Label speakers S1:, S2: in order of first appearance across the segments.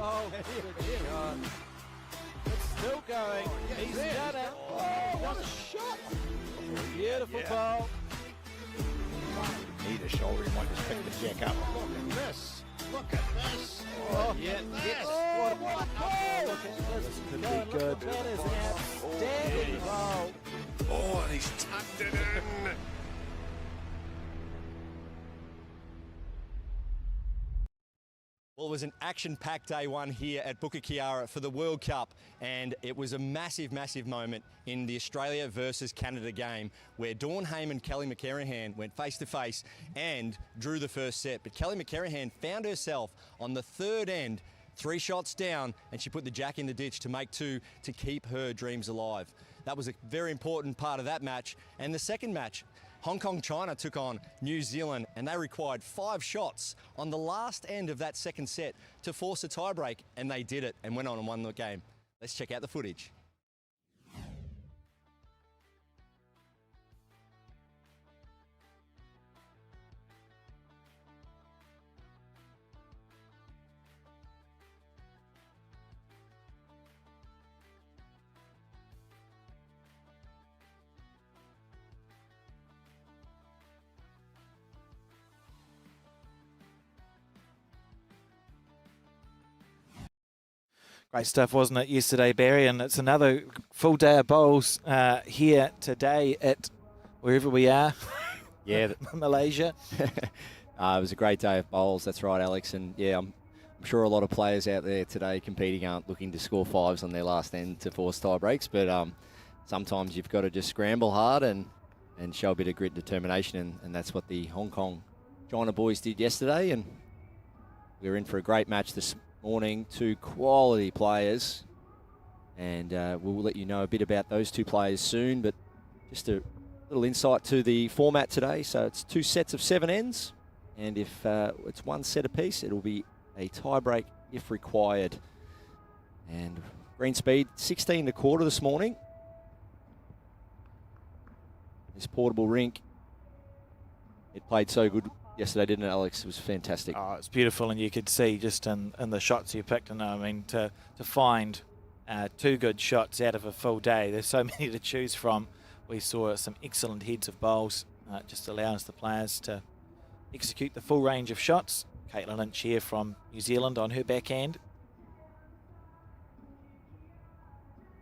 S1: Oh, good God. It's still going. He's done it. Oh, what a shot. Beautiful ball.
S2: Need a shoulder, he might just pick the jack up. Look at this. Look at this.
S1: Oh, yeah. Yes.
S2: Oh,
S1: What a ball. Look at this.
S3: Could be good.
S1: That is an outstanding ball.
S2: Oh, and he's tucked it in.
S4: Well, it was an action-packed day one here at Bukit Kiara for the World Cup, and it was a massive, massive moment in the Australia versus Canada game where Dawn Hayman and Kelly McCarrahan went face-to-face and drew the first set. But Kelly McCarrahan found herself on the third end, 3 shots down, and she put the jack in the ditch to make 2 to keep her dreams alive. That was a very important part of that match. And the second match, Hong Kong China took on New Zealand, and they required 5 shots on the last end of that second set to force a tiebreak, and they did it and went on and won the game. Let's check out the footage.
S3: Great stuff, wasn't it, yesterday, Barry? And it's another full day of bowls here today at wherever we are.
S5: Yeah,
S3: Malaysia.
S5: it was a great day of bowls. That's right, Alex. And yeah, I'm sure a lot of players out there today competing aren't looking to score 5s on their last end to force tie breaks. But sometimes you've got to just scramble hard and show a bit of grit and determination. And that's what the Hong Kong China boys did yesterday. And we're in for a great match this morning. 2 quality players, and we'll let you know a bit about those 2 players soon, but just a little insight to the format today. So it's 2 sets of 7 ends, and if it's 1 set apiece, it'll be a tie break if required. And green speed 16 1/4 this morning. This portable rink, it played so good yesterday, didn't it, Alex? It was fantastic.
S3: Oh, it's beautiful, and you could see just in the shots you picked, and I mean, to find 2 good shots out of a full day, there's so many to choose from. We saw some excellent heads of bowls, just allows the players to execute the full range of shots. Katelyn Lynch here from New Zealand on her backhand.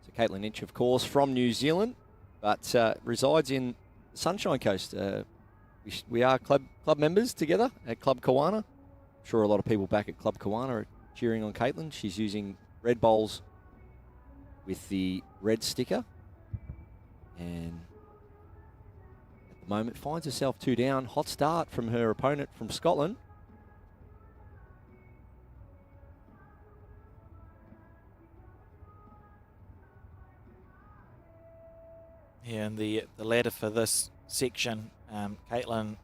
S5: So Katelyn Lynch, of course, from New Zealand, but resides in the Sunshine Coast. We are club members together at Club Kuala. I'm sure a lot of people back at Club Kuala are cheering on Katelyn. She's using red bowls with the red sticker, and at the moment finds herself 2 down. Hot start from her opponent from Scotland.
S3: Yeah, and the ladder for this section, Katelyn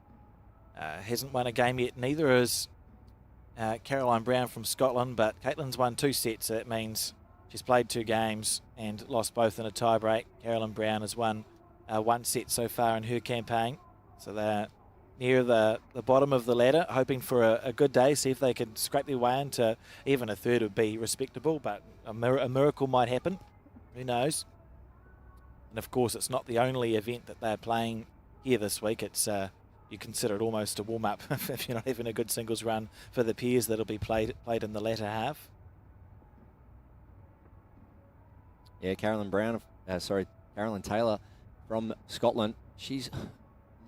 S3: hasn't won a game yet, neither is Caroline Brown from Scotland, but Katelyn's won 2 sets, so that means she's played 2 games and lost both in a tie-break. Caroline Brown has won 1 set so far in her campaign, so they're near the bottom of the ladder, hoping for a good day, see if they can scrape their way into even a third would be respectable, but a miracle might happen, who knows. And of course, it's not the only event that they're playing here this week. It's you consider it almost a warm-up if you're not having a good singles run for the pairs that'll be played in the latter half.
S5: Yeah, Caroline Taylor from Scotland. She's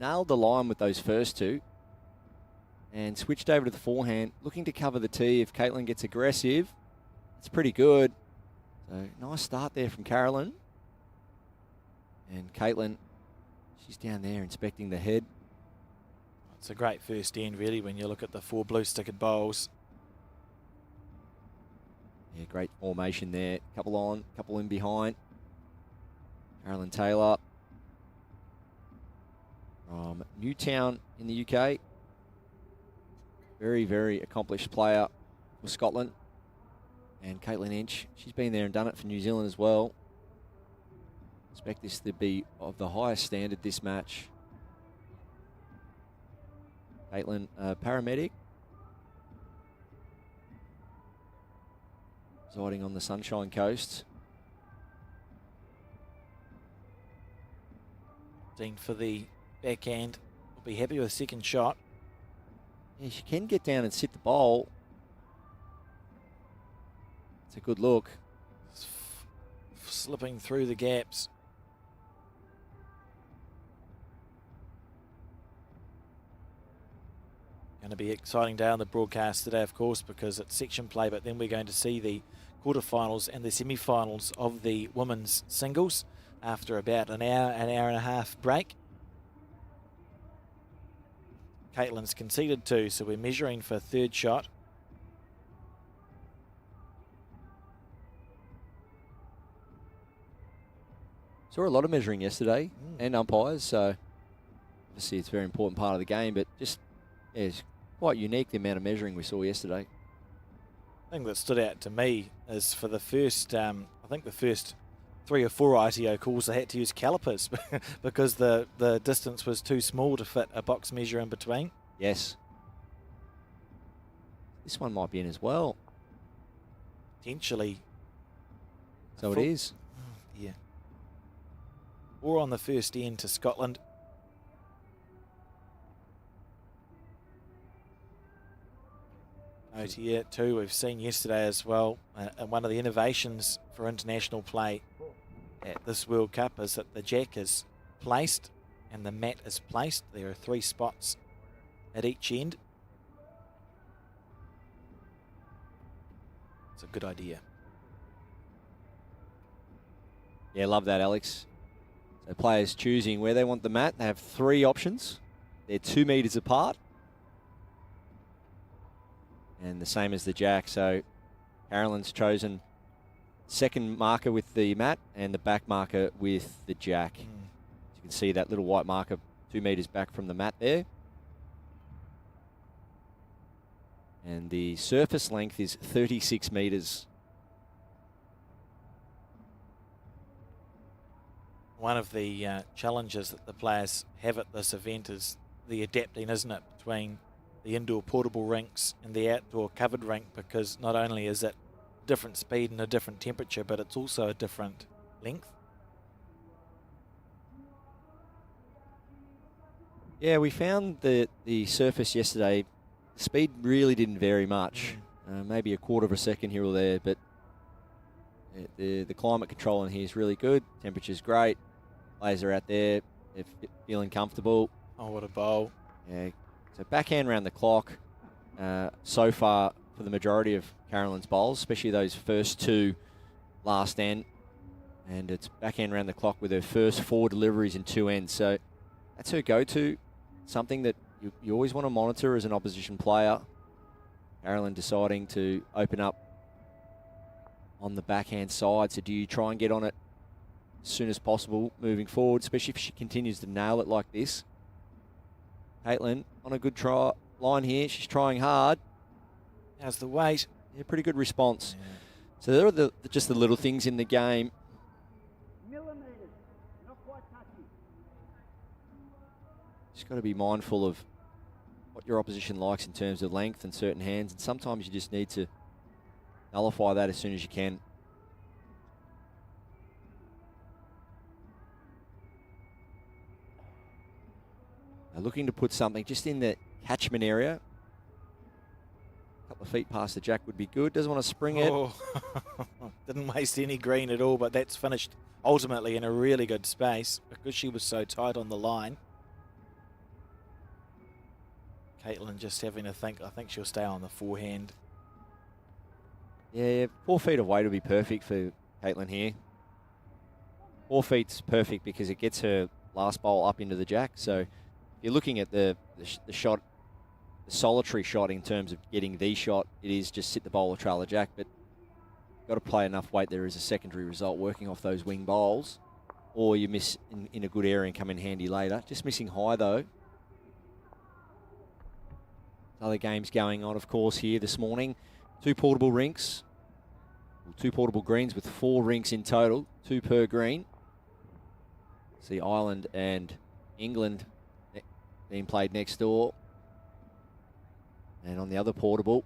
S5: nailed the line with those first 2 and switched over to the forehand, looking to cover the tee. If Katelyn gets aggressive, it's pretty good. So nice start there from Caroline. And Katelyn, she's down there inspecting the head.
S3: It's a great first end, really, when you look at the 4 blue-stickered bowls.
S5: Yeah, great formation there. Couple on, couple in behind. Caroline Taylor from Newtown in the UK. Very, very accomplished player for Scotland. And Katelyn Lynch, she's been there and done it for New Zealand as well. Expect this to be of the highest standard, this match. Katelyn, paramedic. residing on the Sunshine Coast.
S3: Dean for the backhand. Will be happy with a second shot.
S5: Yeah, she can get down and sit the bowl. It's a good look.
S3: Slipping through the gaps. Going to be exciting day on the broadcast today, of course, because it's section play, but then we're going to see the quarterfinals and the semi-finals of the women's singles after about an hour and a half break. Katelyn's conceded 2, so we're measuring for third shot.
S5: Saw a lot of measuring yesterday and umpires, so obviously it's a very important part of the game, but just it's quite unique the amount of measuring we saw yesterday.
S3: The thing that stood out to me is for the first, I think the first 3 or 4 ITO calls, they had to use calipers because the distance was too small to fit a box measure in between.
S5: Yes. This one might be in as well.
S3: Potentially.
S5: So it is.
S3: Yeah. 4 on the first end to Scotland. OTA 2 we've seen yesterday as well. And one of the innovations for international play at this World Cup is that the jack is placed and the mat is placed. There are 3 spots at each end. It's a good idea.
S5: Yeah, love that, Alex. So players choosing where they want the mat. They have 3 options. They're 2 metres apart. And the same as the jack. So Carolyn's chosen second marker with the mat and the back marker with the jack. As you can see that little white marker 2 metres back from the mat there. And the surface length is 36 metres.
S3: One of the challenges that the players have at this event is the adapting, isn't it, between the indoor portable rinks and the outdoor covered rink, because not only is it different speed and a different temperature, but it's also a different length.
S5: Yeah, we found that the surface yesterday, the speed really didn't vary much. Maybe a quarter of a second here or there, but the climate control in here is really good. Temperature's great. Players are out there. They're feeling comfortable.
S3: Oh, what a bowl.
S5: Yeah. So backhand round the clock so far for the majority of Carolyn's bowls, especially those first 2 last end. And it's backhand round the clock with her first 4 deliveries in 2 ends. So that's her go-to, something that you always want to monitor as an opposition player. Carolyn deciding to open up on the backhand side. So do you try and get on it as soon as possible moving forward, especially if she continues to nail it like this? Katelyn on a good try line here. She's trying hard.
S3: How's the weight?
S5: Yeah, pretty good response. Yeah. So there are just the little things in the game.
S6: Millimeters, not quite touchy.
S5: Just got to be mindful of what your opposition likes in terms of length and certain hands, and sometimes you just need to nullify that as soon as you can. Now looking to put something just in the catchment area. A couple of feet past the jack would be good. Doesn't want to spring it.
S3: Didn't waste any green at all, but that's finished ultimately in a really good space because she was so tight on the line. Katelyn just having to think. I think she'll stay on the forehand.
S5: Yeah, 4 feet away would be perfect for Katelyn here. 4 feet's perfect because it gets her last bowl up into the jack. So if you're looking at the shot, the solitary shot in terms of getting the shot, it is just sit the bowl or trail the jack, but got to play enough weight there as a secondary result working off those wing bowls, or you miss in a good area and come in handy later. Just missing high though. Other games going on, of course, here this morning. 2 portable rinks, 2 portable greens with 4 rinks in total, 2 per green. See Ireland and England being played next door. And on the other portable,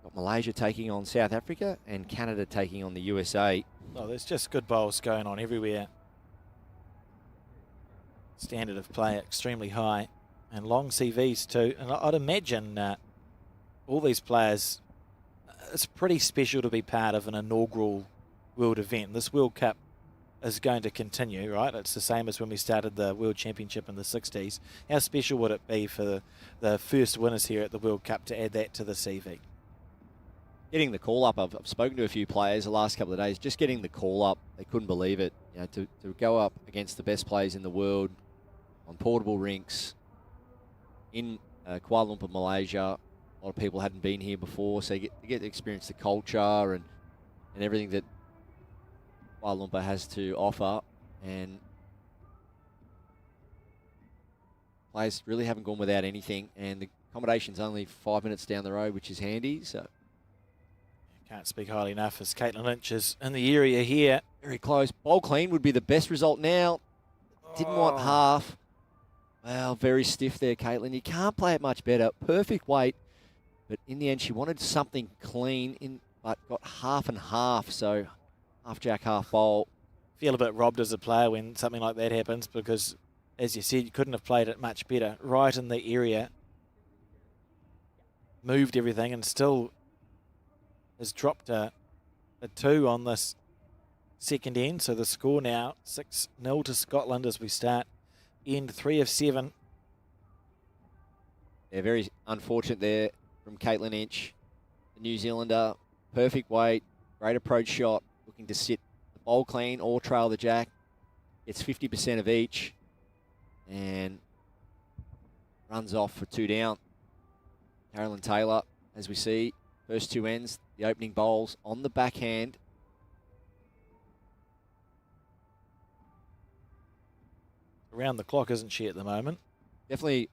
S5: got got Malaysia taking on South Africa and Canada taking on the USA.
S3: Oh, there's just good bowls going on everywhere. Standard of play extremely high. And long CVs too. And I'd imagine all these players, it's pretty special to be part of an inaugural World event. This World Cup is going to continue, right? It's the same as when we started the World Championship in the 60s. How special would it be for the first winners here at the World Cup to add that to the CV?
S5: Getting the call up, I've spoken to a few players the last couple of days, just getting the call up, they couldn't believe it. You know, to go up against the best players in the world on portable rinks in Kuala Lumpur, Malaysia. A lot of people hadn't been here before, so you get to experience the culture and everything that Kuala Lumpur has to offer. And players really haven't gone without anything, and the accommodation's only 5 minutes down the road, which is handy. So
S3: can't speak highly enough as Caitlin Lynch is in the area here.
S5: very close. Bowl clean would be the best result now. Didn't want half. Well, very stiff there, Caitlin. You can't play it much better. Perfect weight. But in the end, she wanted something clean, but got half and half. So half jack, half bowl.
S3: Feel a bit robbed as a player when something like that happens because, as you said, you couldn't have played it much better. Right in the area. Moved everything and still has dropped a 2 on this second end. So the score now 6-0 to Scotland as we start end 3 of 7.
S5: Yeah, very unfortunate there from Caitlin Lynch, the New Zealander. Perfect weight, great approach shot, looking to sit the bowl clean or trail the jack. Gets 50% of each and runs off for 2 down. Carolyn Taylor, as we see, first 2 ends, the opening bowls on the backhand.
S3: Around the clock, isn't she, at the moment?
S5: Definitely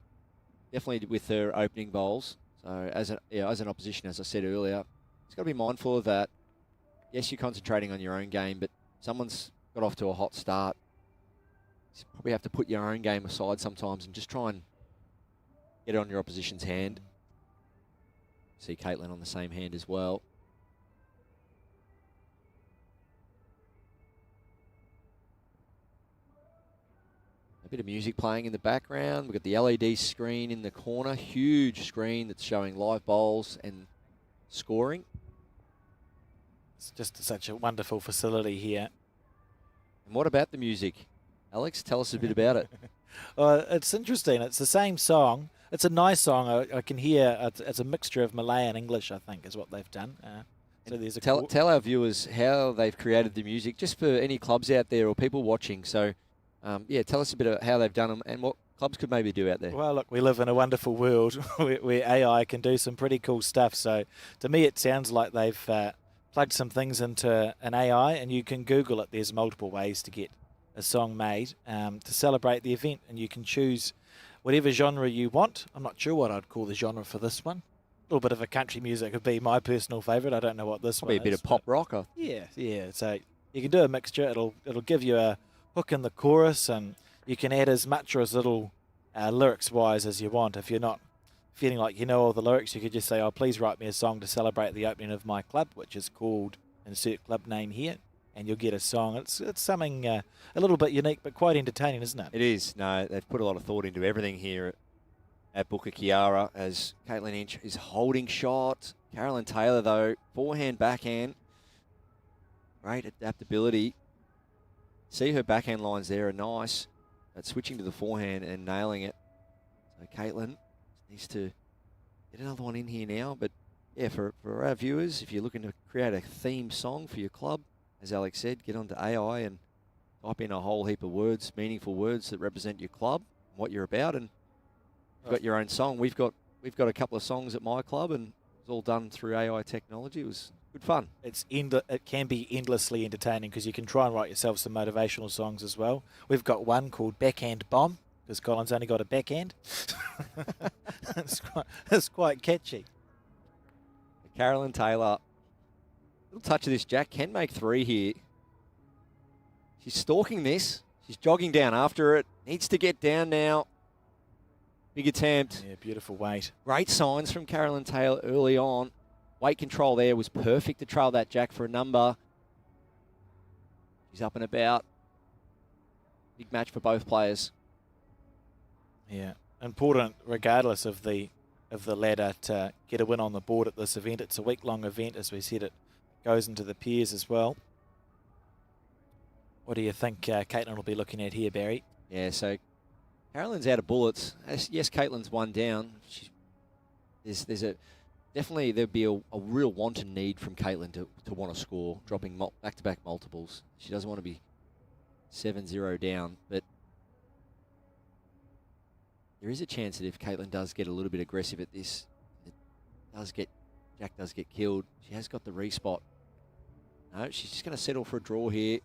S5: with her opening bowls. So as an opposition, as I said earlier, it's got to be mindful of that. Yes, you're concentrating on your own game, but someone's got off to a hot start. You probably have to put your own game aside sometimes and just try and get it on your opposition's hand. See Caitlin on the same hand as well. A bit of music playing in the background. We've got the LED screen in the corner. Huge screen that's showing live bowls and scoring.
S3: It's just such a wonderful facility here.
S5: And what about the music? Alex, tell us a bit about it.
S3: It's interesting. It's the same song. It's a nice song. I can hear it's a mixture of Malay and English, I think, is what they've done. So there's a
S5: tell our viewers how they've created the music, just for any clubs out there or people watching. So, yeah, tell us a bit about how they've done them and what clubs could maybe do out there.
S3: Well, look, we live in a wonderful world where AI can do some pretty cool stuff. So to me, it sounds like they've plugged some things into an AI, and you can Google it. There's multiple ways to get a song made to celebrate the event, and you can choose whatever genre you want. I'm not sure what I'd call the genre for this one. A little bit of a country music would be my personal favourite. I don't know what this
S5: Probably
S3: one is.
S5: Probably a bit of pop rock.
S3: Yeah. So you can do a mixture. It'll give you a hook in the chorus, and you can add as much or as little lyrics-wise as you want. If you're not feeling like you know all the lyrics, you could just say, oh, please write me a song to celebrate the opening of my club, which is called, insert club name here, and you'll get a song. It's something a little bit unique, but quite entertaining, isn't it?
S5: It is. No, they've put a lot of thought into everything here at Bukit Kiara as Caitlin Lynch is holding shot. Carolyn Taylor, though, forehand, backhand. Great adaptability. See her backhand lines there are nice. But switching to the forehand and nailing it. So Caitlin needs to get another one in here now. But, yeah, for our viewers, if you're looking to create a theme song for your club, as Alex said, get onto AI and type in a whole heap of words, meaningful words that represent your club, what you're about, and you've got your own song. We've got a couple of songs at my club, and it was all done through AI technology. It was good fun.
S3: It can be endlessly entertaining because you can try and write yourself some motivational songs as well. We've got one called Backhand Bomb because Colin's only got a backhand. It's quite catchy.
S5: Carolyn Taylor, little touch of this jack, can make 3 here. She's stalking this. She's jogging down after it. Needs to get down now. Big attempt.
S3: Yeah, beautiful weight.
S5: Great signs from Carolyn Taylor early on. weight control there was perfect to trail that jack for a number. She's up and about. Big match for both players.
S3: Yeah, important regardless of the ladder to get a win on the board at this event. It's a week-long event, as we said. It goes into the pairs as well. What do you think Katelyn will be looking at here, Barry?
S5: Yeah, so Carolyn's out of bullets. Yes, Katelyn's one down. Definitely there'd be a real wanton need from Katelyn to want to score, dropping back-to-back multiples. She doesn't want to be 7-0 down, but there is a chance that if Katelyn does get a little bit aggressive at this, Jack does get killed. She has got the respot. No, she's just going to settle for a draw here.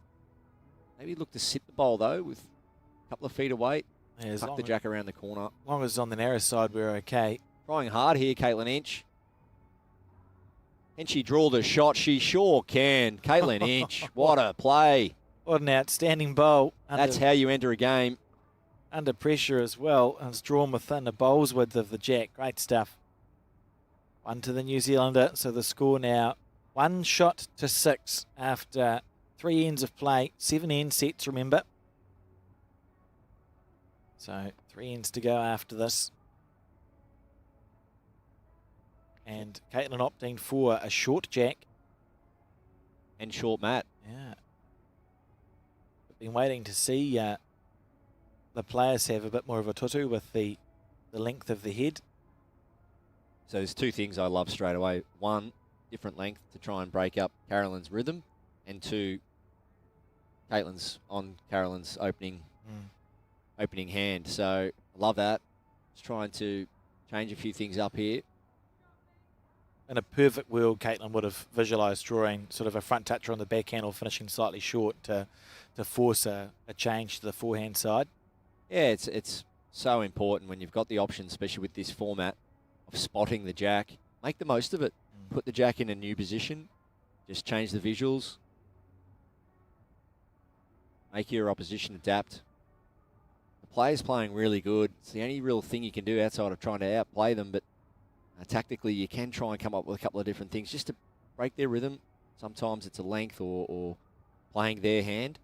S5: Maybe look to sit the bowl, though, with a couple of feet away.
S3: Yeah,
S5: tuck the jack around the corner.
S3: As long as it's on the narrow side, we're okay.
S5: Trying hard here, Katelyn Inch. Can she draw the shot? She sure can. Katelyn Inch, what a play.
S3: What an outstanding bowl.
S5: That's how you enter a game.
S3: Under pressure as well, and it's drawn within the bowl's width of the jack. Great stuff. 1 to the New Zealander, so the score now 1 shot to 6 after 3 ends of play. 7 end sets, remember. So 3 ends to go after this. And Katelyn opting for a short jack.
S5: And short mat.
S3: Yeah. Been waiting to see the players have a bit more of a tutu with the length of the head.
S5: So there's 2 things I love straight away. 1, different length to try and break up Carolyn's rhythm. And 2, Katelyn's opening hand. So I love that. Just trying to change a few things up here.
S3: In a perfect world, Katelyn would have visualised drawing sort of a front toucher on the backhand or finishing slightly short to force a change to the forehand side.
S5: Yeah, it's so important when you've got the option, especially with this format, of spotting the jack. Make the most of it. Put the jack in a new position. Just change the visuals. Make your opposition adapt. The player's playing really good. It's the only real thing you can do outside of trying to outplay them, but tactically, you can try and come up with a couple of different things just to break their rhythm. Sometimes it's a length or playing their hand.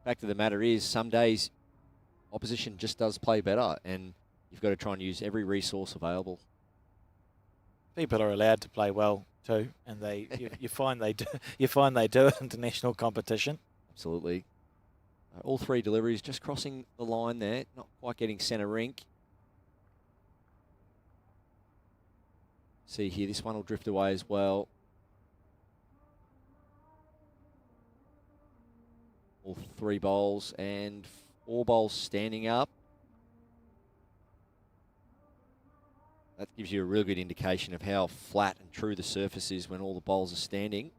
S5: Fact of the matter is, some days opposition just does play better, and you've got to try and use every resource available.
S3: People are allowed to play well too, and you find they do. You find they do at international competition.
S5: Absolutely. All 3 deliveries just crossing the line there, not quite getting centre rink. See here, this one will drift away as well. All 3 bowls and 4 bowls standing up. That gives you a real good indication of how flat and true the surface is when all the bowls are standing.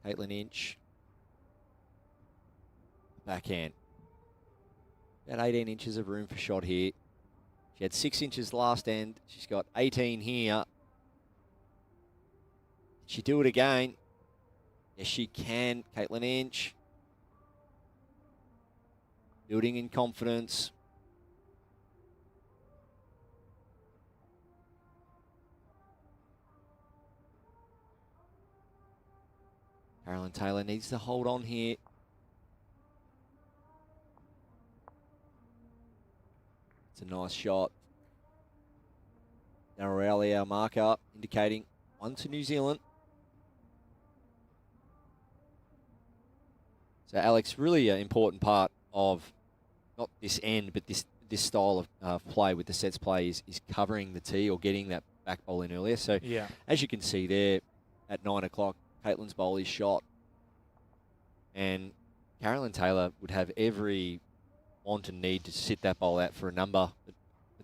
S5: Katelyn Inch. Backhand. About 18 inches of room for shot here. She had 6 inches last end. She's got 18 here. Can she do it again? Yes, she can. Katelyn Inch. Building in confidence. Carolyn Taylor needs to hold on here. It's a nice shot. Nurul, our marker, indicating 1 to New Zealand. So, Alex, really an important part of not this end, but this style of play with the sets play is covering the tee or getting that back bowl in earlier. So,
S3: Yeah.
S5: as you can see there, at 9 o'clock, Katelyn's bowl is shot. And Carolyn Taylor would have every want and need to sit that bowl out for a number. But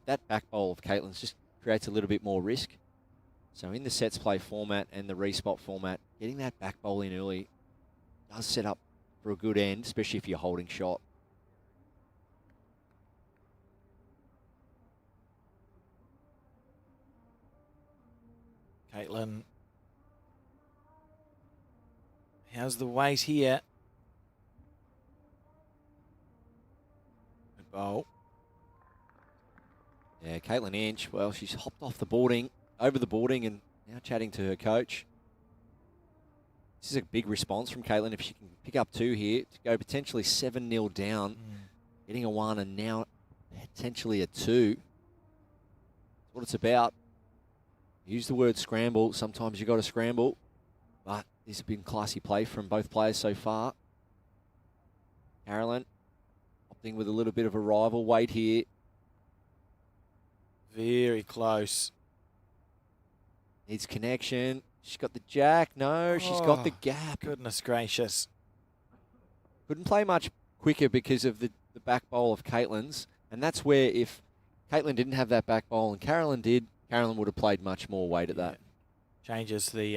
S5: that back bowl of Katelyn's just creates a little bit more risk. So in the sets play format and the respot format, getting that back bowl in early does set up for a good end, especially if you're holding shot.
S3: Katelyn. How's the weight here? Good
S5: Katelyn Inch, well, she's hopped off the boarding, over the boarding, and now chatting to her coach. This is a big response from Katelyn. If she can pick up 2 here to go potentially 7-0 down, getting a 1 and now potentially a 2. That's what it's about. Use the word scramble. Sometimes you got to scramble, but this has been classy play from both players so far. Carolyn opting with a little bit of a rival weight here.
S3: Very close.
S5: Needs connection. She's got the jack. No, she's got the gap.
S3: Goodness gracious.
S5: Couldn't play much quicker because of the back bowl of Katelyn's. And that's where if Katelyn didn't have that back bowl and Carolyn did, Carolyn would have played much more weight at that.
S3: Changes the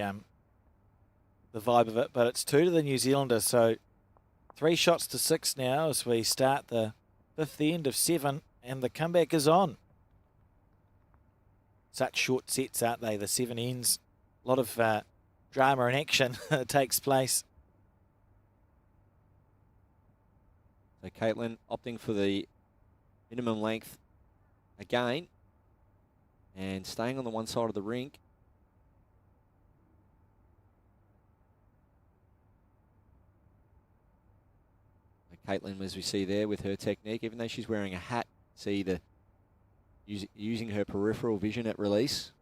S3: vibe of it, but it's 2 to the New Zealanders. So 3 shots to 6 now as we start the 5th end of 7, and the comeback is on. Such short sets, aren't they? The 7 ends. A lot of drama and action takes place.
S5: So Katelyn opting for the minimum length again and staying on the one side of the rink. Katelyn, as we see there with her technique, even though she's wearing a hat, see the using her peripheral vision at release.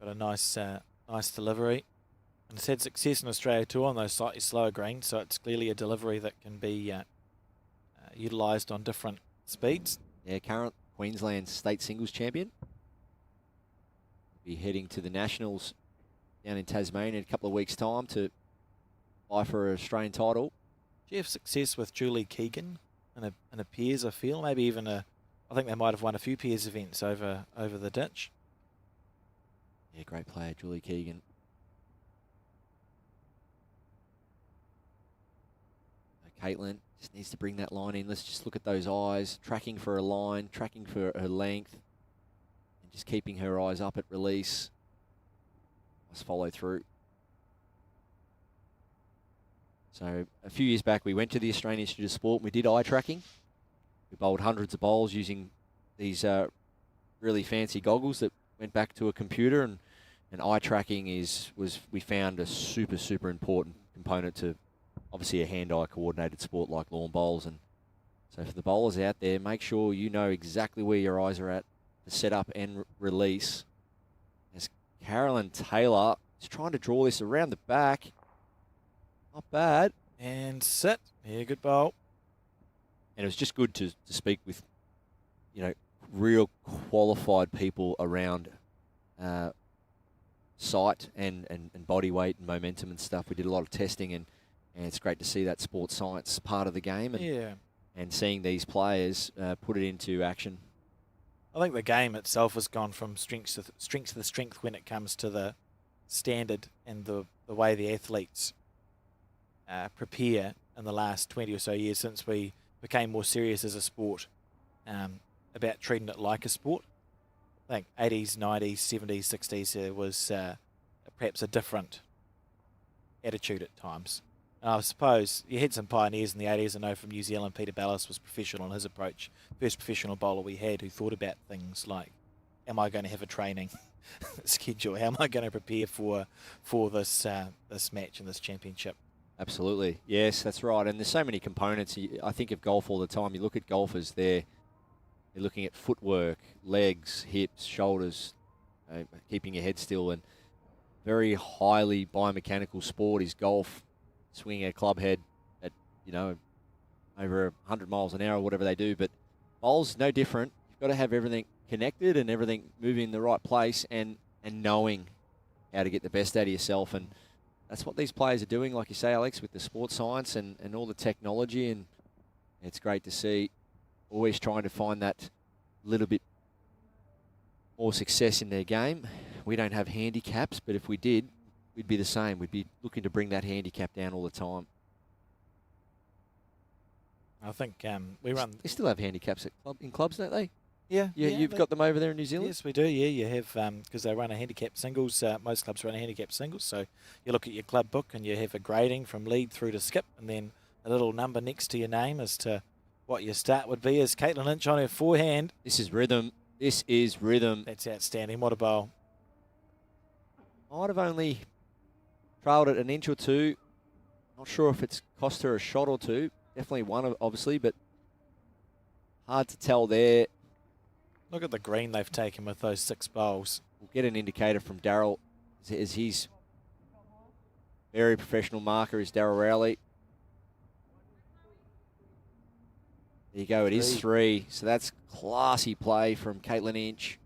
S3: Got a nice delivery. And it's had success in Australia too on those slightly slower greens, so it's clearly a delivery that can be utilised on different speeds.
S5: Yeah, current Queensland state singles champion. Be heading to the Nationals down in Tasmania in a couple of weeks' time to vie for an Australian title.
S3: Do you have success with Julie Keegan in a pairs, I feel? Maybe even I think they might have won a few pairs events over the ditch.
S5: Yeah, great player, Julie Keegan. Katelyn just needs to bring that line in. Let's just look at those eyes, tracking for a line, tracking for her length, and just keeping her eyes up at release. Let's follow through. So a few years back, we went to the Australian Institute of Sport and we did eye tracking. We bowled hundreds of bowls using these really fancy goggles that went back to a computer, and eye tracking was we found a super important component to obviously a hand-eye coordinated sport like lawn bowls. And so for the bowlers out there, make sure you know exactly where your eyes are at to set up and release. As Carolyn Taylor is trying to draw this around the back. Not bad.
S3: And sit. Yeah, good bowl.
S5: And it was just good to speak with, real qualified people around sight and body weight and momentum and stuff. We did a lot of testing, and it's great to see that sports science part of the game and seeing these players put it into action.
S3: I think the game itself has gone from strength to strength when it comes to the standard and the way the athletes prepare in the last 20 or so years since we became more serious as a sport about treating it like a sport. I think 80s, 90s, 70s, 60s was perhaps a different attitude at times. And I suppose you had some pioneers in the 80s. I know from New Zealand, Peter Ballas was professional in his approach. First professional bowler we had who thought about things like, am I going to have a training schedule? How am I going to prepare for this match and this championship?
S5: Absolutely. Yes, that's right. And there's so many components. I think of golf all the time. You look at golfers, they're looking at footwork, legs, hips, shoulders, keeping your head still. And very highly biomechanical sport is golf. Swinging a club head at, over 100 miles an hour, whatever they do. But bowls, no different. You've got to have everything connected and everything moving in the right place and knowing how to get the best out of yourself. And that's what these players are doing, like you say, Alex, with the sports science and all the technology. And it's great to see, always trying to find that little bit more success in their game. We don't have handicaps, but if we did, we'd be the same. We'd be looking to bring that handicap down all the time.
S3: I think we run...
S5: They still have handicaps in clubs, don't they?
S3: Yeah.
S5: You've got them over there in New Zealand?
S3: Yes, we do. Yeah, you have, because they run a handicap singles. Most clubs run a handicap singles. So you look at your club book and you have a grading from lead through to skip, and then a little number next to your name as to what your start would be. As Katelyn Inch on her forehand.
S5: This is rhythm. This is rhythm.
S3: That's outstanding. What a bowl.
S5: Might have only trailed it an inch or two. Not sure if it's cost her a shot or two. Definitely one, obviously, but hard to tell there.
S3: Look at the green they've taken with those 6 bowls.
S5: We'll get an indicator from Daryl as his very professional marker is Daryl Rowley. There you go, it is 3. So that's classy play from Katelyn Inch.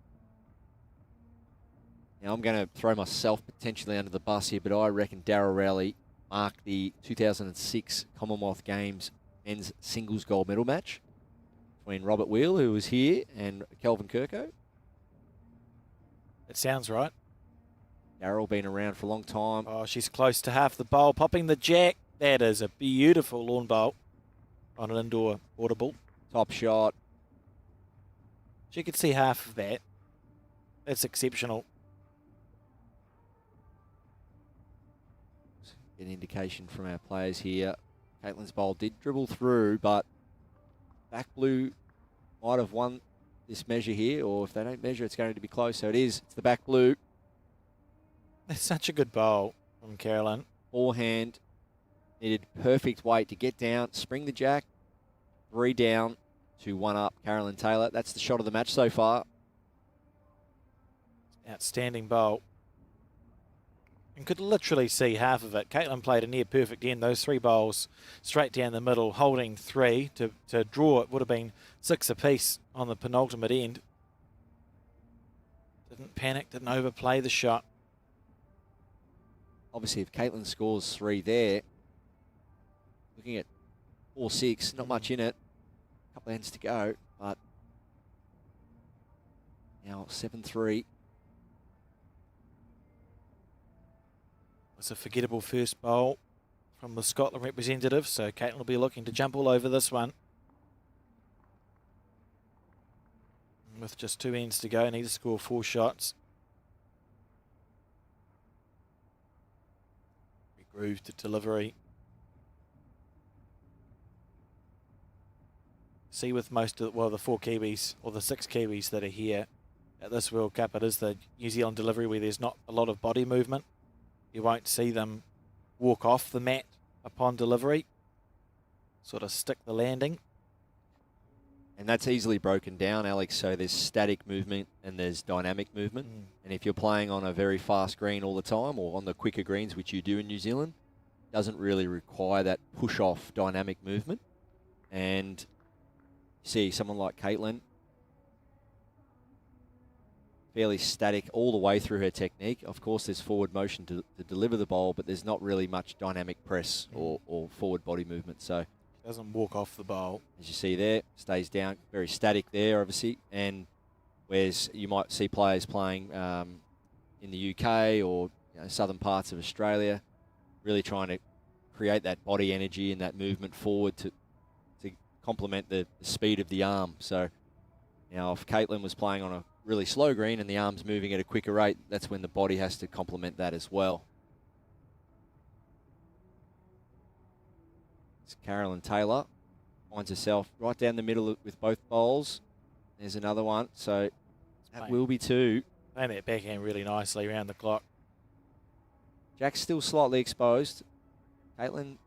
S5: Now I'm going to throw myself potentially under the bus here, but I reckon Daryl Rowley marked the 2006 Commonwealth Games men's singles gold medal match between Robert Wheel, who was here, and Kelvin Kirko.
S3: It sounds right.
S5: Daryl been around for a long time.
S3: Oh, she's close to half the bowl, popping the jack. That is a beautiful lawn bowl on an indoor audible.
S5: Top shot.
S3: She could see half of that. That's exceptional.
S5: An indication from our players here. Katelyn's bowl did dribble through, but back blue might have won this measure here, or if they don't measure, it's going to be close. So it is. It's the back blue.
S3: That's such a good bowl from Carolyn.
S5: Forehand. Needed perfect weight to get down, spring the jack, 3 down to 1 up. Carolyn Taylor. That's the shot of the match so far.
S3: Outstanding bowl. And could literally see half of it. Katelyn played a near perfect end. Those 3 bowls straight down the middle, holding 3 to draw. It would have been 6 apiece on the penultimate end. Didn't panic, didn't overplay the shot.
S5: Obviously, if Katelyn scores 3 there, looking at 4-6, not much in it. A couple of ends to go, but now 7-3.
S3: It's a forgettable first bowl from the Scotland representative, so Katelyn will be looking to jump all over this one. And with just 2 ends to go, need to score 4 shots. Groove to delivery. See with most of, well, the 4 Kiwis, or the 6 Kiwis that are here at this World Cup, it is the New Zealand delivery where there's not a lot of body movement. You won't see them walk off the mat upon delivery, sort of stick the landing.
S5: And that's easily broken down, Alex, so there's static movement and there's dynamic movement. And if you're playing on a very fast green all the time, or on the quicker greens, which you do in New Zealand, it doesn't really require that push-off dynamic movement. And you see someone like Katelyn, fairly static all the way through her technique. Of course, there's forward motion to deliver the bowl, but there's not really much dynamic press or forward body movement. So
S3: doesn't walk off the bowl.
S5: As you see there, stays down, very static there, obviously. And whereas you might see players playing in the UK or southern parts of Australia, really trying to create that body energy and that movement forward to complement the speed of the arm. So now if Katelyn was playing on a really slow green and the arm's moving at a quicker rate, that's when the body has to complement that as well. It's Carolyn Taylor finds herself right down the middle with both bowls. There's another one, so that will be 2.
S3: Playing that backhand really nicely around the clock.
S5: Jack's still slightly exposed. Katelyn,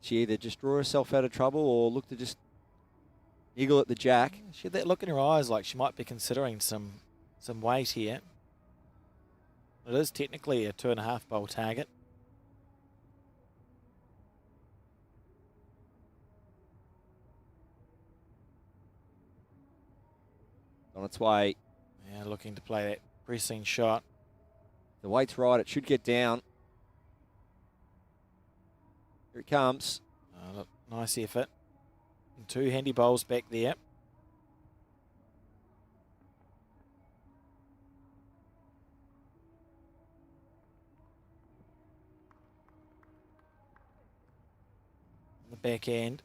S5: she either just draw herself out of trouble or look to just niggle at the jack.
S3: She had that look in her eyes like she might be considering some weight here. It is technically a 2.5 bowl target.
S5: On its way.
S3: Yeah, looking to play that pressing shot.
S5: The weight's right. It should get down. Here it comes.
S3: Oh, look, nice effort. And 2 handy bowls back there. The backhand.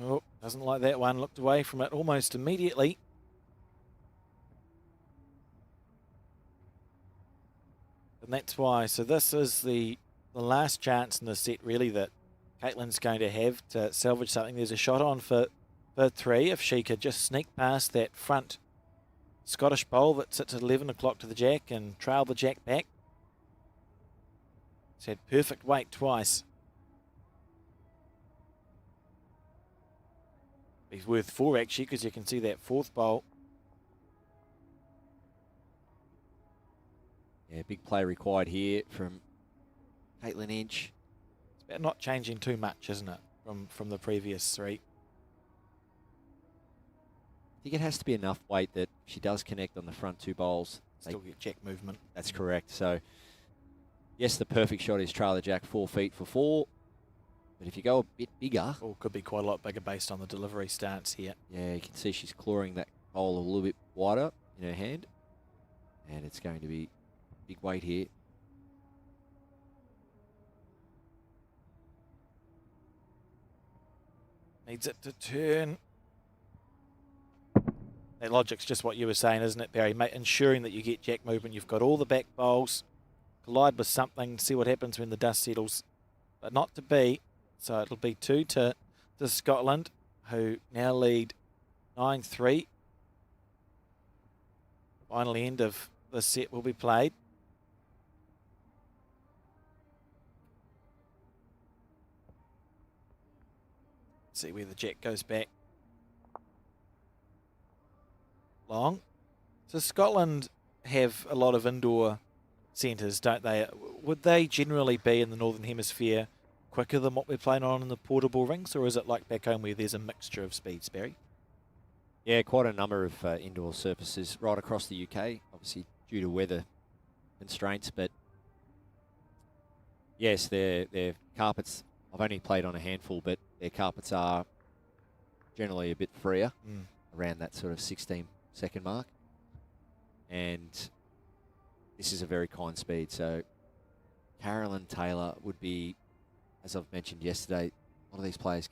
S3: Oh, doesn't like that one. Looked away from it almost immediately. And that's why. So this is the last chance in the set, really, that Katelyn's going to have to salvage something. There's a shot on for 3. If she could just sneak past that front Scottish bowl that sits at 11 o'clock to the jack and trail the jack back. It's had perfect weight twice. He's worth 4 actually, because you can see that fourth bowl.
S5: Yeah, big play required here from Katelyn Inch.
S3: It's about not changing too much, isn't it, from the previous 3?
S5: I think it has to be enough weight that she does connect on the front 2 bowls.
S3: Still get jack movement.
S5: That's correct. So, yes, the perfect shot is trail the jack 4 feet for 4. But if you go a bit bigger...
S3: Or could be quite a lot bigger based on the delivery stance here.
S5: Yeah, you can see she's clawing that bowl a little bit wider in her hand. And it's going to be big weight here.
S3: Needs it to turn. That logic's just what you were saying, isn't it, Barry? Ensuring that you get jack movement. You've got all the back bowls. Collide with something, see what happens when the dust settles. But not to be. So it'll be 2 to Scotland, who now lead 9-3. Final end of the set will be played. See where the jack goes back. Long. So Scotland have a lot of indoor centres, don't they? Would they generally be in the Northern Hemisphere quicker than what we're playing on in the portable rings, or is it like back home where there's a mixture of speeds, Barry?
S5: Yeah, quite a number of indoor surfaces right across the UK, obviously due to weather constraints, but yes, their carpets, I've only played on a handful, but their carpets are generally a bit freer, around that sort of 16-second mark. And this is a very kind speed. So Carolyn Taylor would be, as I've mentioned yesterday, a lot of these players,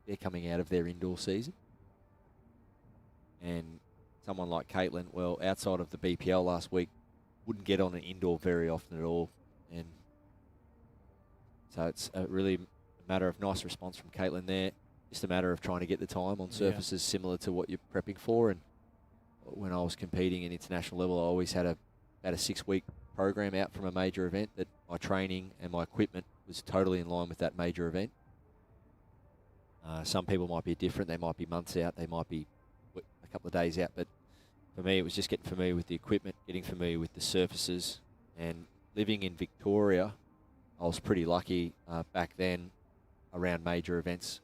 S5: they're coming out of their indoor season. And someone like Katelyn, well, outside of the BPL last week, wouldn't get on an indoor very often at all. And so it's really a matter of nice response from Katelyn there. Just a matter of trying to get the time on surfaces similar to what you're prepping for. And when I was competing at international level, I always had about a 6-week program out from a major event that my training and my equipment was totally in line with that major event. Some people might be different. They might be months out. They might be a couple of days out. But for me, it was just getting familiar with the equipment, getting familiar with the surfaces. And living in Victoria, I was pretty lucky back then around major events.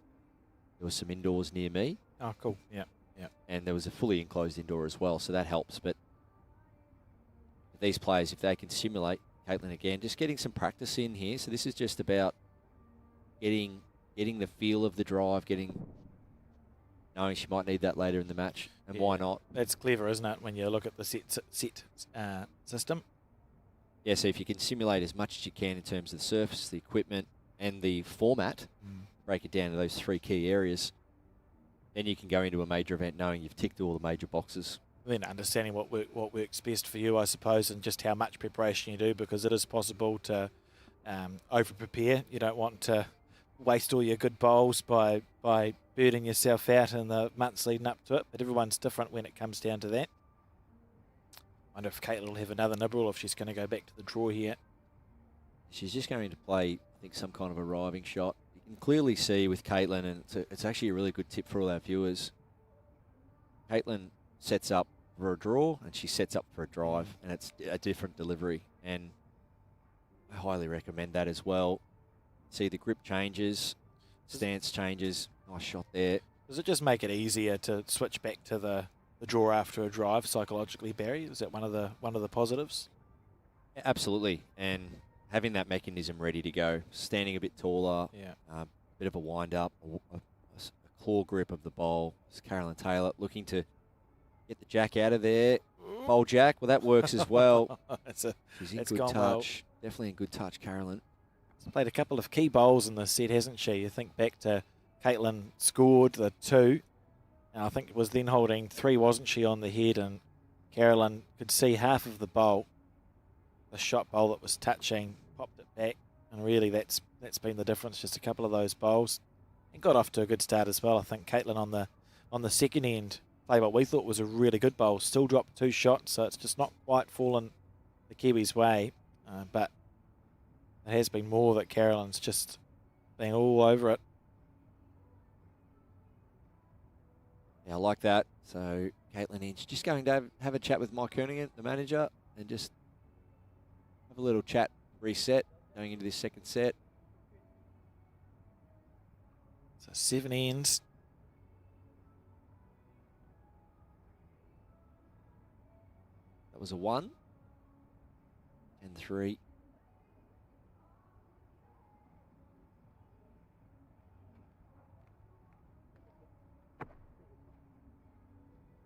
S5: There was some indoors near me.
S3: Oh, cool. Yeah, yeah.
S5: And there was a fully enclosed indoor as well, so that helps. But these players, if they can simulate, Katelyn again, just getting some practice in here. So this is just about getting the feel of the drive, knowing she might need that later in the match, and why not?
S3: That's clever, isn't it, when you look at the set system?
S5: Yeah, so if you can simulate as much as you can in terms of the surface, the equipment, and the format, break it down to those 3 key areas, then you can go into a major event knowing you've ticked all the major boxes.
S3: Then understanding what works best for you, I suppose, and just how much preparation you do, because it is possible to over-prepare. You don't want to waste all your good bowls by burning yourself out in the months leading up to it, but everyone's different when it comes down to that. I wonder if Katelyn will have another nibble, or if she's going to go back to the draw here.
S5: She's just going to play, I think, some kind of arriving shot. You can clearly see with Katelyn, and it's actually a really good tip for all our viewers. Katelyn sets up for a draw, and she sets up for a drive, and it's a different delivery. And I highly recommend that as well. See the grip changes, stance changes. Nice shot there.
S3: Does it just make it easier to switch back to the draw after a drive psychologically, Barry? Is that one of the positives?
S5: Absolutely, and having that mechanism ready to go, standing a bit taller, a bit of a wind up, a claw grip of the bowl. It's Carolyn Taylor looking to get the jack out of there. Bowl jack, well, that works as well. She's in good touch. Well. Definitely in good touch, Carolyn.
S3: She's played a couple of key bowls in this set, hasn't she? You think back to Katelyn scored the 2. And I think it was then holding 3, wasn't she, on the head, and Carolyn could see half of the bowl. The shot bowl that was touching, popped it back, and really that's been the difference, just a couple of those bowls. And got off to a good start as well. I think Katelyn on the second end play what we thought was a really good bowl. Still dropped 2 shots, so it's just not quite fallen the Kiwis' way. But it has been more that Carolyn's just been all over it.
S5: Yeah, I like that. So Katelyn Inch just going to have a chat with Mike Kernigan, the manager, and just have a little chat, reset, going into this second set.
S3: So 7 ends.
S5: That was a 1 and 3.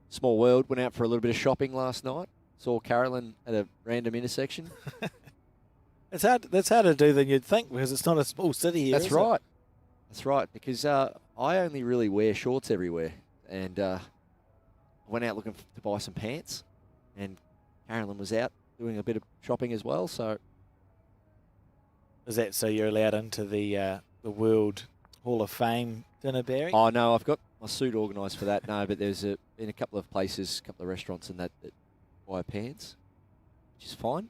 S5: Small world, went out for a little bit of shopping last night. Saw Carolyn at a random intersection.
S3: That's harder to do than you'd think because it's not a small city here.
S5: That's right. That's right, because I only really wear shorts everywhere. And I went out looking to buy some pants, and Carolyn was out doing a bit of shopping as well. So,
S3: Is that so you're allowed into the World Hall of Fame dinner, Barry?
S5: oh no, I've got my suit organised for that. No, but there's in a couple of places, a couple of restaurants and that buy pants, which is fine.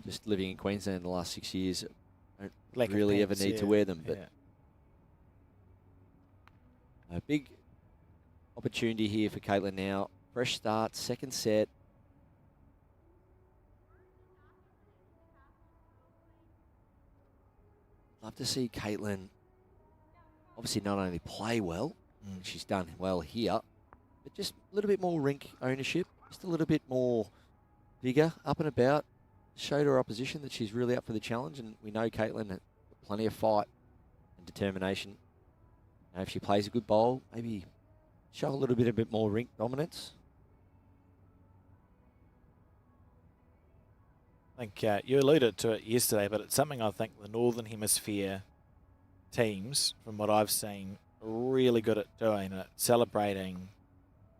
S5: Just living in Queensland the last 6 years, I don't
S3: Lack of
S5: really
S3: pants,
S5: ever need to wear them. But a big opportunity here for Katelyn now. Fresh start, second set. Love to see Katelyn obviously not only play well, she's done well here, but just a little bit more rink ownership, just a little bit more vigor, up and about. Showed her opposition that she's really up for the challenge, and we know Katelyn has plenty of fight and determination. Now, if she plays a good bowl, maybe show a little bit more rink dominance.
S3: I think you alluded to it yesterday, but it's something I think the Northern Hemisphere teams, from what I've seen, are really good at doing, at celebrating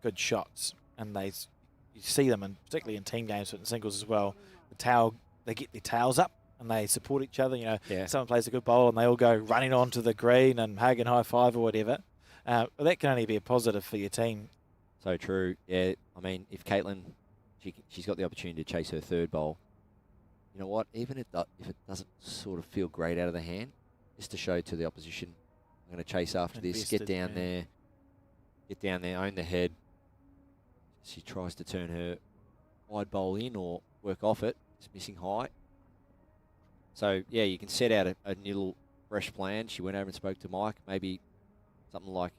S3: good shots. And you see them, and particularly in team games, but in singles as well. They get their tails up and they support each other. You know, someone plays a good bowl and they all go running onto the green and hug and high five or whatever. That can only be a positive for your team.
S5: So true. Yeah, I mean, if Katelyn, she's got the opportunity to chase her third bowl. You know what? Even if it doesn't sort of feel great out of the hand, just to show to the opposition, I'm going to chase after this. Get down there, own the head. She tries to turn her wide bowl in or work off it. It's missing high. So, yeah, you can set out a little fresh plan. She went over and spoke to Mike. Maybe something like...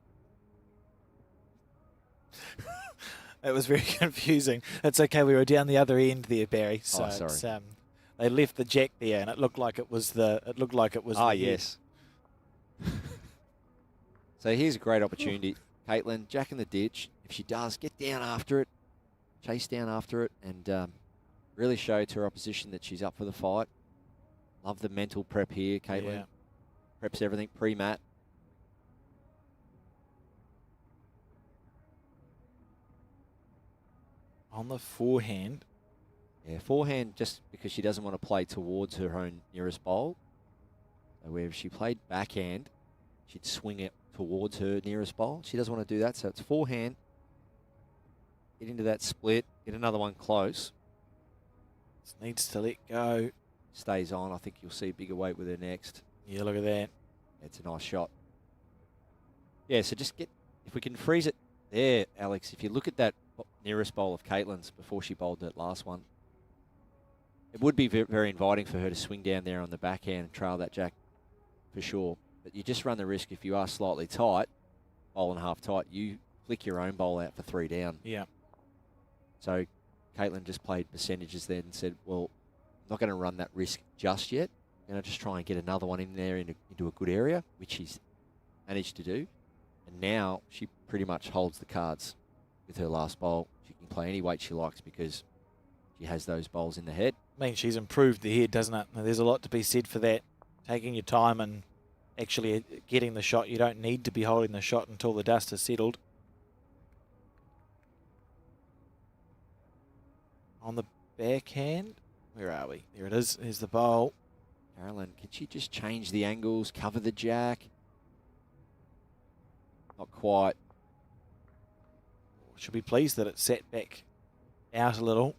S3: It was very confusing. It's okay. We were down the other end there, Barry. So
S5: sorry.
S3: They left the jack there, and it looked like it was the.
S5: Yes. So here's a great opportunity. Katelyn, jack in the ditch. If she does, get down after it, chase down after it, and really show to her opposition that she's up for the fight. Love the mental prep here, Katelyn. Preps everything pre-mat.
S3: On the forehand.
S5: Yeah, forehand just because she doesn't want to play towards her own nearest bowl. So where if she played backhand, she'd swing it towards her nearest bowl. She doesn't want to do that, so it's forehand. Get into that split, get another one close.
S3: Just needs to let go.
S5: Stays on. I think you'll see bigger weight with her next.
S3: Yeah, look at that.
S5: It's a nice shot. Yeah, so just if we can freeze it there, Alex, if you look at that nearest bowl of Katelyn's before she bowled that last one, it would be very inviting for her to swing down there on the backhand and trail that jack for sure. But you just run the risk if you are slightly tight, bowl and half tight, you flick your own bowl out for 3 down.
S3: Yeah.
S5: So Katelyn just played percentages then and said, well, I'm not going to run that risk just yet. I'm going to just try and get another one in there into a good area, which she's managed to do. And now she pretty much holds the cards with her last bowl. She can play any weight she likes because she has those bowls in the head.
S3: I mean, she's improved the head, doesn't it? There's a lot to be said for that. Taking your time and actually getting the shot. You don't need to be holding the shot until the dust has settled. On the backhand, where are we? There it is. There's the bowl.
S5: Carolyn, can she just change the angles, cover the jack? Not quite.
S3: Should be pleased that it sat back out a little.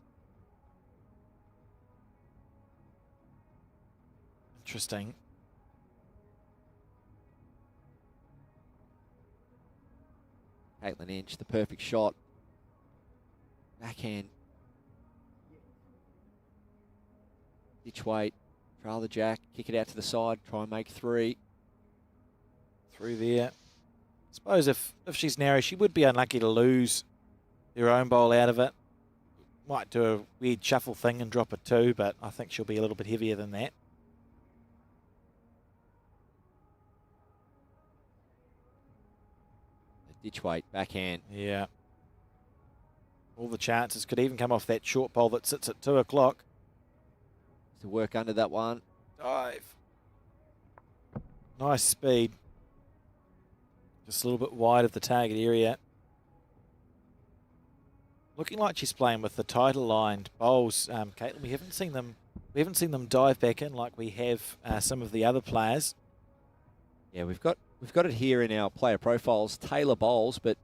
S3: Interesting.
S5: Katelyn Inch, the perfect shot. Backhand. Ditch weight. Trail the jack. Kick it out to the side. Try and make 3.
S3: Through there. Suppose if she's narrow, she would be unlucky to lose her own bowl out of it. Might do a weird shuffle thing and drop a 2, but I think she'll be a little bit heavier than that.
S5: The ditch weight, backhand.
S3: Yeah. All the chances could even come off that short bowl that sits at 2 o'clock.
S5: To work under that one.
S3: Dive. Nice speed. Just a little bit wide of the target area. Looking like she's playing with the tighter lined bowls, Katelyn. We haven't seen them dive back in like we have some of the other players.
S5: Yeah, we've got it here in our player profiles, Taylor bowls, but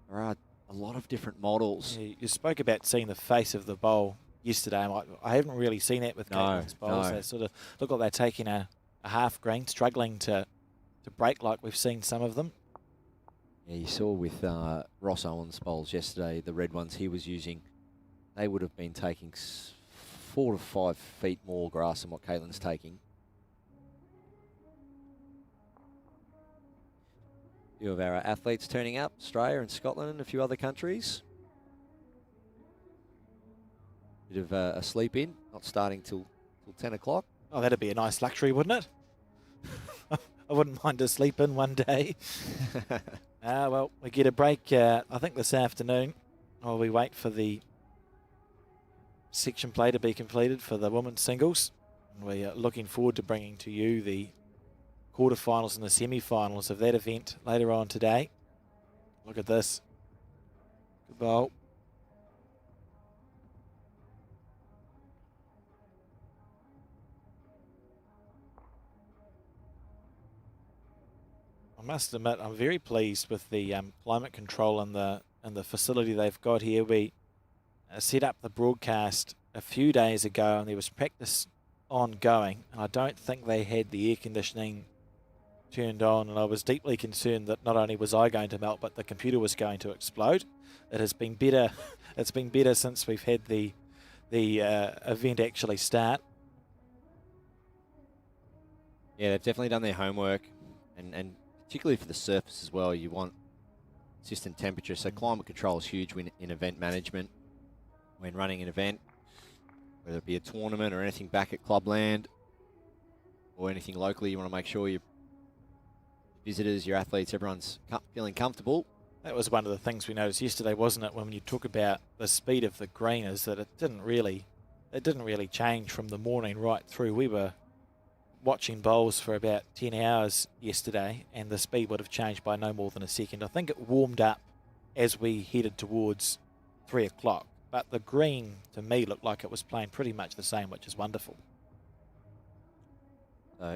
S5: there are a lot of different models.
S3: Yeah, you spoke about seeing the face of the bowl yesterday. I haven't really seen that with Katelyn's bowls.
S5: No.
S3: They sort of look like they're taking a half green, struggling to break like we've seen some of them.
S5: Yeah, you saw with Ross Owen's bowls yesterday, the red ones he was using, they would have been taking 4 to 5 feet more grass than what Katelyn's taking. A few of our athletes turning up, Australia and Scotland and a few other countries. Bit of a sleep in, not starting till 10 o'clock.
S3: Oh, that'd be a nice luxury, wouldn't it? I wouldn't mind a sleep in one day. Well, we get a break, I think, this afternoon while we wait for the section play to be completed for the women's singles. And we are looking forward to bringing to you the quarterfinals and the semi-finals of that event later on today. Look at this. Good bowl. I must admit, I'm very pleased with the climate control and the facility they've got here. We set up the broadcast a few days ago, and there was practice ongoing. And I don't think they had the air conditioning turned on, and I was deeply concerned that not only was I going to melt, but the computer was going to explode. It has been better. It's been better since we've had the event actually start.
S5: Yeah, they've definitely done their homework, and particularly for the surface as well, you want consistent temperature. So climate control is huge in event management. When running an event, whether it be a tournament or anything back at clubland or anything locally, you want to make sure your visitors, your athletes, everyone's feeling comfortable.
S3: That was one of the things we noticed yesterday, wasn't it? When you talk about the speed of the green, is that it didn't really change from the morning right through. We were watching bowls for about 10 hours yesterday, and the speed would have changed by no more than a second. I think it warmed up as we headed towards 3 o'clock, but the green to me looked like it was playing pretty much the same, which is wonderful.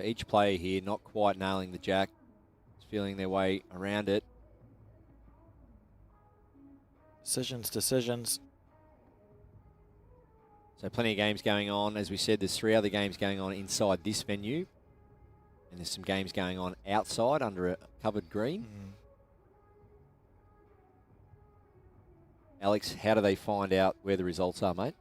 S5: Each player here not quite nailing the jack, feeling their way around it.
S3: Decisions.
S5: So plenty of games going on. As we said, there's 3 other games going on inside this venue. And there's some games going on outside under a covered green. Alex, how do they find out where the results are, mate?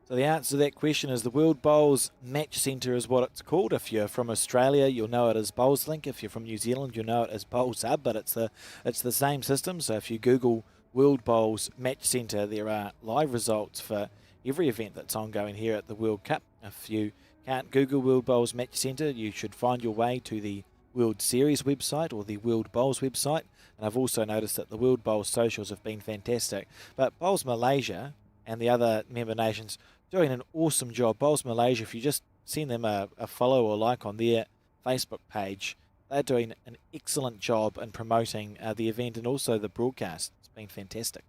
S3: So the answer to that question is the World Bowls Match Centre is what it's called. If you're from Australia, you'll know it as BowlsLink. If you're from New Zealand, you'll know it as Bowls Hub, but it's the same system. So if you Google World Bowls Match Centre, there are live results for every event that's ongoing here at the World Cup. If you can't Google World Bowls Match Centre, you should find your way to the World Series website or the World Bowls website. And I've also noticed that the World Bowls socials have been fantastic. But Bowls Malaysia and the other member nations doing an awesome job. Bowls Malaysia, if you just send them a follow or like on their Facebook page, they're doing an excellent job in promoting the event and also the broadcast. It's been fantastic.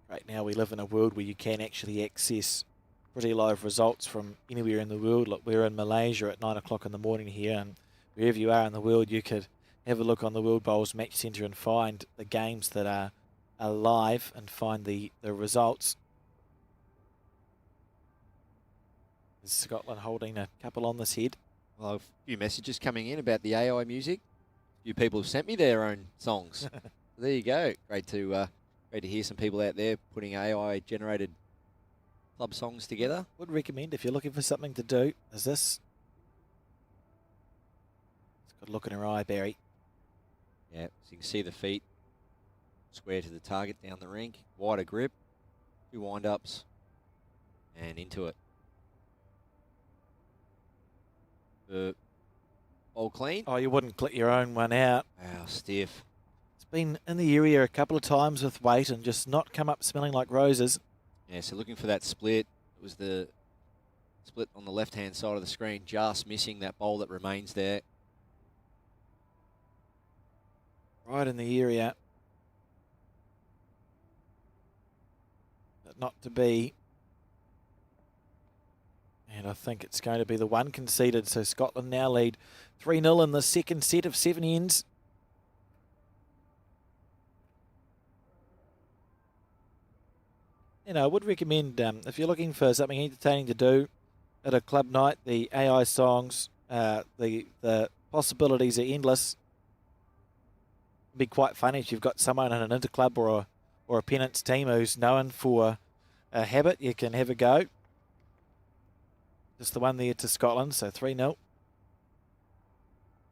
S3: Right now we live in a world where you can actually access pretty live results from anywhere in the world. Look, we're in Malaysia at 9 o'clock in the morning here, and wherever you are in the world, you could have a look on the World Bowls Match Centre and find the games that are live and find the results. Is Scotland holding a couple on this head?
S5: Well, a few messages coming in about the AI music. A few people have sent me their own songs. There you go. Great to hear some people out there putting AI-generated club songs together.
S3: Would recommend if you're looking for something to do. Is this? It's got a look in her eye, Barry.
S5: Yeah, so you can see the feet square to the target down the rink. Wider grip, 2 wind-ups, and into it. All clean.
S3: Oh, you wouldn't click your own one out.
S5: Wow, stiff.
S3: It's been in the area a couple of times with weight and just not come up smelling like roses.
S5: Yeah, so looking for that split. It was the split on the left-hand side of the screen, just missing that bowl that remains there.
S3: Right in the area. But not to be. And I think it's going to be the one conceded. So Scotland now lead 3-0 in the second set of 7 ends. I would recommend, if you're looking for something entertaining to do at a club night, the AI songs, the possibilities are endless. It'd be quite funny if you've got someone in an interclub or a pennants team who's known for a habit. You can have a go. Just the one there to Scotland, so 3-0.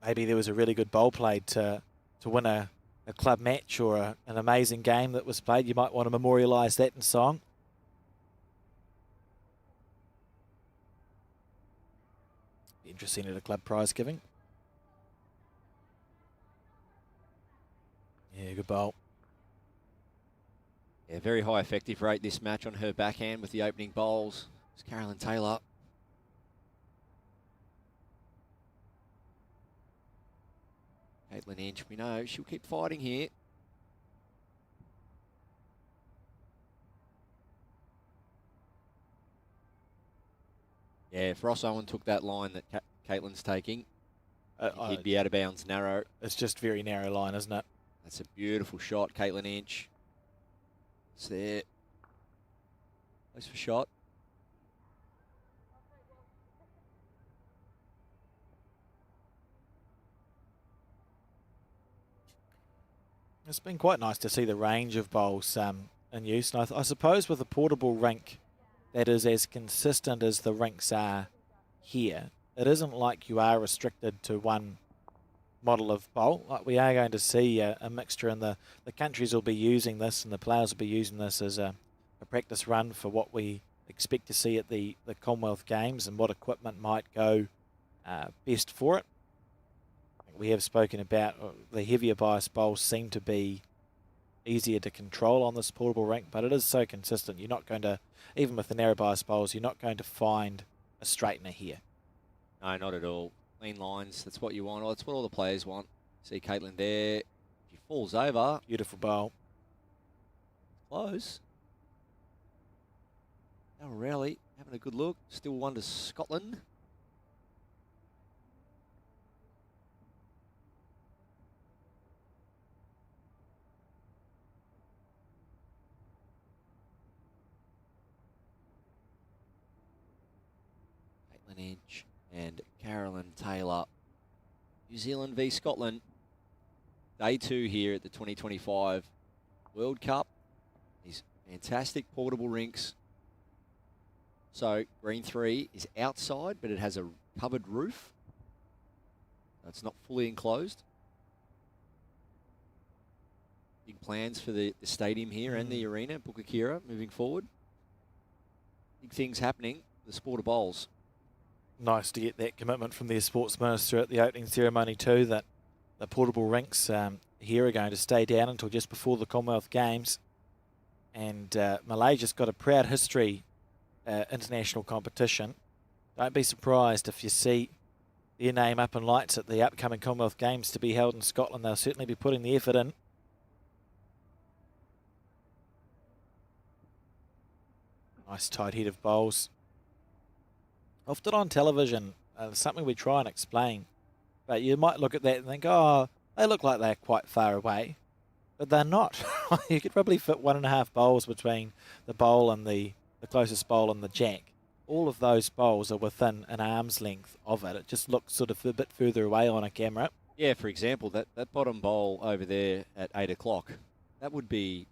S3: Maybe there was a really good bowl played to win a club match or an amazing game that was played. You might want to memorialise that in song. Be interesting at a club prize giving. Yeah, good bowl.
S5: Yeah, very high effective rate this match on her backhand with the opening bowls. It's Carolyn Taylor. Katelyn Inch, we know she'll keep fighting here. Yeah, if Ross Owen took that line that Katelyn's taking, he'd be out of bounds narrow.
S3: It's just very narrow line, isn't it?
S5: That's a beautiful shot, Katelyn Inch. It's there. Place for shot.
S3: It's been quite nice to see the range of bowls in use. And I suppose with a portable rink that is as consistent as the rinks are here, it isn't like you are restricted to one model of bowl. Like we are going to see a mixture, and the countries will be using this and the players will be using this as a practice run for what we expect to see at the Commonwealth Games and what equipment might go best for it. We have spoken about the heavier bias bowls seem to be easier to control on this portable rink, but it is so consistent. You're not going to, even with the narrow bias bowls, you're not going to find a straightener here.
S5: No, not at all. Clean lines, that's what you want. That's what all the players want. See Katelyn there. She falls over.
S3: Beautiful bowl.
S5: Close. Now Rowley having a good look. Still one to Scotland. Inch and Carolyn Taylor. New Zealand v Scotland. Day 2 here at the 2025 World Cup. These fantastic portable rinks. So green 3 is outside, but it has a covered roof. It's not fully enclosed. Big plans for the stadium here and the arena, Bukit moving forward. Big things happening for the sport of bowls.
S3: Nice to get that commitment from their sports minister at the opening ceremony too, that the portable rinks here are going to stay down until just before the Commonwealth Games. And Malaysia's got a proud history international competition. Don't be surprised if you see their name up in lights at the upcoming Commonwealth Games to be held in Scotland. They'll certainly be putting the effort in. Nice tight head of bowls. Often on television, something we try and explain, but you might look at that and think, oh, They look like they're quite far away, but they're not. You could probably fit 1.5 bowls between the bowl and the closest bowl and the jack. All of those bowls are within an arm's length of it. It just looks sort of a bit further away on a camera.
S5: Yeah, for example, that bottom bowl over there at 8 o'clock, that would be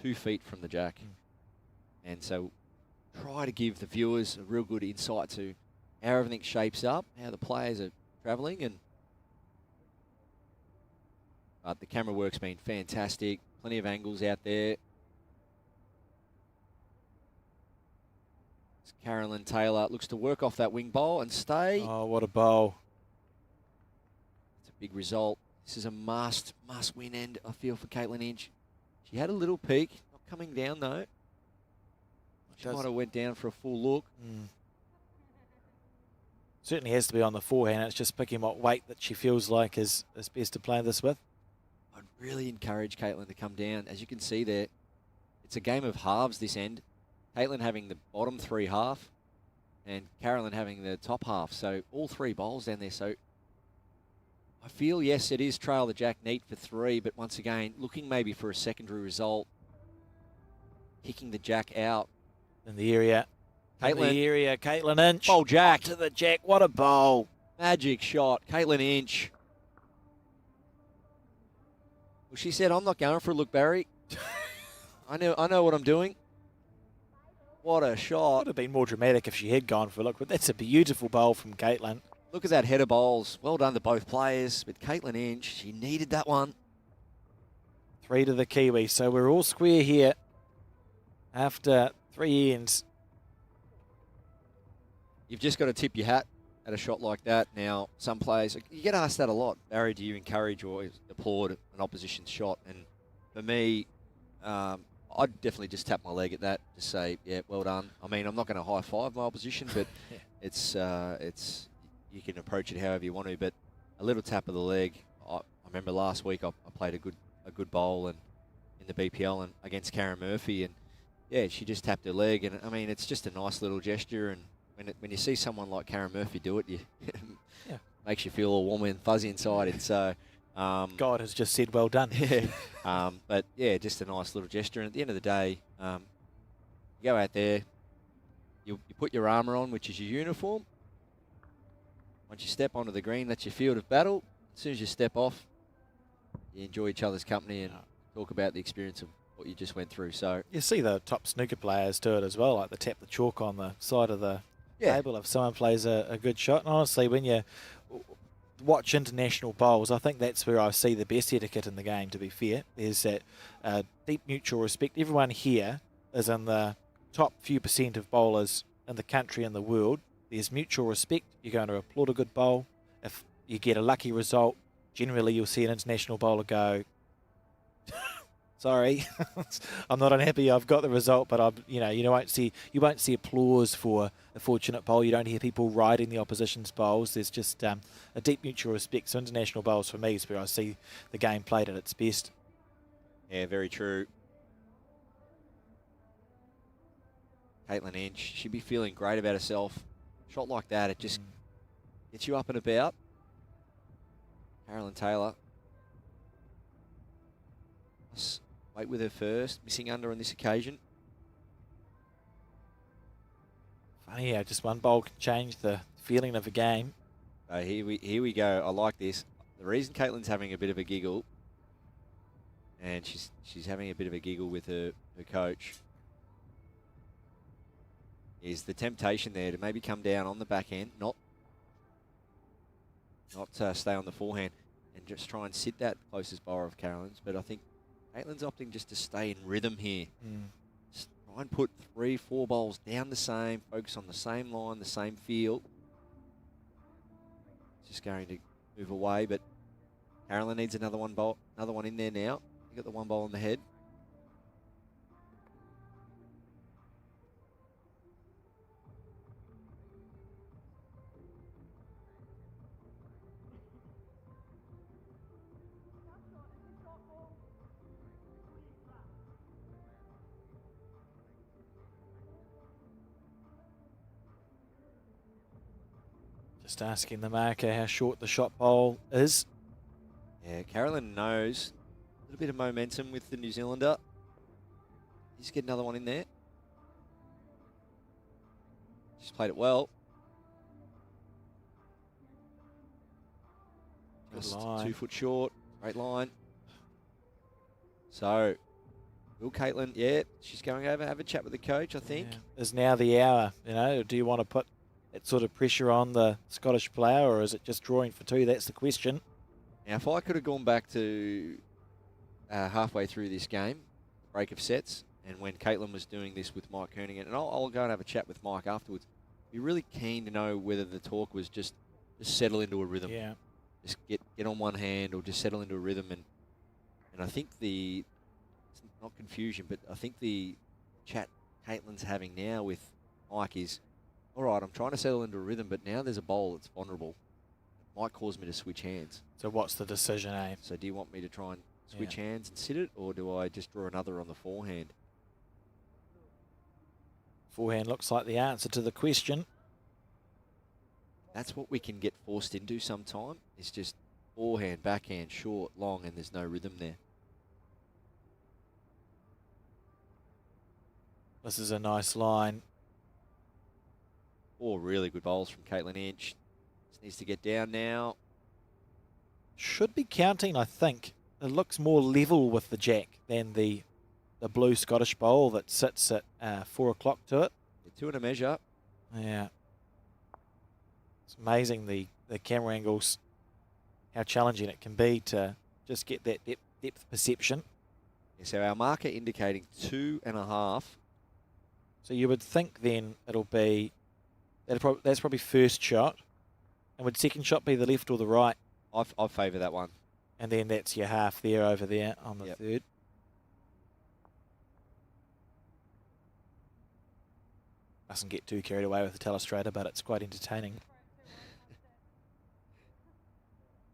S5: 2 feet from the jack. And so try to give the viewers a real good insight to how everything shapes up, how the players are travelling, and the camera work's been fantastic. Plenty of angles out there. Carolyn Taylor looks to work off that wing bowl and stay.
S3: Oh, what a bowl.
S5: It's a big result. This is a must win end, I feel, for Katelyn Inch. She had a little peak, not coming down though. She might have went down for a full look.
S3: Certainly has to be on the forehand. It's just picking what weight that she feels like is best to play this with.
S5: I'd really encourage Katelyn to come down. As you can see there, it's a game of halves this end. Katelyn having the bottom 3 half and Carolyn having the top half. So all 3 bowls down there. So I feel, yes, it is trail the jack neat for 3, but once again, looking maybe for a secondary result, kicking the jack out.
S3: In the area. Katelyn Inch.
S5: Bowl jack.
S3: To the jack. What a bowl.
S5: Magic shot. Katelyn Inch. Well, she said, I'm not going for a look, Barry. I know what I'm doing. What a shot.
S3: Would have been more dramatic if she had gone for a look, but that's a beautiful bowl from Katelyn.
S5: Look at that header bowls. Well done to both players. But Katelyn Inch, she needed that one.
S3: 3 to the Kiwi. So we're all square here after 3 ends.
S5: You've just got to tip your hat at a shot like that. Now, some players, you get asked that a lot. Barry, do you encourage or applaud an opposition's shot? And for me, I'd definitely just tap my leg at that, just say, yeah, well done. I mean, I'm not going to high five my opposition, but
S3: Yeah.
S5: it's you can approach it however you want to. But a little tap of the leg. I remember last week I played a good bowl and in the BPL and against Karen Murphy, and yeah, she just tapped her leg, and I mean, it's just a nice little gesture. And when you see someone like Karen Murphy do it,
S3: Yeah.
S5: makes you feel all warm and fuzzy inside. And so.
S3: God has just said, well done.
S5: Yeah. But yeah, just a nice little gesture. And at the end of the day, you go out there, you put your armour on, which is your uniform. Once you step onto the green, that's your field of battle. As soon as you step off, you enjoy each other's company and talk about the experience of what you just went through. So
S3: You see the top snooker players do it as well, like the tap the chalk on the side of the table if someone plays a good shot. And honestly, when you watch international bowls, I think that's where I see the best etiquette in the game, to be fair. There's that deep mutual respect. Everyone here is in the top few % of bowlers in the country and the world. There's mutual respect. You're going to applaud a good bowl. If you get a lucky result, generally you'll see an international bowler go, sorry, I'm not unhappy I've got the result, but you won't see applause for a fortunate bowl. You don't hear people riding the opposition's bowls. There's just a deep mutual respect. So international bowls for me is where I see the game played at its best.
S5: yeah, very true. Katelyn Inch, she'd be feeling great about herself. Shot like that, it just gets you up and about. Carolyn Taylor. Wait with her first, missing under on this occasion.
S3: Funny how just one bowl can change the feeling of a game.
S5: Here we go. I like this. The reason Katelyn's having a bit of a giggle, and she's having a bit of a giggle with her coach, is the temptation there to maybe come down on the backhand, not stay on the forehand, and just try and sit that closest bowler of Carolyn's. But I think Katelyn's opting just to stay in rhythm here. Just try and put 3-4 bowls down the same, focus on the same line, the same field. Just going to move away, but Katelyn needs another one in there now. You got the one bowl on the head.
S3: Just asking the marker how short the shot bowl is.
S5: Yeah, Carolyn knows a little bit of momentum with the New Zealander. He's get another one in there. She's played it well.
S3: Good
S5: Just
S3: line.
S5: 2 foot short. Great line. So, will Katelyn, yeah, she's going over, have a chat with the coach, I think.
S3: Yeah. Is now the hour, do you want to put that sort of pressure on the Scottish player, or is it just drawing for two? That's the question.
S5: Now, if I could have gone back to halfway through this game, break of sets, and when Katelyn was doing this with Mike Kernigan, and I'll go and have a chat with Mike afterwards, be really keen to know whether the talk was just settle into a rhythm.
S3: Yeah.
S5: Just get on one hand or just settle into a rhythm. And I think it's not confusion, but I think the chat Katelyn's having now with Mike is, all right, I'm trying to settle into a rhythm, but now there's a bowl that's vulnerable. It might cause me to switch hands.
S3: So what's the decision, eh?
S5: So do you want me to try and switch hands and sit it, or do I just draw another on the forehand?
S3: Forehand looks like the answer to the question.
S5: That's what we can get forced into sometime. It's just forehand, backhand, short, long, and there's no rhythm there.
S3: This is a nice line.
S5: 4 really good bowls from Katelyn Inch. Just needs to get down now.
S3: Should be counting, I think. It looks more level with the jack than the blue Scottish bowl that sits at 4 o'clock to it.
S5: 2 and a measure.
S3: Yeah. It's amazing the camera angles, how challenging it can be to just get that depth perception.
S5: Yeah, so our marker indicating 2.5.
S3: So you would think then it'll be, that's probably first shot. And would second shot be the left or the right?
S5: I favour that one.
S3: And then that's your half there over there on the third. Mustn't get too carried away with the telestrator, but it's quite entertaining.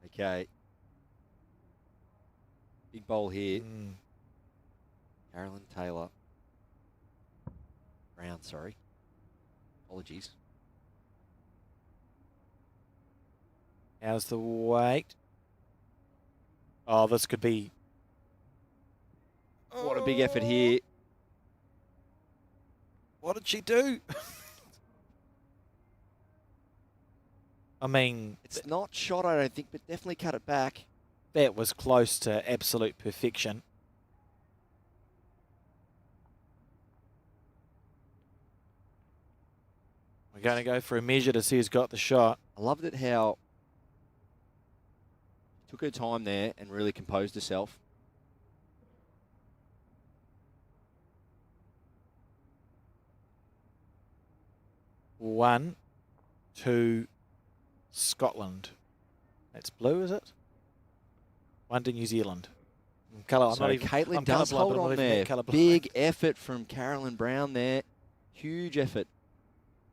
S5: Okay. Big bowl here. Carolyn Taylor. Brown, sorry. Apologies.
S3: How's the weight? Oh, this could be...
S5: What a big effort here.
S3: What did she do? I mean...
S5: It's not shot, I don't think, but definitely cut it back.
S3: That was close to absolute perfection. We're going to go for a measure to see who's got the shot.
S5: I loved it how she took her time there and really composed herself.
S3: One, two, Scotland. That's blue, is it? One to New Zealand. Colour,
S5: So Katelyn does hold on there. Big effort from Carolyn Brown there. Huge effort.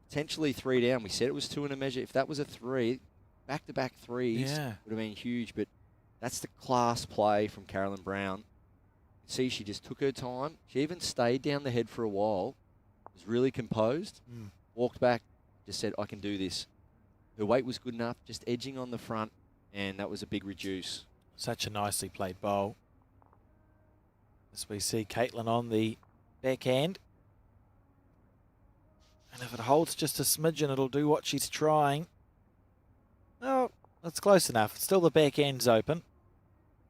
S5: Potentially 3 down. We said it was 2 and a measure. If that was a 3, back-to-back threes would have been huge. But that's the class play from Carolyn Brown. See, she just took her time. She even stayed down the head for a while. Was really composed. Walked back. Just said, I can do this. Her weight was good enough. Just edging on the front. And that was a big reduce.
S3: Such a nicely played bowl. As we see Katelyn on the backhand. And if it holds just a smidgen, it'll do what she's trying. Oh, that's close enough. Still the backhand's open.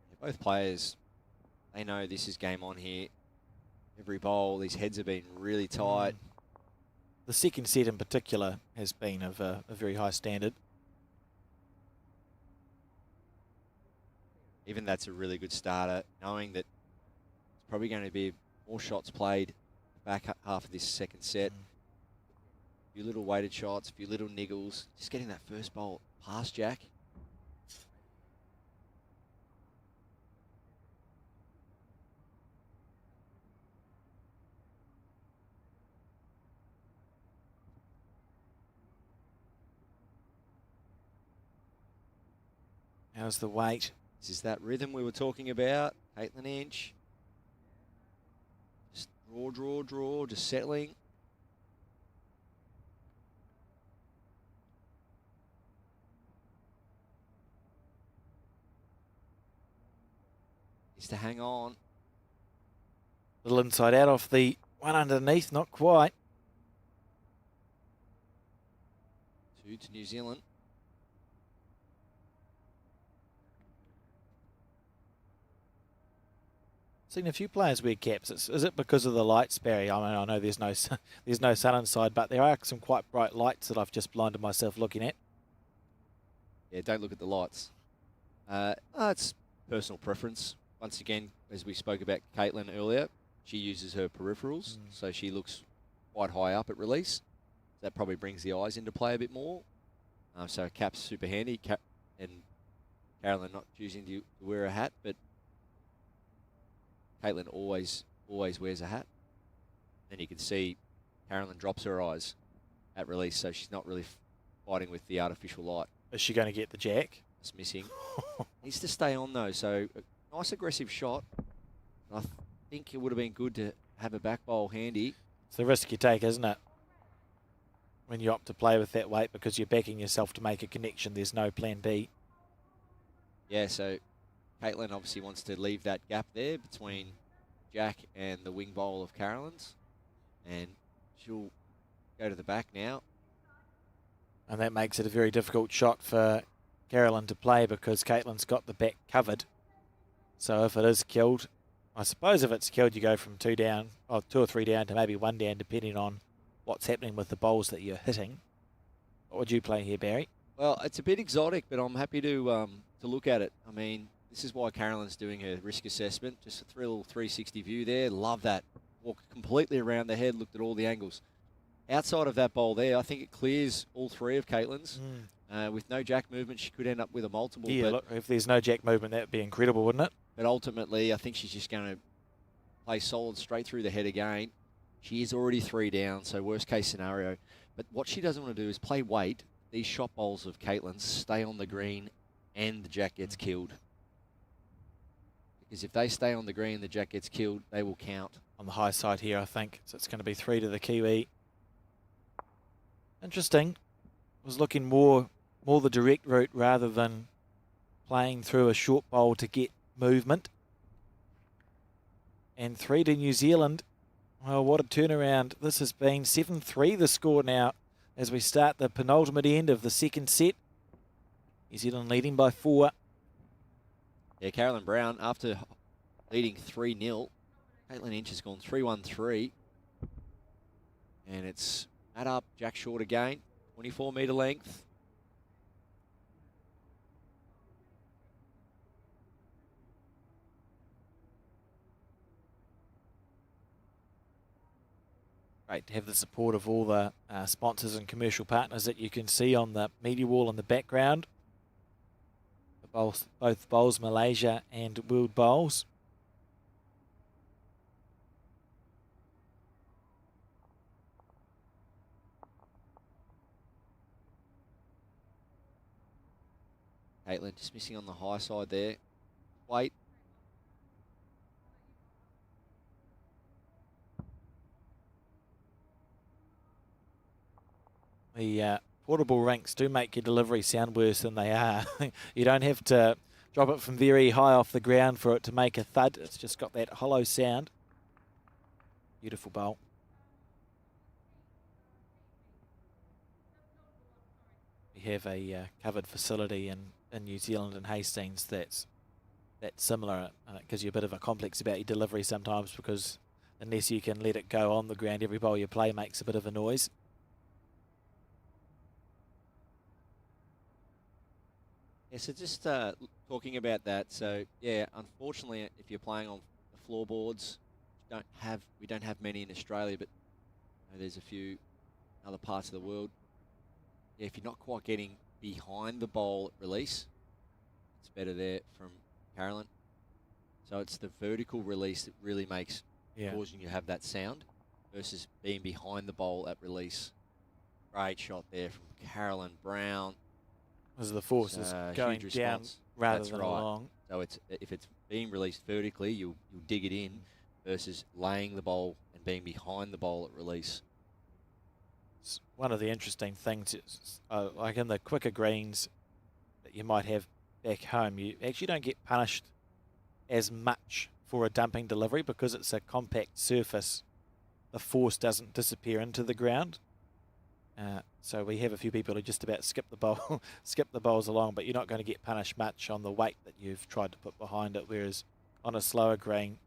S5: Yeah, both players, they know this is game on here. Every bowl, these heads have been really tight.
S3: The second set in particular has been of a very high standard.
S5: Even that's a really good starter, knowing that it's probably going to be more shots played back half of this second set. A few little weighted shots, a few little niggles. Just getting that first bowl past Jack.
S3: How's the weight?
S5: This is that rhythm we were talking about. Katelyn Inch. Just draw, just settling. Needs to hang on.
S3: Little inside out off the one underneath, not quite.
S5: 2 to New Zealand.
S3: Seen a few players wear caps. Is it because of the lights, Barry? I mean, I know there's no there's no sun inside, but there are some quite bright lights that I've just blinded myself looking at.
S5: Yeah, don't look at the lights. It's personal preference. Once again, as we spoke about Katelyn earlier, she uses her peripherals, so she looks quite high up at release. That probably brings the eyes into play a bit more. So a cap's super handy. And Carolyn not choosing to wear a hat, but Katelyn always wears a hat. Then you can see Carolyn drops her eyes at release, so she's not really fighting with the artificial light.
S3: Is she going to get the jack?
S5: It's missing. Needs to stay on though, so a nice aggressive shot. I think it would have been good to have a back bowl handy.
S3: It's the risk you take, isn't it? When you opt to play with that weight because you're backing yourself to make a connection, there's no plan B.
S5: Yeah, so Katelyn obviously wants to leave that gap there between Jack and the wing bowl of Carolyn's. And she'll go to the back now.
S3: And that makes it a very difficult shot for Carolyn to play because Katelyn's got the back covered. So if it is killed, I suppose if it's killed, you go from 2 down, or 2 or 3 down to maybe 1 down, depending on what's happening with the bowls that you're hitting. What would you play here, Barry?
S5: Well, it's a bit exotic, but I'm happy to look at it. I mean, this is why Carolyn's doing her risk assessment. Just a little 360 view there. Love that. Walked completely around the head, looked at all the angles. Outside of that bowl there, I think it clears all 3 of Katelyn's. With no jack movement, she could end up with a multiple.
S3: Yeah, look, if there's no jack movement, that would be incredible, wouldn't it?
S5: But ultimately, I think she's just going to play solid straight through the head again. She is already 3 down, so worst case scenario. But what she doesn't want to do is play weight. These shot bowls of Katelyn's stay on the green and the jack gets killed. Because if they stay on the green and the jack gets killed, they will count.
S3: On the high side here, I think. So it's going to be 3 to the Kiwi. Interesting. Was looking more the direct route rather than playing through a short bowl to get movement. And 3 to New Zealand. Well, what a turnaround. This has been 7-3 the score now as we start the penultimate end of the second set. New Zealand leading by 4.
S5: Yeah, Carolyn Brown, after leading 3-0, Katelyn Inch has gone 3-1-3. And it's mat up, jack short again, 24-metre length.
S3: Great to have the support of all the sponsors and commercial partners that you can see on the media wall in the background. Both Bowls Malaysia and World Bowls.
S5: Katelyn just missing on the high side there. Wait.
S3: The portable rinks do make your delivery sound worse than they are. You don't have to drop it from very high off the ground for it to make a thud. It's just got that hollow sound. Beautiful bowl. We have a covered facility in New Zealand and Hastings that's similar. It gives you a bit of a complex about your delivery sometimes because unless you can let it go on the ground, every bowl you play makes a bit of a noise.
S5: Yeah, so just talking about that. So yeah, unfortunately, if you're playing on the floorboards, we don't have many in Australia, but you know, there's a few other parts of the world. Yeah, if you're not quite getting behind the bowl at release, it's better there from Carolyn. So it's the vertical release that really makes causing you to have that sound versus being behind the bowl at release. Great shot there from Carolyn Brown.
S3: As the force is going down rather than along.
S5: So if it's being released vertically, you'll dig it in versus laying the bowl and being behind the bowl at release.
S3: It's one of the interesting things is, like in the quicker greens that you might have back home, you actually don't get punished as much for a dumping delivery because it's a compact surface. The force doesn't disappear into the ground. So we have a few people who just about skip the bowl, skip the bowls along, but you're not going to get punished much on the weight that you've tried to put behind it, whereas on a slower green,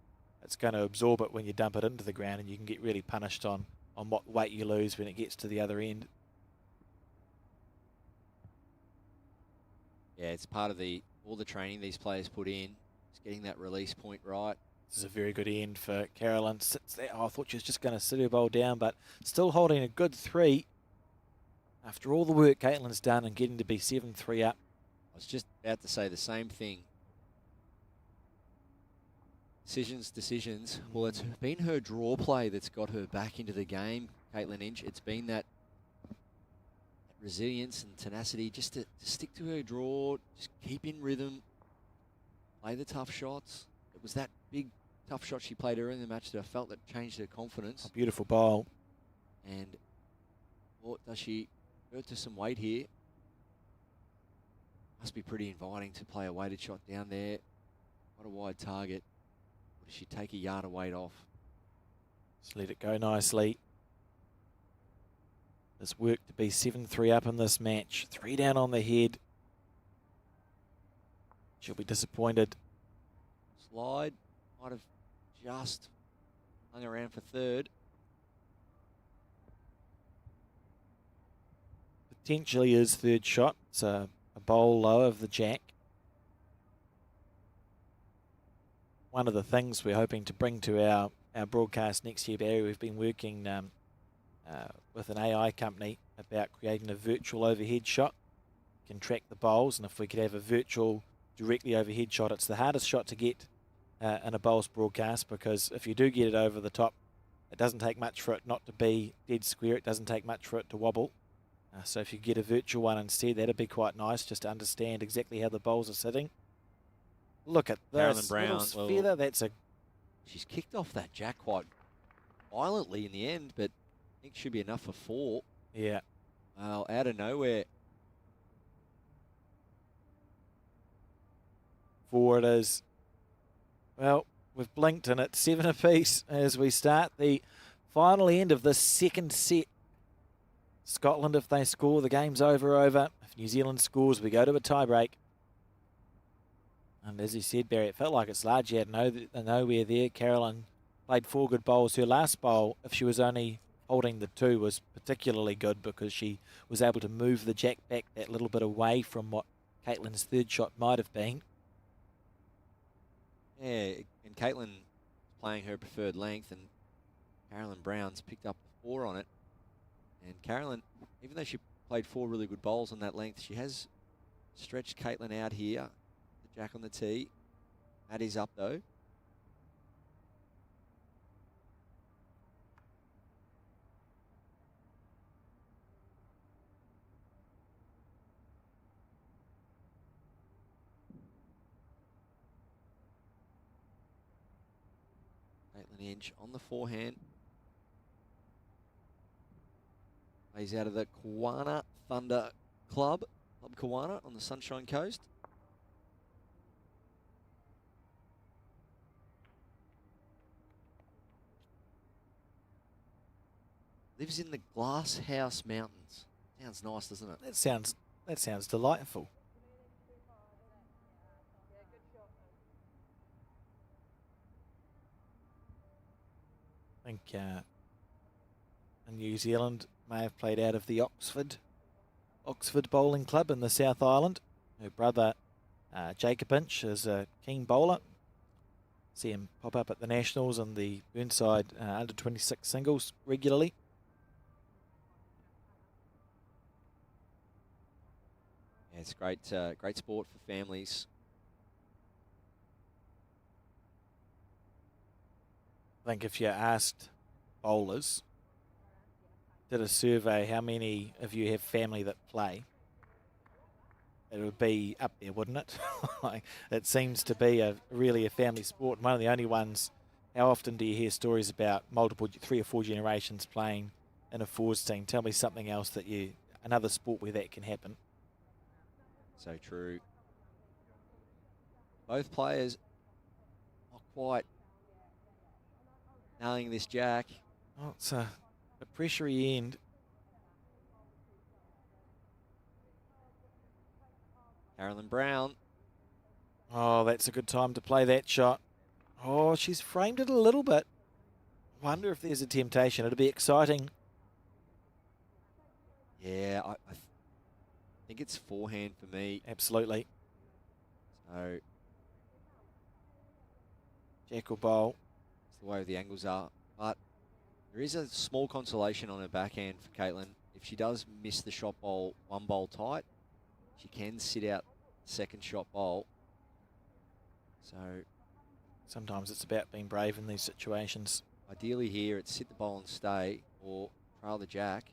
S3: it's going to absorb it when you dump it into the ground, and you can get really punished on what weight you lose when it gets to the other end.
S5: Yeah, it's part of all the training these players put in, just getting that release point right.
S3: This is a very good end for Carolyn. Sits there. Oh, I thought she was just going to sit her bowl down, but still holding a good 3. After all the work Katelyn's done and getting to be 7-3 up.
S5: I was just about to say the same thing. Decisions. Well, it's been her draw play that's got her back into the game, Katelyn Inch. It's been that resilience and tenacity just to stick to her draw, just keep in rhythm, play the tough shots. It was that big tough shot she played earlier in the match that I felt that changed her confidence.
S3: A beautiful bowl.
S5: And what does she go to some weight here? Must be pretty inviting to play a weighted shot down there. What a wide target. Or does she take a yard of weight off?
S3: Just let it go nicely. There's work to be 7-3 up in this match. 3 down on the head. She'll be disappointed.
S5: Slide. Might have just hung around for third.
S3: Potentially his third shot. It's a bowl low of the jack. One of the things we're hoping to bring to our broadcast next year, Barry, we've been working with an AI company about creating a virtual overhead shot. Can track the bowls, and if we could have a virtual directly overhead shot, it's the hardest shot to get in a bowls broadcast, because if you do get it over the top, it doesn't take much for it not to be dead square. It doesn't take much for it to wobble. So if you get a virtual one instead, that'd be quite nice, just to understand exactly how the bowls are sitting. Look at this little feather. That's a.
S5: She's kicked off that jack quite violently in the end, but I think should be enough for 4.
S3: Yeah.
S5: Well, out of nowhere.
S3: 4 it is. Well, we've blinked and it's 7 apiece as we start the final end of the second set. Scotland, if they score, the game's over. If New Zealand scores, we go to a tie-break. And as you said, Barry, it felt like it's largely out of nowhere there. Carolyn played 4 good bowls. Her last bowl, if she was only holding the 2, was particularly good because she was able to move the jack back that little bit away from what Katelyn's third shot might have been.
S5: Yeah, and Katelyn playing her preferred length, and Carolyn Brown's picked up the 4 on it. And Carolyn, even though she played 4 really good bowls on that length, she has stretched Katelyn out here. The jack on the tee. That is up though. Katelyn Inch on the forehand. Plays out of the Kuala Thunder Club Kuala on the Sunshine Coast. Lives in the Glass House Mountains. Sounds nice, doesn't it?
S3: That sounds delightful. I think in New Zealand may have played out of the Oxford Bowling Club in the South Island. Her brother Jacob Inch is a keen bowler. See him pop up at the Nationals and the Burnside under 26 singles regularly.
S5: Yeah, it's great sport for families.
S3: I think if you asked bowlers, did a survey, how many of you have family that play, it would be up there, wouldn't it? Like, it seems to be really a family sport. And one of the only ones, how often do you hear stories about multiple 3 or 4 generations playing in a fours team? Tell me something else another sport where that can happen.
S5: So true. Both players quite nailing this jack.
S3: Oh, it's a pressurey end.
S5: Carolyn Brown.
S3: Oh, that's a good time to play that shot. Oh, she's framed it a little bit. Wonder if there's a temptation. It'll be exciting.
S5: Yeah, I think it's forehand for me.
S3: Absolutely.
S5: So
S3: Jack or bowl.
S5: it's the way the angles are. But there is a small consolation on her backhand for Katelyn. If she does miss the shot bowl, one bowl tight, she can sit out second shot bowl. So
S3: sometimes it's about being brave in these situations.
S5: ideally here, it's sit the bowl and stay or trail the jack.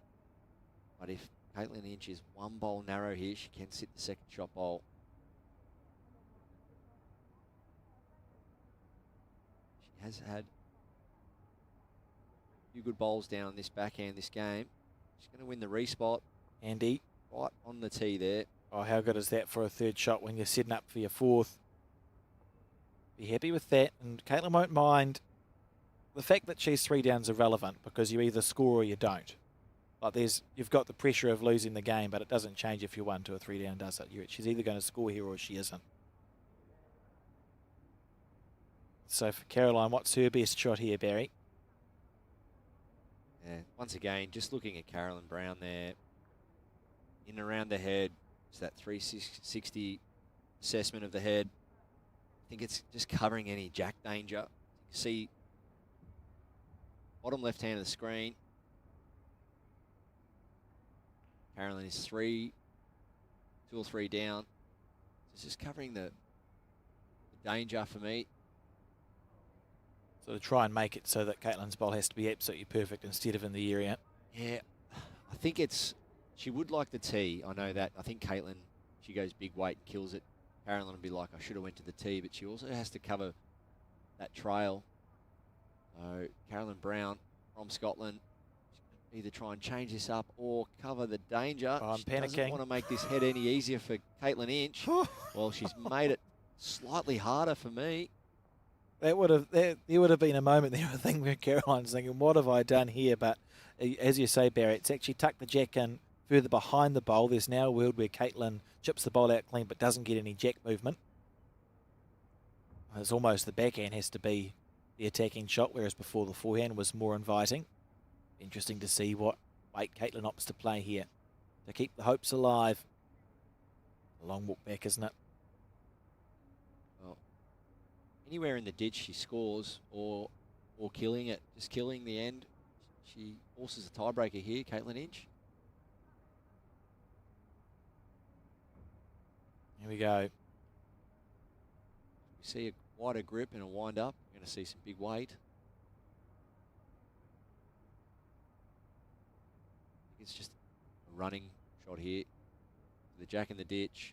S5: But if Katelyn Inch is one bowl narrow here, she can sit the second shot bowl. She has had a few good bowls down this backhand this game. She's going to win the respot.
S3: Andy.
S5: Right on the tee there.
S3: Oh, how good is that for a third shot when you're setting up for your fourth? Be happy with that, and Katelyn won't mind. The fact that she's 3 down's irrelevant because you either score or you don't. Like you've got the pressure of losing the game, but it doesn't change if you're 1, 2 or 3 down, does it? She's either going to score here or she isn't. So for Caroline, what's her best shot here, Barry?
S5: Yeah, once again, just looking at Carolyn Brown there. In and around the head. It's that 360 assessment of the head. I think it's just covering any jack danger. You can see bottom left hand of the screen. Carolyn is 2 or 3 down. It's just covering the danger for me.
S3: So to try and make it so that Katelyn's bowl has to be absolutely perfect instead of in the area.
S5: Yeah, I think she would like the tee. I know that. I think Katelyn, she goes big weight, kills it. Carolyn would be like, I should have went to the tee, but she also has to cover that trail. So Carolyn Brown from Scotland, either try and change this up or cover the danger.
S3: Oh, I'm
S5: she
S3: panicking.
S5: Doesn't want to make this head any easier for Katelyn Inch. Well, she's made it slightly harder for me.
S3: There would have been a moment there, I think, where Caroline's thinking, what have I done here? But as you say, Barry, it's actually tucked the jack in further behind the bowl. There's now a world where Katelyn chips the bowl out clean but doesn't get any jack movement. It's almost the backhand has to be the attacking shot, whereas before the forehand was more inviting. Interesting to see what weight Katelyn opts to play here to keep the hopes alive. A long walk back, isn't it?
S5: Well, anywhere in the ditch she scores or killing it, just killing the end. She forces a tiebreaker here, Katelyn Inch.
S3: Here we go.
S5: We see a wider grip and a wind up. We're going to see some big weight. It's just a running shot here. The jack in the ditch.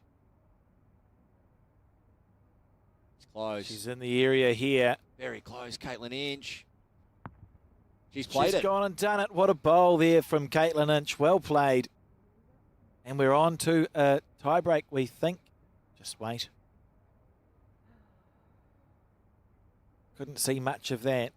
S5: It's close.
S3: She's in the area here.
S5: Very close, Katelyn Inch. She's played it.
S3: Gone and done it. What a bowl there from Katelyn Inch. Well played. And we're on to a tiebreak, we think. Just wait. Couldn't see much of that.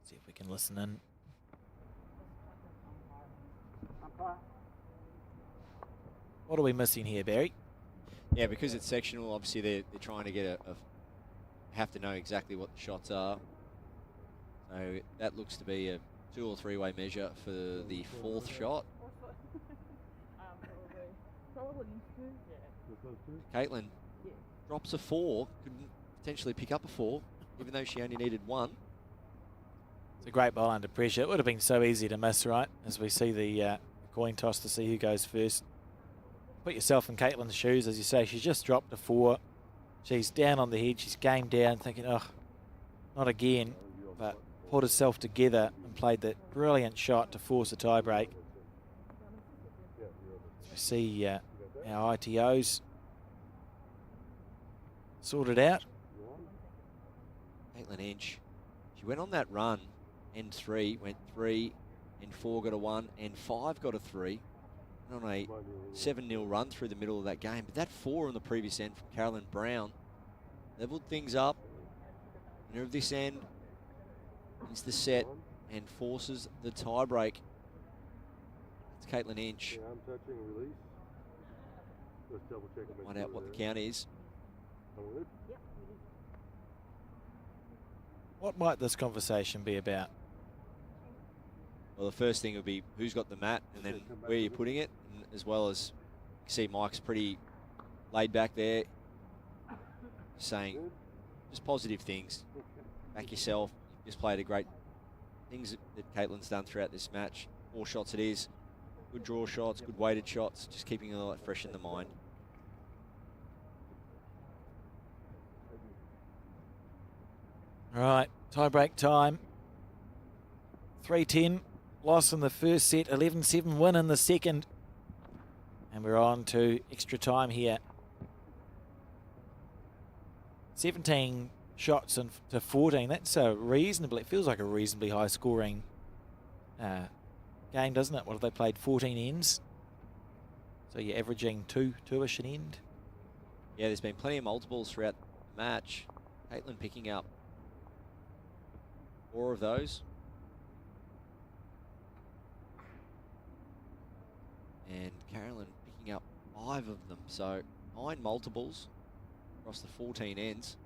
S3: See if we can listen in. What are we missing here, Barry?
S5: Yeah, because it's sectional, obviously they're trying to get have to know exactly what the shots are. So that looks to be a 2 or 3 way measure for the 4th shot. Katelyn drops a 4, could potentially pick up a 4, even though she only needed 1.
S3: It's a great bowl under pressure. It would have been so easy to miss, right? As we see the coin toss to see who goes first. Put yourself in Katelyn's shoes, as you say. She's just dropped a 4. She's down on the head. She's game down, thinking, oh, not again. But pulled herself together and played that brilliant shot to force a tie break. We see our ITOs sorted out.
S5: Katelyn Inch, she went on that run and 3. Went 3 and 4 got a 1 and 5 got a 3. On a 7-0 run through the middle of that game. But that 4 on the previous end from Carolyn Brown leveled things up. Winner of this end is the set and forces the tie break. It's Katelyn Inch. Find out what the count is.
S3: What might this conversation be about?
S5: Well, the first thing would be who's got the mat and then where you're putting it, and as well as you see Mike's pretty laid back there, saying just positive things. Back yourself. You've just played a great things that Katelyn's done throughout this match. 4 shots it is. Good draw shots, good weighted shots, just keeping all that fresh in the mind.
S3: All right, tie break time. 3-10. Loss in the first set, 11-7 win in the second. And we're on to extra time here. 17 shots to 14. That's a reasonably, it feels like a reasonably high scoring game, doesn't it? What have they played? 14 ends. So you're averaging two-ish an end.
S5: Yeah, there's been plenty of multiples throughout the match. Katelyn picking up 4 of those. And Carolyn picking up 5 of them. So 9 multiples across the 14 ends.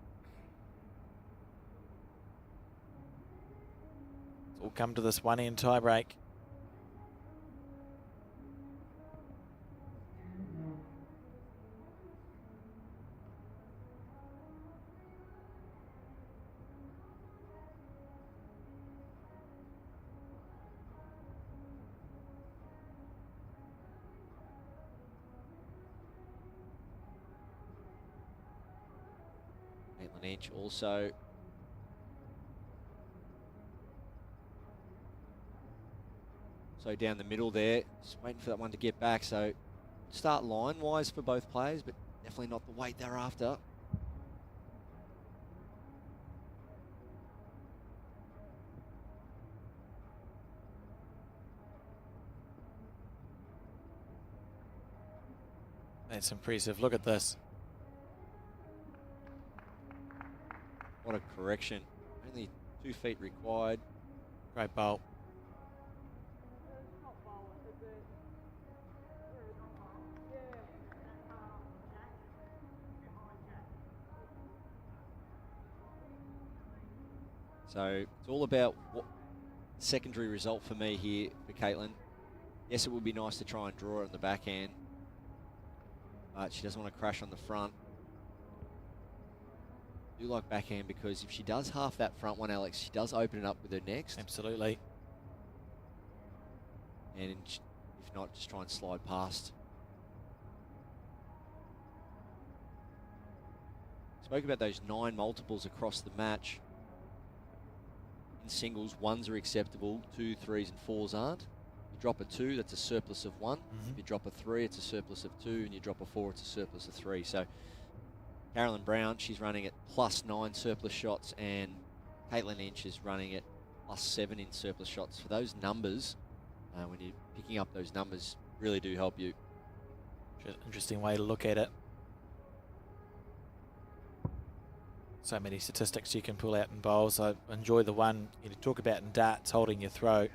S3: It's all come to this one end tie break.
S5: Katelyn Inch also down the middle there, just waiting for that one to get back. So start line wise for both players, but definitely not the weight they're after.
S3: That's impressive. Look at this.
S5: What a correction. Only 2 feet required.
S3: Great bowl.
S5: So it's all about what secondary result for me here for Katelyn. Yes, it would be nice to try and draw it on the backhand, but she doesn't want to crash on the front. I do like backhand because if she does half that front one, Alex, she does open it up with her next.
S3: Absolutely.
S5: And if not, just try and slide past. Spoke about those 9 multiples across the match. In singles, 1s are acceptable, 2, 3s and 4s aren't. You drop a 2, that's a surplus of 1. If you drop a 3, it's a surplus of 2, and you drop a 4, it's a surplus of 3. So Carolyn Brown, she's running at +9 surplus shots, and Katelyn Inch is running at +7 in surplus shots. For those numbers, when you're picking up those numbers, really do help you.
S3: Interesting way to look at it. So many statistics you can pull out in bowls. I enjoy the one you talk about in darts, holding your throw.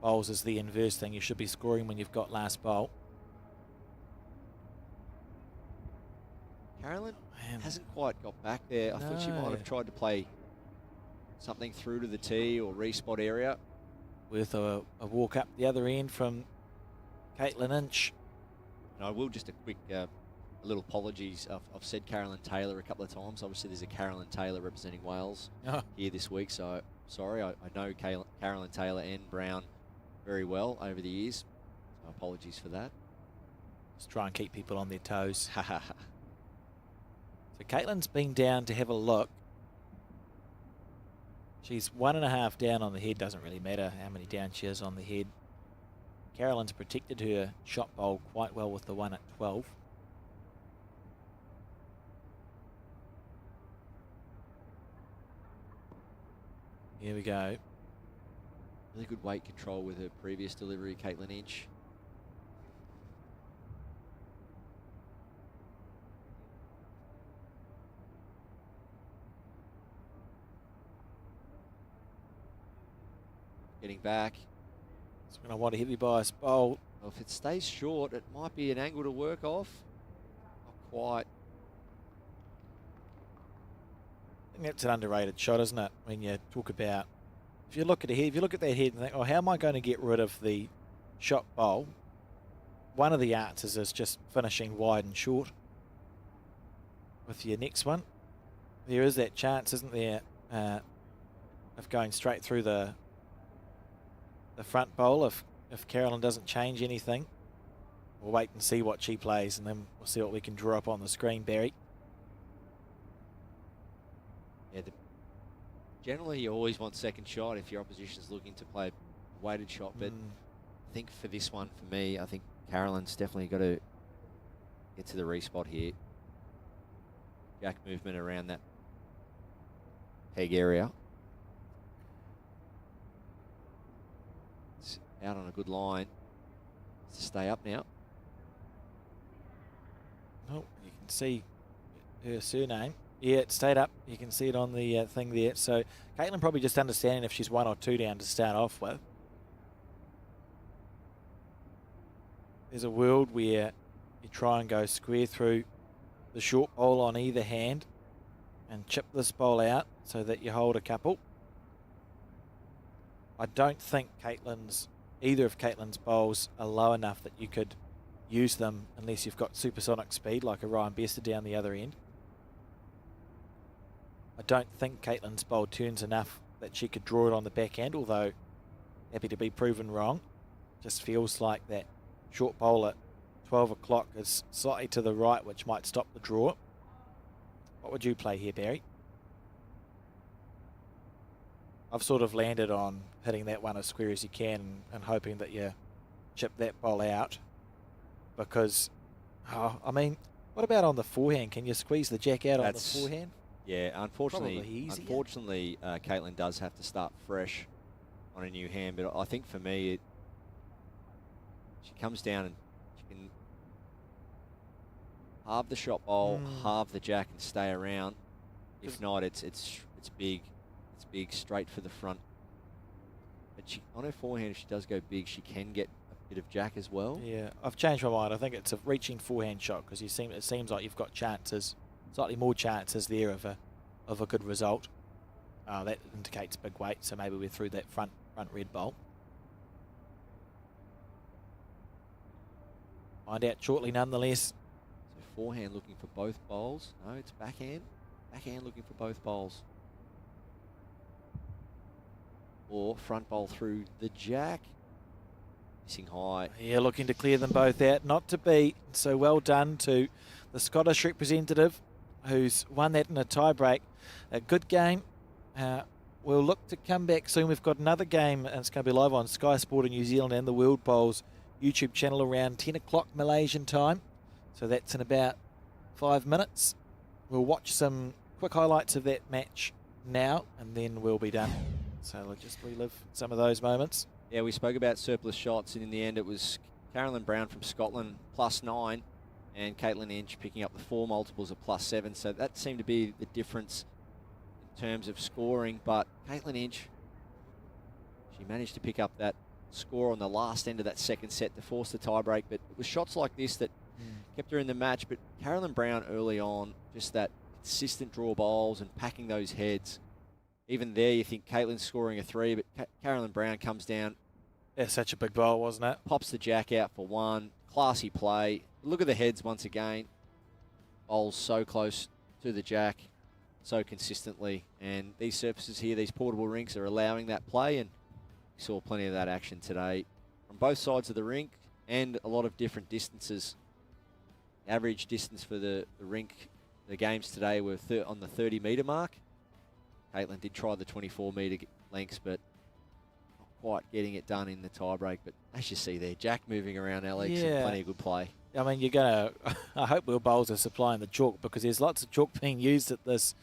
S3: Bowls is the inverse thing. You should be scoring when you've got last bowl.
S5: Carolyn hasn't quite got back there. I thought she might have tried to play something through to the tee or respot area.
S3: Worth a walk up the other end from Katelyn Inch.
S5: And I will just a quick little apologies. I've said Carolyn Taylor a couple of times. Obviously, there's a Carolyn Taylor representing Wales here this week. So sorry, I know Carolyn Taylor and Brown very well over the years. So apologies for that.
S3: Just try and keep people on their toes. So Katelyn's been down to have a look. She's 1.5 down on the head. Doesn't really matter how many down she is on the head. Carolyn's protected her shot bowl quite well with the one at 12. Here we go.
S5: Really good weight control with her previous delivery, Caitlin Inch. Getting back.
S3: It's going to want a heavy bias bowl.
S5: Well, if it stays short, it might be an angle to work off. Not quite.
S3: I think that's an underrated shot, isn't it? When you talk about, if you look at that head and think, oh, how am I going to get rid of the shot bowl? One of the answers is just finishing wide and short. With your next one, there is that chance, isn't there, of going straight through the front bowl if Carolyn doesn't change anything. We'll wait and see what she plays, and then we'll see what we can draw up on the screen, Barry.
S5: Yeah, generally you always want second shot if your opposition's looking to play a weighted shot, but I think for this one, for me, I think Carolyn's definitely got to get to the respot here. Jack movement around that peg area. It's out on a good line. It's to stay up now.
S3: Oh, you can see her surname. Yeah, it stayed up. You can see it on the thing there. So Katelyn probably just understanding if she's 1 or 2 down to start off with. There's a world where you try and go square through the short bowl on either hand and chip this bowl out so that you hold a couple. I don't think either of Katelyn's bowls are low enough that you could use them unless you've got supersonic speed like a Ryan Bester down the other end. I don't think Katelyn's bowl turns enough that she could draw it on the backhand, although happy to be proven wrong. Just feels like that short bowl at 12 o'clock is slightly to the right, which might stop the draw. What would you play here, Barry? I've sort of landed on hitting that one as square as you can and hoping that you chip that bowl out. Because, I mean, what about on the forehand? Can you squeeze the jack out on the forehand?
S5: Yeah, unfortunately,
S3: Probably
S5: Katelyn does have to start fresh on a new hand. But I think for me, she comes down and she can halve the shot bowl, halve the jack, and stay around. If not, it's big. It's big straight for the front. But on her forehand, if she does go big, she can get a bit of jack as well.
S3: Yeah, I've changed my mind. I think it's a reaching forehand shot because it seems like you've got chances, slightly more chances there of a good result. That indicates big weight, so maybe we're through that front red bowl. Find out shortly, nonetheless.
S5: So forehand looking for both bowls. No, it's backhand. Backhand looking for both bowls. Or front bowl through the jack. Missing high.
S3: Yeah, looking to clear them both out. Not to beat. So well done to the Scottish representative who's won that in a tie-break. A good game. We'll look to come back soon. We've got another game, and it's going to be live on Sky Sport in New Zealand and the World Bowls YouTube channel around 10 o'clock Malaysian time. So that's in about 5 minutes. We'll watch some quick highlights of that match now, and then we'll be done. So let's just relive some of those moments.
S5: Yeah, we spoke about surplus shots, and in the end it was Carolyn Brown from Scotland +9 and Caitlin Inch picking up the 4 multiples of +7. So that seemed to be the difference in terms of scoring. But Caitlin Inch, she managed to pick up that score on the last end of that second set to force the tiebreak. But it was shots like this that kept her in the match. But Carolyn Brown early on, just that consistent draw bowls and packing those heads. Even there, you think Caitlin's scoring a 3, but Carolyn Brown comes down.
S3: Yeah, such a big bowl, wasn't it?
S5: Pops the jack out for 1. Classy play. Look at the heads once again. Bowls so close to the jack, so consistently. And these surfaces here, these portable rinks, are allowing that play. And we saw plenty of that action today from both sides of the rink and a lot of different distances. Average distance for the rink, the games today were on the 30-metre mark. Caitlyn did try the 24-metre lengths, but not quite getting it done in the tiebreak. But as you see there, Jack moving around, Alex, and plenty of good play.
S3: I mean, you're going to... I hope World Bowls are supplying the chalk because there's lots of chalk being used at this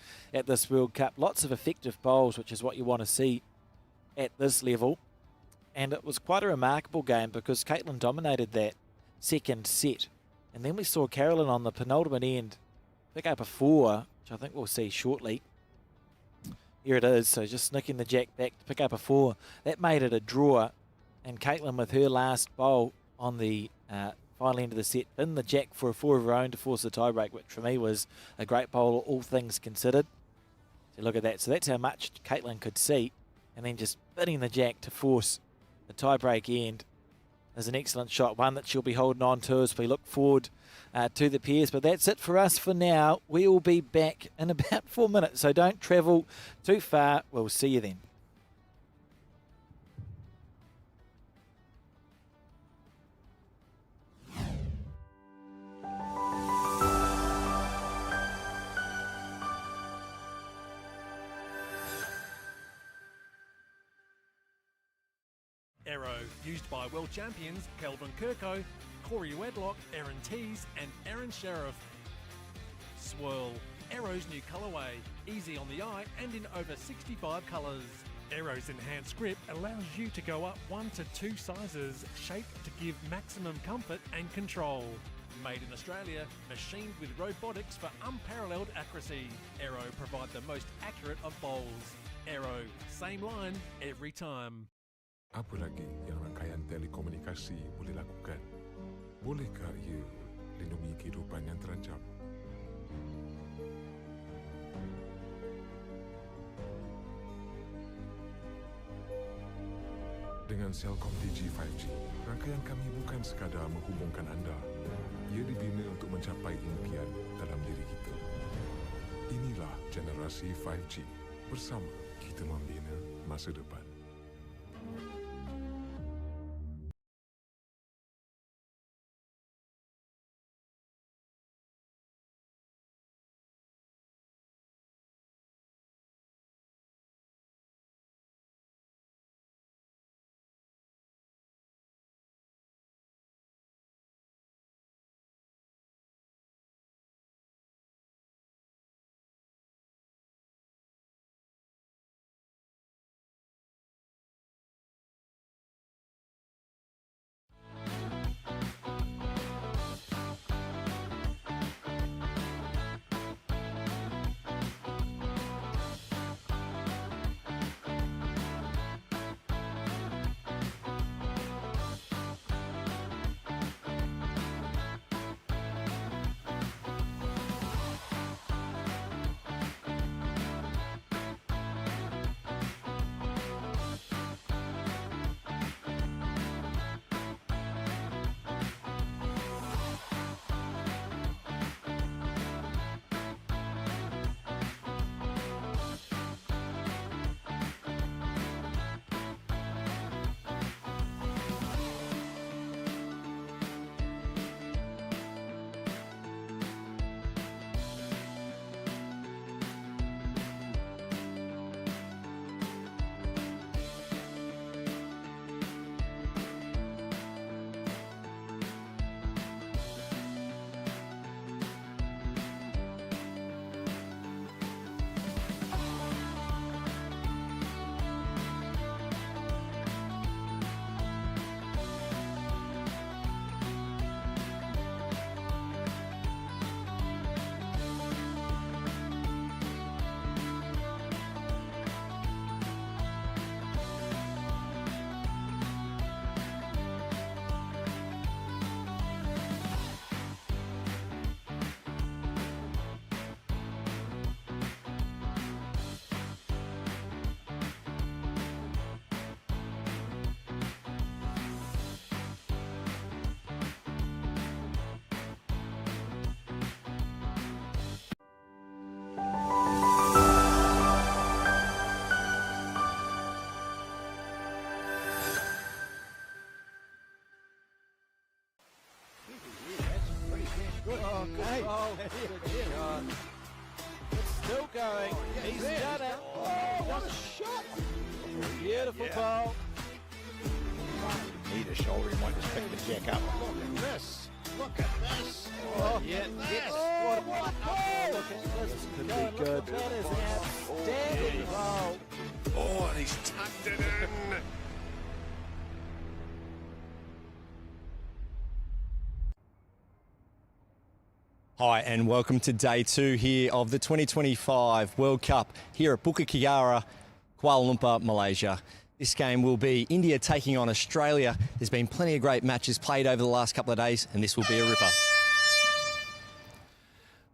S3: World Cup. Lots of effective bowls, which is what you want to see at this level. And it was quite a remarkable game because Katelyn dominated that second set. And then we saw Carolyn on the penultimate end pick up a 4, which I think we'll see shortly. Here it is, so just snicking the jack back to pick up a 4. That made it a draw, and Katelyn with her last bowl on the final end of the set pinned the jack for a 4 of her own to force the tiebreak, which for me was a great bowl, all things considered. So look at that. So that's how much Katelyn could see, and then just pinning the jack to force the tiebreak end is an excellent shot, one that she'll be holding on to as we look forward to the pairs. But that's it for us for now. We will be back in about 4 minutes, so don't travel too far. We'll see you then.
S7: Arrow, used by world champions Kelvin Kirko, Corey Wedlock, Aaron Tees and Aaron Sheriff. Swirl, Arrow's new colourway, easy on the eye and in over 65 colours. Arrow's enhanced grip allows you to go up 1 to 2 sizes, shaped to give maximum comfort and control. Made in Australia, machined with robotics for unparalleled accuracy. Arrow provide the most accurate of bowls. Arrow, same line every time.
S8: Apa lagi yang rangkaian telekomunikasi boleh lakukan? Bolehkah ia lindungi kehidupan yang terancam? Dengan Celcom Digi 5G, rangkaian kami bukan sekadar menghubungkan anda. Ia dibina untuk mencapai impian dalam diri kita. Inilah generasi 5G. Bersama kita membina masa depan.
S1: Okay. Oh, good shot. It's still going. He's done it. Oh, what a shot. Beautiful ball.
S2: Need a shoulder, he might just pick the jack up. Look at this. Look at this.
S1: Oh, yeah. Yes.
S2: Oh,
S1: What a ball. Look at this.
S3: Could be good.
S1: That is an outstanding ball.
S8: Oh, and he's tucked it in.
S4: Hi, and welcome to day 2 here of the 2025 World Cup here at Bukit, Kiara, Kuala Lumpur, Malaysia. This game will be India taking on Australia. There's been plenty of great matches played over the last couple of days, and this will be a ripper.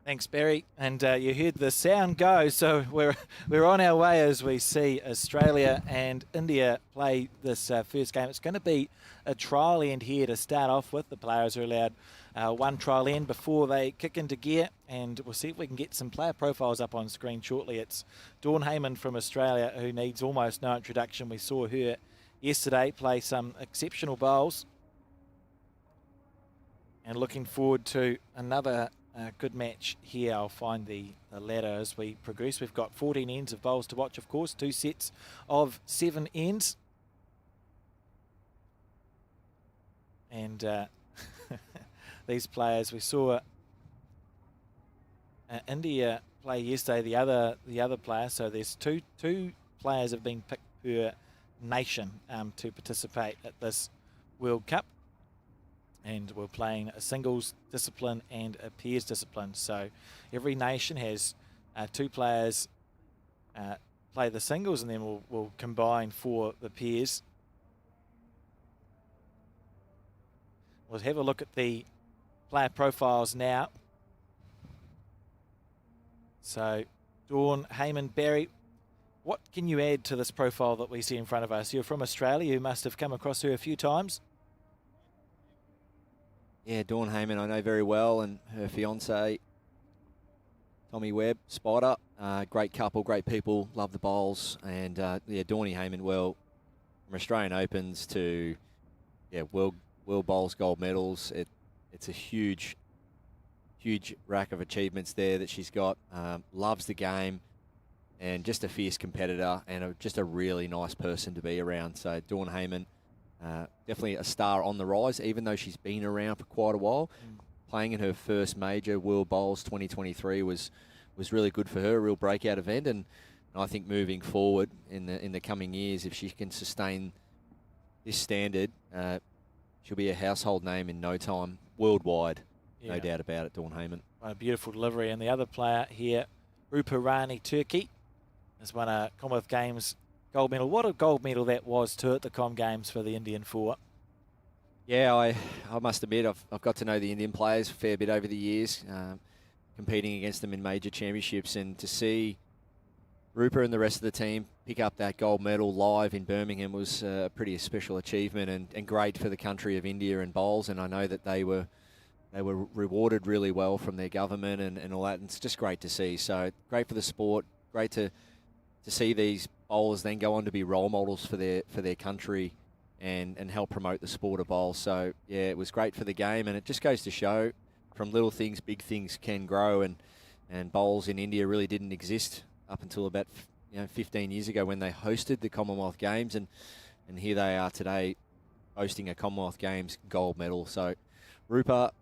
S3: Thanks, Barry. And you heard the sound go, so we're on our way as we see Australia and India play this first game. It's going to be a trial end here to start off with. The players are allowed one trial end before they kick into gear, and we'll see if we can get some player profiles up on screen shortly. It's Dawn Hayman from Australia, who needs almost no introduction. We saw her yesterday play some exceptional bowls, and looking forward to another good match here. I'll find the ladder as we progress. We've got 14 ends of bowls to watch, of course, 2 sets of 7 ends. And these players, we saw India play yesterday, the other player. So there's two players have been picked per nation to participate at this World Cup. And we're playing a singles discipline and a pairs discipline. So every nation has 2 players play the singles, and then we'll combine for the pairs. We'll have a look at the player profiles now. So Dawn Hayman, Barry, what can you add to this profile that we see in front of us? You're from Australia. You must have come across her a few times.
S5: Yeah, Dawn Hayman I know very well, and her fiance, Tommy Webb, Spider. Great couple, great people, love the bowls. And yeah, Dawny Hayman, well, from Australian Opens to World Bowls gold medals. It's a huge rack of achievements there that she's got. Loves the game, and just a fierce competitor, and just a really nice person to be around. So Dawn Hayman, definitely a star on the rise, even though she's been around for quite a while. Playing in her first major, World Bowls 2023, was really good for her, a real breakout event. And I think moving forward in the coming years, if she can sustain this standard, she'll be a household name in no time, worldwide. Yeah. No doubt about it, Dawn Hayman.
S3: What a beautiful delivery. And the other player here, Ruparani, Tirkey, has won a Commonwealth Games gold medal. What a gold medal that was too at the Com Games for the Indian 4.
S5: Yeah, I must admit I've got to know the Indian players a fair bit over the years, competing against them in major championships, and to see Rupa and the rest of the team pick up that gold medal live in Birmingham was a pretty special achievement, and great for the country of India and bowls. And I know that they were rewarded really well from their government and all that, and it's just great to see. So great for the sport, great to see these bowlers then go on to be role models for their country and help promote the sport of bowl. So yeah, it was great for the game, and it just goes to show from little things big things can grow, and bowls in India really didn't exist up until about 15 years ago when they hosted the Commonwealth Games, and here they are today hosting a Commonwealth Games gold medal. So Rupa,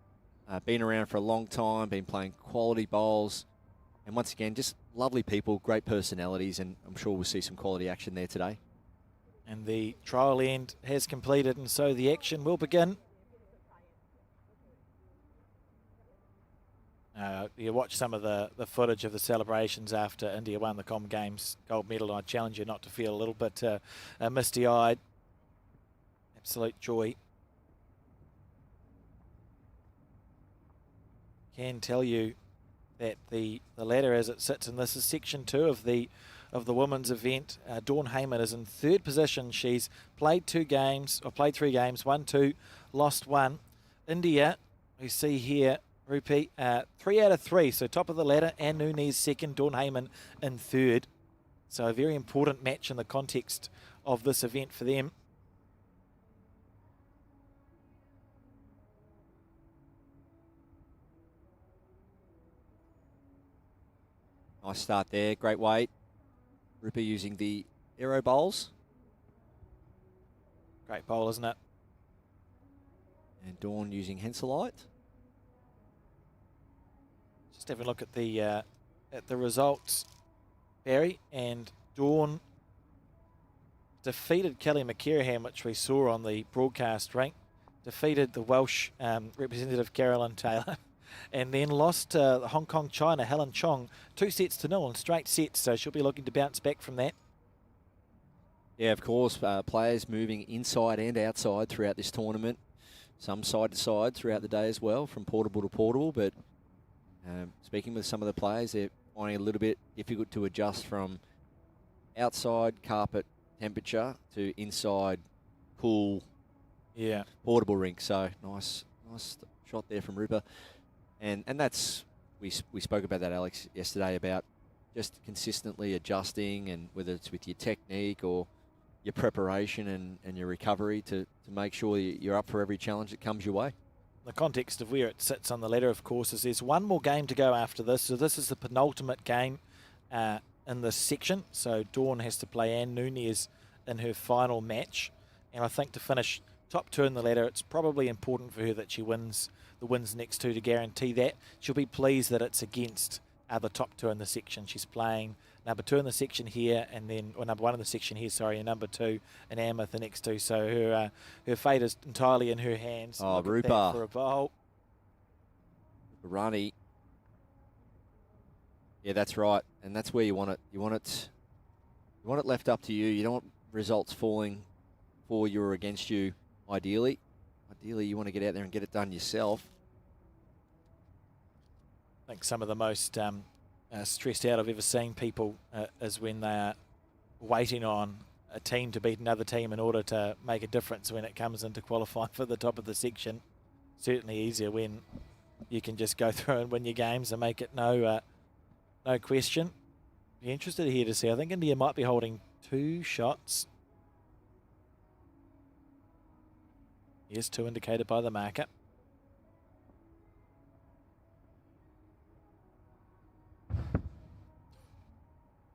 S5: been around for a long time, been playing quality bowls, and once again, just lovely people, great personalities, and I'm sure we'll see some quality action there today.
S3: And the trial end has completed, and so the action will begin. You watch some of the footage of the celebrations after India won the Com Games gold medal, and I challenge you not to feel a little bit misty-eyed. Absolute joy. Can tell you that the ladder as it sits, and this is section 2 of the women's event. Dawn Hayman is in 3rd position. She's played 3 games, won 2, lost 1. India, we see here, repeat, 3 out of 3, so top of the ladder. And Nunez 2nd, Dawn Hayman in 3rd. So a very important match in the context of this event for them.
S5: Nice start there, great weight. Rupa using the aero bowls.
S3: Great bowl, isn't it?
S5: And Dawn using Henselite.
S3: Just have a look at the results, Barry. And Dawn defeated Kelly McCarahan, which we saw on the broadcast rank. Defeated the Welsh representative Carolyn Taylor. and then lost to Hong Kong China, Helen Chong, 2-0 in straight sets, so she'll be looking to bounce back from that.
S5: Yeah, of course, players moving inside and outside throughout this tournament, some side to side throughout the day as well, from portable to portable, but speaking with some of the players, they're finding it a little bit difficult to adjust from outside carpet temperature to inside cool portable rink. So nice shot there from Rupa. And that's, we spoke about that, Alex, yesterday, about just consistently adjusting, and whether it's with your technique or your preparation and your recovery to make sure you're up for every challenge that comes your way.
S3: The context of where it sits on the ladder, of course, is there's one more game to go after this. So this is the penultimate game in this section. So Dawn has to play Anne Nunez in her final match. And I think to finish top 2 in the ladder, it's probably important for her that she wins the wins next 2 to guarantee that. She'll be pleased that it's against the top 2 in the section. She's playing number 2 in the section here, and then, or number 1 in the section here, sorry, and number 2 in Amherst the next 2. So her fate is entirely in her hands.
S5: Oh,
S3: Rupa for a bowl.
S5: Ruparani. Yeah, that's right, and that's where you want it. You want it left up to you. You don't want results falling for you or against you. Ideally, you want to get out there and get it done yourself.
S3: I think some of the most stressed out I've ever seen people is when they are waiting on a team to beat another team in order to make a difference when it comes into qualifying for the top of the section. Certainly easier when you can just go through and win your games and make it no question. Be interested here to see. I think India might be holding 2 shots. Yes, 2 indicated by the marker.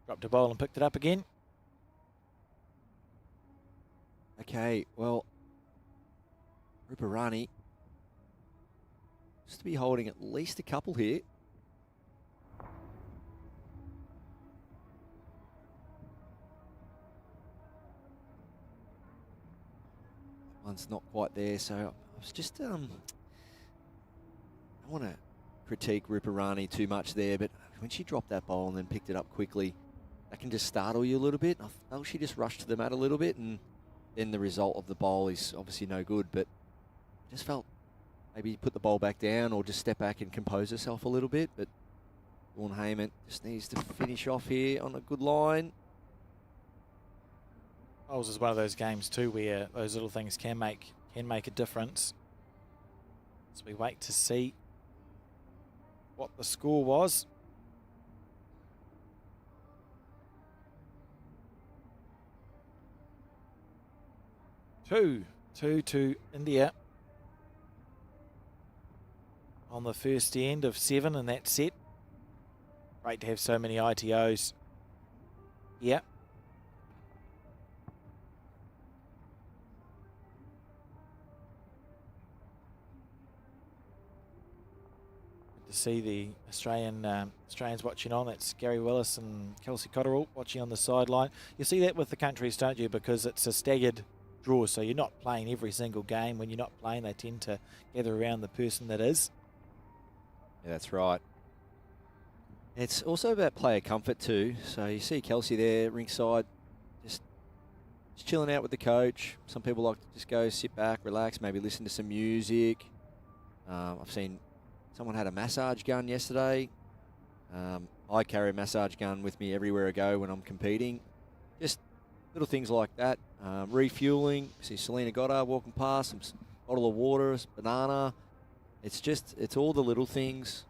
S3: Dropped a ball and picked it up again.
S5: Okay, well, Ruparani just to be holding at least a couple here. One's not quite there, so I was just, I don't want to critique Ruparani too much there, but when she dropped that ball and then picked it up quickly, that can just startle you a little bit. I felt she just rushed to the mat a little bit, and then the result of the bowl is obviously no good, but I just felt maybe put the ball back down or just step back and compose herself a little bit, but Dawn Hayman just needs to finish off here on a good line.
S3: Bowls is one of those games too where those little things can make a difference. So we wait to see what the score was. Two to India on the first end of 7 in that set. Great to have so many ITOs. Yeah. To see the Australians watching on. That's Gary Willis and Kelsey Cotterill watching on the sideline. You see that with the countries, don't you? Because it's a staggered draw, so you're not playing every single game. When you're not playing, they tend to gather around the person that is.
S5: Yeah, that's right. It's also about player comfort too. So you see Kelsey there ringside, just chilling out with the coach. Some people like to just go sit back, relax, maybe listen to some music. I've seen someone had a massage gun yesterday. I carry a massage gun with me everywhere I go when I'm competing. Just little things like that. Refueling. See Selena Goddard walking past, some bottle of water, banana. It's all the little things.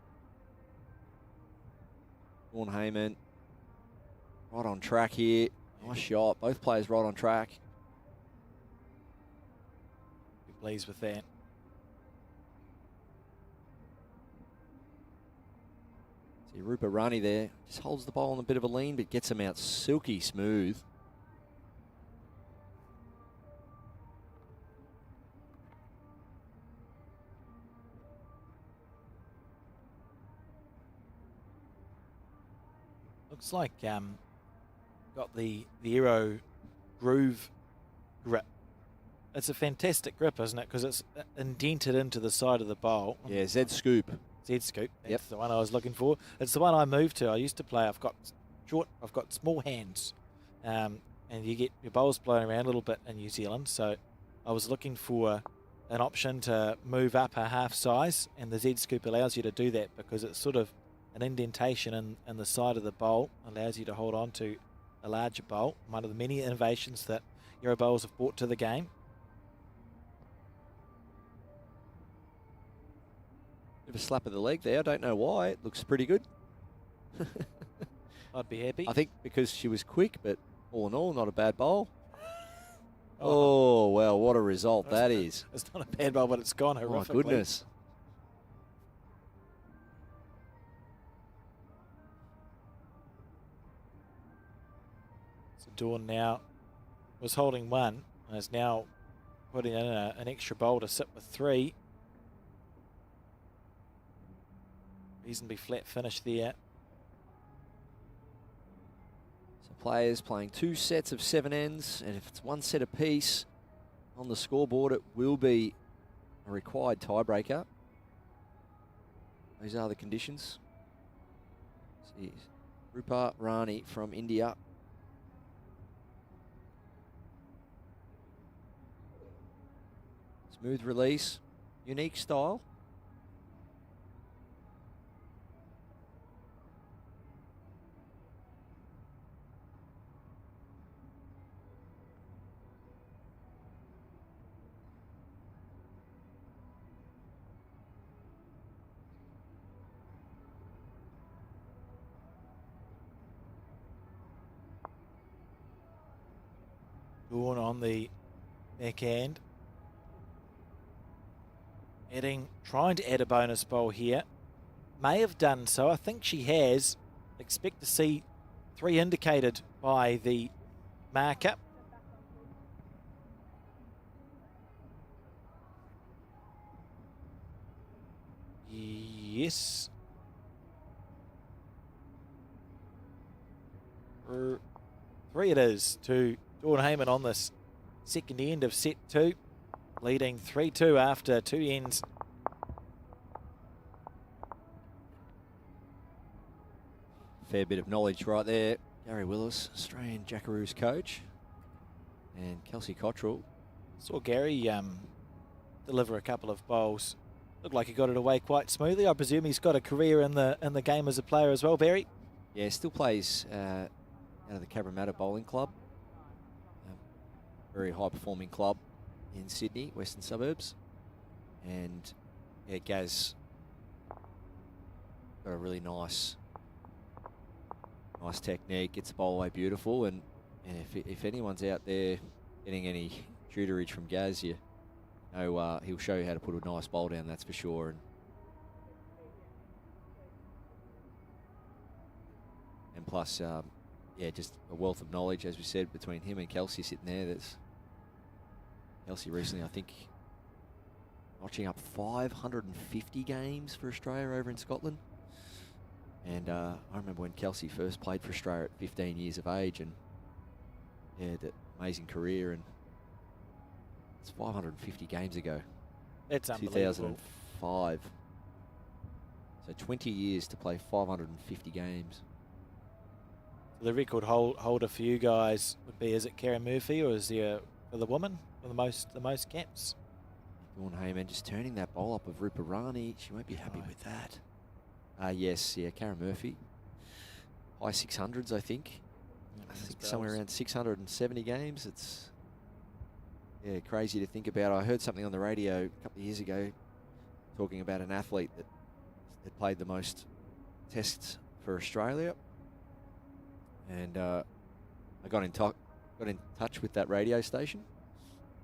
S5: Dawn Hayman, right on track here. Nice shot. Both players right on track.
S3: Be pleased with that.
S5: See Ruparani there. Just holds the ball on a bit of a lean, but gets him out silky smooth.
S3: Looks like got the Aero Groove grip. It's a fantastic grip, isn't it? Because it's indented into the side of the bowl.
S5: Yeah, Z Scoop.
S3: Z-scoop. That's the one I was looking for. It's the one I moved to. I used to play. I've got small hands, and you get your bowls blown around a little bit in New Zealand. So I was looking for an option to move up a half size, and the Z-scoop allows you to do that because it's sort of an indentation in the side of the bowl, allows you to hold on to a larger bowl. One of the many innovations that Euro bowls have brought to the game.
S5: Bit of a slap of the leg there. I don't know why. It looks pretty good.
S3: I'd be happy.
S5: I think because she was quick, but all in all, not a bad bowl. Oh, well, what a result that is.
S3: It's not a bad bowl, but it's gone horrifically.
S5: My goodness.
S3: So Dawn now was holding one and is now putting in an extra bowl to sit with 3. Reasonably flat finish there.
S5: So players playing 2 sets of 7 ends, and if it's 1 set apiece on the scoreboard, it will be a required tiebreaker. These are the conditions. See, Ruparani from India. Smooth release, unique style.
S3: Dawn on the backhand. Trying to add a bonus bowl here. May have done so. I think she has. Expect to see 3 indicated by the marker. Yes. 3 it is to Dawn Hayman on this second end of set 2. Leading 3-2 after 2 ends.
S5: Fair bit of knowledge right there. Gary Willis, Australian Jackaroos coach. And Kelsey Cottrell.
S3: Saw Gary deliver a couple of bowls. Looked like he got it away quite smoothly. I presume he's got a career in the game as a player as well, Barry?
S5: Yeah, still plays out of the Cabramatta Bowling Club. Very high performing club in Sydney, western suburbs. And yeah, Gaz got a really nice technique, gets the bowl away beautiful, and if anyone's out there getting any tutorage from Gaz, you know, he'll show you how to put a nice bowl down, that's for sure. And plus, yeah, just a wealth of knowledge, as we said, between him and Kelsey sitting there. That's Kelsey recently, I think, notching up 550 games for Australia over in Scotland. And I remember when Kelsey first played for Australia at 15 years of age, and yeah, the amazing career, and it's 550 games ago.
S3: It's unbelievable.
S5: 2005. So 20 years to play 550 games.
S3: The record holder for you guys would be, is it Karen Murphy, or is there for the woman for the most caps?
S5: Dawn Hayman just turning that bowl up of Ruparani. She won't be happy with that. Yes, yeah, Karen Murphy. High 600s, I think. I think somewhere around 670 games. It's crazy to think about. I heard something on the radio a couple of years ago talking about an athlete that had played the most tests for Australia. And I got in touch with that radio station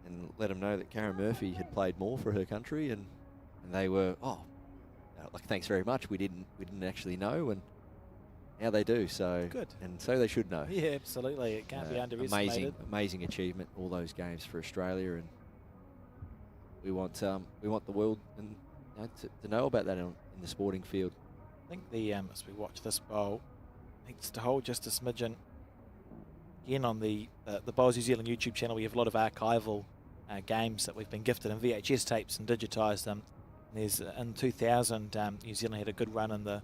S5: and let them know that Karen Murphy had played more for her country, and they were, like, thanks very much. We didn't actually know, and now they do. So
S3: good, and
S5: so they should know.
S3: Yeah, absolutely. It can't be underestimated.
S5: Amazing achievement. All those games for Australia, and we want the world and to know about that in the sporting field.
S3: I think as we watch this bowl, needs to hold just a smidgen. Again, on the Bowls New Zealand YouTube channel, we have a lot of archival games that we've been gifted in VHS tapes and digitised them. There's in 2000, New Zealand had a good run in the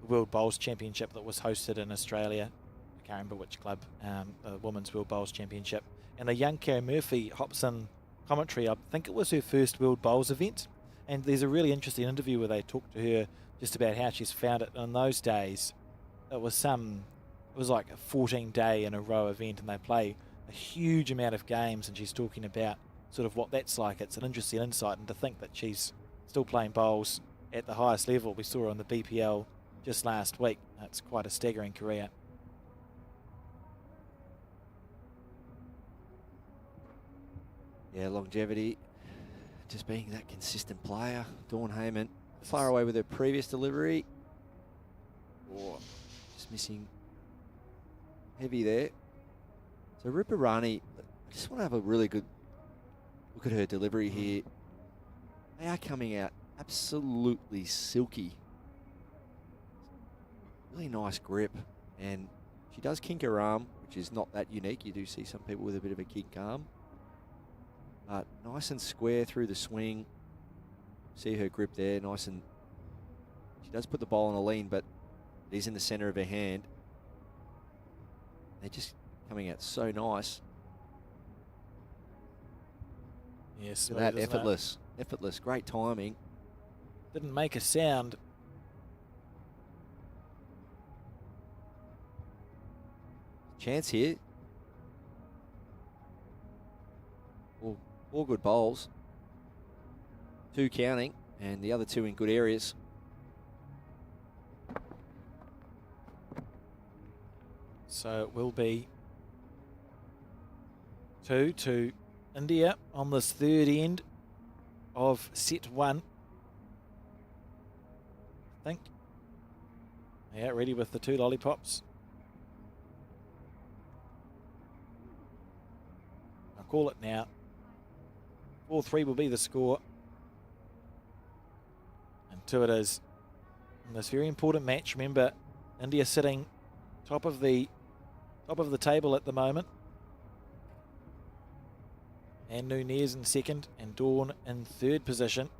S3: World Bowls Championship that was hosted in Australia. I can't remember which club, the Women's World Bowls Championship. And the young Kerry Murphy hops in commentary. I think it was her first World Bowls event. And there's a really interesting interview where they talk to her just about how she's found it. In those days, it was like a 14-day in a row event, and they play a huge amount of games, and she's talking about sort of what that's like. It's an interesting insight, and to think that she's still playing bowls at the highest level. We saw her on the BPL just last week. It's quite a staggering career.
S5: Yeah, longevity, just being that consistent player. Dawn Hayman far away with her previous delivery. Oh, just missing heavy there. So Ruparani, I just want to have a really good look at her delivery here. They are coming out absolutely silky. Really nice grip, and she does kink her arm, which is not that unique. You do see some people with a bit of a kink arm. But nice and square through the swing. See her grip there, nice, and she does put the ball on a lean, but it is in the center of her hand. They're just coming out so nice.
S3: Yes,
S5: look at that, effortless, great timing.
S3: Didn't make a sound.
S5: Chance here. All good bowls. 2 counting, and the other 2 in good areas.
S3: So it will be 2 to India on this third end of set 1. I think. Yeah, ready with the 2 lollipops. I'll call it now. 4-3 will be the score. And 2 it is. In this very important match, remember, India sitting top of the table at the moment. And Nunez in second, and Dawn in third position.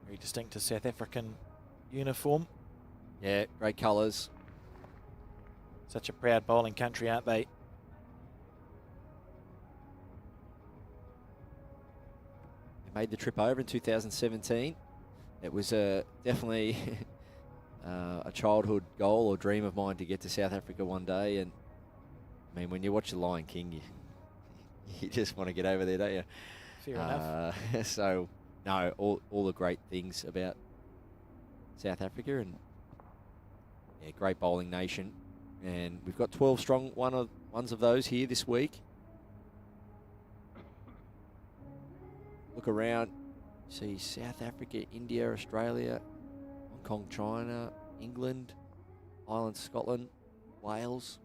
S3: Very distinct to South African uniform.
S5: Yeah, great colours.
S3: Such a proud bowling country, aren't they?
S5: They made the trip over in 2017. It was definitely a childhood goal or dream of mine to get to South Africa one day. And I mean, when you watch The Lion King, you just want to get over there, don't you?
S3: Fair enough.
S5: So, no, all the great things about South Africa, and yeah, great bowling nation. And we've got 12 strong ones of those here this week. Look around, see South Africa, India, Australia, Hong Kong, China, England, Ireland, Scotland, Wales.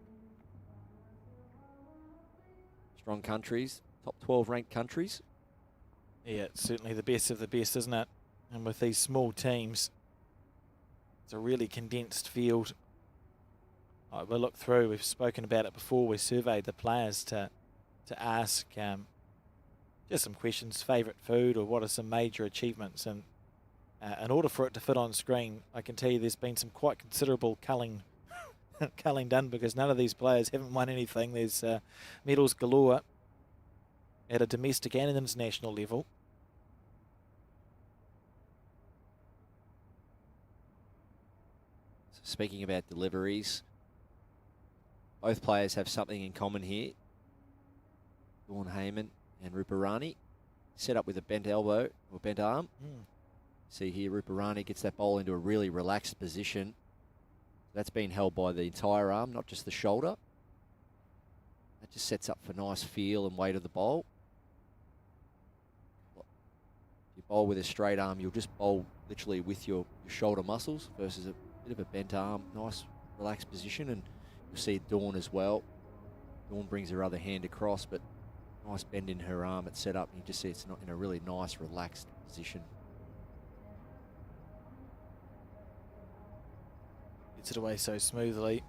S5: Strong countries, top 12 ranked countries.
S3: Yeah, it's certainly the best of the best, isn't it? And with these small teams, it's a really condensed field. We'll look through, we've spoken about it before, we surveyed the players to ask just some questions, favourite food, or what are some major achievements. And in order for it to fit on screen, I can tell you there's been some quite considerable culling done, because none of these players haven't won anything. There's medals galore at a domestic and an international level.
S5: Speaking about deliveries, both players have something in common here. Dawn Hayman and Ruparani set up with a bent elbow or bent arm. See here, Ruparani gets that bowl into a really relaxed position. That's been held by the entire arm, not just the shoulder. That just sets up for nice feel and weight of the bowl. If you bowl with a straight arm, you'll just bowl literally with your shoulder muscles versus a bit of a bent arm. Nice relaxed position, and you'll see Dawn as well. Dawn brings her other hand across, but nice bend in her arm. It's set up, and you just see it's not in a really nice relaxed position.
S3: Gets it away so smoothly.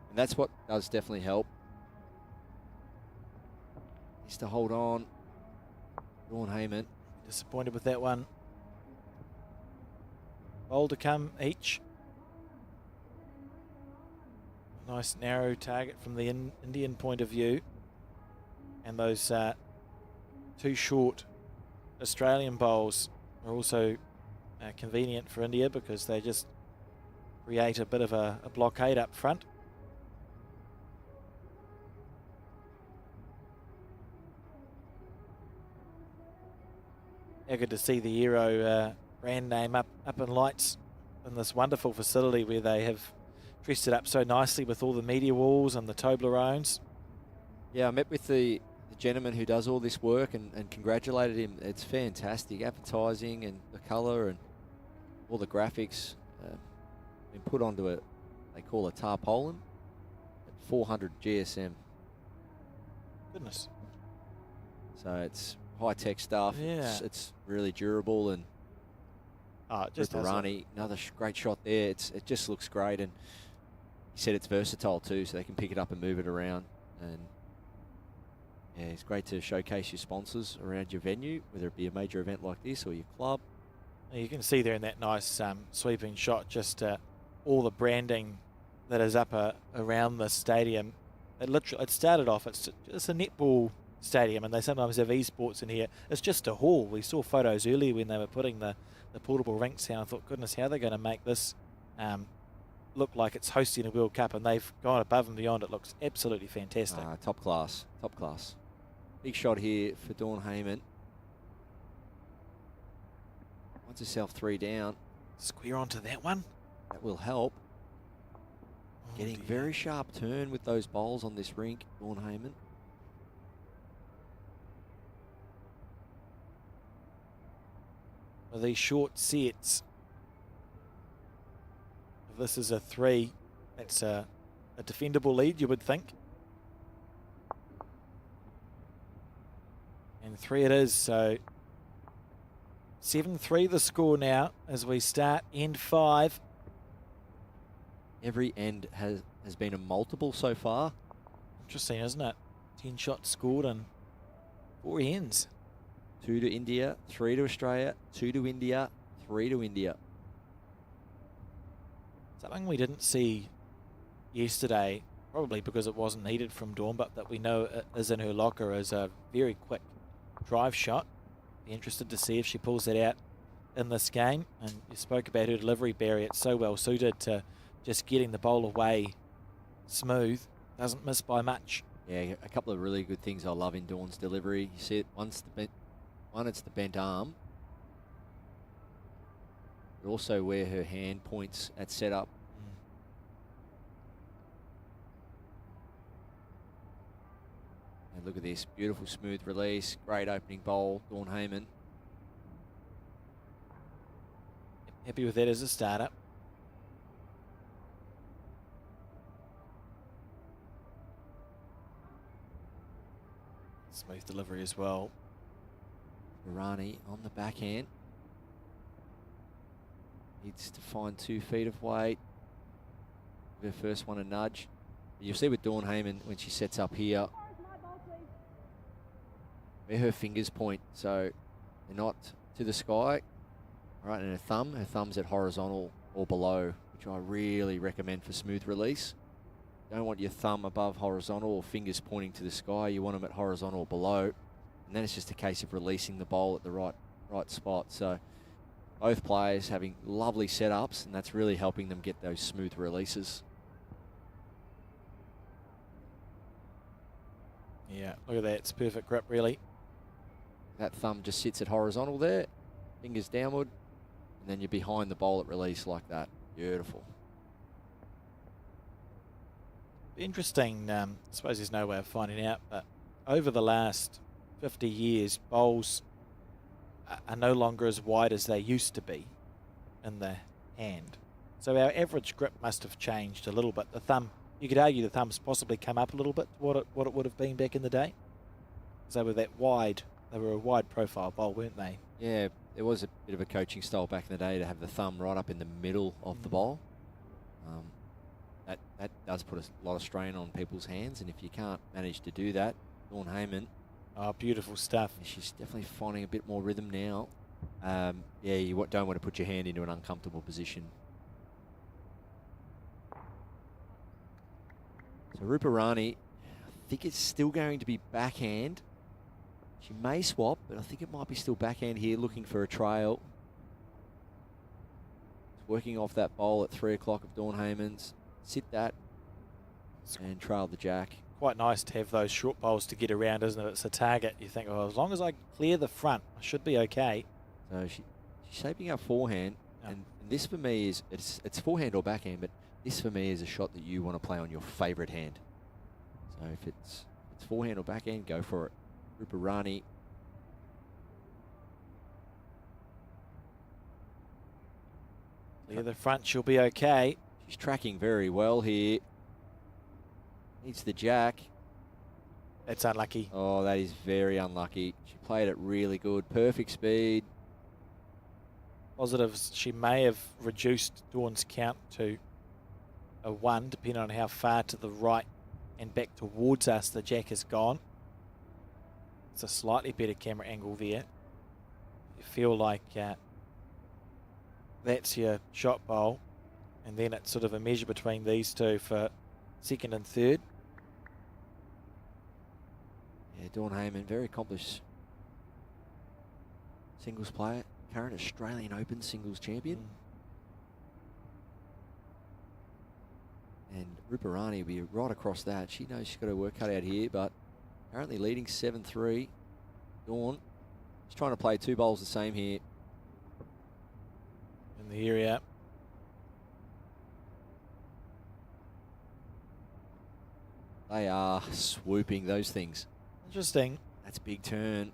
S5: And that's what does definitely help. Needs to hold on. Dawn Hayman.
S3: Disappointed with that one. Bowl to come each. Nice narrow target from the Indian point of view. And those two short Australian bowls are also convenient for India because they just create a bit of a blockade up front. Good to see the Aero brand name up in lights in this wonderful facility where they have dressed it up so nicely with all the media walls and the Toblerones.
S5: Yeah, I met with the gentleman who does all this work and congratulated him. It's fantastic. Advertising and the colour and all the graphics been put onto it. They call a tarpaulin at 400 GSM.
S3: Goodness.
S5: So it's high-tech stuff.
S3: Yeah.
S5: It's really durable, and
S3: just
S5: Ruparani, another great shot there. It just looks great, and he said it's versatile too, so they can pick it up and move it around. And yeah, it's great to showcase your sponsors around your venue, whether it be a major event like this or your club.
S3: You can see there in that nice sweeping shot just all the branding that is up around the stadium. It started off, it's a netball stadium, and they sometimes have esports in here. It's just a hall. We saw photos earlier when they were putting the portable rinks down. I thought, goodness, how are they going to make this look like it's hosting a World Cup? And they've gone above and beyond. It looks absolutely fantastic.
S5: Top class, top class. Big shot here for Dawn Hayman. Wants herself 3 down.
S3: Square onto that one.
S5: That will help. Getting
S3: dear.
S5: very sharp turn with those bowls on this rink, Dawn Hayman.
S3: With these short sets, if this is a 3, that's a defendable lead, you would think. And 3 it is, so 7-3 the score now as we start end 5.
S5: Every end has been a multiple so far.
S3: Interesting, isn't it? 10 shots scored and 4 ends.
S5: 2 to India, 3 to Australia, 2 to India, 3 to India.
S3: Something we didn't see yesterday, probably because it wasn't needed from Dawn, but that we know is in her locker, is a very quick drive shot. Be interested to see if she pulls that out in this game. And you spoke about her delivery, Barry. It's so well suited to just getting the bowl away smooth. Doesn't miss by much.
S5: Yeah, a couple of really good things I love in Dawn's delivery. You see it, one, it's the bent arm, but also where her hand points at setup. And look at this, beautiful smooth release, great opening bowl, Dawn Hayman.
S3: Happy with that as a starter. Smooth delivery as well.
S5: Ruparani on the backhand. Needs to find 2 feet of weight. Give her first one a nudge. You'll see with Dawn Hayman when she sets up here, where her fingers point, so they're not to the sky. Right, and her thumb's at horizontal or below, which I really recommend for smooth release. Don't want your thumb above horizontal or fingers pointing to the sky. You want them at horizontal or below. And then it's just a case of releasing the bowl at the right spot. So both players having lovely setups, and that's really helping them get those smooth releases.
S3: Yeah, look at that. It's perfect grip, really.
S5: That thumb just sits at horizontal there, fingers downward, and then you're behind the bowl at release like that. Beautiful.
S3: Interesting. I suppose there's no way of finding out, but over the last 50 years, bowls are no longer as wide as they used to be in the hand. So our average grip must have changed a little bit. The thumb, you could argue the thumb's possibly come up a little bit to what it would have been back in the day. So they were that wide. They were a wide profile bowl, weren't they?
S5: Yeah, there was a bit of a coaching style back in the day to have the thumb right up in the middle of the bowl. That does put a lot of strain on people's hands, and if you can't manage to do that, Dawn Hayman
S3: Oh, beautiful stuff.
S5: She's definitely finding a bit more rhythm now. Yeah, you don't want to put your hand into an uncomfortable position. So Ruparani, I think it's still going to be backhand. She may swap, but I think it might be still backhand here, looking for a trail. Working off that bowl at 3 o'clock of Dawn Hayman's. Sit that and trail the jack.
S3: Quite nice to have those short bowls to get around, isn't it? It's a target. You think, well, as long as I clear the front, I should be okay.
S5: So she's shaping up forehand, and this for me is, it's forehand or backhand, but this for me is a shot that you want to play on your favourite hand. So if it's forehand or backhand, go for it. Ruparani.
S3: Clear the front, she'll be okay.
S5: She's tracking very well here. Needs the jack.
S3: That's unlucky.
S5: Oh, that is very unlucky. She played it really good. Perfect speed.
S3: Positives, she may have reduced Dawn's count to a 1, depending on how far to the right and back towards us the jack has gone. It's a slightly better camera angle there. You feel like that's your shot bowl, and then it's sort of a measure between these two for second and third.
S5: Yeah, Dawn Hayman, very accomplished singles player, current Australian Open singles champion. And Ruparani will be right across that. She knows she's got her work cut out here, but currently leading 7-3. Dawn is trying to play 2 bowls the same here.
S3: In the area.
S5: They are swooping those things.
S3: Interesting.
S5: That's a big turn.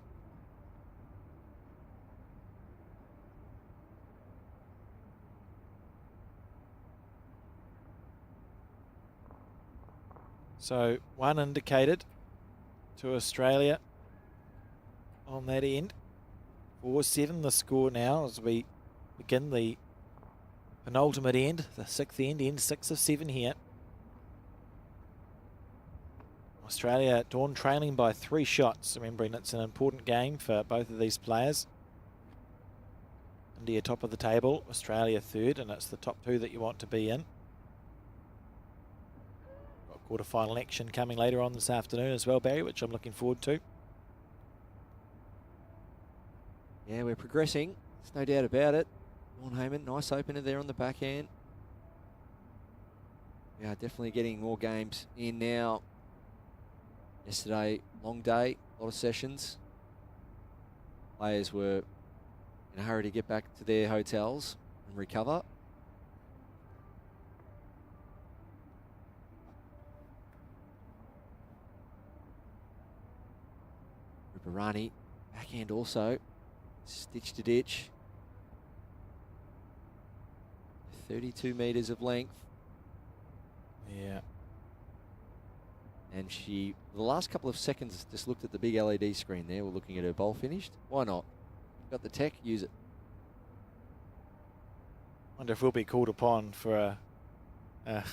S3: So 1 indicated to Australia on that end. 4-7 the score now as we begin the penultimate end, the 6th end 6 of 7 here. Australia, Dawn trailing by 3 shots, remembering it's an important game for both of these players. India top of the table, Australia third, and it's the top 2 that you want to be in. Got quarter-final action coming later on this afternoon as well, Barry, which I'm looking forward to.
S5: Yeah, we're progressing. There's no doubt about it. Dawn Hayman, nice opener there on the backhand. We are definitely getting more games in now. Yesterday, long day, a lot of sessions. Players were in a hurry to get back to their hotels and recover. Ruparani, backhand also. Stitch to ditch. 32 metres of length.
S3: Yeah.
S5: And she, the last couple of seconds, just looked at the big LED screen there. We're looking at her bowl finished. Why not? Got the tech, use it.
S3: Wonder if we'll be called upon for a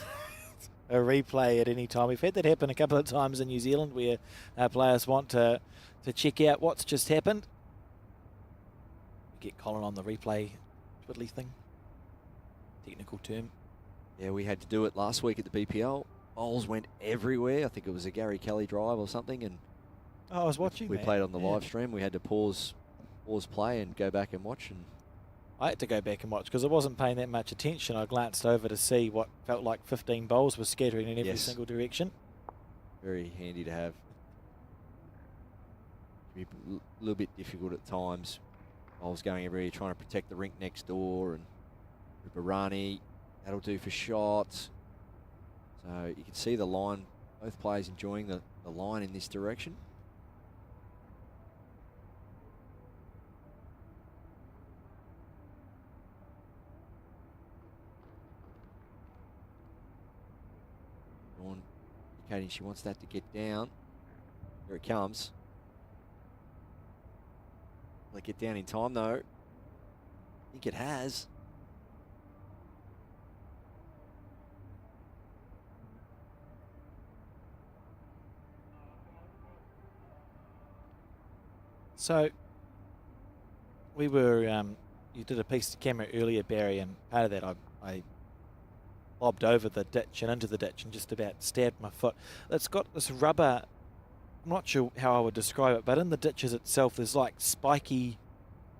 S3: replay at any time. We've had that happen a couple of times in New Zealand where players want to check out what's just happened. Get Colin on the replay twiddly thing. Technical term.
S5: Yeah, we had to do it last week at the BPL. Bowls went everywhere. I think it was a Gary Kelly drive or something, and
S3: I was watching.
S5: We played on the live stream. We had to pause play and go back and watch. And
S3: I had to go back and watch because I wasn't paying that much attention. I glanced over to see what felt like 15 bowls were scattering in every single direction.
S5: Very handy to have. Can be a little bit difficult at times. Bowls going everywhere, trying to protect the rink next door, and Ruparani, that'll do for shots. So you can see the line, both players enjoying the line in this direction. Dawn indicating she wants that to get down. Here it comes. Will it get down in time though? I think it has.
S3: So we were, you did a piece to camera earlier, Barry, and part of that I bobbed over the ditch and into the ditch and just about stabbed my foot. It's got this rubber, I'm not sure how I would describe it, but in the ditches itself there's like spiky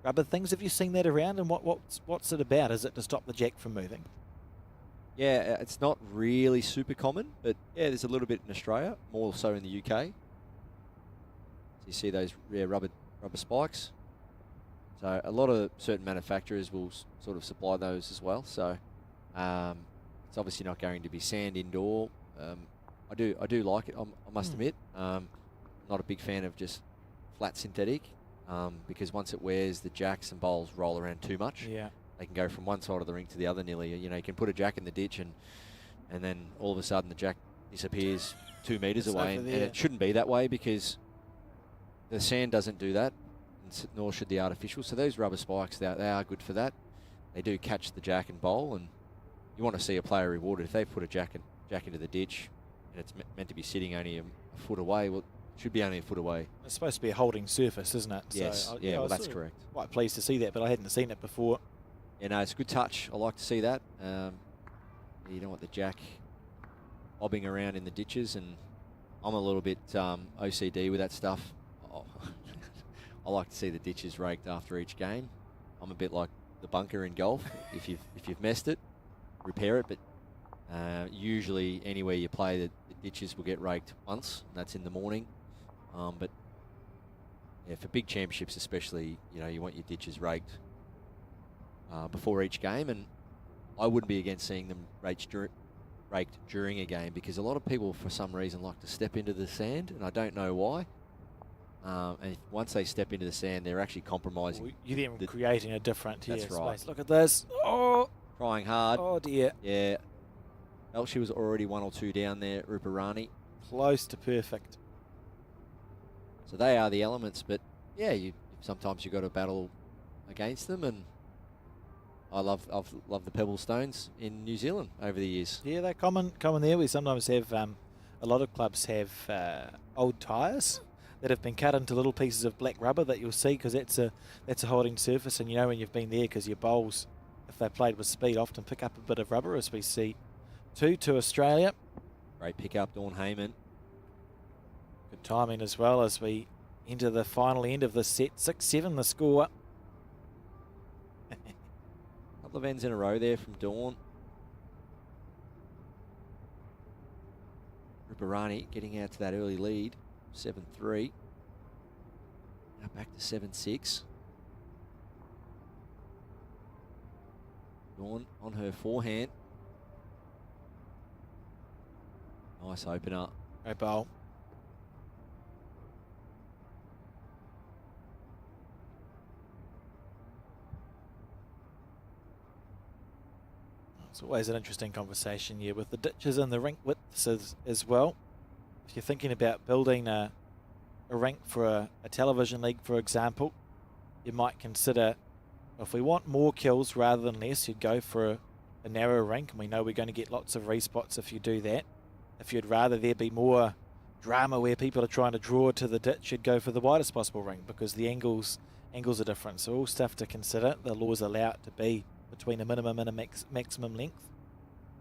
S3: rubber things. Have you seen that around, and what's it about? Is it to stop the jack from moving?
S5: Yeah, it's not really super common, but yeah, there's a little bit in Australia, more so in the UK. So you see those rubber spikes. So a lot of certain manufacturers will sort of supply those as well. So it's obviously not going to be sand indoor. I do like it. I must admit. Not a big fan of just flat synthetic because once it wears, the jacks and bowls roll around too much.
S3: Yeah.
S5: They can go from one side of the rink to the other nearly. You know, you can put a jack in the ditch and then all of a sudden the jack disappears 2 meters away. And it shouldn't be that way because the sand doesn't do that, and nor should the artificial. So those rubber spikes, they are good for that. They do catch the jack and bowl, and you want to see a player rewarded. If they put a jack into the ditch and it's meant to be sitting only a foot away, well, it should be only a foot away.
S3: It's supposed to be a holding surface, isn't it?
S5: Yes,
S3: So,
S5: yeah, well, that's correct.
S3: Quite pleased to see that, but I hadn't seen it before.
S5: Yeah, no, it's a good touch. I like to see that. You don't want the jack bobbing around in the ditches, and I'm a little bit OCD with that stuff. I like to see the ditches raked after each game. I'm a bit like the bunker in golf. If you've messed it, repair it. But usually anywhere you play, the ditches will get raked once, and that's in the morning. But yeah, for big championships especially, you know, you want your ditches raked before each game, and I wouldn't be against seeing them raked during a game because a lot of people, for some reason, like to step into the sand, and I don't know why. And once they step into the sand, they're actually compromising.
S3: Well, you're then creating a different
S5: That's right.
S3: space. Look at this. Oh,
S5: trying hard.
S3: Oh dear.
S5: Yeah. Well, she was already 1 or 2 down there, Ruparani.
S3: Close to perfect.
S5: So they are the elements, but yeah, sometimes you've got to battle against them, and I've loved the pebble stones in New Zealand over the years.
S3: Yeah, they're common there. We sometimes have a lot of clubs have old tyres that have been cut into little pieces of black rubber that you'll see because that's a holding surface, and you know when you've been there because your bowls, if they're played with speed, often pick up a bit of rubber, as we see. 2 to Australia.
S5: Great pick up, Dawn Hayman.
S3: Good timing as well as we enter the final end of the set. 6-7 the score.
S5: Couple of ends in a row there from Dawn. Ruparani getting out to that early lead, 7-3. Now back to 7-6. Dawn on her forehand. Nice opener.
S3: Great bowl. It's always an interesting conversation here with the ditches and the rink widths as well. If you're thinking about building a rink for a television league, for example, you might consider, if we want more kills rather than less, you'd go for a narrow rink, and we know we're going to get lots of respots if you do that. If you'd rather there be more drama where people are trying to draw to the ditch, you'd go for the widest possible ring because the angles are different. So all stuff to consider. The laws allow it to be between a minimum and a maximum length.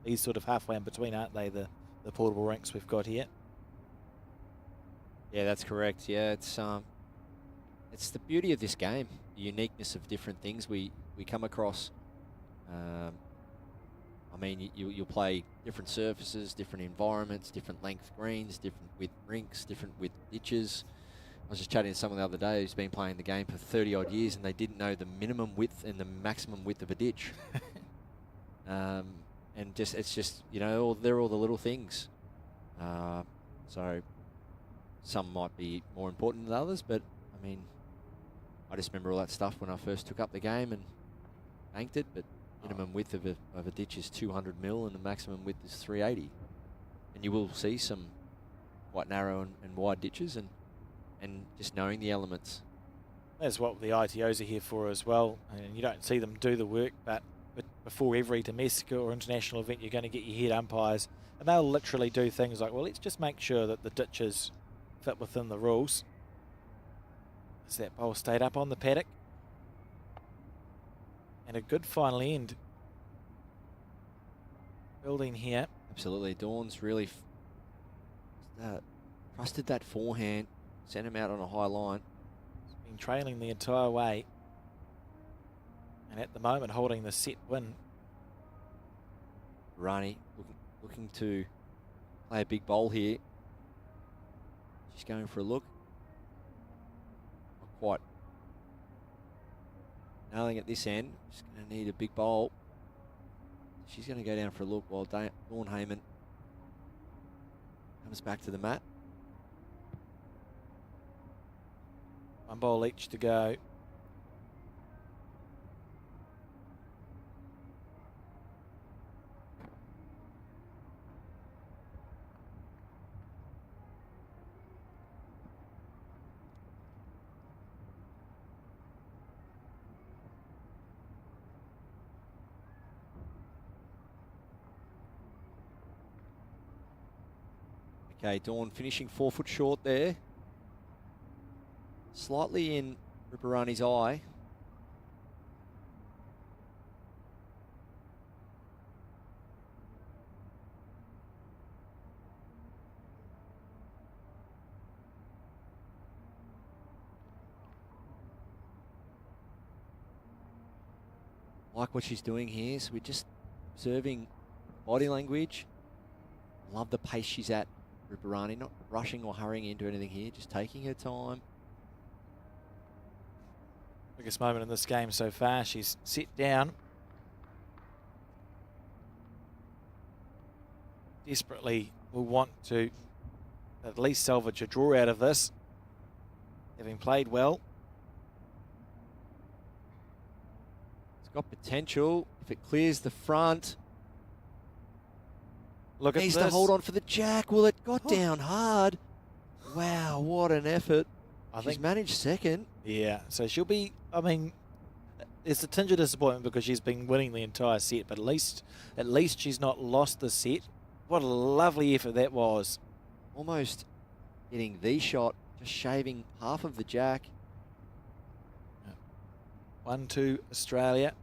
S3: These sort of halfway in between, aren't they, the portable rinks we've got here?
S5: Yeah, that's correct. Yeah, it's the beauty of this game, the uniqueness of different things we come across. I mean, you'll play different surfaces, different environments, different length greens, different width rinks, different width ditches. I was just chatting to someone the other day who's been playing the game for 30 odd years, and they didn't know the minimum width and the maximum width of a ditch. And it's just, you know, they're all the little things. So some might be more important than others, but I mean, I just remember all that stuff when I first took up the game and banked it, but minimum width of a ditch is 200 mil and the maximum width is 380. And you will see some quite narrow and wide ditches, and just knowing the elements.
S3: That's what the ITOs are here for as well. And you don't see them do the work, but before every domestic or international event, you're going to get your head umpires, and they'll literally do things like, well, let's just make sure that the ditches fit within the rules. as that bowl stayed up on the paddock. And a good final end. Building here.
S5: Absolutely. Dawn's really trusted that forehand, sent him out on a high line.
S3: Been trailing the entire way. And at the moment holding the set win.
S5: Ruparani looking to play a big bowl here. She's going for a look. Not quite nailing at this end. She's going to need a big bowl. She's going to go down for a look while Dawn Hayman comes back to the mat.
S3: One bowl each to go.
S5: Okay, Dawn finishing 4 foot short there. Slightly in Ruparani's eye. Like what she's doing here, so we're just observing body language. Love the pace she's at, Ruparani, not rushing or hurrying into anything here, just taking her time.
S3: Biggest moment in this game so far. She's set down. Desperately will want to at least salvage a draw out of this, having played well.
S5: It's got potential if it clears the front.
S3: Look at
S5: Needs
S3: this.
S5: to hold on for the jack. Well, it got down hard. Wow, what an effort. She's managed second.
S3: Yeah, so she'll be, I mean, it's a tinge of disappointment because she's been winning the entire set, but at least she's not lost the set. What a lovely effort that was.
S5: Almost getting the shot, just shaving half of the jack.
S3: 1-2 Australia.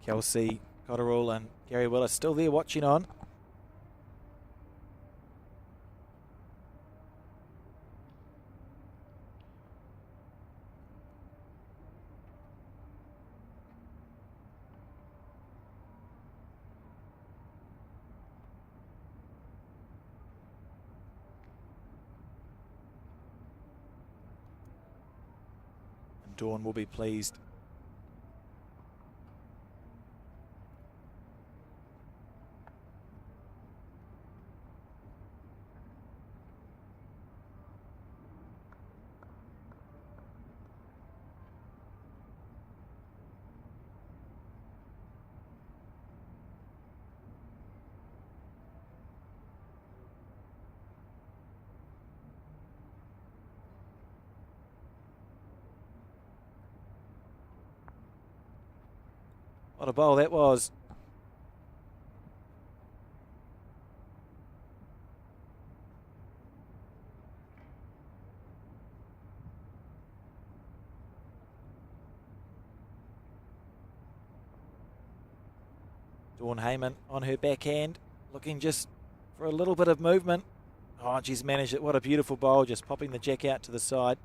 S3: Kelsey, Nurul and Gary Willis still there watching on. And Dawn will be pleased. What a bowl that was. Dawn Hayman on her backhand, looking just for a little bit of movement. Oh, she's managed it. What a beautiful bowl, just popping the jack out to the side.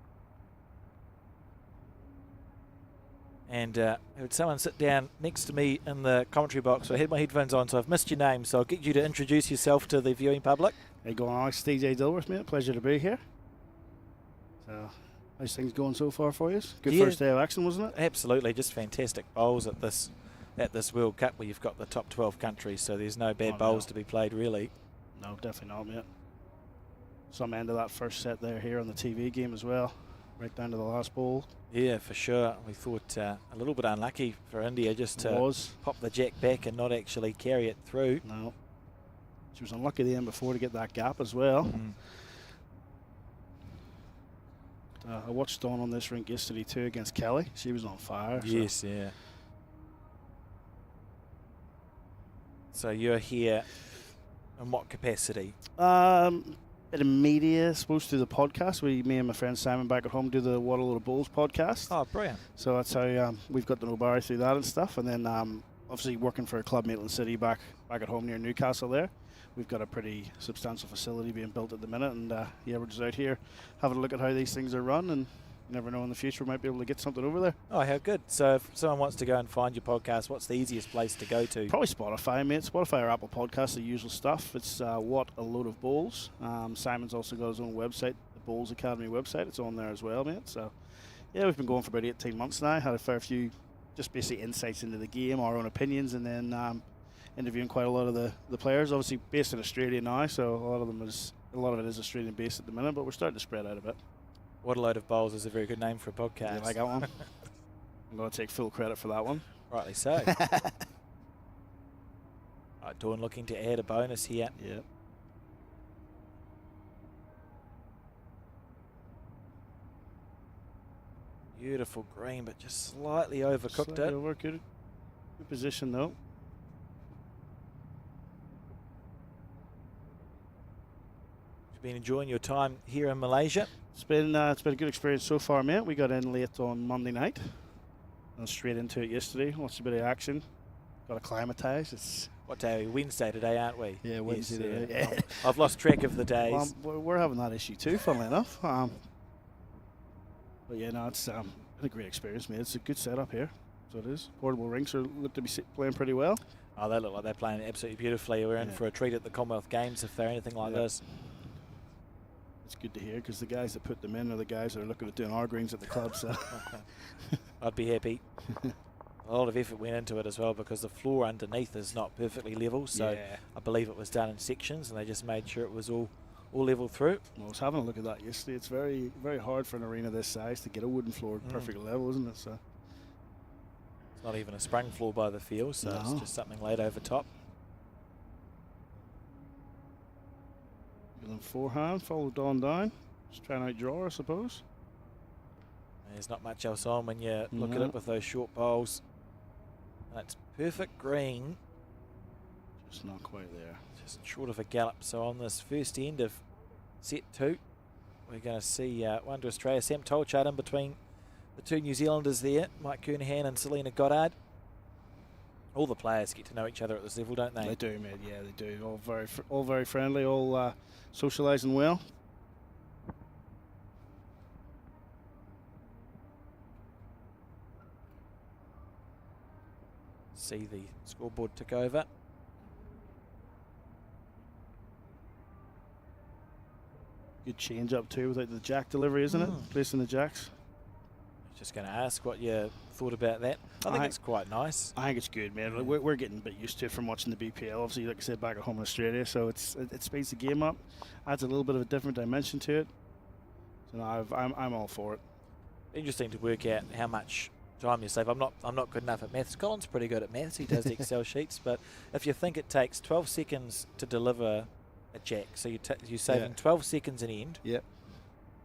S3: And I heard someone sit down next to me in the commentary box. So I had my headphones on, so I've missed your name. So I'll get you to introduce yourself to the viewing public.
S9: How you going, Alex? DJ Dilworth, mate. Pleasure to be here. So, how's things going so far for you? Good first day of action, wasn't it?
S3: Absolutely, just fantastic bowls at this World Cup where you've got the top 12 countries. So there's no bad bowls to be played, really.
S9: No, definitely not, mate. Some end of that first set there here on the TV game as well. Right down to the last bowl.
S3: Yeah, for sure. We thought a little bit unlucky for India just to pop the jack back and not actually carry it through.
S9: No. She was unlucky the end before to get that gap as well. I watched Dawn on this rink yesterday too against Kelly. She was on fire.
S3: Yes, yeah. So you're here in what capacity?
S9: Bit of media, supposed to do the podcast. Me and my friend Simon back at home do the What a Load of Bulls podcast.
S3: Oh, brilliant.
S9: So that's how we've got to know Barry through that and stuff. And then obviously working for a club, Maitland City, back at home near Newcastle there. We've got a pretty substantial facility being built at the minute. And yeah, we're just out here having a look at how these things are run. And you never know, in the future we might be able to get something over there.
S3: Oh, how good. So if someone wants to go and find your podcast, what's the easiest place to go to?
S9: Probably Spotify, mate. Spotify or Apple Podcasts, the usual stuff. It's What a Load of Bulls. Simon's also got his own website, the Bulls Academy website. It's on there as well, mate. So, yeah, we've been going for about 18 months now. Had a fair few, just basically insights into the game, our own opinions, and then interviewing quite a lot of the players. Obviously based in Australia now, so a lot of it is Australian based at the minute, but we're starting to spread out a bit.
S3: What a Load of Bowls is a very good name for a podcast.
S9: You like that one? I'm going to take full credit for that one.
S3: Rightly so. Right, Dawn looking to add a bonus here.
S9: Yeah.
S3: Beautiful green, but just slightly overcooked it.
S9: Over, good position though.
S3: You've been enjoying your time here in Malaysia.
S9: It's been a good experience so far, mate. We got in late on Monday night and straight into it yesterday. Watched a bit of action. Got acclimatized. It's
S3: What day are we? Wednesday today, aren't we?
S9: Yeah, Wednesday
S3: Yes,
S9: today. Yeah.
S3: I've lost track of the days.
S9: Well, we're having that issue too, funnily enough. But yeah, no, it's been a great experience, mate. It's a good setup here. So it is. Portable rinks look to be playing pretty well.
S3: Oh, they look like they're playing absolutely beautifully. We're in for a treat at the Commonwealth Games if they're anything like this.
S9: It's good to hear because the guys that put them in are the guys that are looking at doing our greens at the club. So
S3: I'd be happy. A lot of effort went into it as well because the floor underneath is not perfectly level. So I believe it was done in sections and they just made sure it was all level through.
S9: Well, I was having a look at that yesterday. It's very, very hard for an arena this size to get a wooden floor perfect level, isn't it? So
S3: it's not even a sprung floor by the feel, so it's just something laid over top.
S9: Then forehand, followed down. Just trying to outdraw, I suppose.
S3: There's not much else on when you look at it with those short bowls. That's perfect green.
S9: Just not quite there.
S3: Just short of a gallop. So on this first end of set 2, we're going to see one to Australia. Sam Tolchard in between the two New Zealanders there, Mike Kernahan and Selena Goddard. All the players get to know each other at this level, don't they?
S9: They do, mate. Yeah, they do. All very friendly, all socialising well.
S3: See the scoreboard tick over.
S9: Good change up too without the jack delivery, isn't it? Placing the jacks.
S3: Just going to ask what you thought about that. I think it's quite nice.
S9: I think it's good, man. We're getting a bit used to it from watching the BPL. Obviously, like I said, back at home in Australia, so it speeds the game up, adds a little bit of a different dimension to it. So no, I'm all for it.
S3: Interesting to work out how much time you save. I'm not good enough at maths. Colin's pretty good at maths. He does the Excel sheets, but if you think it takes 12 seconds to deliver a jack, so you're saving 12 seconds an end.
S9: Yep.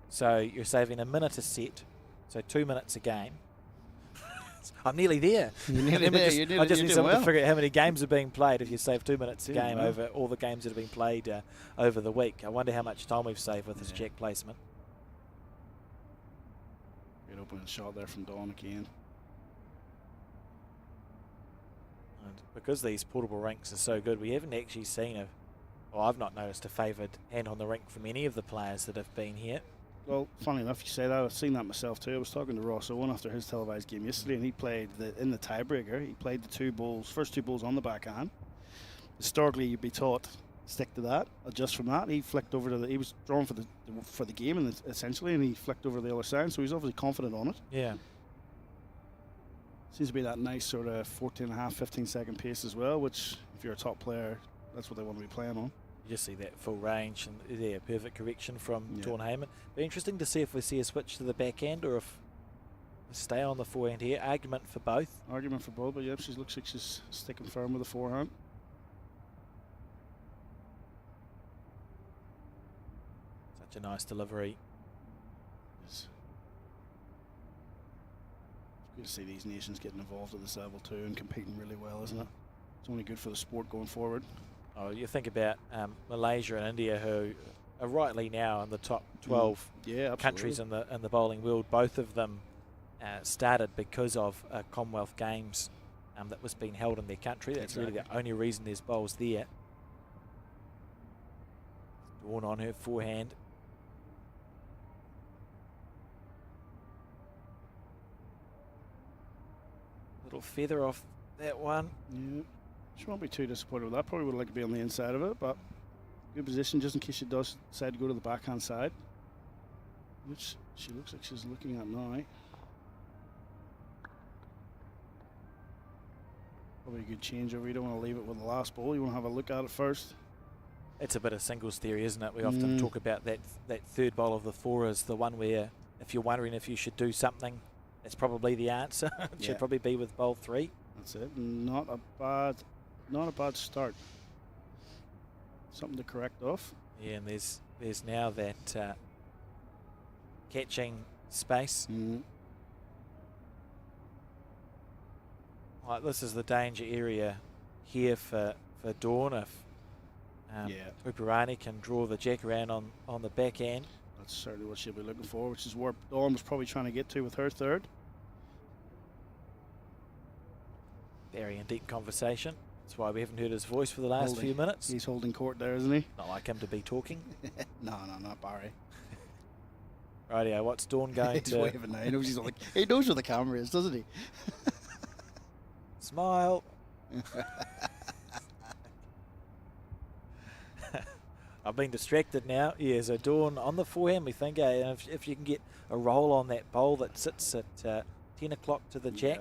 S3: So you're saving a minute a set. So 2 minutes a game. I'm nearly there.
S9: You're nearly there.
S3: I just need someone to figure out how many games are being played if you save 2 minutes a game over all the games that have been played over the week. I wonder how much time we've saved with this jack placement.
S9: Good opening shot there from Dawn again.
S3: And because these portable rinks are so good, we haven't actually seen I've not noticed a favoured hand on the rink from any of the players that have been here.
S9: Well, funny enough, you say that. I've seen that myself too. I was talking to Ross Owen after his televised game yesterday, and he played in the tiebreaker. He played the first two balls on the backhand. Historically, you'd be taught stick to that, adjust from that. He flicked over to he was drawn for the game, and essentially, and he flicked over to the other side. So he's obviously confident on it.
S3: Yeah.
S9: Seems to be that nice sort of 14.5, 15-second pace as well. Which, if you're a top player, that's what they want to be playing on.
S3: You just see that full range and perfect correction from Dawn Hayman. Be interesting to see if we see a switch to the backhand or if we stay on the forehand here. Argument for both.
S9: Argument for both, but yep, she looks like she's sticking firm with the forehand.
S3: Such a nice delivery.
S9: Good to see these nations getting involved at this level too and competing really well, isn't it? It's only good for the sport going forward.
S3: Oh, you think about Malaysia and India, who are rightly now in the top 12 countries in the bowling world. Both of them started because of Commonwealth Games that was being held in their country. That's really the only reason there's bowls there. Dawn on her forehand. Little feather off that one.
S9: Yeah. She won't be too disappointed with that. Probably would like to be on the inside of it, but good position just in case she does decide to go to the backhand side, which she looks like she's looking at now. Probably a good changeover. You don't want to leave it with the last ball. You want to have a look at it first.
S3: It's a bit of singles theory, isn't it? We often talk about that third bowl of the four as the one where if you're wondering if you should do something, that's probably the answer. It should probably be with bowl 3.
S9: That's it. Not a bad start. Something to correct off.
S3: Yeah, and there's now that catching space. Like, this is the danger area here for Dawn. If Ruparani can draw the jack around on the back end.
S9: That's certainly what she'll be looking for, which is where Dawn was probably trying to get to with her third.
S3: Very in deep conversation. That's why we haven't heard his voice for the last few minutes.
S9: He's holding court there, isn't he?
S3: Not like him to be talking.
S9: No, not Barry.
S3: Rightio, what's Dawn going
S9: He's waving now. He knows he knows where the camera is, doesn't he?
S3: Smile. I've been distracted now. Yeah, so Dawn on the forehand, we think, and if you can get a roll on that bowl that sits at 10 o'clock to the jack.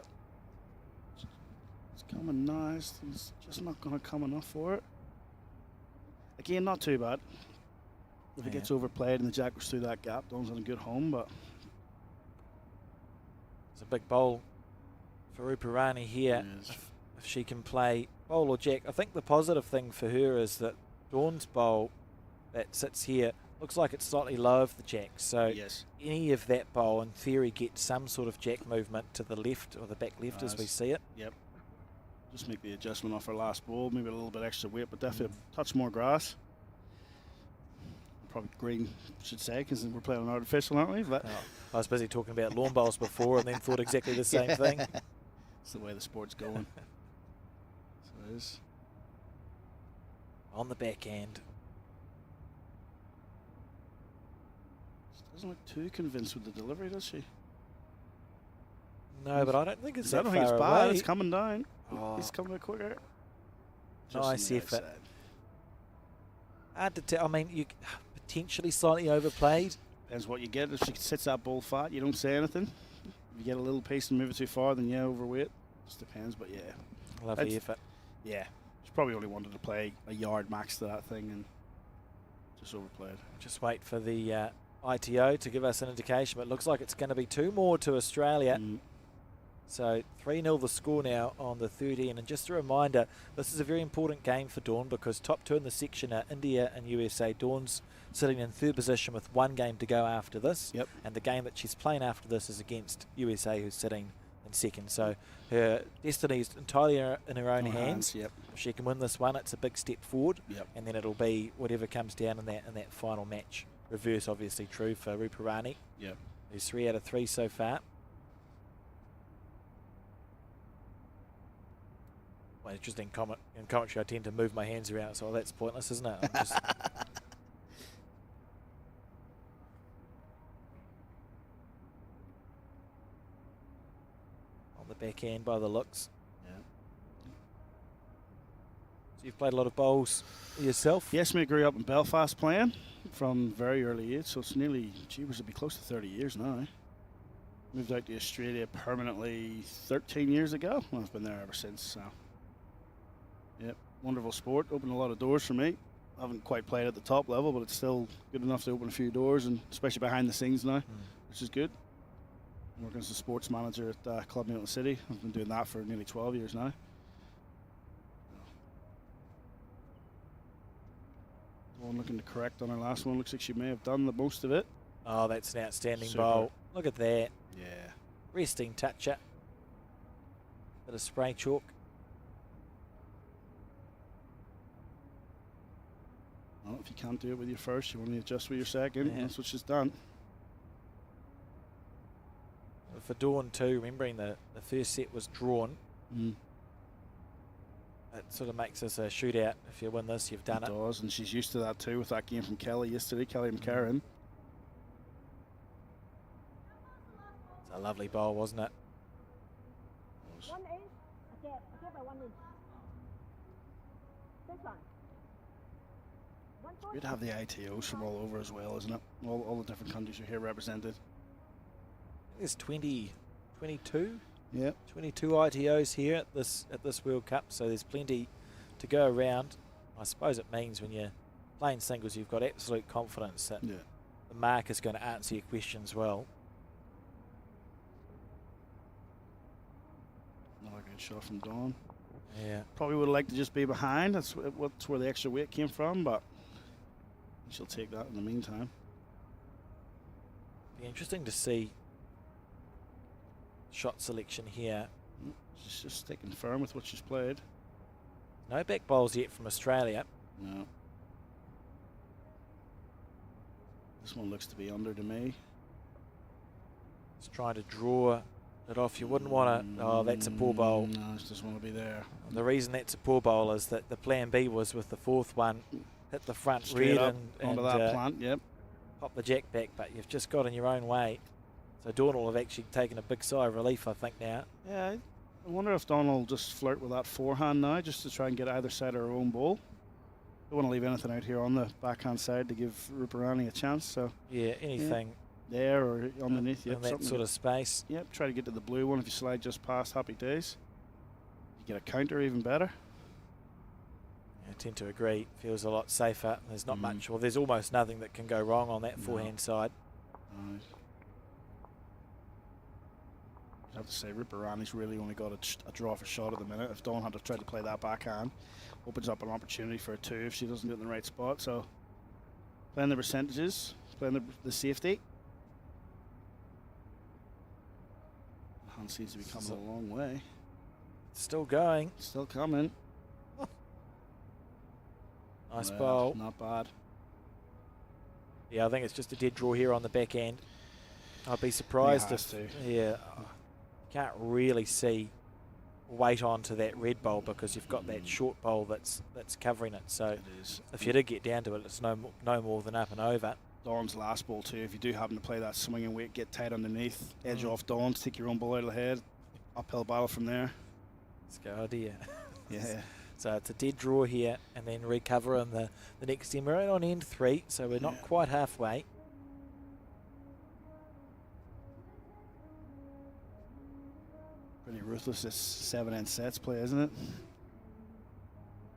S9: It's coming nice. He's just not going to come enough for it. Again, not too bad. If it gets overplayed and the jack was through that gap, Dawn's on a good home, but
S3: it's a big bowl for Ruparani here. If she can play bowl or jack. I think the positive thing for her is that Dawn's bowl that sits here looks like it's slightly low of the jack. So any of that bowl, in theory, gets some sort of jack movement to the left or the back left as we see it.
S9: Yep. Just make the adjustment off her last ball, maybe a little bit extra weight, but definitely a touch more grass. Probably green, should say, because we're playing on artificial, aren't we? But
S3: I was busy talking about lawn bowls before and then thought exactly the same thing.
S9: It's the way the sport's going. So it is.
S3: On the back end.
S9: She doesn't look too convinced with the delivery, does she?
S3: No, but I don't think it's that
S9: I don't
S3: far
S9: think it's bad.
S3: away.
S9: It's coming down.
S3: Oh.
S9: He's coming a bit quicker.
S3: Nice effort. Hard to tell. I mean, you potentially slightly overplayed.
S9: Depends what you get. If she sits that ball flat, you don't say anything. If you get a little pace and move it too far, then overweight. Just depends, but
S3: Lovely effort.
S9: Yeah. She probably only wanted to play a yard max to that thing and just overplayed.
S3: Just wait for the ITO to give us an indication, but it looks like it's going to be 2 more to Australia. So 3-0 the score now on the 13. And just a reminder, this is a very important game for Dawn because top 2 in the section are India and USA. Dawn's sitting in 3rd position with 1 game to go after this. And the game that she's playing after this is against USA, who's sitting in 2nd. So her destiny is entirely in her own hands. If she can win this one, it's a big step forward. And then it'll be whatever comes down in that final match. Reverse obviously true for Ruparani. Who's 3 out of 3 so far. Well, interesting comment in commentary. I tend to move my hands around, so that's pointless, isn't it? I'm just on the back end by the looks. So you've played a lot of bowls yourself?
S9: Yes, mate. Grew up in Belfast playing from very early age, so it's nearly, it'll be close to 30 years now. Moved out to Australia permanently 13 years ago. Well, I've been there ever since, so. Wonderful sport. Opened a lot of doors for me. I haven't quite played at the top level, but it's still good enough to open a few doors, and especially behind the scenes now, which is good. I'm working as a sports manager at Club Milton City. I've been doing that for nearly 12 years now. One looking to correct on her last one. Looks like she may have done the most of it.
S3: Oh, that's an outstanding bowl. Look at that.
S9: Yeah.
S3: Resting toucher. Bit of spray chalk.
S9: Well, if you can't do it with your first, you want to adjust with your second.
S3: Yeah.
S9: That's what she's done.
S3: For Dawn too, remembering the first set was drawn. It sort of makes us a shootout. If you win this, you've done it.
S9: It does, and she's used to that too with that game from Kelly yesterday, Kelly and Karen.
S3: It's a lovely bowl, wasn't it?
S6: 1 inch. Okay, by 1 inch. This one.
S9: We'd have the ITOs from all over as well, isn't it? All the different countries are here represented.
S3: There's 22
S9: Yeah.
S3: 22 ITOs here at this World Cup, so there's plenty to go around. I suppose it means when you're playing singles, you've got absolute confidence that the mark is going to answer your questions well.
S9: Another good shot from Dawn.
S3: Yeah.
S9: Probably would have liked to just be behind. That's where the extra weight came from, but she'll take that in the meantime.
S3: Be interesting to see shot selection here.
S9: She's just sticking firm with what she's played.
S3: No back bowls yet from Australia.
S9: No. This one looks to be under to me.
S3: Just trying to draw it off. You wouldn't want to. Oh, that's a poor bowl.
S9: No, I just want to be there.
S3: The reason that's a poor bowl is that the plan B was with the fourth one, hit the front
S9: Straight
S3: red
S9: up
S3: and
S9: onto that plant, yep.
S3: Pop the jack back, but you've just got in your own way. So Dawn will have actually taken a big sigh of relief, I think, now.
S9: Yeah, I wonder if Dawn will just flirt with that forehand now, just to try and get either side of her own ball. Don't want to leave anything out here on the backhand side to give Ruparani a chance. So
S3: yeah, anything
S9: there or underneath,
S3: in that sort of space.
S9: Yep, try to get to the blue one. If you slide just past, happy days. You get a counter, even better.
S3: I tend to agree. Feels a lot safer. There's not much, well, there's almost nothing that can go wrong on that forehand side.
S9: Right. I have to say, Ruparani's really only got a draw for shot at the minute. If Dawn had to try to play that backhand, opens up an opportunity for a two if she doesn't get in the right spot. So, playing the percentages, playing the safety. Hand seems to be coming a long way.
S3: Still going.
S9: Still coming.
S3: Nice bowl.
S9: Not bad.
S3: Yeah, I think it's just a dead draw here on the back end. I'd be surprised if, yeah, can't really see weight onto that red bowl because you've got that short bowl that's covering it. So if you did get down to it, it's no more than up and over.
S9: Dawn's last ball too. If you do happen to play that swinging weight, get tight underneath, edge off Dawn, take your own ball out of the head, uphill battle from there.
S3: Let's go idea.
S9: Yeah.
S3: So it's a dead draw here, and then recover in the next end. We're right on end 3, so we're not quite halfway.
S9: Pretty ruthless this 7-end sets play, isn't it?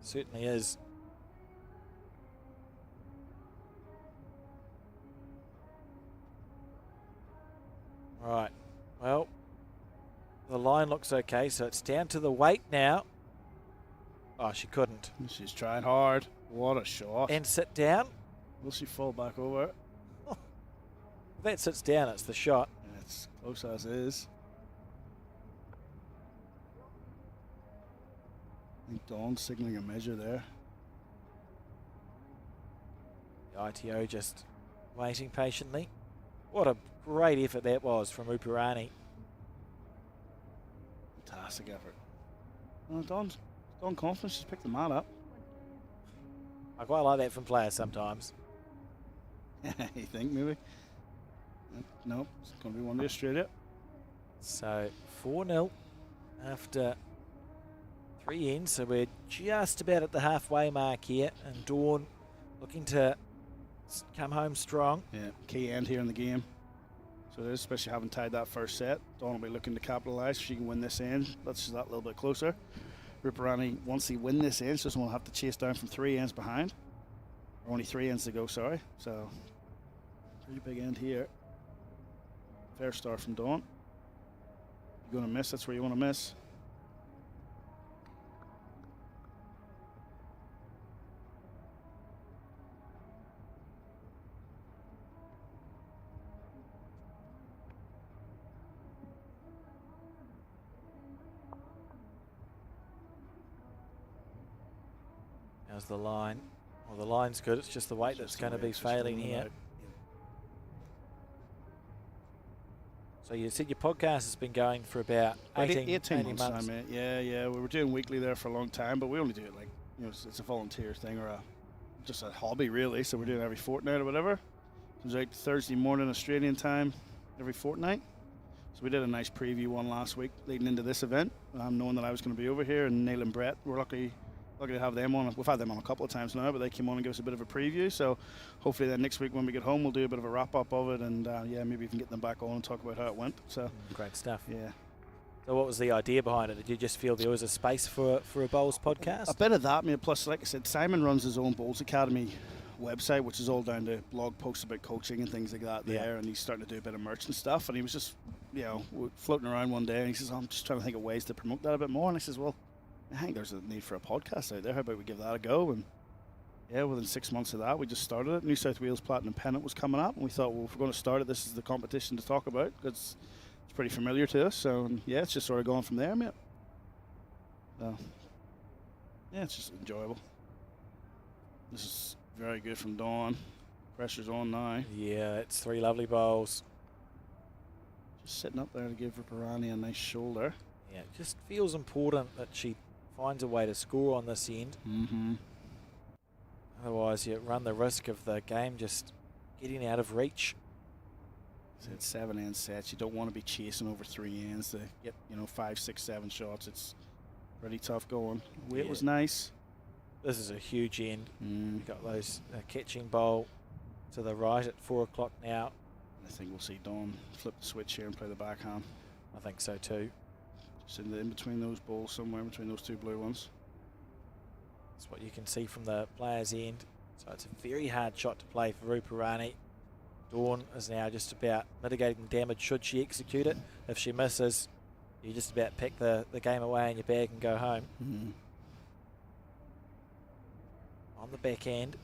S3: Certainly is. Right. Well, the line looks okay, so it's down to the weight now. Oh, she couldn't.
S9: She's trying hard. What a shot.
S3: And sit down.
S9: Will she fall back over it?
S3: If that sits down, it's the shot.
S9: Yeah, it's close as is. I think Dawn's signaling a measure there.
S3: The ITO just waiting patiently. What a great effort that was from Ruparani.
S9: Fantastic effort. Well, Dawn's confident. She's picked the mat up.
S3: I quite like that from players sometimes.
S9: You think maybe? Nope, it's going to be one to Australia.
S3: So 4-0 after 3 ends. So we're just about at the halfway mark here, and Dawn looking to come home strong.
S9: Yeah, key end here in the game. So it is, especially having tied that first set. Dawn will be looking to capitalise if she can win this end. That's that little bit closer. Ruparani, once he win this end, just won't have to chase down from 3 ends behind. Or only 3 ends to go, sorry. So, pretty big end here. Fair start from Dawn. You're going to miss, that's where you want to miss.
S3: How's the line? Well, the line's good. It's just the weight that's going to be failing here. So you said your podcast has been going for about 18
S9: months.
S3: months.
S9: Mate. Yeah. We were doing weekly there for a long time, but we only do it like, it's a volunteer thing or just a hobby really. So we're doing it every fortnight or whatever. Comes out Thursday morning Australian time every fortnight. So we did a nice preview one last week leading into this event, knowing that I was going to be over here, and Neil and Brett, we're lucky to have them on. We've had them on a couple of times now, but they came on and gave us a bit of a preview. So hopefully then next week when we get home, we'll do a bit of a wrap-up of it, and maybe we can get them back on and talk about how it went. So
S3: great stuff.
S9: Yeah.
S3: So what was the idea behind it? Did you just feel there was a space for a Bowls podcast?
S9: A bit of that, mate. Plus, like I said, Simon runs his own Bowls Academy website, which is all down to blog posts about coaching and things like that there, and he's starting to do a bit of merch and stuff, and he was just, floating around one day, and he says, I'm just trying to think of ways to promote that a bit more, and I says, well, I think there's a need for a podcast out there. How about we give that a go? And within 6 months of that, we just started it. New South Wales Platinum Pennant was coming up, and we thought, well, if we're going to start it, this is the competition to talk about, because it's pretty familiar to us. So, it's just sort of going from there, mate. So, it's just enjoyable. This is very good from Dawn. Pressure's on now.
S3: Yeah, it's 3 lovely bowls.
S9: Just sitting up there to give Ruparani a nice shoulder.
S3: Yeah, it just feels important that she finds a way to score on this end.
S9: Mm-hmm.
S3: Otherwise, you run the risk of the game just getting out of reach.
S9: So it's 7 end sets. You don't want to be chasing over 3 ends to get 5, 6, 7 shots. It's pretty tough going. Weight was nice.
S3: This is a huge end. You've got those catching bowl to the right at 4 o'clock now.
S9: I think we'll see Dawn flip the switch here and play the backhand.
S3: I think so too.
S9: Just in between those balls, somewhere between those 2 blue ones.
S3: That's what you can see from the player's end. So it's a very hard shot to play for Ruparani. Dawn is now just about mitigating damage should she execute it. If she misses, you just about pick the game away in your bag and go home.
S9: Mm-hmm.
S3: On the back end.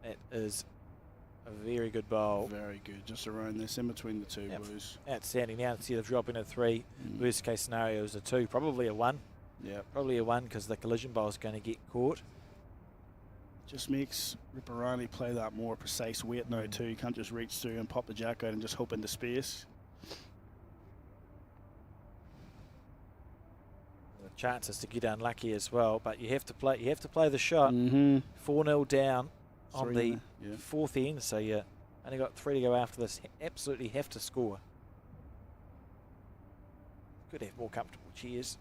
S3: It is a very good bowl.
S9: Very good. Just around this, in between the 2 blues.
S3: Outstanding. Now instead of dropping a 3, worst case scenario is a 2, probably a 1.
S9: Yeah.
S3: Probably a 1 because the collision bowl is going to get caught.
S9: Just makes Ruparani play that more precise weight now too. You can't just reach through and pop the jack out and just hope into space.
S3: The chances to get unlucky as well, but you have to play. You have to play the shot. 4-0 down on the 4th end, so you only got 3 to go after this. Absolutely have to score. Could have more comfortable cheers.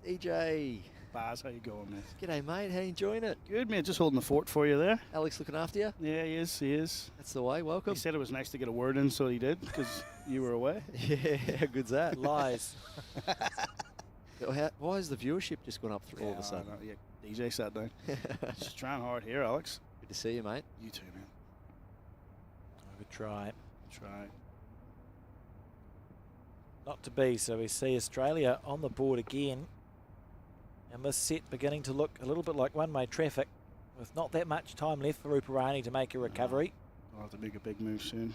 S5: DJ.
S9: Baz, how you going, mate?
S5: G'day, mate. How you enjoying it?
S9: Good, mate. Just holding the fort for you there.
S5: Alex looking after you?
S9: Yeah, he is.
S5: That's the way. Welcome.
S9: He said it was nice to get a word in, so he did, because you were away.
S5: Yeah, how good's that?
S3: Lies.
S5: Why has the viewership just gone up all of a sudden?
S9: DJ sat down. Just trying hard here, Alex.
S5: Good to see you, mate.
S9: You too, man.
S3: Good try.
S9: Try.
S3: Not to be, so we see Australia on the board again. And this set beginning to look a little bit like one-way traffic with not that much time left for Ruparani to make a recovery.
S9: I'll have to make a big move soon.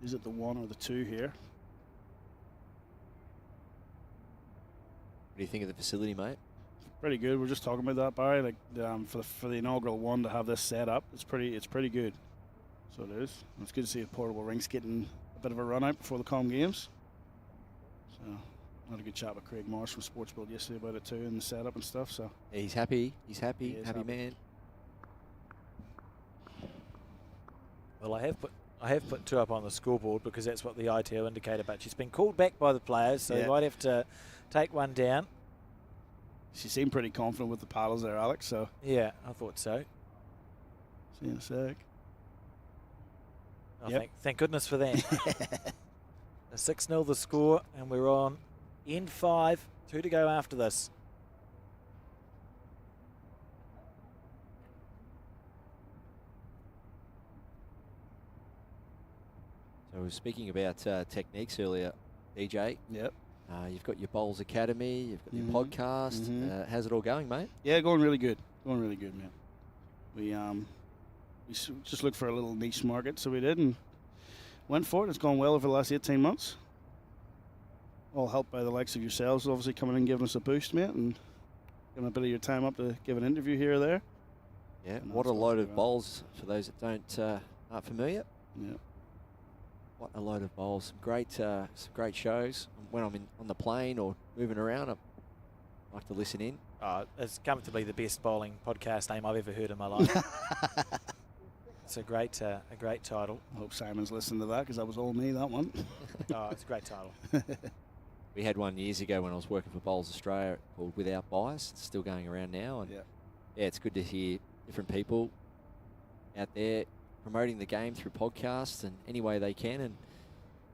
S9: Is it the 1 or the 2 here?
S5: What do you think of the facility, mate?
S9: Pretty good. We're just talking about that, Barry. Like for the inaugural one to have this set up, it's pretty good. So it is. It's good to see the portable rinks getting a bit of a run out before the Com Games. So I had a good chat with Craig Marsh from Sports Build yesterday about it too, and the setup and stuff. So
S5: yeah, he's happy. He's happy. Happy man.
S3: Well, I have put 2 up on the scoreboard because that's what the ITO indicated, but she's been called back by the players, so they might have to take 1 down.
S9: She seemed pretty confident with the paddles there, Alex. So
S3: yeah, I thought so.
S9: See you in a sec.
S3: Oh, thank goodness for that. 6-0 the score, and we're on end 5. 2 to go after this.
S5: So we were speaking about techniques earlier, DJ.
S9: Yep.
S5: You've got your Bowls Academy, you've got your podcast. How's it all going, mate?
S9: Yeah, going really good. Going really good, man. We just looked for a little niche market, so we did, and went for it. It's gone well over the last 18 months. All helped by the likes of yourselves, obviously coming in and giving us a boost, mate, and giving a bit of your time up to give an interview here or there.
S5: Yeah, what a load of bowls for those that aren't familiar.
S9: Yeah.
S5: What a load of bowls. Some great shows. When I'm on the plane or moving around, I like to listen in.
S3: It's comfortably the best bowling podcast name I've ever heard in my life. It's a great title.
S9: I hope Simon's listened to that, because that was all me, that one.
S3: It's a great title.
S5: We had one years ago when I was working for Bowls Australia called Without Bias. It's still going around now. And yeah, it's good to hear different people out there promoting the game through podcasts and any way they can. And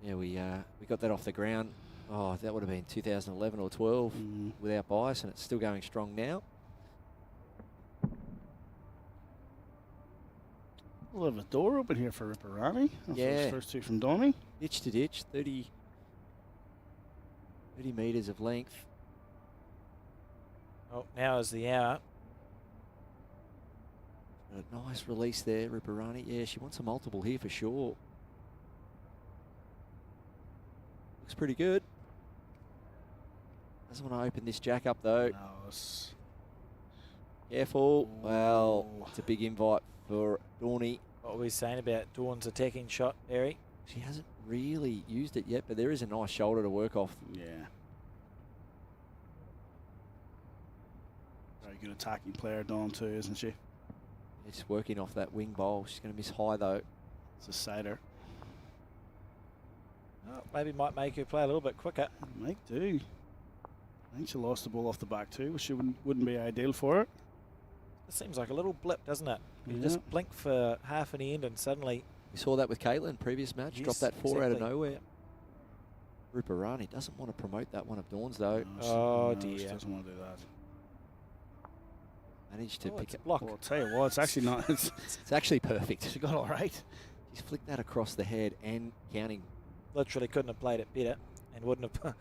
S5: yeah, we got that off the ground. Oh, that would have been 2011 or 12 Without Bias, and it's still going strong now.
S9: We'll have a door open here for Ruparani.
S5: Yeah.
S9: First two from Donny.
S5: Ditch to ditch, 30 metres of length.
S3: Oh, now is the hour.
S5: A nice release there, Ruparani. Yeah, she wants a multiple here for sure. Looks pretty good. Doesn't want to open this jack up though.
S9: No,
S5: Careful. Well, it's a big invite for Dawny.
S3: What were we saying about Dawn's attacking shot, Barry?
S5: She hasn't really used it yet, but there is a nice shoulder to work off.
S9: Yeah. Very good attacking player, Dawn, too, isn't she?
S5: Just working off that wing bowl. She's going to miss high though.
S9: It's a sider.
S3: Oh, maybe might make her play a little bit quicker.
S9: Might do. I think she lost the ball off the back too, which wouldn't be ideal for her.
S3: It seems like a little blip, doesn't it? You just blink for half an end and suddenly...
S5: We saw that with Katelyn, previous match.
S3: Yes,
S5: dropped that four out of
S3: exactly.
S5: nowhere. Ruparani doesn't want to promote that one of Dawn's though.
S3: No,
S9: She
S3: dear.
S9: doesn't want to do that.
S5: Managed to pick it.
S3: Block.
S9: Well, I'll tell you what, it's actually not.
S5: It's actually perfect.
S9: She got all right.
S5: She's flicked that across the head and counting.
S3: Literally couldn't have played it better and wouldn't have...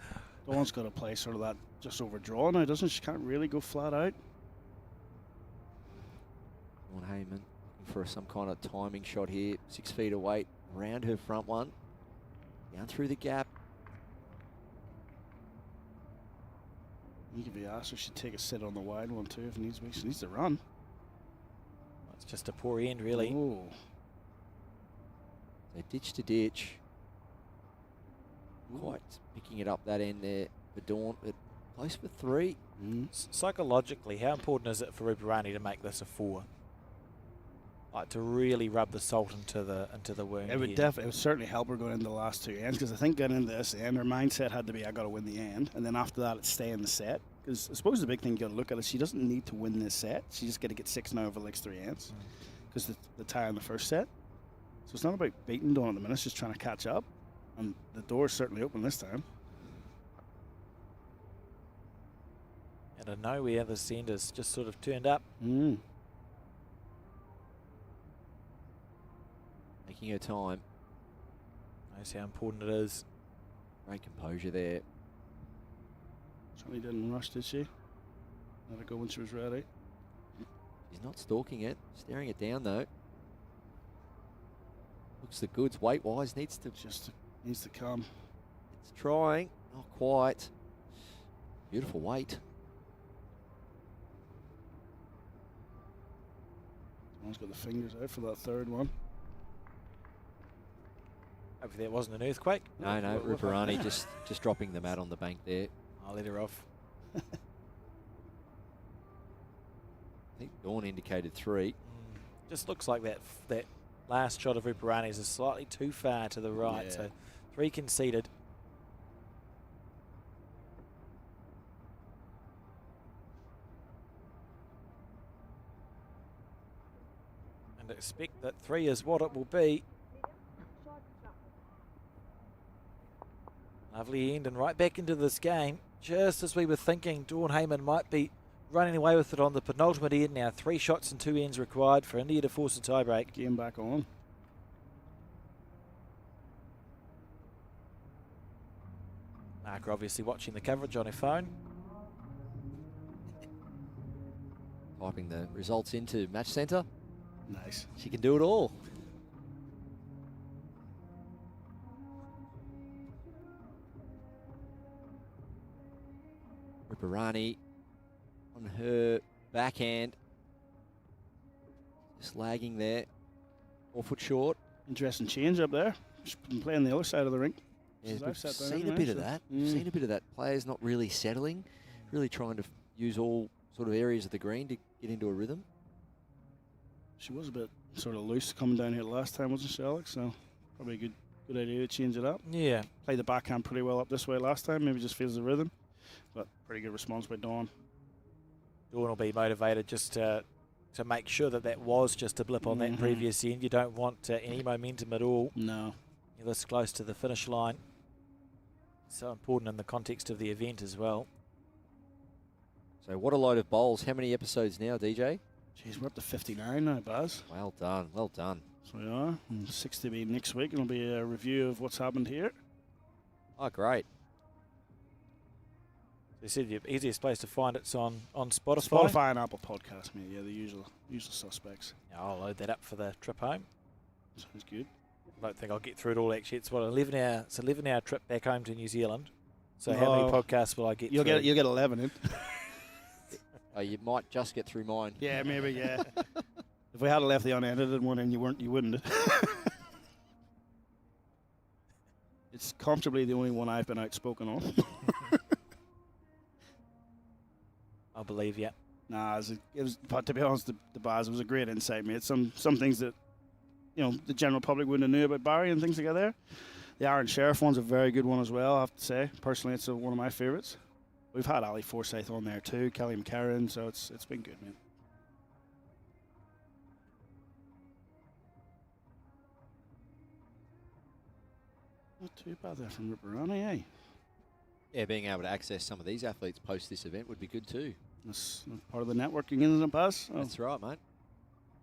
S9: Dawn's got to play sort of that just overdraw now, doesn't she? She can't really go flat out.
S5: On Hayman looking for some kind of timing shot here. 6 feet away, around her front one. Down through the gap.
S9: You could be asked if she'd take a sit on the wide one too if needs be. She needs to run.
S3: It's just a poor end, really.
S9: Oh.
S5: So ditch to ditch. Quite picking it up that end there for Dawn, but close for 3.
S3: Psychologically, how important is it for Ruparani to make this a 4? Like to really rub the salt into the wound.
S9: It would certainly help her going into the last 2 ends, because I think getting into this end, her mindset had to be, I got to win the end, and then after that, it's stay in the set. Because I suppose the big thing you got to look at is she doesn't need to win this set. She just got to get 6 now over the next 3 ends, because the tie in the first set. So it's not about beating Dawn at the minute; it's just trying to catch up, and the door's certainly open this time.
S3: And I know where the center's just sort of turned up.
S5: Making her time.
S3: Knows how important it is.
S5: Great composure there.
S9: Certainly didn't rush, did she? Let her go when she was ready.
S5: She's not stalking it, staring it down though. Looks the goods weight-wise, needs to
S9: come.
S5: It's trying, not quite. Beautiful weight.
S9: Someone's got the fingers out for that third one.
S3: Hopefully that wasn't an earthquake.
S5: No, Ruparani just dropping the mat on the bank there.
S3: I'll let her off.
S5: I think Dawn indicated 3.
S3: Just looks like that last shot of Ruparani's is slightly too far to the right.
S9: Yeah.
S3: So 3 conceded. And expect that 3 is what it will be. Lovely end and right back into this game. Just as we were thinking, Dawn Hayman might be running away with it on the penultimate end now. 3 shots and 2 ends required for India to force a tiebreak.
S9: Game back on.
S3: Mark obviously watching the coverage on her phone.
S5: Typing the results into Match Centre.
S9: Nice.
S5: She can do it all. Ruparani on her backhand. Just lagging there. 4 foot short.
S9: Interesting change up there. She's been playing the other side of the rink.
S5: Yeah,
S9: I've
S5: we've
S9: sat down
S5: seen a
S9: anyway,
S5: bit of
S9: so-
S5: that. Seen a bit of that. Players not really settling, really trying to use all sort of areas of the green to get into a rhythm.
S9: She was a bit sort of loose coming down here last time, wasn't she, Alex? So probably a good idea to change it up.
S3: Yeah.
S9: Played the backhand pretty well up this way last time. Maybe just feels the rhythm. But pretty good response by Dawn.
S3: Dawn will be motivated just to make sure that was just a blip on that previous end. You don't want any momentum at all.
S9: No.
S3: You're this close to the finish line. So important in the context of the event as well.
S5: So what a load of bowls. How many episodes now, DJ?
S9: Jeez, we're up to 59 now, Baz.
S5: Well done, well done.
S9: So we are. And 6 to be next week. It'll be a review of what's happened here.
S5: Oh, great.
S3: They said the easiest place to find it's on Spotify.
S9: Spotify and Apple Podcasts, mate. Yeah, the usual suspects.
S3: Yeah, I'll load that up for the trip home.
S9: Sounds good.
S3: I don't think I'll get through it all actually. It's what, 11 hour. It's 11-hour trip back home to New Zealand. So how many podcasts will I get
S9: You'll
S3: through?
S9: You'll get 11 in.
S5: Oh, you might just get through mine.
S9: Yeah, maybe, yeah. If we had left the unedited one in, you wouldn't. It's comfortably the only one I've been outspoken on.
S3: I believe you.
S9: Nah, it was, but to be honest, the Baz, it was a great insight, mate. Some things that, the general public wouldn't have knew about Barry and things like that. The Aaron Sheriff one's a very good one as well, I have to say. Personally, it's one of my favourites. We've had Ali Forsyth on there too, Kelly McCarran, so it's been good, man. Not too bad there from Ruparani, eh?
S5: Yeah, being able to access some of these athletes post this event would be good too.
S9: That's part of the networking, isn't it, Baz? Oh.
S5: That's right, mate.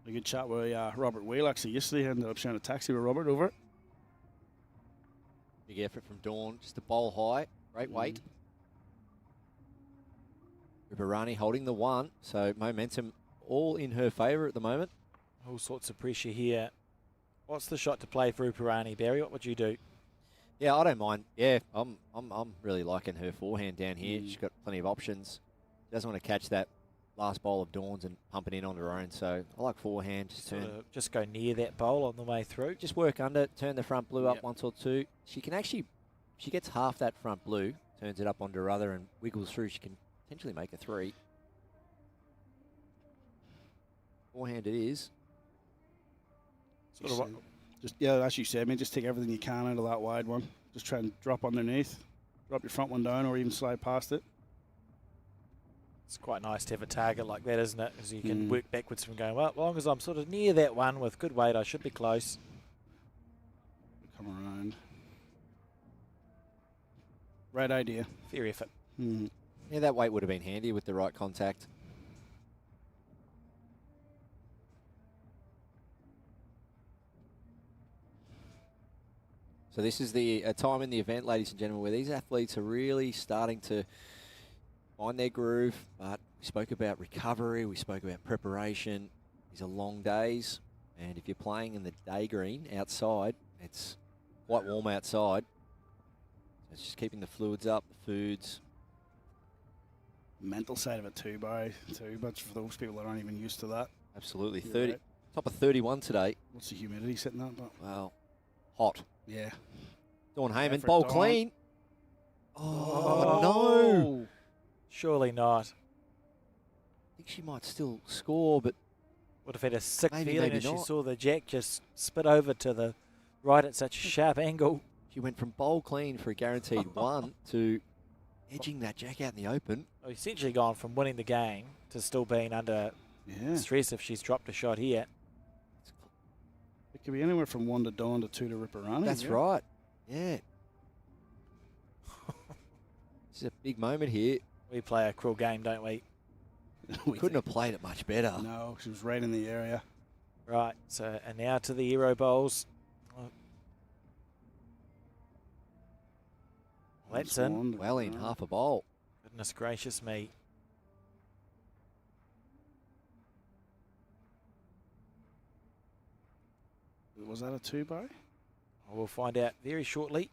S9: A good chat with Robert Whale actually yesterday. Ended up sharing a taxi with Robert over it.
S5: Big effort from Dawn, just a bowl high, great weight. Ruparani holding the 1, so momentum all in her favour at the moment.
S3: All sorts of pressure here. What's the shot to play for Ruparani, Barry? What would you do?
S5: Yeah, I don't mind. Yeah, I'm really liking her forehand down here. She's got plenty of options. She doesn't want to catch that last bowl of Dawn's and pump it in on her own. So I like forehand.
S3: Just go near that bowl on the way through.
S5: Just work under, turn the front blue up once or two. She can actually, she gets half that front blue, turns it up onto her other and wiggles through. She can potentially make a 3. Forehand it is.
S9: As you said, just take everything you can out of that wide one. Just try and drop underneath. Drop your front one down or even slide past it.
S3: It's quite nice to have a target like that, isn't it? Because you can work backwards from going, well, as long as I'm sort of near that one with good weight, I should be close.
S9: Come around. Right idea.
S3: Fair effort.
S5: Yeah, that weight would have been handy with the right contact. So this is a time in the event, ladies and gentlemen, where these athletes are really starting to find their groove. But we spoke about recovery, we spoke about preparation. These are long days, and if you're playing in the day green outside, it's quite warm outside. So it's just keeping the fluids up, the foods.
S9: Mental side of it too, Barry. Too much for those people that aren't even used to that.
S5: Absolutely.
S9: You're
S5: 30,
S9: right.
S5: top of 31 today.
S9: What's the humidity sitting at? But
S5: Well, hot.
S9: yeah.
S5: Dawn Hayman,
S9: Effort,
S5: bowl
S9: Dawn.
S5: clean. Oh, no.
S3: Surely not.
S5: I think she might still score, but
S3: Would have had a sick
S5: Maybe,
S3: feeling
S5: maybe
S3: as she
S5: not.
S3: saw the jack just spit over to the right at such a sharp angle.
S5: she went from bowl clean for a guaranteed 1 to edging that jack out in the open.
S3: Well, essentially gone from winning the game to still being under stress if she's dropped a shot here.
S9: It could be anywhere from 1 to Dawn to 2 to Ruparani.
S5: That's right. Yeah. This is a big moment here.
S3: We play a cruel game, don't we?
S5: Couldn't have played it much better.
S9: No, she was right in the area.
S3: Right, so and now to the Aero Bowls. That's in.
S5: Well in, half a bowl.
S3: Goodness gracious me.
S9: Was that a 2, Barry?
S3: We'll find out very shortly.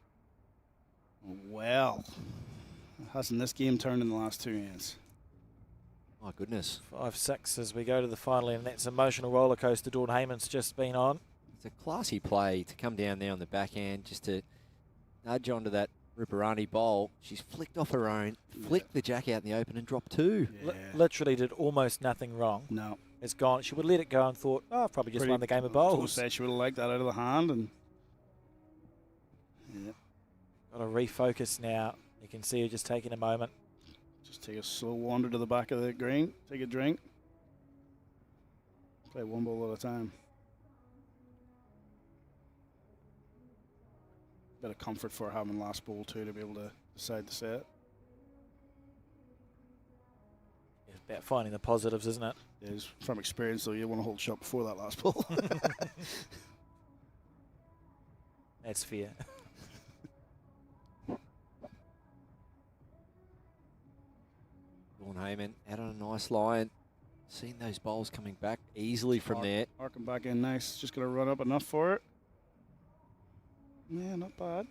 S9: Well, hasn't this game turned in the last 2 hands?
S5: My goodness.
S3: 5-6 as we go to the final, and that's emotional roller coaster Dawn Hayman's just been on.
S5: It's a classy play to come down there on the backhand just to nudge onto that Ruparani bowl. She's flicked off her own, flicked the jack out in the open and dropped 2.
S9: Yeah.
S3: Literally did almost nothing wrong.
S9: No.
S3: It's gone. She would let it go and thought, oh, I've probably just won the game of bowls.
S9: She would have liked that out of the hand. And
S3: Got to refocus now. You can see her just taking a moment.
S9: Just take a slow wander to the back of the green. Take a drink. Play one ball at a time. Bit of comfort for having last ball too to be able to decide the set.
S3: It's about finding the positives, isn't it?
S9: It is. From experience though, you want to hold shot before that last ball.
S3: That's fair.
S5: Dawn Hayman out on a nice line. Seeing those bowls coming back easily from there.
S9: Arcing back in nice. Just going to run up enough for it. Yeah, not bad.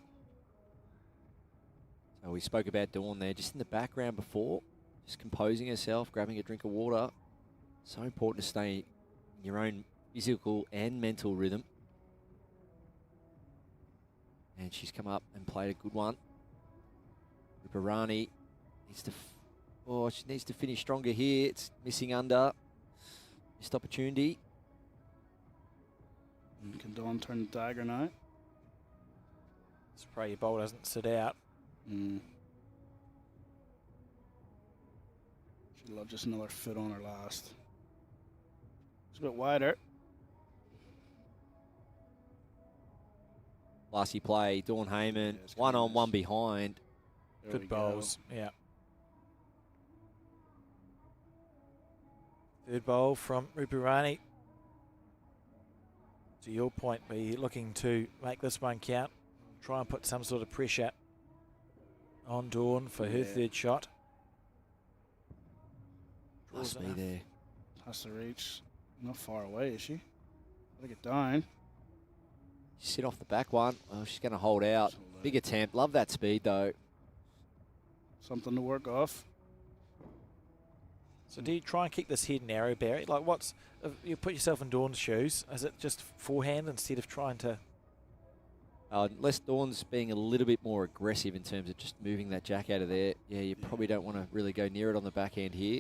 S5: So we spoke about Dawn there, just in the background before, just composing herself, grabbing a drink of water. So important to stay in your own physical and mental rhythm. And she's come up and played a good one. Ruparani needs to, she needs to finish stronger here. It's missing under. Missed opportunity.
S9: And can Dawn turn the dagger now?
S3: Just pray your bowl doesn't sit out.
S9: She'll have just another foot on her last. It's a bit wider.
S5: Classy play, Dawn Hayman, one on, one behind.
S3: Good bowls, yeah. Third bowl from Ruparani. To your point, be looking to make this one count. Try and put some sort of pressure on Dawn for her third shot.
S5: Must be there.
S9: Has to reach. Not far away, is she? I think it down.
S5: Sit off the back one. Oh, she's going to hold out. Big attempt. Love that speed, though.
S9: Something to work off.
S3: So do you try and keep this head narrow, Barry? Like if you put yourself in Dawn's shoes, is it just forehand instead of trying to...
S5: Unless Dawn's being a little bit more aggressive in terms of just moving that jack out of there. Yeah, you probably don't want to really go near it on the backhand here.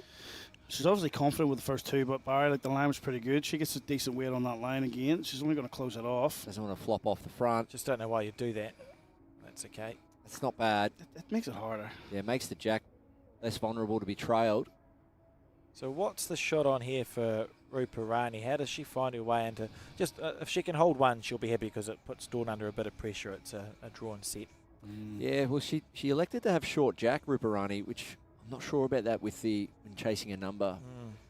S9: She's obviously confident with the first 2, but Barry, the line was pretty good. She gets a decent weight on that line again. She's only going to close it off.
S5: Doesn't want to flop off the front.
S3: Just don't know why you do that. That's okay.
S5: That's not bad.
S9: It makes it harder.
S5: Yeah, it makes the jack less vulnerable to be trailed.
S3: So what's the shot on here for Ruparani? How does she find her way into... Just if she can hold one, she'll be happy because it puts Dawn under a bit of pressure. It's a drawn set.
S5: Yeah, well, she elected to have short jack, Ruparani, which I'm not sure about that with when chasing a number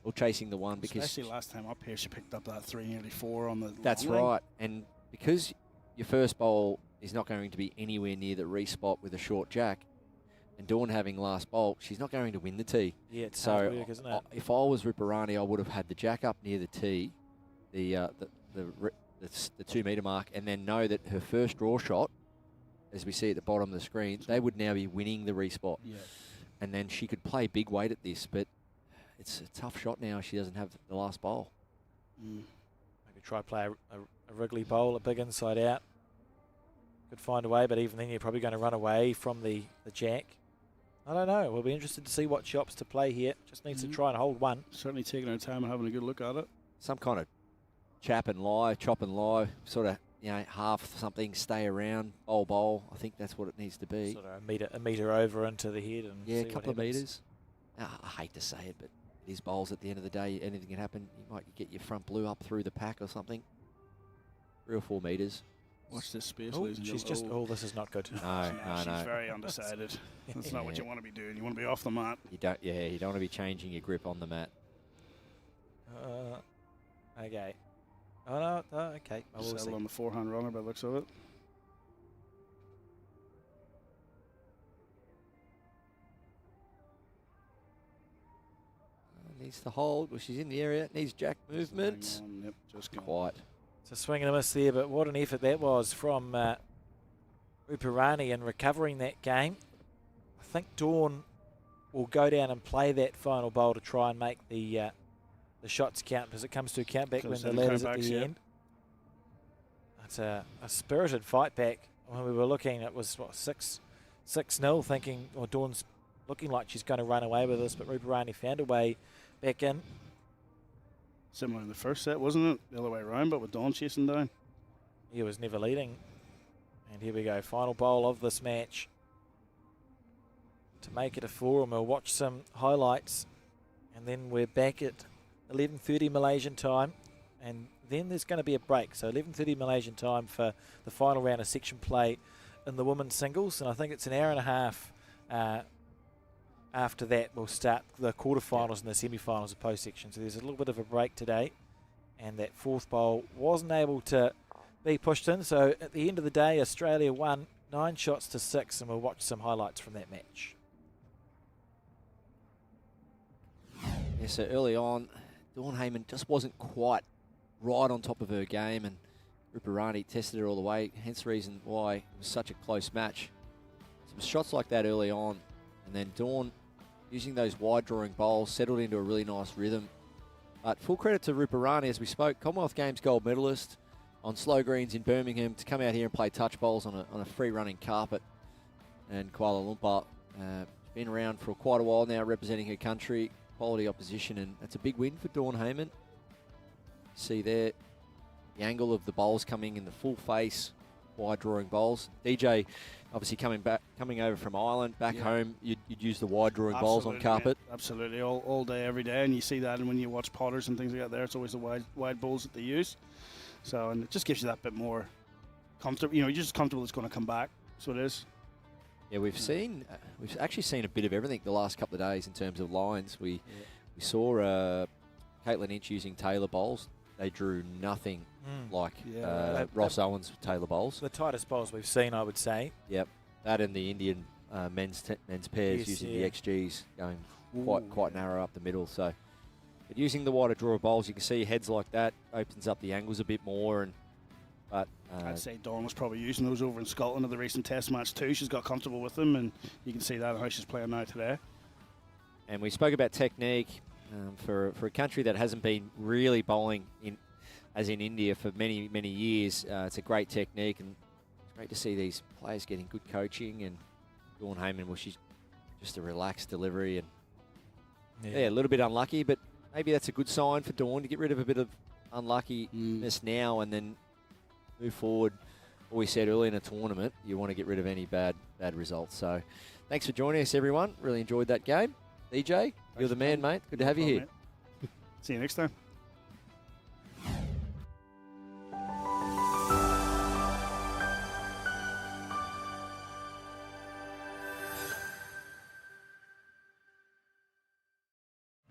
S5: or chasing the one. Because
S9: especially last time up here, she picked up that 3, nearly 4 on the...
S5: That's right. And because your first bowl is not going to be anywhere near the respot with a short jack, and Dawn having last bowl, she's not going to win the tee.
S3: Yeah, it's hard work, isn't it?
S5: If I was Ruparani, I would have had the jack up near the tee, the 2 metre mark, and then know that her first draw shot, as we see at the bottom of the screen, they would now be winning the respot.
S9: Yeah.
S5: And then she could play big weight at this, but it's a tough shot now. She doesn't have the last bowl.
S3: Maybe try play a wriggly bowl, a big inside out. Could find a way, but even then you're probably going to run away from the jack. I don't know. We'll be interested to see what she opts to play here. Just needs to try and hold one.
S9: Certainly taking her time and having a good look at it.
S5: Some kind of chop and lie, sort of, half something, stay around, bowl. I think that's what it needs to be.
S3: Sort of a metre over into the head. And
S5: a couple of metres. I hate to say it, but it is bowls at the end of the day. Anything can happen. You might get your front blue up through the pack or something. 3 or 4 metres.
S9: Watch this space,
S3: Oh,
S9: ladies and
S3: she's
S9: gentlemen.
S3: just, this is not good.
S5: No.
S9: She's very undecided. That's not what you want to be doing. You want to be off the mat.
S5: You don't want to be changing your grip on the mat.
S3: Okay. Oh, no, okay. I will
S9: Settle
S3: see.
S9: on the 4-hand runner by the looks of it.
S5: Needs to hold. Well, she's in the area. Needs jack movement.
S9: Yep, just go.
S5: Quiet.
S3: It's a swing and a miss there, but what an effort that was from Ruparani in recovering that game. I think Dawn will go down and play that final bowl to try and make the shots count, because it comes to a count back when the ladder's at the end. It's a spirited fight back. When we were looking, it was, what, 6-0, thinking, or Dawn's looking like she's going to run away with this, but Ruparani found a way back in.
S9: Similar in the first set, wasn't it? The other way around, but with Dawn chasing down.
S3: He was never leading. And here we go, final bowl of this match. To make it a 4, and we'll watch some highlights. And then we're back at 11:30 Malaysian time. And then there's going to be a break. So 11:30 Malaysian time for the final round of section play in the women's singles. And I think it's an hour and a half after that we'll start the quarterfinals and the semi-finals of post-section. So there's a little bit of a break today. And that fourth bowl wasn't able to be pushed in. So at the end of the day, Australia won 9 shots to 6. And we'll watch some highlights from that match.
S5: Yeah, so early on, Dawn Hayman just wasn't quite right on top of her game, and Ruparani tested her all the way, hence the reason why it was such a close match. Some shots like that early on, and then Dawn, using those wide drawing bowls, settled into a really nice rhythm. But full credit to Ruparani, as we spoke, Commonwealth Games gold medalist on slow greens in Birmingham, to come out here and play touch bowls on a free running carpet. And Kuala Lumpur, been around for quite a while now, representing her country, quality opposition, and it's a big win for Dawn Hayman. See there, the angle of the bowls coming in the full face, wide drawing bowls. DJ, obviously coming over from Ireland, back home, you'd use the wide drawing bowls on carpet.
S9: Yeah, absolutely, all day, every day, and you see that, and when you watch potters and things like that, there, it's always the wide bowls that they use. So, and it just gives you that bit more comfortable. You know, you're just comfortable it's going to come back. So it is.
S5: Yeah, we've actually seen a bit of everything the last couple of days in terms of lines. We saw Katelyn Inch using Taylor bowls. They drew nothing like Ross Owens with Taylor bowls.
S3: The tightest bowls we've seen, I would say.
S5: Yep, that and the Indian men's pairs using the XGs going quite narrow up the middle. So, but using the wider draw of bowls, you can see heads like that opens up the angles a bit more. But
S9: I'd say Dawn was probably using those over in Scotland at the recent Test match too. She's got comfortable with them, and you can see that in how she's playing now today.
S5: And we spoke about technique for a country that hasn't been really bowling as in India for many years. It's a great technique, and it's great to see these players getting good coaching. And Dawn Hayman, well, she's just a relaxed delivery, and a little bit unlucky, but maybe that's a good sign for Dawn to get rid of a bit of unluckiness now, and then move forward. What we said earlier in a tournament, you want to get rid of any bad results. So thanks for joining us, everyone. Really enjoyed that game. DJ, you're the man, mate. Good to have you here.
S9: See you next time.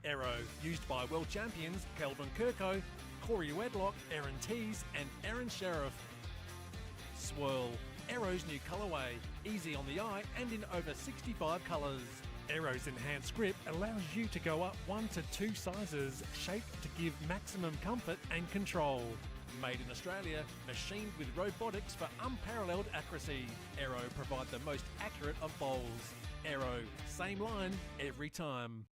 S7: Arrow, used by world champions Kelvin Kirko, Corey Wedlock, Aaron Tees and Aaron Sheriff. Swirl, Arrow's new colourway, easy on the eye and in over 65 colours. Arrow's enhanced grip allows you to go up 1 to 2 sizes, shaped to give maximum comfort and control. Made in Australia, machined with robotics for unparalleled accuracy. Arrow provide the most accurate of bowls. Arrow, same line every time.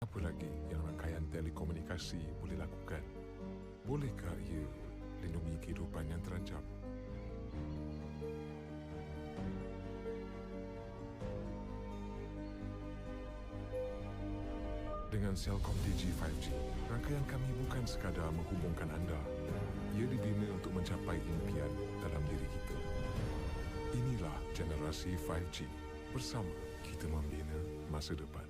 S8: Apa lagi yang rangkaian telekomunikasi boleh lakukan? Bolehkah ia lindungi kehidupan yang terancam? Dengan Celcom Digi 5G, rangkaian kami bukan sekadar menghubungkan anda. Ia dibina untuk mencapai impian dalam diri kita. Inilah generasi 5G. Bersama kita membina masa depan.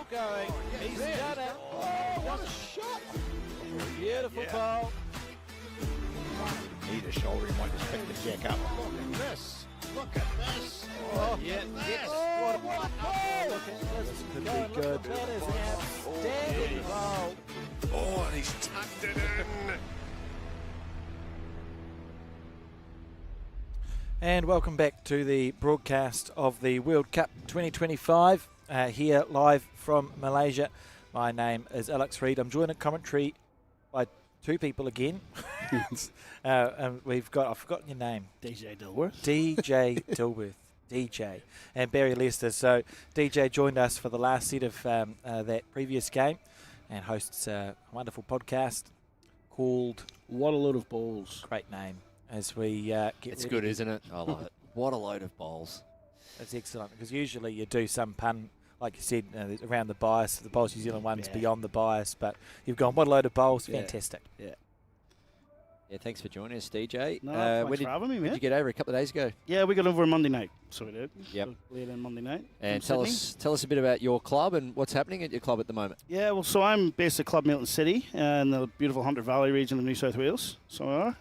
S1: going. He's done it. Oh, what a shot! Beautiful ball.
S2: Need a shoulder, he might just pick the jack up. Look at this. Look at this.
S1: Oh,
S2: yeah, yes.
S1: what a ball! Look at this.
S9: Could be
S1: Look
S9: good.
S1: at that is an outstanding ball.
S8: Oh, and he's tucked it in.
S3: And welcome back to the broadcast of the World Cup 2025 here live from Malaysia. My name is Alex Reid. I'm joined at commentary by two people again. And we've got, I've forgotten your name.
S9: DJ Dilworth.
S3: DJ Dilworth. DJ. And Barry Lester. So DJ joined us for the last set of that previous game and hosts a wonderful podcast called
S9: What a Load of Balls.
S3: Great name. As we get
S5: It's
S3: ready.
S5: good, isn't it? I love it. What a load of bowls.
S3: That's excellent because usually you do some pun, like you said, around the bias. The Bowls New Zealand one's beyond the bias, but you've gone, what a load of bowls.
S9: Yeah.
S3: Fantastic.
S9: Yeah.
S5: Yeah, thanks for joining us, DJ.
S9: No, thanks
S5: when
S9: for having me,
S5: did
S9: mate.
S5: you get over a couple of days ago?
S9: Yeah, we got over Monday night. So we did.
S5: Yep.
S9: So late in Monday night.
S5: And
S9: from Sydney.
S5: tell us a bit about your club and what's happening at your club at the moment.
S9: Yeah, well, so I'm based at Club Milton City in the beautiful Hunter Valley region of New South Wales. So we are.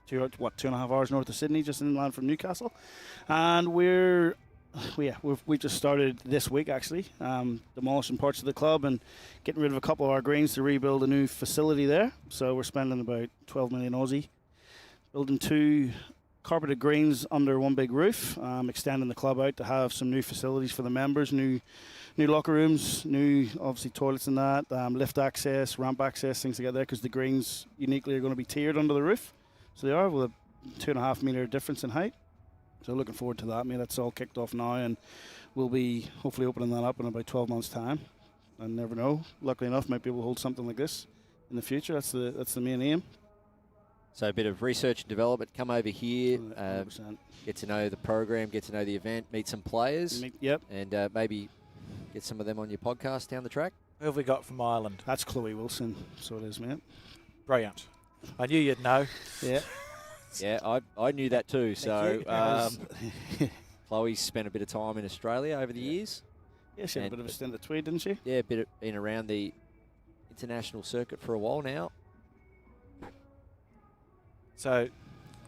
S9: 2.5 hours north of Sydney, just inland from Newcastle. And we've just started this week, actually, demolishing parts of the club and getting rid of a couple of our greens to rebuild a new facility there. So we're spending about 12 million Aussie, building 2 carpeted greens under one big roof, extending the club out to have some new facilities for the members, new locker rooms, new, obviously, toilets and that, lift access, ramp access, things to get there, because the greens uniquely are going to be tiered under the roof. So they are, with a 2.5 metre difference in height. So looking forward to that, mate. That's all kicked off now, and we'll be hopefully opening that up in about 12 months' time. I never know. Luckily enough, might be able to hold something like this in the future. That's the main aim.
S5: So a bit of research and development. Come over here,
S9: 100%.
S5: get to know the program, get to know the event, meet some players,
S9: Yep.
S5: and maybe get some of them on your podcast down the track.
S3: Who have we got from Ireland?
S9: That's Chloe Wilson. So it is, mate.
S3: Brilliant. I knew you'd know.
S9: Yeah.
S5: Yeah, I knew that too. So
S9: you.
S5: Chloe's spent a bit of time in Australia over the years.
S9: Yeah, she had a bit of a stint at Tweed, didn't she?
S5: Yeah, been around the international circuit for a while now.
S3: So,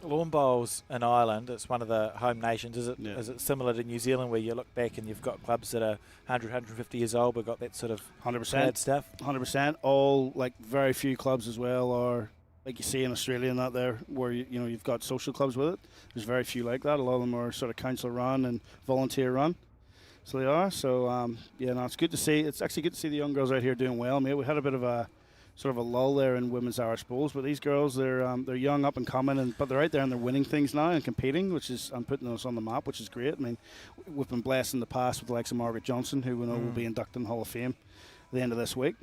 S3: lawn bowls in Ireland, it's one of the home nations. Is it?
S9: Yeah.
S3: Is it similar to New Zealand where you look back and you've got clubs that are 100, 150 years old, we've got that sort of
S9: 100%.
S3: bad stuff?
S9: 100%. All, like, very few clubs as well are, like you see in Australia and that there, where, you've got social clubs with it. There's very few like that. A lot of them are sort of council run and volunteer run. So they are. So, it's good to see. It's actually good to see the young girls out here doing well, mate. We had a bit of a sort of a lull there in women's Irish bowls, but these girls, they're young, up and coming, but they're out there and they're winning things now and competing, and putting us on the map, which is great. I mean, we've been blessed in the past with the likes of Margaret Johnson, who we know will be inducted in the Hall of Fame at the end of this week.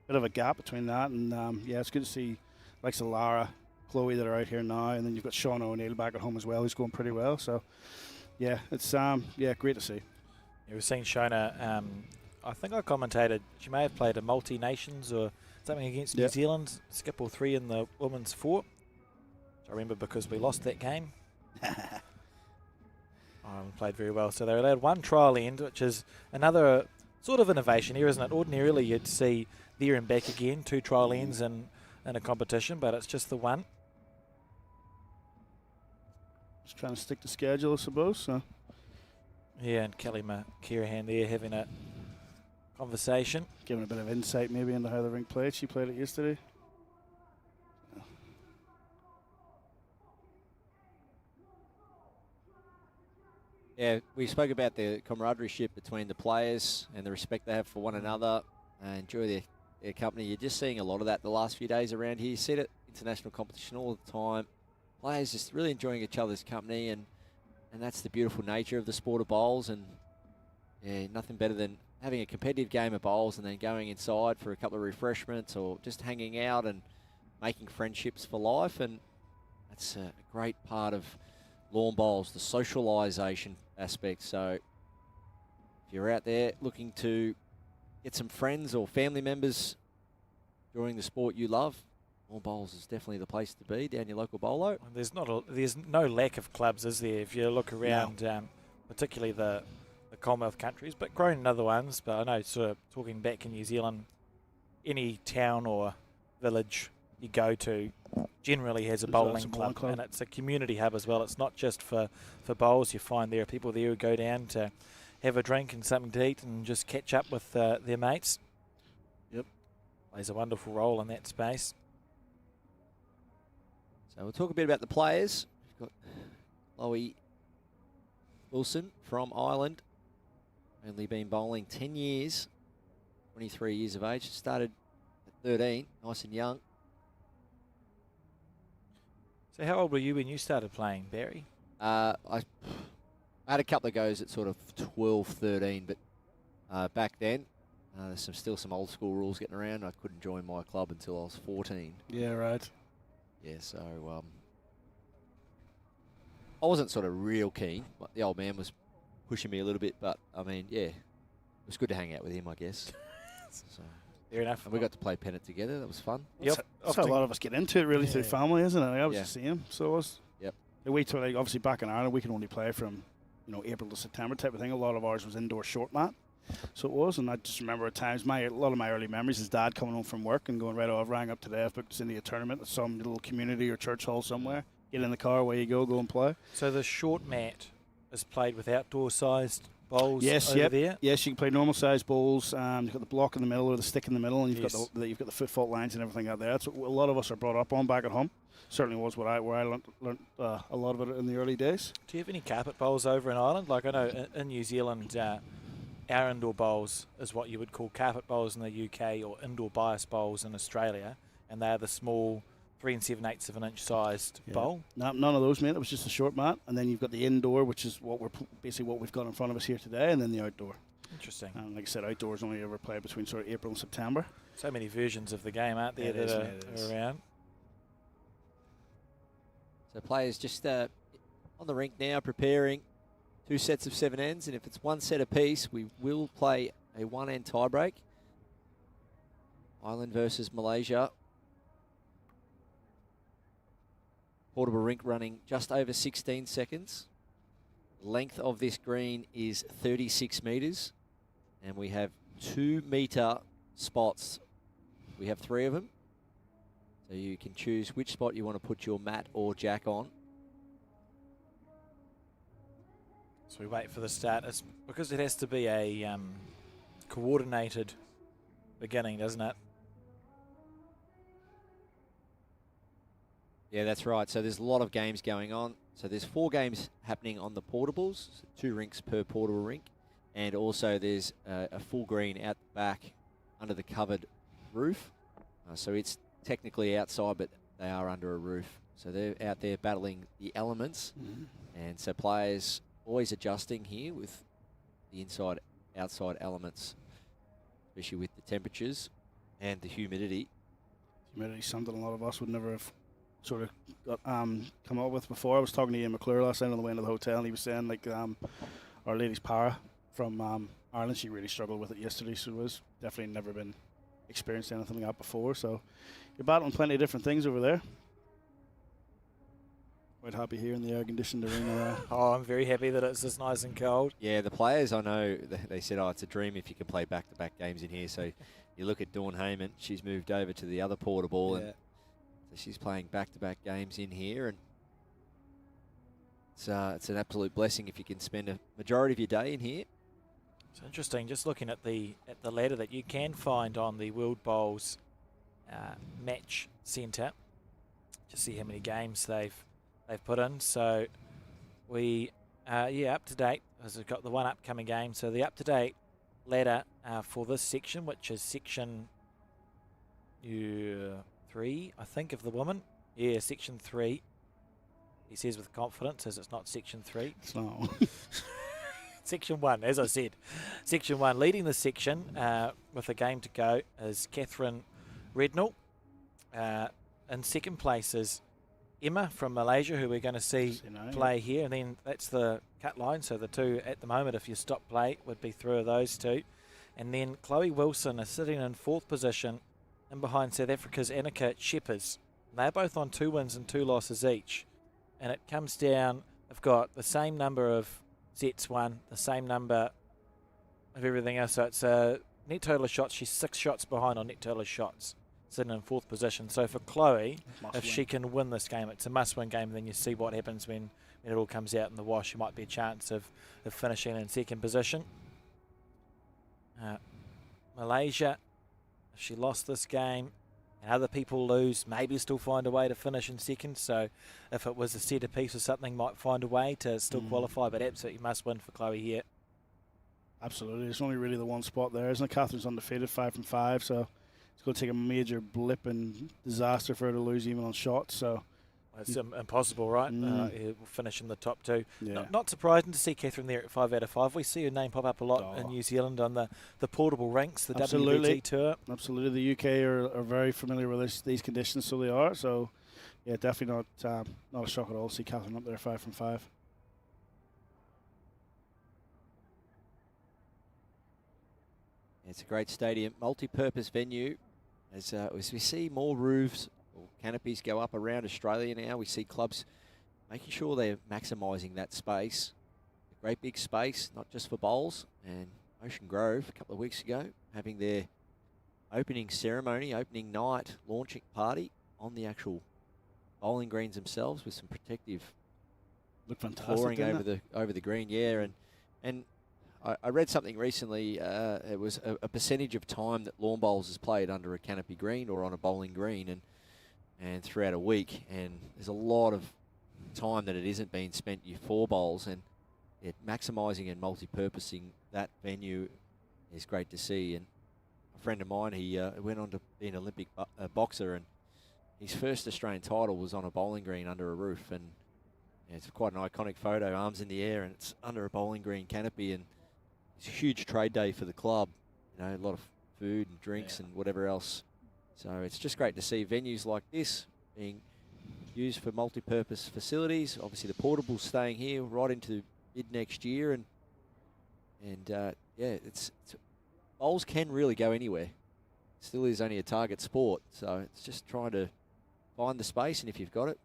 S9: Bit of a gap between that, and it's good to see likes of Lara, Chloe that are out here now, and then you've got Sean O'Neill back at home as well, who's going pretty well. So, yeah, it's great to see.
S3: Yeah, we've seen Shona. I think I commentated. She may have played a multi-nations or something against New Zealand. Skip all 3 in the women's 4. I remember because we lost that game. Played very well. So they're allowed 1 trial end, which is another sort of innovation here, isn't it? Ordinarily you'd see there and back again, 2 trial ends in a competition, but it's just the 1.
S9: Just trying to stick to schedule, I suppose. So.
S3: Yeah, and Kelly McKirahan there having a conversation.
S9: Giving a bit of insight maybe into how the rink played. She played it yesterday.
S5: Yeah, we spoke about the camaraderie between the players and the respect they have for one another. Enjoy their company. You're just seeing a lot of that the last few days around here. You see it at international competition all the time. Players just really enjoying each other's company, and that's the beautiful nature of the sport of bowls. And yeah, nothing better than having a competitive game of bowls and then going inside for a couple of refreshments or just hanging out and making friendships for life. And that's a great part of lawn bowls, the socialisation aspect. So if you're out there looking to get some friends or family members during the sport you love, lawn bowls is definitely the place to be down your local bowlo.
S3: There's no lack of clubs, is there? If you look around, particularly the Commonwealth countries, but grown in other ones. But I know, sort of talking back in New Zealand, any town or village you go to generally has a bowling club, and it's a community hub as well. It's not just for bowls. You find there are people there who go down to have a drink and something to eat and just catch up with their mates.
S9: Yep.
S3: Plays a wonderful role in that space.
S5: So we'll talk a bit about the players. We've got Hayzel Wilson from Ireland. Only been bowling 10 years, 23 years of age. Started at 13, nice and young.
S3: So how old were you when you started playing, Barry?
S5: I had a couple of goes at sort of 12, 13, but back then, there's still some old school rules getting around. I couldn't join my club until I was 14.
S9: Yeah, right.
S5: Yeah, so I wasn't sort of real keen. But the old man was pushing me a little bit, but I mean, yeah, it was good to hang out with him, I guess. So
S3: fair enough.
S5: And we got to play pennant together. That was fun.
S9: Yep. That's how a lot of us get into it, really, through family, isn't it? I was
S5: Yeah.
S9: the same. So it was.
S5: Yep.
S9: We took, like, obviously back in Ireland, we can only play from, April to September type of thing. A lot of ours was indoor short mat. So it was, and I just remember at times, a lot of my early memories is Dad coming home from work and going, right, I've rang up today, I've booked us into a tournament at some little community or church hall somewhere. Get in the car, away you go and play.
S3: So the short mat is played with outdoor-sized bowls
S9: Yes,
S3: over there?
S9: Yes, you can play normal-sized bowls. You've got the block in the middle or the stick in the middle, and you've got the foot fault lines and everything out there. That's what a lot of us are brought up on back at home. Certainly was where I learnt a lot of it in the early days.
S3: Do you have any carpet bowls over in Ireland? Like I know in New Zealand, our indoor bowls is what you would call carpet bowls in the UK or indoor bias bowls in Australia, and they are the small 3 7/8 of an inch sized bowl.
S9: None of those, mate. It was just a short mat, and then you've got the indoor, which is what we've got in front of us here today, and then the outdoor.
S3: Interesting.
S9: And like I said, outdoors only ever played between sort of April and September.
S3: So many versions of the game, aren't there, that are around?
S5: So players just on the rink now preparing 2 sets of 7 ends, and if it's 1 set apiece, we will play a 1 end tie break. Ireland versus Malaysia. Portable rink running just over 16 seconds. Length of this green is 36 metres, and we have 2 metre spots. We have 3 of them. So you can choose which spot you want to put your mat or jack on.
S3: So we wait for the start. It's because it has to be a coordinated beginning, doesn't it?
S5: Yeah, that's right. So there's a lot of games going on. So there's 4 games happening on the portables, so 2 rinks per portable rink. And also there's a full green out the back under the covered roof. So it's technically outside, but they are under a roof. So they're out there battling the elements. And so players always adjusting here with the inside-outside elements, especially with the temperatures and the humidity.
S9: Humidity is something a lot of us would never have sort of got, come up with before. I was talking to Ian McClure last night on the way into the hotel, and he was saying, like, our lady's Para from Ireland, she really struggled with it yesterday. So it was definitely never been experienced anything like that before. So you're battling plenty of different things over there. Quite happy here in the air-conditioned arena.
S3: Oh, I'm very happy that it's this nice and cold.
S5: Yeah, the players, I know, they said, it's a dream if you can play back-to-back games in here. So you look at Dawn Hayman, she's moved over to the other portable, and so she's playing back-to-back games in here. And it's an absolute blessing if you can spend a majority of your day in here.
S3: It's interesting, just looking at the ladder that you can find on the World Bowls match centre. Just see how many games they've put in. So we up to date, as we've got the one upcoming game. So the up to date ladder for this section, which is section 3, I think, of the women. Yeah, section 3. He says with confidence, as it's not section 3.
S9: It's not.
S3: Section 1, as I said. Section 1, leading the section with a game to go is Katherine Rednall. In second place is Emma from Malaysia, who we're going to see play here. And then that's the cut line. So the 2 at the moment, if you stop play, would be 3 of those 2. And then Hayzel Wilson is sitting in 4th position in behind South Africa's Annika Scheppers. They're both on 2 wins and 2 losses each. And it comes down, they've got the same number of sets won, the same number of everything else. So it's net total of shots. She's 6 shots behind on net total of shots, sitting in 4th position. So for Chloe, if she can win this game, it's a must-win game. And then you see what happens when it all comes out in the wash. She might be a chance of finishing in 2nd position. Malaysia, if she lost this game and other people lose, maybe still find a way to finish in 2nd. So if it was a set of piece or something, might find a way to still qualify, but absolutely must win for Chloe here.
S9: Absolutely. It's only really the one spot there, isn't it? Catherine's undefeated, 5 from 5, so it's going to take a major blip and disaster for her to lose even on shots. So
S3: it's impossible, right? We'll finish in the top 2.
S9: Yeah.
S3: Not surprising to see Katherine there at 5 out of 5. We see her name pop up a lot in New Zealand on the portable ranks, the WBT Tour.
S9: Absolutely. The UK are very familiar with these conditions, so they are. So, yeah, definitely not a shock at all to see Katherine up there 5 from 5.
S5: It's a great stadium, multi-purpose venue. As we see more roofs or canopies go up around Australia now, we see clubs making sure they're maximising that space. A great big space, not just for bowls. And Ocean Grove, a couple of weeks ago, having their opening ceremony, opening night, launching party on the actual bowling greens themselves with some protective flooring over the green. Yeah, and I read something recently. It was a percentage of time that lawn bowls is played under a canopy green or on a bowling green, and throughout a week. And there's a lot of time that it isn't being spent for bowls, and maximising and multi-purposing that venue is great to see. And a friend of mine, he went on to be an Olympic boxer, and his first Australian title was on a bowling green under a roof, and it's quite an iconic photo, arms in the air, and it's under a bowling green canopy. And it's a huge trade day for the club, a lot of food and drinks and whatever else. So it's just great to see venues like this being used for multi-purpose facilities. Obviously the portables staying here right into mid next year, and it's bowls can really go anywhere. It still is only a target sport, so it's just trying to find the space, and if you've got it,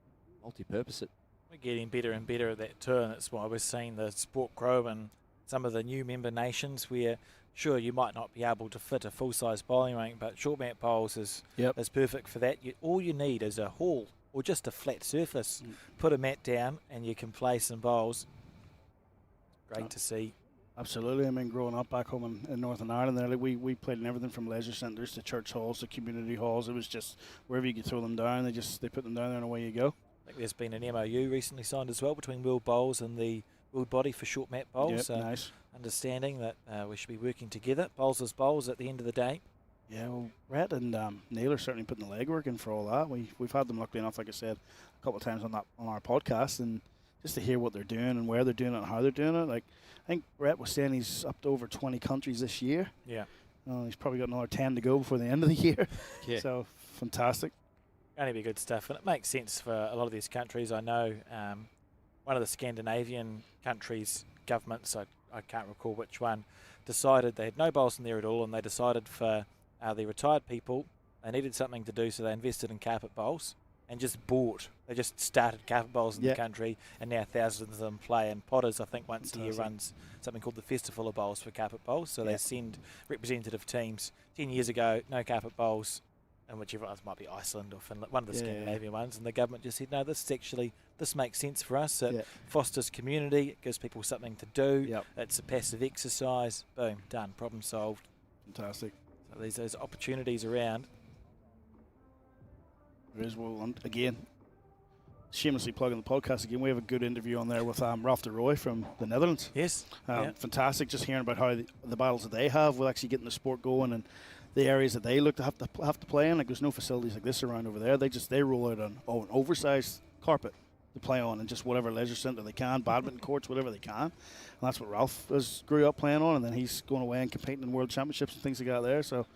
S5: multi-purpose it.
S3: We're getting better and better at that too, and that's why we're seeing the sport grow in some of the new member nations where, sure, you might not be able to fit a full-size bowling rink, but short mat bowls is perfect for that. All you need is a hall or just a flat surface. Put a mat down and you can play some bowls. Great to see.
S9: Absolutely. I mean, growing up back home in Northern Ireland, there, we played in everything from leisure centres to church halls to community halls. It was just wherever you could throw them down, they put them down there and away you go.
S3: I think there's been an MOU recently signed as well between World Bowls and the World Body for short mat bowls.
S9: Nice.
S3: Understanding that we should be working together. Bowls is bowls at the end of the day.
S9: Yeah, well, Rhett and Neil are certainly putting the legwork in for all that. We've had them, luckily enough, like I said, a couple of times on our podcast, and just to hear what they're doing and where they're doing it and how they're doing it. Like, I think Rhett was saying he's up to over 20 countries this year.
S3: Yeah.
S9: He's probably got another 10 to go before the end of the year.
S3: Yeah.
S9: So, fantastic.
S3: Going to be good stuff, and it makes sense for a lot of these countries. I know one of the Scandinavian countries' governments, I can't recall which one, decided they had no bowls in there at all, and they decided for the retired people, they needed something to do, so they invested in carpet bowls and they just started carpet bowls in the country, and now thousands of them play. And Potters, I think, once a year runs something called the Festival of Bowls for carpet bowls, so they send representative teams. 10 years ago, no carpet bowls, and whichever ones might be Iceland or Finland, one of the Scandinavian ones, and the government just said, no, this makes sense for us. It fosters community, it gives people something to do, it's a passive exercise, boom, done, problem solved.
S9: Fantastic.
S3: So there's those opportunities around.
S9: There is, well, again, shamelessly plugging the podcast again, we have a good interview on there with Ralph de Roy from the Netherlands.
S3: Yes.
S9: Fantastic, just hearing about how the battles that they have with actually getting the sport going, and the areas that they look to have to play in. Like, there's no facilities like this around over there. They roll out an oversized carpet to play on, and just whatever leisure centre they can, badminton courts, whatever they can. And that's what Ralph grew up playing on, and then he's going away and competing in world championships and things like that there. So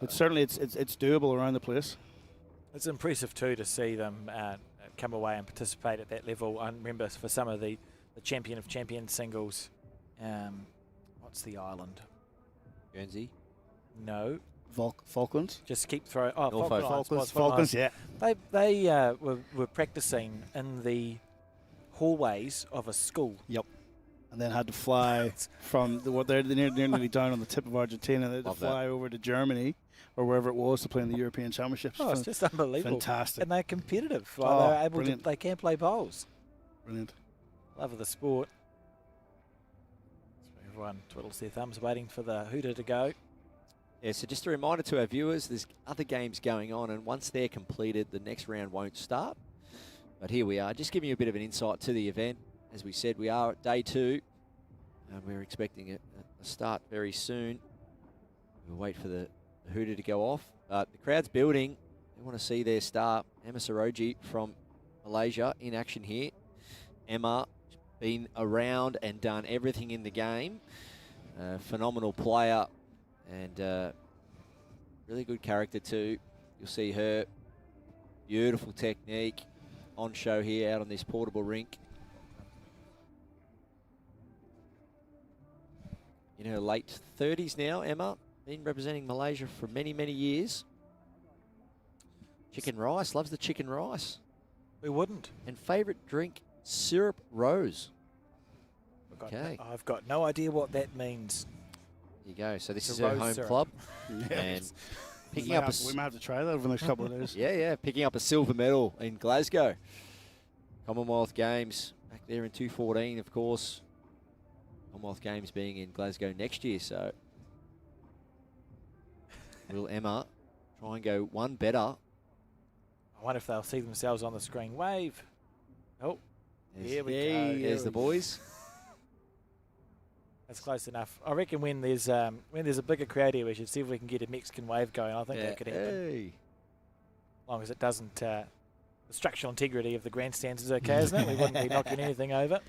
S9: it's doable around the place.
S3: It's impressive too to see them come away and participate at that level. I remember for some of the champion of champions singles, what's the island?
S5: Guernsey?
S3: No.
S9: Falklands?
S3: Just keep throwing. Oh,
S9: Falklands, yeah.
S3: They were practicing in the hallways of a school.
S9: Yep. and then had to fly from they're nearly down on the tip of Argentina. They had to fly over to Germany or wherever it was to play in the European Championships.
S3: Oh, it's just unbelievable.
S9: Fantastic.
S3: And they're competitive. They're able to. They can play bowls.
S9: Brilliant.
S3: Love of the sport. So everyone twiddles their thumbs waiting for the hooter to go.
S10: Yeah, so just a reminder to our viewers, there's other games going on, and once they're completed, the next round won't start. But here we are, just giving you a bit of an insight to the event. As we said, we are at day 2, and we're expecting a start very soon. We'll wait for the hooter to go off. But the crowd's building. They want to see their star, Emma Saroji from Malaysia, in action here. Emma, been around and done everything in the game. Phenomenal player and really good character too. You'll see her beautiful technique on show here out on this portable rink. In her late 30s now, Emma. Been representing Malaysia for many, many years. Chicken rice, loves the chicken rice.
S3: We wouldn't.
S10: And favourite drink, syrup rose.
S3: Okay. I've got no idea what that means.
S10: There you go. So this is her home club. And picking up
S9: we might have to try that over the next couple of days.
S10: Yeah. Picking up a silver medal in Glasgow. Commonwealth Games back there in 2014, of course. Commonwealth Games being in Glasgow next year, so will Emma try and go one better?
S3: I wonder if they'll see themselves on the screen. Wave. Oh, here we go.
S10: There's the boys.
S3: That's close enough. I reckon when there's a bigger crowd here, we should see if we can get a Mexican wave going. I think that could happen. As long as it doesn't, the structural integrity of the grandstands is okay, isn't it? We wouldn't be knocking anything over.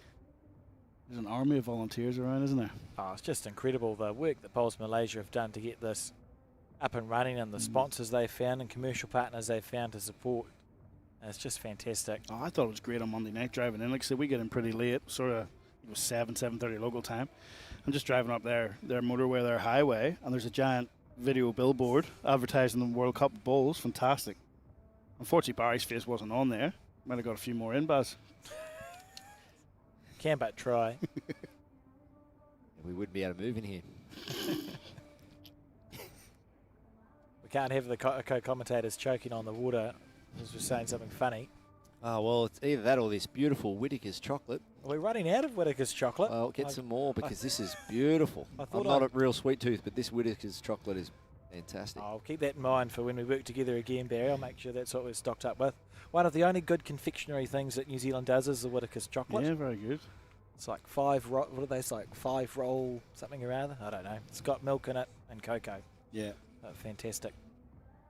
S9: There's an army of volunteers around, isn't there?
S3: Oh, it's just incredible the work that Bowls Malaysia have done to get this up and running, and the sponsors they've found and commercial partners they've found to support. And it's just fantastic.
S9: Oh, I thought it was great on Monday night driving in. Like I said, we get in pretty late, sort of, it was 7:30 local time. I'm just driving up their motorway, their highway, and there's a giant video billboard advertising the World Cup bowls. Fantastic. Unfortunately, Barry's face wasn't on there. Might have got a few more in, Baz.
S3: Can but try.
S10: We wouldn't be able to move in here.
S3: We can't have the co-commentators choking on the water as we're saying something funny.
S10: Oh, well, it's either that or this beautiful Whittaker's chocolate.
S3: We're running out of Whittaker's chocolate.
S10: Well, get some more because this is beautiful. I'm not a real sweet tooth, but this Whittaker's chocolate is fantastic.
S3: I'll keep that in mind for when we work together again, Barry. I'll make sure that's what we're stocked up with. One of the only good confectionery things that New Zealand does is the Whittaker's chocolate.
S9: Yeah, very good.
S3: It's like 5 roll something or other. I don't know. It's got milk in it and cocoa.
S9: Yeah.
S3: Fantastic.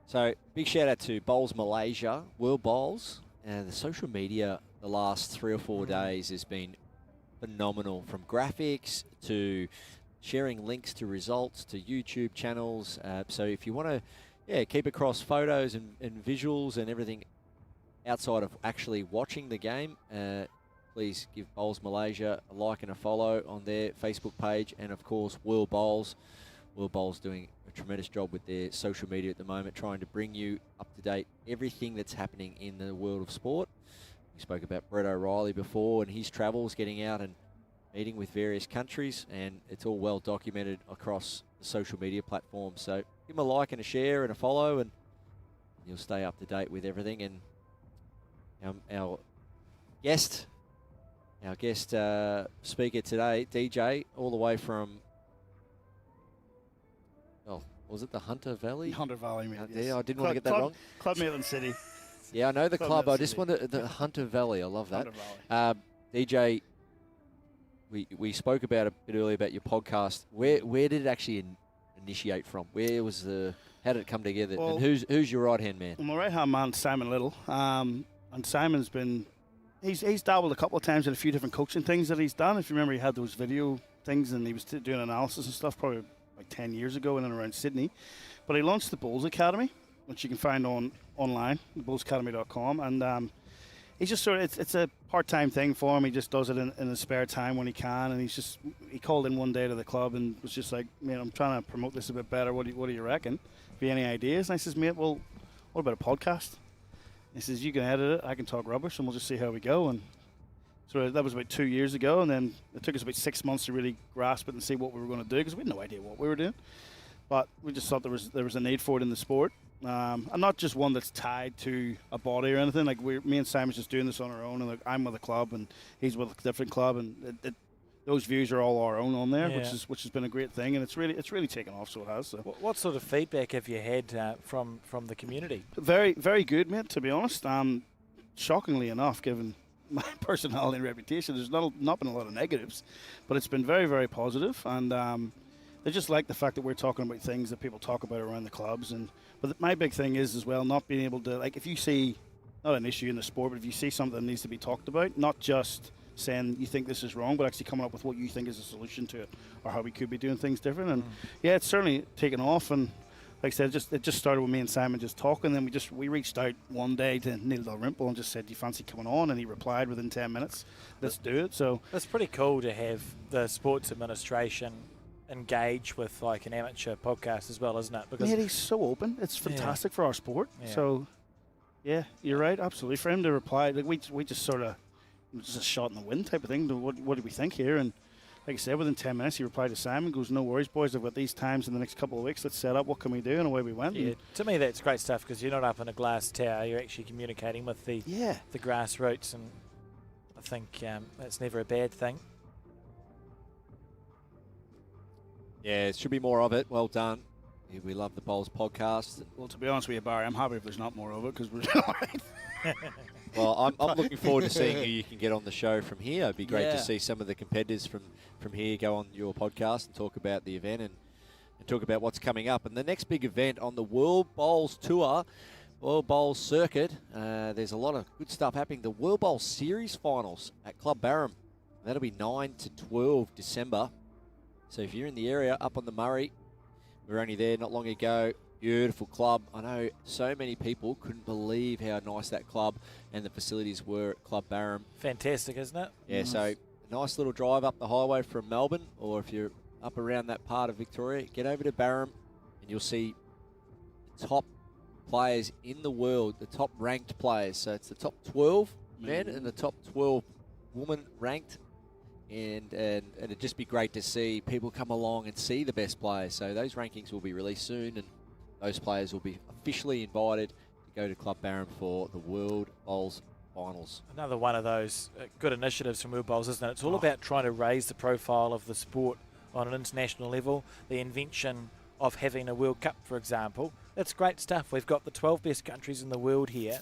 S10: So big shout out to Bowls Malaysia, World Bowls. The social media the last 3 or 4 days has been phenomenal, from graphics to sharing links to results to YouTube channels. So if you want to keep across photos and visuals and everything outside of actually watching the game, please give Bowls Malaysia a like and a follow on their Facebook page, and of course World Bowls. World Bowls doing a tremendous job with their social media at the moment, trying to bring you up to date everything that's happening in the world of sport. We spoke about Brett O'Reilly before and his travels, getting out and meeting with various countries, and it's all well documented across the social media platforms. So give them a like and a share and a follow, and you'll stay up to date with everything. And our guest speaker today, DJ, all the way from, was it the Hunter Valley?
S9: Hunter Valley, mate.
S10: Yeah, I didn't want to get that wrong.
S9: Club Maitland City.
S10: Yeah, I know the club. I just wanted the Hunter Valley. I love that. DJ, we spoke about a bit earlier about your podcast. Where did it actually initiate from? Where was how did it come together?
S9: Well,
S10: and who's your right hand man?
S9: Well, my right hand man, Simon Little. And Simon's been he's dabbled a couple of times in a few different coaching things that he's done. If you remember, he had those video things and he was doing analysis and stuff probably like 10 years ago in and around Sydney. But he launched the Bowls Academy, which you can find online, bowlsacademy.com. And he's just sort of, it's a part-time thing for him. He just does it in his spare time when he can. And he called in one day to the club and was just like, man, I'm trying to promote this a bit better. What do you reckon? Have you any ideas? And I says, mate, well, what about a podcast? He says, you can edit it, I can talk rubbish, and we'll just see how we go. And So that was about 2 years ago, and then it took us about 6 months to really grasp it and see what we were going to do, because we had no idea what we were doing. But we just thought there was a need for it in the sport, and not just one that's tied to a body or anything. Like me and Simon's just doing this on our own, and like I'm with a club and he's with a different club, and those views are all our own on there, which has been a great thing, and it's really taken off. So it has. So.
S3: What sort of feedback have you had from the community?
S9: Very, very good, mate. To be honest, shockingly enough, given my personality and reputation, there's not been a lot of negatives, but it's been very, very positive, and they just like the fact that we're talking about things that people talk about around the clubs. But my big thing is as well not being able to, like, if you see not an issue in the sport, but if you see something that needs to be talked about, not just saying you think this is wrong, but actually coming up with what you think is a solution to it, or how we could be doing things different. And yeah, it's certainly taken off. And like I said, it just started with me and Simon just talking. Then we reached out one day to Neil Dalrymple and just said, "Do you fancy coming on?" And he replied within 10 minutes, "Let's do it." So
S3: it's pretty cool to have the sports administration engage with like an amateur podcast as well, isn't it? Because
S9: he's so open. It's fantastic for our sport. So yeah, you're right, absolutely. For him to reply, like we just sort of, it was just a shot in the wind type of thing. What do we think here? And like I said, within 10 minutes he replied to Simon, goes, "No worries, boys, I've got these times in the next couple of weeks, let's set up, what can we do?" And away we went.
S3: Yeah, to me that's great stuff, because you're not up in a glass tower, you're actually communicating with the grassroots, and I think that's never a bad thing.
S10: Yeah, it should be more of it. Well done. Yeah, we love the Bowls podcast.
S9: Well, to be honest with you, Barry, I'm happy if there's not more of it, because we're all right.
S10: Well, I'm looking forward to seeing who you can get on the show from here. It'd be great to see some of the competitors from here go on your podcast and talk about the event and talk about what's coming up. And the next big event on the World Bowls Tour, World Bowls Circuit, there's a lot of good stuff happening. The World Bowls Series Finals at Club Barham. That'll be 9 to 12 December. So if you're in the area up on the Murray, we were only there not long ago. Beautiful club. I know so many people couldn't believe how nice that club and the facilities were at Club Barham.
S3: Fantastic, isn't it?
S10: Yeah, nice. So a nice little drive up the highway from Melbourne, or if you're up around that part of Victoria, get over to Barham and you'll see the top players in the world, the top ranked players. So it's the top 12 men and the top 12 women ranked. And it'd just be great to see people come along and see the best players. So those rankings will be released soon, and those players will be officially invited to go to Club Barham for the World Bowls Finals.
S3: Another one of those good initiatives from World Bowls, isn't it? It's all about trying to raise the profile of the sport on an international level. The invention of having a World Cup, for example, it's great stuff. We've got the 12 best countries in the world here,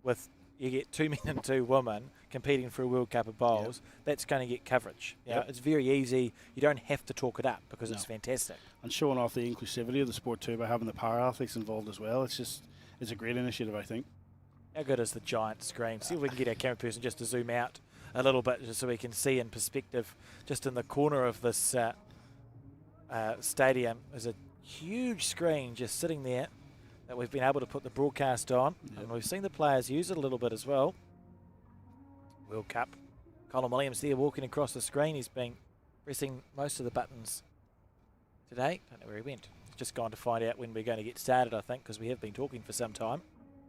S3: with you get 2 men and 2 women competing for a World Cup of Bowls. It's going to get coverage. You know, it's very easy. You don't have to talk it up, because it's fantastic. And
S9: showing off the inclusivity of the sport too by having the para athletes involved as well. It's a great initiative, I think.
S3: How good is the giant screen? See if we can get our camera person just to zoom out a little bit, just so we can see in perspective. Just in the corner of this stadium is a huge screen just sitting there that we've been able to put the broadcast on, and we've seen the players use it a little bit as well. World Cup. Colin Williams there walking across the screen. He's been pressing most of the buttons today. Don't know where he went. He's just gone to find out when we're going to get started, I think, because we have been talking for some time,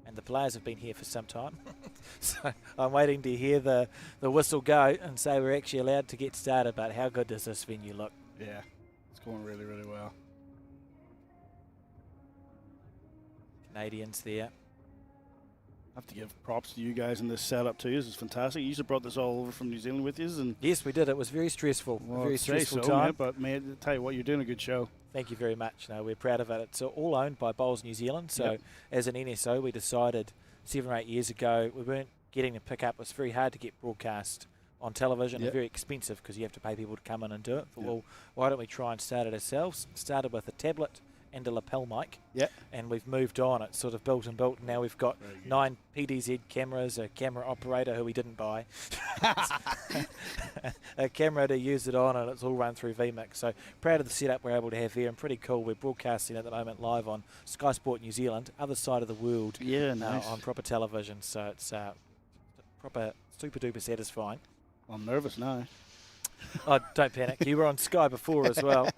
S3: and the players have been here for some time. So I'm waiting to hear the whistle go and say we're actually allowed to get started. But how good does this venue look?
S9: Yeah, it's going really, really well.
S3: Canadians there.
S9: I have to give props to you guys in this setup too. This is fantastic. You have brought this all over from New Zealand with you, and
S3: yes, we did. It was very stressful.
S9: Well,
S3: very stressful
S9: so,
S3: time.
S9: Mate, but mate, I tell you what, you're doing a good show.
S3: Thank you very much. No, we're proud of it. It's all owned by Bowls New Zealand. So as an NSO, we decided 7 or 8 years ago we weren't getting to pick up. It's very hard to get broadcast on television and very expensive, because you have to pay people to come in and do it. But well, why don't we try and start it ourselves? Started with a tablet and a lapel mic, and we've moved on. It's sort of built and built. Now we've got 9 PDZ cameras, a camera operator who we didn't buy, a camera to use it on, and it's all run through vMix. So proud of the setup we're able to have here, and pretty cool. We're broadcasting at the moment live on Sky Sport New Zealand, other side of the world,
S9: nice.
S3: On proper television. So it's proper super duper satisfying.
S9: I'm nervous now.
S3: Oh, don't panic. You were on Sky before as well.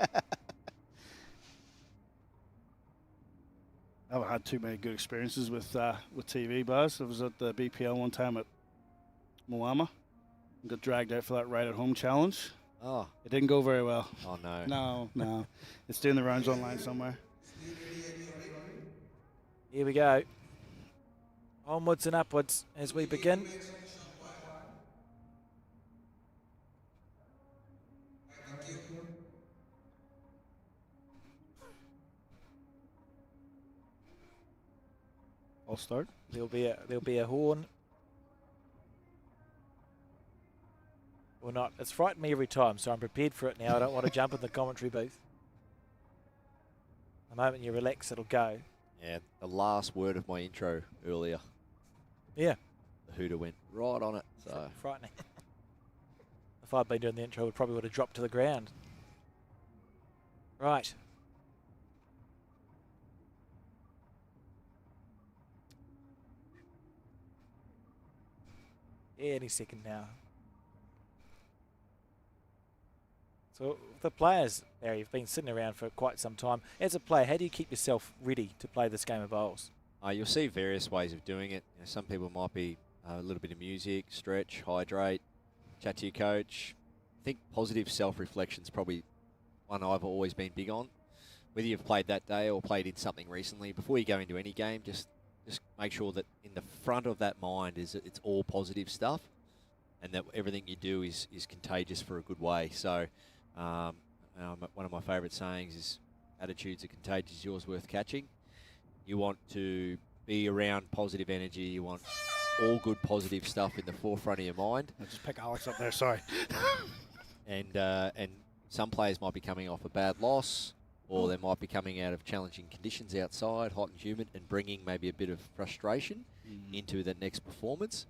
S9: I haven't had too many good experiences with TV, Buzz. I was at the BPL one time at Moama, Got dragged out for that right at home challenge.
S10: Oh.
S9: It didn't go very well.
S10: Oh, no.
S9: No. It's doing the rounds online somewhere.
S3: Here we go. Onwards and upwards as we begin.
S9: I'll start.
S3: There'll be a horn. Or not. It's frightened me every time, so I'm prepared for it now. I don't want to jump in the commentary booth. The moment you relax, it'll go.
S10: Yeah, the last word of my intro earlier.
S3: Yeah.
S10: The hooter went right on it. So
S3: frightening. If I'd been doing the intro, it probably would have dropped to the ground. Right. Yeah, any second now. So the players, Barry, you've been sitting around for quite some time. As a player, how do you keep yourself ready to play this game of bowls?
S10: you'll see various ways of doing it. Some people might be a little bit of music, stretch, hydrate, chat to your coach. I think positive self-reflection is probably one I've always been big on. Whether you've played that day or played in something recently, before you go into any game, just make sure that in the front of that mind is that it's all positive stuff, and that everything you do is contagious for a good way. So one of my favourite sayings is, attitudes are contagious, yours worth catching. You want to be around positive energy. You want all good positive stuff in the forefront of your mind.
S9: I'll just pick Alex up there, sorry.
S10: And some players might be coming off a bad loss, or they might be coming out of challenging conditions outside, hot and humid, and bringing maybe a bit of frustration into the next performance.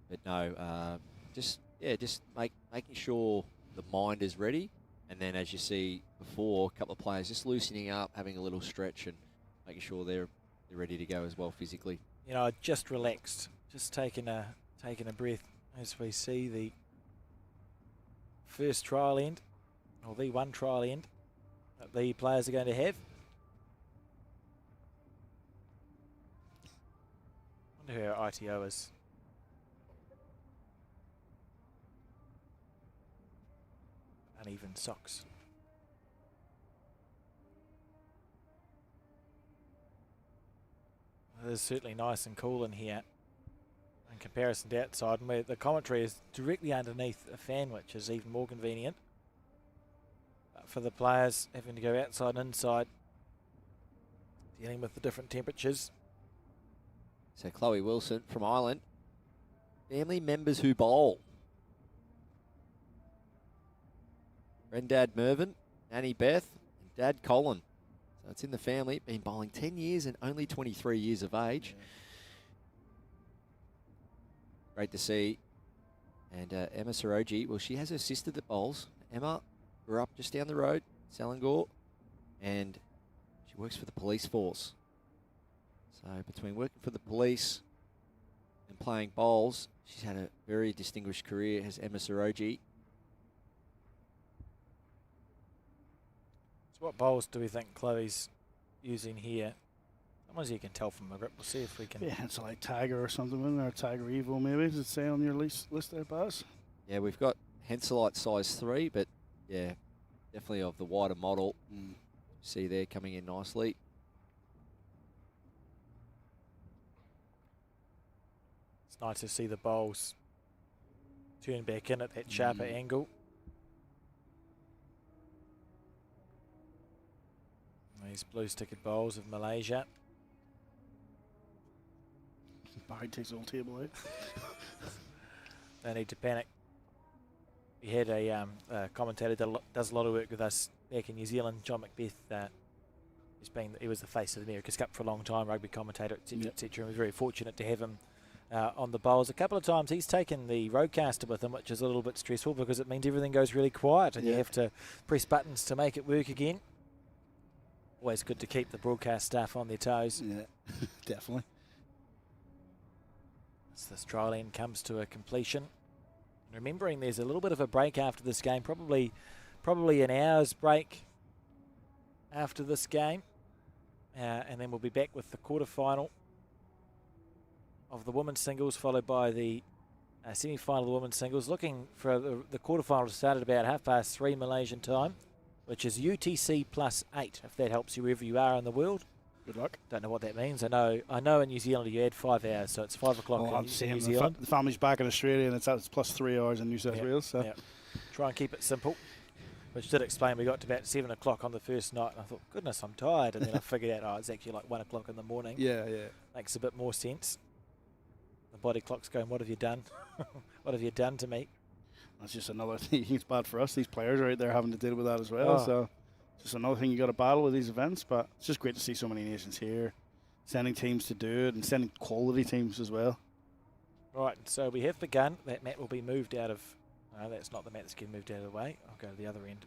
S10: But no, just making sure the mind is ready. And then, as you see before, a couple of players just loosening up, having a little stretch, and making sure they're ready to go as well physically.
S3: You know, just relaxed, just taking a breath as we see the first trial end, or the one trial end that the players are going to have. I wonder who our ITO is. Uneven socks. It is certainly nice and cool in here in comparison to outside, and where the commentary is directly underneath a fan, which is even more convenient. But for the players having to go outside and inside, dealing with the different temperatures.
S10: So Chloe Wilson from Ireland. Family members who bowl. Granddad Mervyn, Nanny Beth, and Dad Colin. So it's in the family. Been bowling 10 years and only 23 years of age. Yeah. Great to see. And Emma Saroji, well, she has her sister that bowls. Emma grew up just down the road, Selangor, and she works for the police force. So between working for the police and playing bowls, she's had a very distinguished career as Emma Saroji.
S3: So what bowls do we think Chloe's using here? Sometimes you can tell from the grip. We'll see if we can.
S9: Yeah, it's like Tiger or something, isn't there? Tiger Evo maybe. Does it say on your list there, Baz?
S10: Yeah, we've got Henselite size 3, but yeah, definitely of the wider model. See there coming in nicely.
S3: It's nice to see the bowls turn back in at that sharper angle. These blue-stickered bowls of Malaysia.
S9: Barry takes the whole table out.
S3: Don't need to panic. We had a commentator that does a lot of work with us back in New Zealand, John Macbeth. He was the face of the America's Cup for a long time, rugby commentator, etc., etc. And we're very fortunate to have him on the bowls. A couple of times he's taken the roadcaster with him, which is a little bit stressful because it means everything goes really quiet and you have to press buttons to make it work again. Always good to keep the broadcast staff on their toes.
S9: Yeah, definitely.
S3: As this trial end comes to a completion. Remembering there's a little bit of a break after this game, probably an hour's break after this game. And then we'll be back with the quarterfinal of the women's singles, followed by the semi-final of the women's singles. Looking for the quarterfinal to start at about 3:30 Malaysian time, which is UTC +8, if that helps you wherever you are in the world.
S9: Good luck.
S3: Don't know what that means. I know in New Zealand you had 5 hours, so it's 5 o'clock in New Zealand.
S9: The family's back in Australia, and it's +3 hours in New South Wales. So
S3: try and keep it simple. Which did explain we got to about 7 o'clock on the first night, and I thought, goodness, I'm tired. And then I figured out, it's actually like 1 o'clock in the morning.
S9: Yeah.
S3: Makes a bit more sense. The body clock's going, what have you done? What have you done to me?
S9: That's just another thing. It's bad for us. These players are out there having to deal with that as well. So just another thing you got to battle with these events. But it's just great to see so many nations here, sending teams to do it and sending quality teams as well.
S3: Right, so we have begun. That mat will be moved out of... No, that's not the mat that's getting moved out of the way. I'll go to the other end.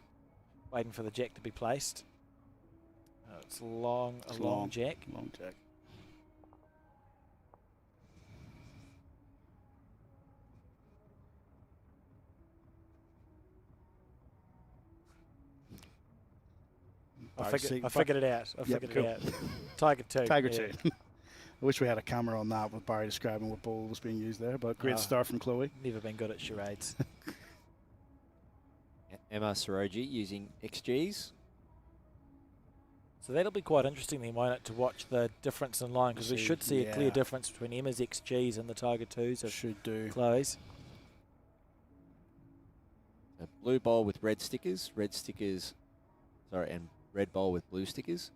S3: Waiting for the jack to be placed. It's long, a long jack.
S9: Long jack.
S3: I figured it out. I figured it out. Tiger 2.
S9: Tiger 2. I wish we had a camera on that with Barry describing what ball was being used there, but great start from Chloe.
S3: Never been good at charades.
S10: Emma Saroji using XGs.
S3: So that'll be quite interesting then, won't it, to watch the difference in line, because we should see a clear difference between Emma's XGs and the Tiger 2s of Chloe's.
S10: A blue bowl with red stickers, and red bowl with blue stickers.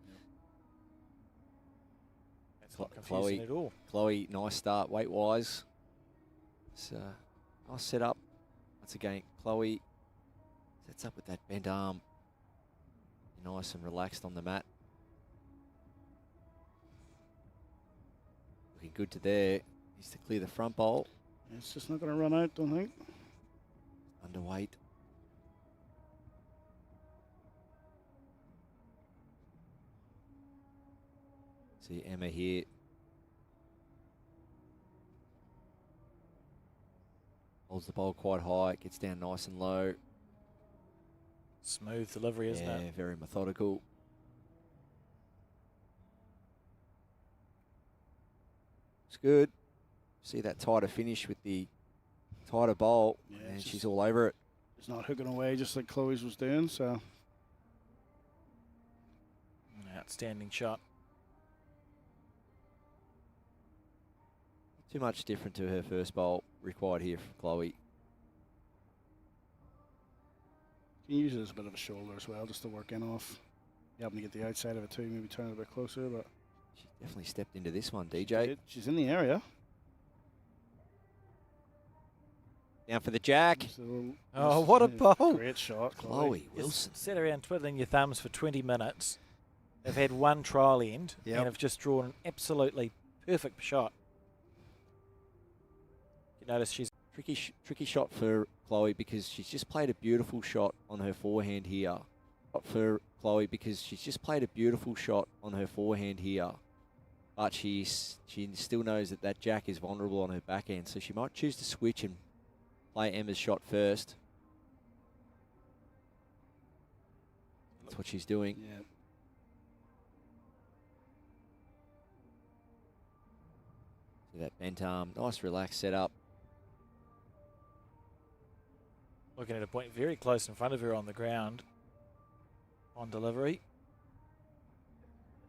S3: That's not confusing at all.
S10: Chloe, nice start weight-wise. It's nice setup. Once again, Chloe sets up with that bent arm. Nice and relaxed on the mat. Looking good to there. Needs to clear the front bowl.
S9: It's just not going to run out, don't think.
S10: Underweight. See Emma here. Holds the bowl quite high, gets down nice and low.
S3: Smooth delivery, isn't it?
S10: Yeah, very methodical. It's good. See that tighter finish with the tighter bowl, and she's all over it.
S9: It's not hooking away just like Chloe's was doing, so.
S3: Outstanding shot.
S10: Too much different to her first bowl required here from Chloe.
S9: You can use it as a bit of a shoulder as well, just to work in off. You happen to get the outside of it too, maybe turn it a bit closer, but.
S10: She definitely stepped into this one, DJ.
S9: She's in the area.
S10: Down for the jack.
S3: Oh, what a bowl.
S9: Great shot,
S10: Chloe Wilson.
S3: Sat around twiddling your thumbs for 20 minutes. They've had one trial end and have just drawn an absolutely perfect shot. You notice she's...
S10: Tricky shot for Chloe because she's just played a beautiful shot on her forehand here. But she still knows that jack is vulnerable on her backhand, so she might choose to switch and play Emma's shot first. That's what she's doing.
S9: Yeah.
S10: See that bent arm, nice relaxed setup.
S3: Looking at a point very close in front of her on the ground. On delivery.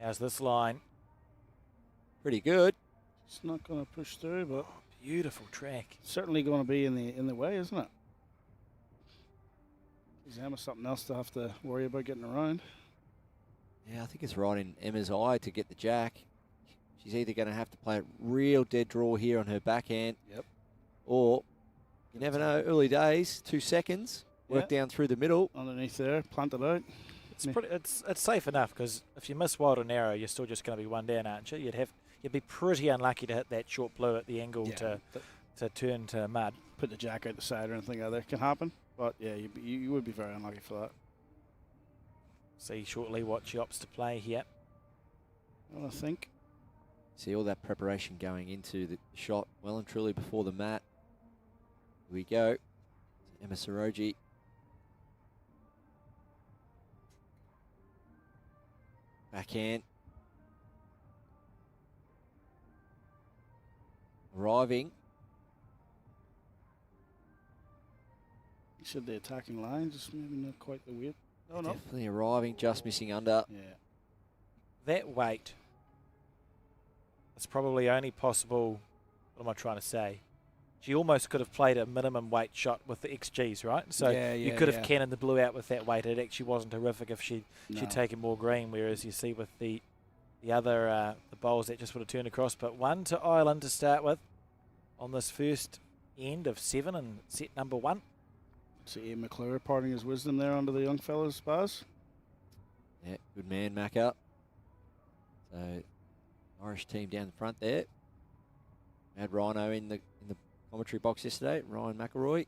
S3: How's this line?
S10: Pretty good.
S9: It's not going to push through, but
S3: beautiful track.
S9: Certainly going to be in the way, isn't it? Gives Emma something else to have to worry about getting around.
S10: Yeah, I think it's right in Emma's eye to get the jack. She's either going to have to play a real dead draw here on her backhand.
S9: Yep.
S10: Or, you never know, early days, 2 seconds, work down through the middle.
S9: Underneath there, plant it out.
S3: It's safe enough, because if you miss wide or narrow, you're still just going to be one down, aren't you? You'd be pretty unlucky to hit that short blue at the angle to turn to mud.
S9: Put the jack out the side or anything like that can happen. But yeah, you would be very unlucky for that.
S3: See shortly what she opts to play here.
S9: Well, I think.
S10: See all that preparation going into the shot well and truly before the mat. Here we go. Emma Saroji. Backhand. Arriving.
S9: said the attacking line, just maybe not quite the weight. Oh, no.
S10: Definitely arriving, just missing under.
S9: Yeah.
S3: That weight is probably only possible. What am I trying to say? She almost could have played a minimum weight shot with the XGs, right? So you could have cannoned the blue out with that weight. It actually wasn't horrific if she'd taken more green, whereas you see with the other the bowls that just would have turned across. But 1 to Ireland to start with on this first end of 7 and set number 1.
S9: See Ian McClure parting his wisdom there under the young fellas, Baz.
S10: Yeah, good man, Macca. So, Irish team down the front there. Had Rhino in the commentary box yesterday, Ryan McElroy.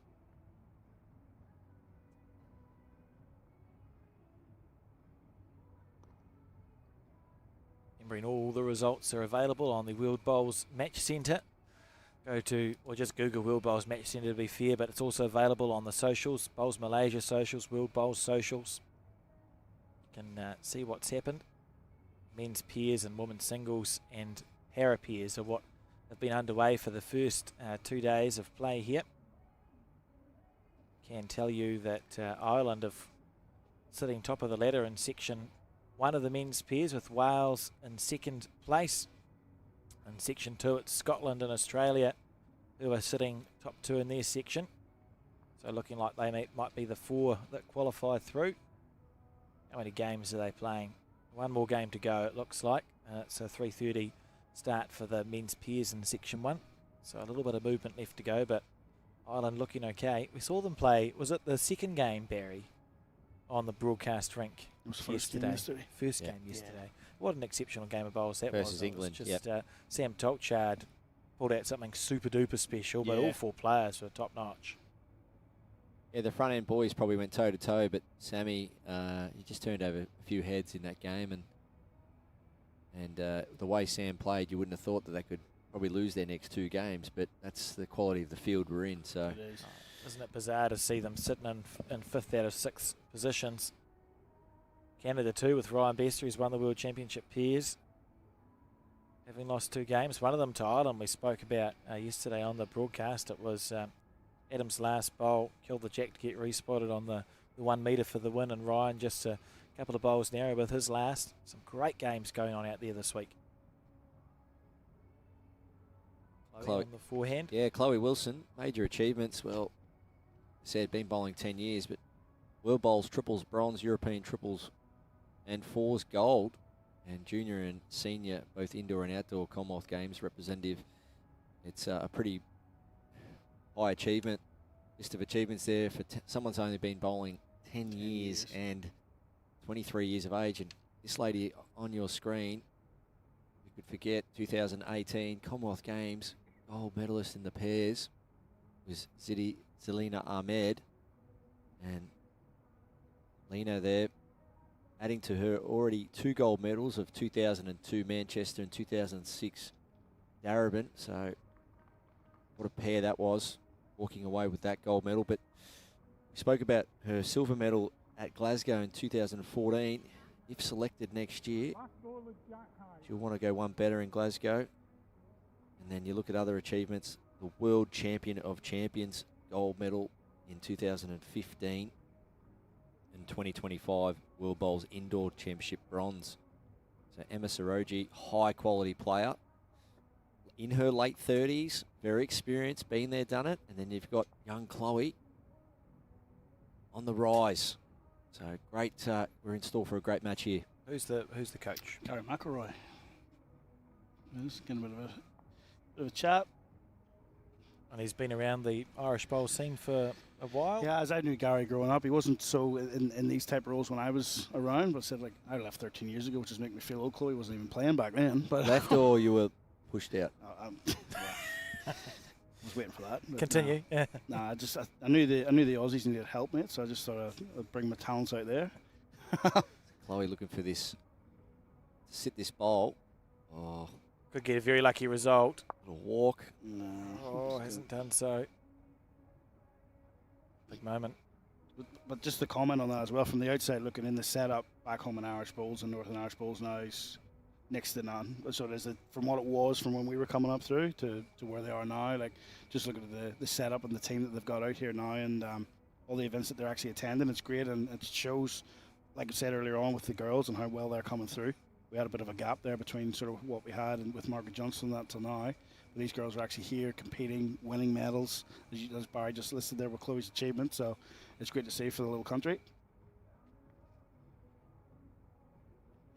S3: Remembering all the results are available on the World Bowls Match Centre. Go to, or just Google World Bowls Match Centre to be fair, but it's also available on the socials, Bowls Malaysia socials, World Bowls socials. You can see what's happened. Men's pairs and women's singles and para pairs are what have been underway for the first 2 days of play here. Can tell you that Ireland have sitting top of the ladder in section 1 of the men's pairs with Wales in second place. In section 2 it's Scotland and Australia who are sitting top 2 in their section. So looking like they might be the 4 that qualify through. How many games are they playing? One more game to go it looks like. It's a 3:30 start for the men's pairs in section 1. So a little bit of movement left to go, but Ireland looking okay. We saw them play, was it the second game, Barry, on the broadcast rink yesterday? First game yesterday. What an exceptional game of bowls that
S10: versus
S3: was.
S10: England.
S3: It was just Sam Tolchard pulled out something super duper special, but all 4 players were top notch.
S10: Yeah, the front end boys probably went toe to toe, but Sammy, he just turned over a few heads in that game, and the way Sam played, you wouldn't have thought that they could probably lose their next 2 games, but that's the quality of the field we're in. So,
S3: isn't it bizarre to see them sitting in 5th out of 6 positions? Canada too, with Ryan Bester, who's won the World Championship pairs, having lost 2 games. One of them to Ireland we spoke about yesterday on the broadcast. It was Adam's last bowl, killed the jack to get respotted on the 1 metre for the win, and Ryan just a couple of bowls narrow with his last. Some great games going on out there this week. Chloe on the forehand.
S10: Yeah, Chloe Wilson, major achievements. Well, said been bowling 10 years, but world bowls, triples, bronze, European triples, and 4s gold, and junior and senior, both indoor and outdoor Commonwealth Games representative. It's a pretty high achievement, list of achievements there for someone's only been bowling 10 years and 23 years of age. And this lady on your screen, you could forget 2018 Commonwealth Games gold medalist in the pairs was Zelina Ahmed, and Lena there adding to her already 2 gold medals of 2002 Manchester and 2006 Darebin. So what a pair that was, walking away with that gold medal. But we spoke about her silver medal at Glasgow in 2014. If selected next year, she'll want to go one better in Glasgow. And then you look at other achievements, the World Champion of Champions gold medal in 2015. And 2025 World Bowls Indoor Championship bronze. So Emma Saroji, high quality player. In her late 30s, very experienced, been there, done it. And then you've got young Chloe on the rise. So great, we're in store for a great match here.
S3: Who's the coach?
S9: Gary McElroy. He's getting a bit of a chat.
S3: And he's been around the Irish bowl scene for a while.
S9: Yeah, as I knew Gary growing up, he wasn't so in these type of roles when I was around, but said, like, I left 13 years ago, which is making me feel old. Chloe wasn't even playing back then. But
S10: left or you were pushed out?
S9: I was waiting for that.
S3: Continue.
S9: Nah, I knew the Aussies needed help, mate, so I just thought I'd bring my talents out there.
S10: Chloe looking for this, to sit this bowl. Oh,
S3: could get a very lucky result.
S10: Little walk.
S9: No.
S3: Oh, hasn't done so. Big moment.
S9: But just to comment on that as well, from the outside looking in, the setup back home in Irish Bowls and Northern Irish Bowls now is next to none. So there's from what it was from when we were coming up through to where they are now. Like, just looking at the setup and the team that they've got out here now, and all the events that they're actually attending. It's great, and it shows, like I said earlier on, with the girls and how well they're coming through. We had a bit of a gap there between sort of what we had and with Margaret Johnson that till now. But these girls are actually here competing, winning medals, as Barry just listed there with Chloe's achievement. So it's great to see for the little country.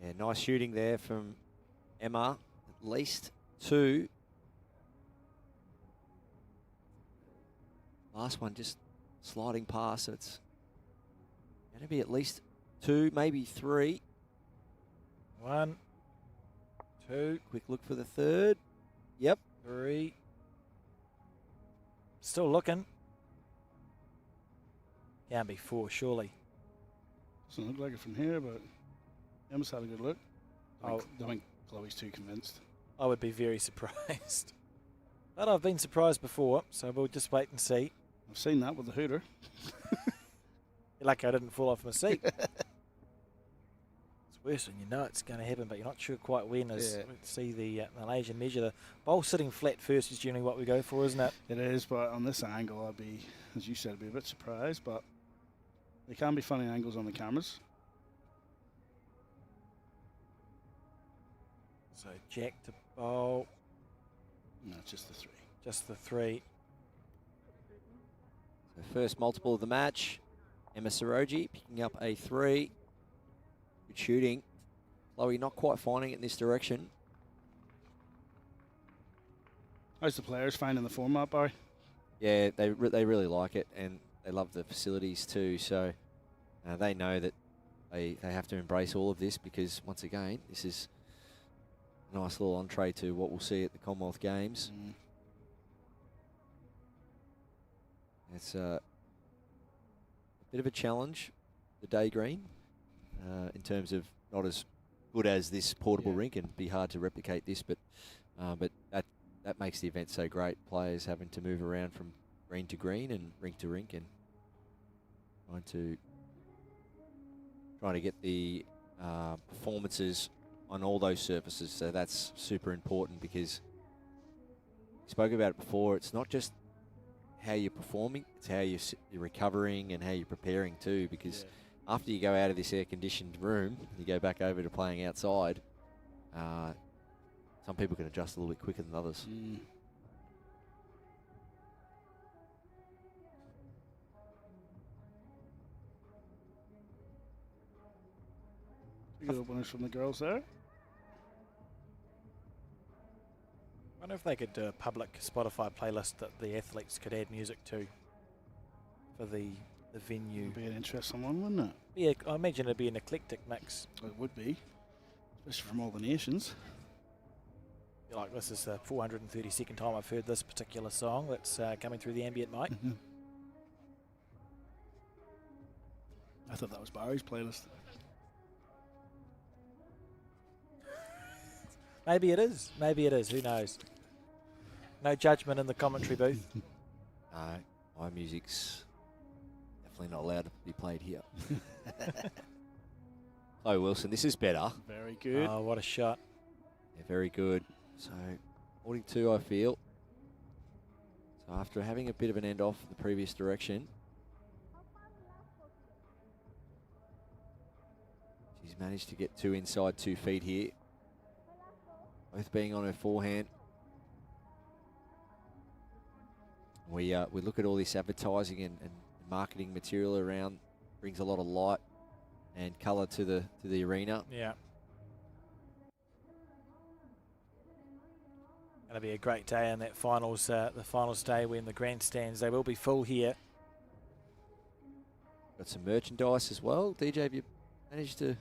S10: Yeah, nice shooting there from Emma. At least 2. Last one just sliding past, so it's going to be at least 2, maybe 3.
S3: 1, 2.
S10: Quick look for the third. Yep.
S3: 3. Still looking. Can't be 4, surely.
S9: Doesn't look like it from here, but Emma's had a good look. I think Chloe's too convinced.
S3: I would be very surprised. But I've been surprised before, so we'll just wait and see.
S9: I've seen that with the hooter.
S3: You're lucky I didn't fall off my seat. It's worse when you know it's going to happen, but you're not sure quite when. Let's see the Malaysian measure. The bowl sitting flat first is generally what we go for, isn't it?
S9: It is, but on this angle, I'd be, as you said, I'd be a bit surprised, but they can be funny angles on the cameras.
S3: So jack to bowl.
S9: No, just the 3.
S3: Just the 3.
S10: So first multiple of the match. Emma Saroji picking up a 3. Good shooting. Chloe not quite finding it in this direction.
S9: How's the players finding the format, Barry?
S10: Yeah, they really like it, and they love the facilities too. So they know that they have to embrace all of this, because once again, this is a nice little entree to what we'll see at the Commonwealth Games. It's a bit of a challenge, the day green, in terms of not as good as this portable rink, and be hard to replicate this, but that makes the event so great. Players having to move around from green to green and rink to rink, and trying to get the performances on all those surfaces. So that's super important, because we spoke about it before. It's not just how you're performing, it's how you're recovering and how you're preparing too, because after you go out of this air-conditioned room, you go back over to playing outside, some people can adjust a little bit quicker than others.
S9: Good openers from the girls there.
S3: I wonder if they could do a public Spotify playlist that the athletes could add music to for the venue.
S9: Would be an interesting one, wouldn't it?
S3: Yeah, I imagine it'd be an eclectic mix.
S9: It would be, especially from all the nations.
S3: Like, this is the 432nd time I've heard this particular song that's coming through the ambient mic.
S9: I thought that was Barry's playlist.
S3: Maybe it is. Maybe it is. Who knows? No judgment in the commentary booth.
S10: No, my music's definitely not allowed to be played here. Oh, Wilson, this is better.
S9: Very good.
S3: Oh, what a shot.
S10: Yeah, very good. So, 42, I feel. So after having a bit of an end off the previous direction, she's managed to get 2 inside 2 feet here. Both being on her forehand. We look at all this advertising and marketing material around, brings a lot of light and colour to the arena.
S3: Yeah. Going to be a great day in that finals, the finals day when the grandstands, they will be full here.
S10: Got some merchandise as well. DJ, have you managed to?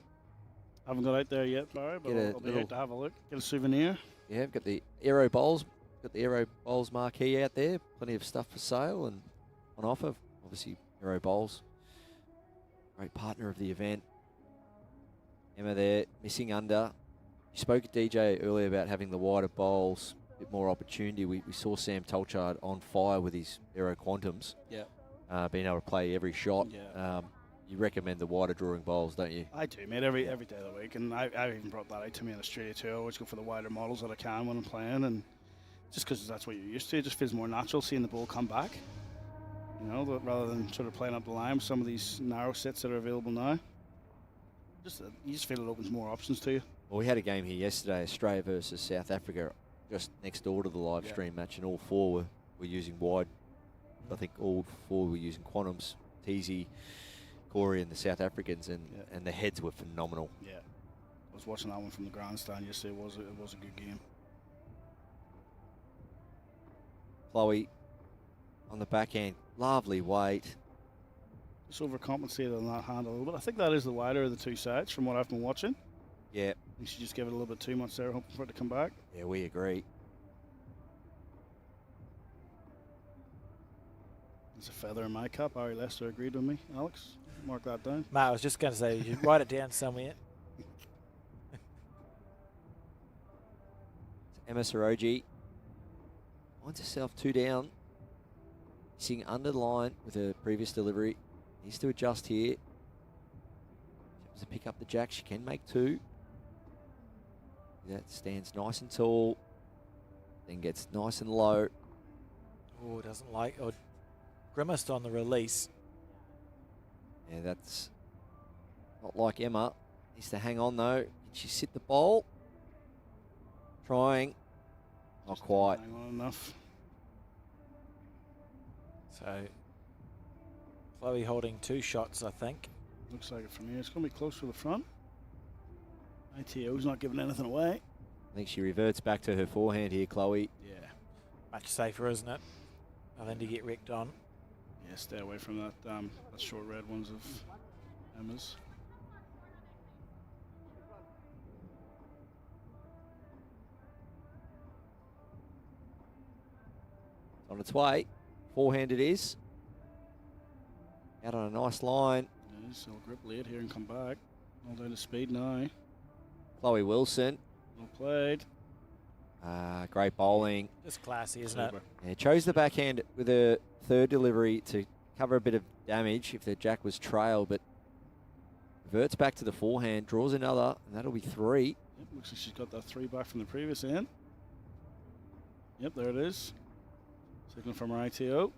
S9: Haven't got out there yet, Barry, but I'll be out to have a look. Get a souvenir.
S10: Yeah, I've got the Aero Bowls. Got the Aero Bowls marquee out there. Plenty of stuff for sale and on offer. Obviously, Aero Bowls. Great partner of the event. Emma there, missing under. You spoke at DJ earlier about having the wider bowls, a bit more opportunity. We saw Sam Tolchard on fire with his Aero Quantums.
S9: Yeah.
S10: Being able to play every shot.
S9: Yeah.
S10: You recommend the wider drawing bowls, don't you?
S9: I do, mate, every day of the week. And I even brought that out to me in Australia too. I always go for the wider models that I can when I'm playing. And just because that's what you're used to, it just feels more natural seeing the ball come back. You know, rather than sort of playing up the line with some of these narrow sets that are available now. You just feel it opens more options to you.
S10: Well, we had a game here yesterday, Australia versus South Africa, just next door to the live stream match, and all four were using wide. I think all four were using quantums, Teasy, Corey, and the South Africans, and the heads were phenomenal.
S9: Yeah, I was watching that one from the grandstand yesterday. It was a good game.
S10: Chloe on the backhand, lovely weight.
S9: Just overcompensated on that hand a little bit. I think that is the wider of the two sides from what I've been watching.
S10: Yeah.
S9: You should just give it a little bit too much there, hoping for it to come back.
S10: Yeah, we agree.
S9: There's a feather in my cap. Ari Lester agreed with me. Alex, mark that down.
S3: Mate, I was just going to say, you should write it down somewhere.
S10: Emma Saroji finds herself 2 down. Missing under the line with her previous delivery. Needs to adjust here. She has to pick up the jack. She can make 2. That stands nice and tall. Then gets nice and low.
S3: Oh, doesn't like, or grimaced on the release.
S10: Yeah, that's not like Emma. Needs to hang on though. Can she sit the ball? Trying. Not quite.
S9: Hang on enough.
S3: So, Chloe holding 2 shots, I think.
S9: Looks like it from here. It's going to be close to the front. ITO's not giving anything away.
S10: I think she reverts back to her forehand here, Chloe.
S3: Yeah. Much safer, isn't it? Than to get wrecked on.
S9: Yeah, stay away from that short red ones of Emma's.
S10: On its way. Forehand it is. Out on a nice line.
S9: Yeah, so grip late here and come back. All down to speed now.
S10: Chloe Wilson.
S9: Well played.
S10: Great bowling.
S3: Just classy, isn't it?
S10: Yeah, chose the backhand with a third delivery to cover a bit of damage if the jack was trail, but reverts back to the forehand, draws another, and that'll be 3.
S9: Yep, looks like she's got that 3 back from the previous end. Yep, there it is. Signal from her ITO.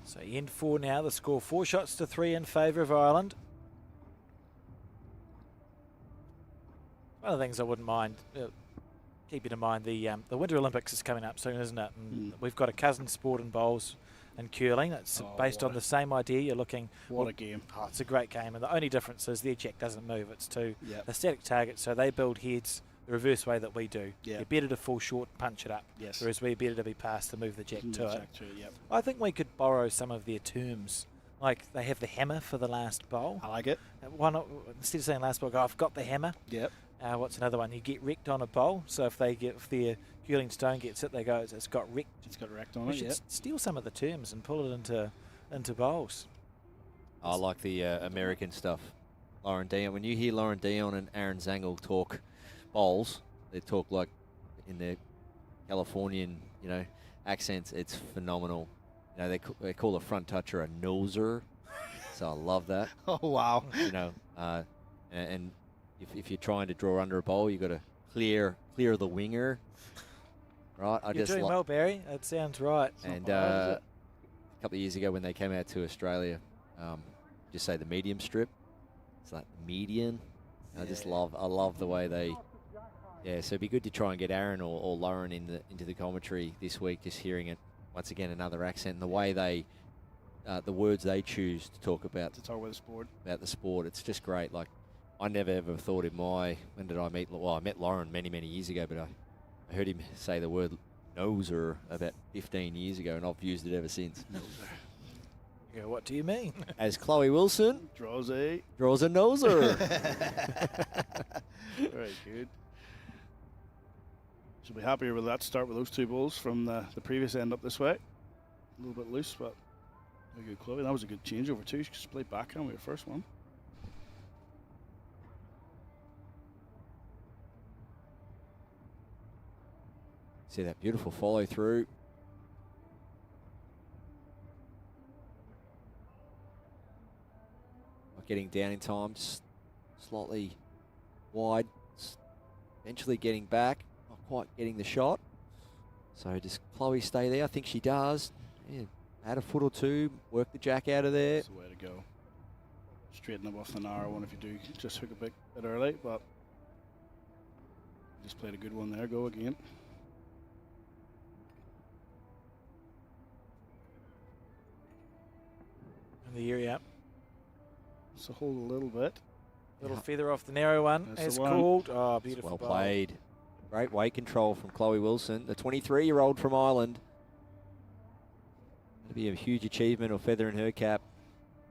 S3: So end 4 now. The score 4 shots to 3 in favour of Ireland. One of the things I wouldn't mind keeping in mind, the Winter Olympics is coming up soon, isn't it? And we've got a cousin sport in bowls and curling. It's based on the same idea. You're looking.
S9: What a game!
S3: Oh, it's a great game, and the only difference is the eject doesn't move. It's to a static target, so they build heads the reverse way that we do. You're better to fall short and punch it up.
S9: Yes.
S3: Whereas we're better to be passed to move the jack to it.
S9: Yep.
S3: I think we could borrow some of their terms. Like they have the hammer for the last bowl.
S9: I like it.
S3: Why not, instead of saying last bowl, go, I've got the hammer.
S9: Yep.
S3: What's another one? You get wrecked on a bowl. So if their curling stone gets it, they go, it's got wrecked.
S9: It's got wrecked on
S3: we
S9: it.
S3: should steal some of the terms and pull it into bowls.
S10: I like the American stuff. Lauren Dion. When you hear Lauren Dion and Aaron Zangel talk bowls, they talk like in their Californian, accents. It's phenomenal. They call a front toucher a noser, so I love that.
S9: Oh wow!
S10: And if you're trying to draw under a bowl, you got to clear the winger, right?
S3: You're doing well, Barry. That sounds right.
S10: And a couple of years ago when they came out to Australia, just say the medium strip. It's like median. I love the way they. Yeah, so it'd be good to try and get Aaron or Lauren into the commentary this week, just hearing it once again, another accent, and the way they, the words they choose to talk about.
S9: To talk about the sport.
S10: About the sport. It's just great. Like, I never ever thought when did I meet, well, I met Lauren many years ago, but I heard him say the word noser about 15 years ago, and I've used it ever since.
S3: Yeah, what do you mean?
S10: As Chloe Wilson
S9: draws a
S10: noser.
S9: Very good. She'll be happier with that start with those 2 balls from the previous end up this way. A little bit loose, but very good, Chloe. That was a good changeover too. She just played backhand with her first one.
S10: See that beautiful follow through. Not getting down in time, just slightly wide. Eventually getting back, not quite getting the shot. So does Chloe stay there? I think she does. Yeah, add a foot or two, work the jack out of there.
S9: That's the way to go. Straighten up off the narrow one if you do just hook a bit early, but just played a good one there. Go again.
S3: In the area.
S9: So hold a little bit.
S3: Little feather off the narrow one.
S9: That's
S3: As
S9: the one.
S3: called. Oh, beautiful.
S10: Well
S3: bowl.
S10: played. Great weight control from Chloe Wilson, the 23-year-old from Ireland. That'll be a huge achievement or feather in her cap.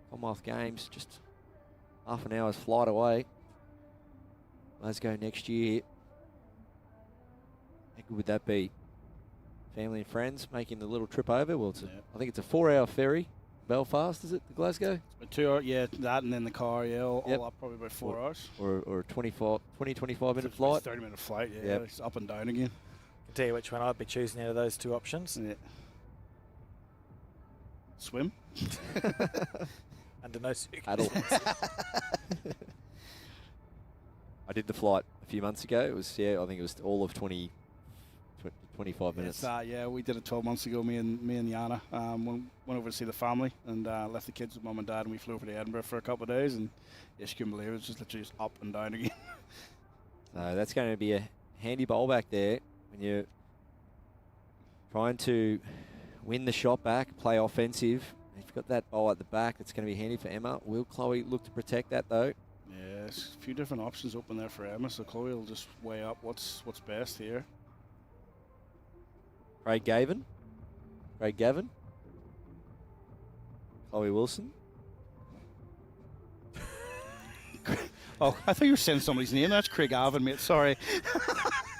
S10: Commonwealth Games, just half an hour's flight away. Let's go next year. How good would that be? Family and friends making the little trip over. Well, it's I think it's a 4-hour ferry. Belfast, is it, to Glasgow?
S9: It's about 2 hours, yeah, that and then the car, yeah, all up probably about 4 hours.
S10: Or a 25-minute flight.
S9: 30-minute flight, yeah, it's up and down again.
S3: I can tell you which one I'd be choosing out of those two options.
S9: Yeah. Swim?
S3: Under no circumstances.
S10: Paddle. I did the flight a few months ago. It was, I think it was all of 25 minutes.
S9: Yeah, we did it 12 months ago. Me and Yana went over to see the family and left the kids with mum and dad, and we flew over to Edinburgh for a couple of days. And yeah, she couldn't believe it. It was just literally just up and down again.
S10: So that's going to be a handy bowl back there when you're trying to win the shot back, play offensive. If you've got that bowl at the back, that's going to be handy for Emma. Will Chloe look to protect that though?
S9: Yeah, there's a few different options open there for Emma, so Chloe will just weigh up what's best here.
S10: Craig Gavin. Chloe Wilson.
S9: Oh, I thought you were saying somebody's name. That's Craig Arvin, mate. Sorry.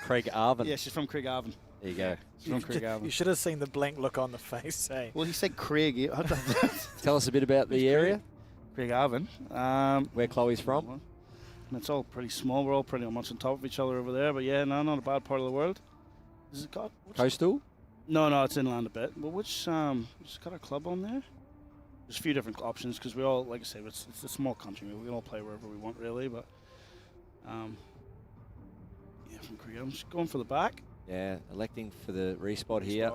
S10: Craig Arvin.
S9: Yeah, she's from Craig Arvin.
S10: There you go.
S9: She's from Craig Arvin.
S3: You should have seen the blank look on the face, eh?
S9: Well, he said Craig.
S10: Tell us a bit about the area.
S9: Craig Arvin.
S10: Where Chloe's from.
S9: And it's all pretty small. We're all pretty much on top of each other over there. But yeah, no, not a bad part of the world. Is it got
S10: Coastal?
S9: No, it's inland a bit. But which got a club on there? There's a few different options because we all, like I say, it's a small country. We can all play wherever we want, really. But yeah, from Craig, I'm just going for the back.
S10: Yeah, electing for the respot here.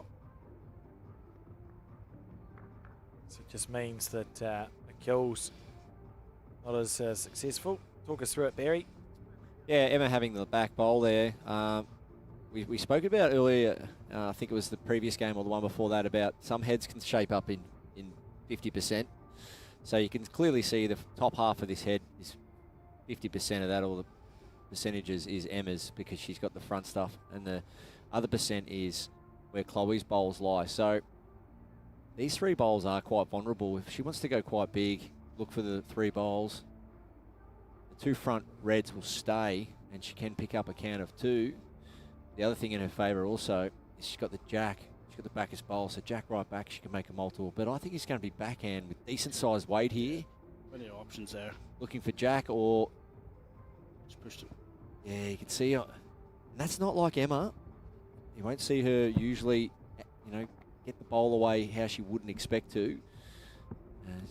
S3: So it just means that the kill's not as successful. Talk us through it, Barry.
S10: Yeah, Emma having the back bowl there. We spoke about earlier, I think it was the previous game or the one before that, about some heads can shape up in 50%. So you can clearly see the top half of this head is 50% of that, all the percentages is Emma's because she's got the front stuff, and the other percent is where Chloe's bowls lie. So these three bowls are quite vulnerable. If she wants to go quite big, look for the three bowls. The two front reds will stay, and she can pick up a count of two. The other thing in her favour also is she's got the jack. She's got the backest bowl, so jack right back, she can make a multiple. But I think it's going to be backhand with decent sized weight here.
S9: Plenty of options there.
S10: Looking for jack or...
S9: Just pushed it.
S10: Yeah, you can see... And that's not like Emma. You won't see her usually, get the bowl away how she wouldn't expect to.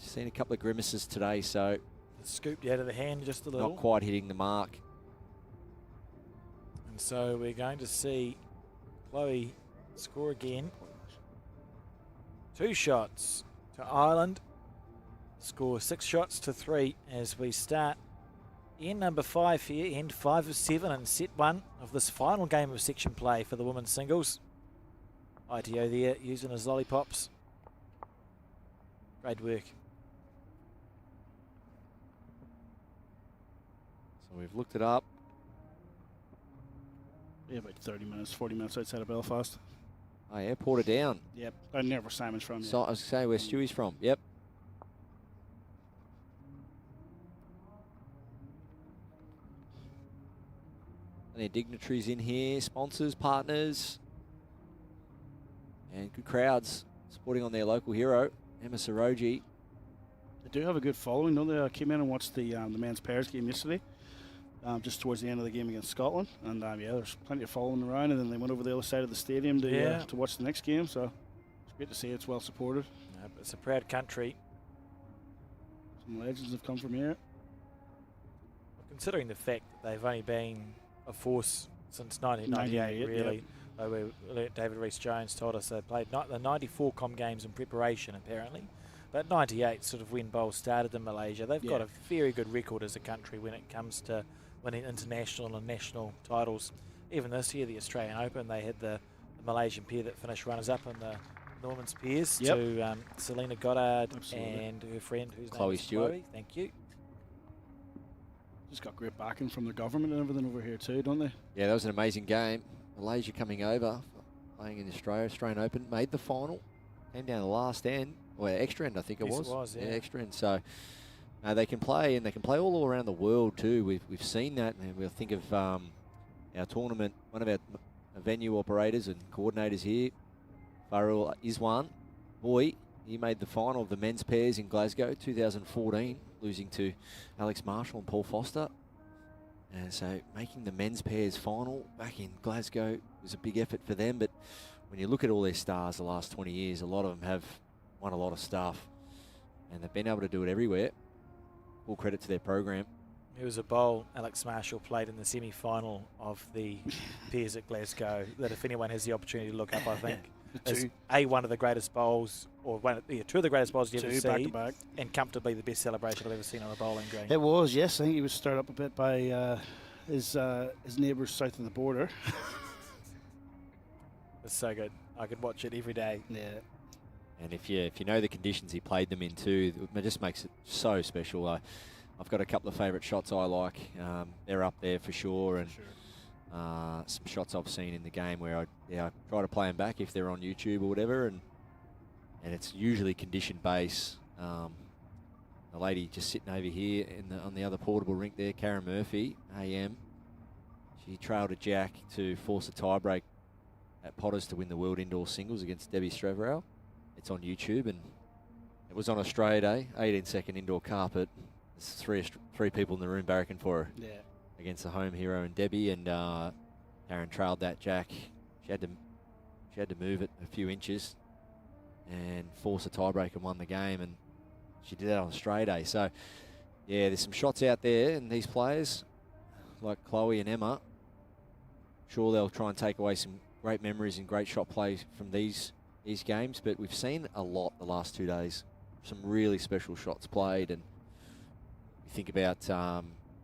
S10: She's seen a couple of grimaces today, so...
S3: Scooped out of the hand just a little.
S10: Not quite hitting the mark.
S3: And so we're going to see Chloe score again. 2 shots to Ireland. Score 6 shots to 3 as we start in number 5 here, end 5 of 7 and set 1 of this final game of section play for the women's singles. ITO there using his lollipops. Great work.
S10: So we've looked it up.
S9: Yeah, about 30 minutes, 40 minutes outside of Belfast.
S10: Oh yeah, Portadown.
S9: Yep, I near where Simon's from.
S10: So I was going to say where Stewie's from. Yep. Plenty of dignitaries in here, sponsors, partners, and good crowds supporting on their local hero, Emma Saroji.
S9: They do have a good following, don't they? I came in and watched the men's pairs game yesterday, just towards the end of the game against Scotland, and yeah, there's plenty of following around, and then they went over the other side of the stadium to watch the next game, so it's great to see it's well supported.
S3: It's a proud country.
S9: Some legends have come from here.
S3: Considering the fact that they've only been a force since 1998, really. David Rees-Jones told us they played the 94 com games in preparation, apparently. But 98 sort of when bowls started in Malaysia. They've got a very good record as a country when it comes to winning international and national titles. Even this year, the Australian Open, they had the Malaysian pair that finished runners-up in the Norman's pairs to Selena Goddard and her friend, whose name is Chloe. Thank you.
S9: Just got great backing from the government and everything over here too, don't they?
S10: Yeah, that was an amazing game. Malaysia coming over, playing in Australian Open, made the final, came down the last end, or extra end I think it was.
S3: Yeah,
S10: extra end. So they can play, and they can play all around the world too. We've seen that, and we'll think of our tournament, one of our venue operators and coordinators here, Farul Iswan. Boy, he made the final of the men's pairs in Glasgow 2014, losing to Alex Marshall and Paul Foster. And so making the men's pairs final back in Glasgow was a big effort for them. But when you look at all their stars the last 20 years, a lot of them have won a lot of stuff. And they've been able to do it everywhere. Full credit to their program.
S3: It was a bowl Alex Marshall played in the semi-final of the pairs at Glasgow that if anyone has the opportunity to look up, I think, is one of the greatest bowls, or two of the greatest bowls you've ever seen,
S9: back.
S3: And comfortably the best celebration I've ever seen on a bowling green.
S9: It was, yes. I think he was stirred up a bit by his neighbours south of the border.
S3: It's so good. I could watch it every day.
S9: Yeah.
S10: And if you know the conditions he played them in too, it just makes it so special. I've got a couple of favourite shots I like. They're up there for sure, and some shots I've seen in the game where I try to play them back if they're on YouTube or whatever, and it's usually condition base. The lady just sitting over here on the other portable rink there, Karen Murphy, AM. She trailed a jack to force a tiebreak at Potters to win the World Indoor Singles against Debbie Streverow. It's on YouTube, and it was on Australia Day, 18-second indoor carpet. There's three people in the room barracking for her against the home hero and Debbie, and Karen trailed that jack. She had to move it a few inches and force a tiebreak and won the game, and she did that on Australia Day. So yeah, there's some shots out there, and these players like Chloe and Emma, sure they'll try and take away some great memories and great shot play from these games, but we've seen a lot the last 2 days. Some really special shots played, and you think about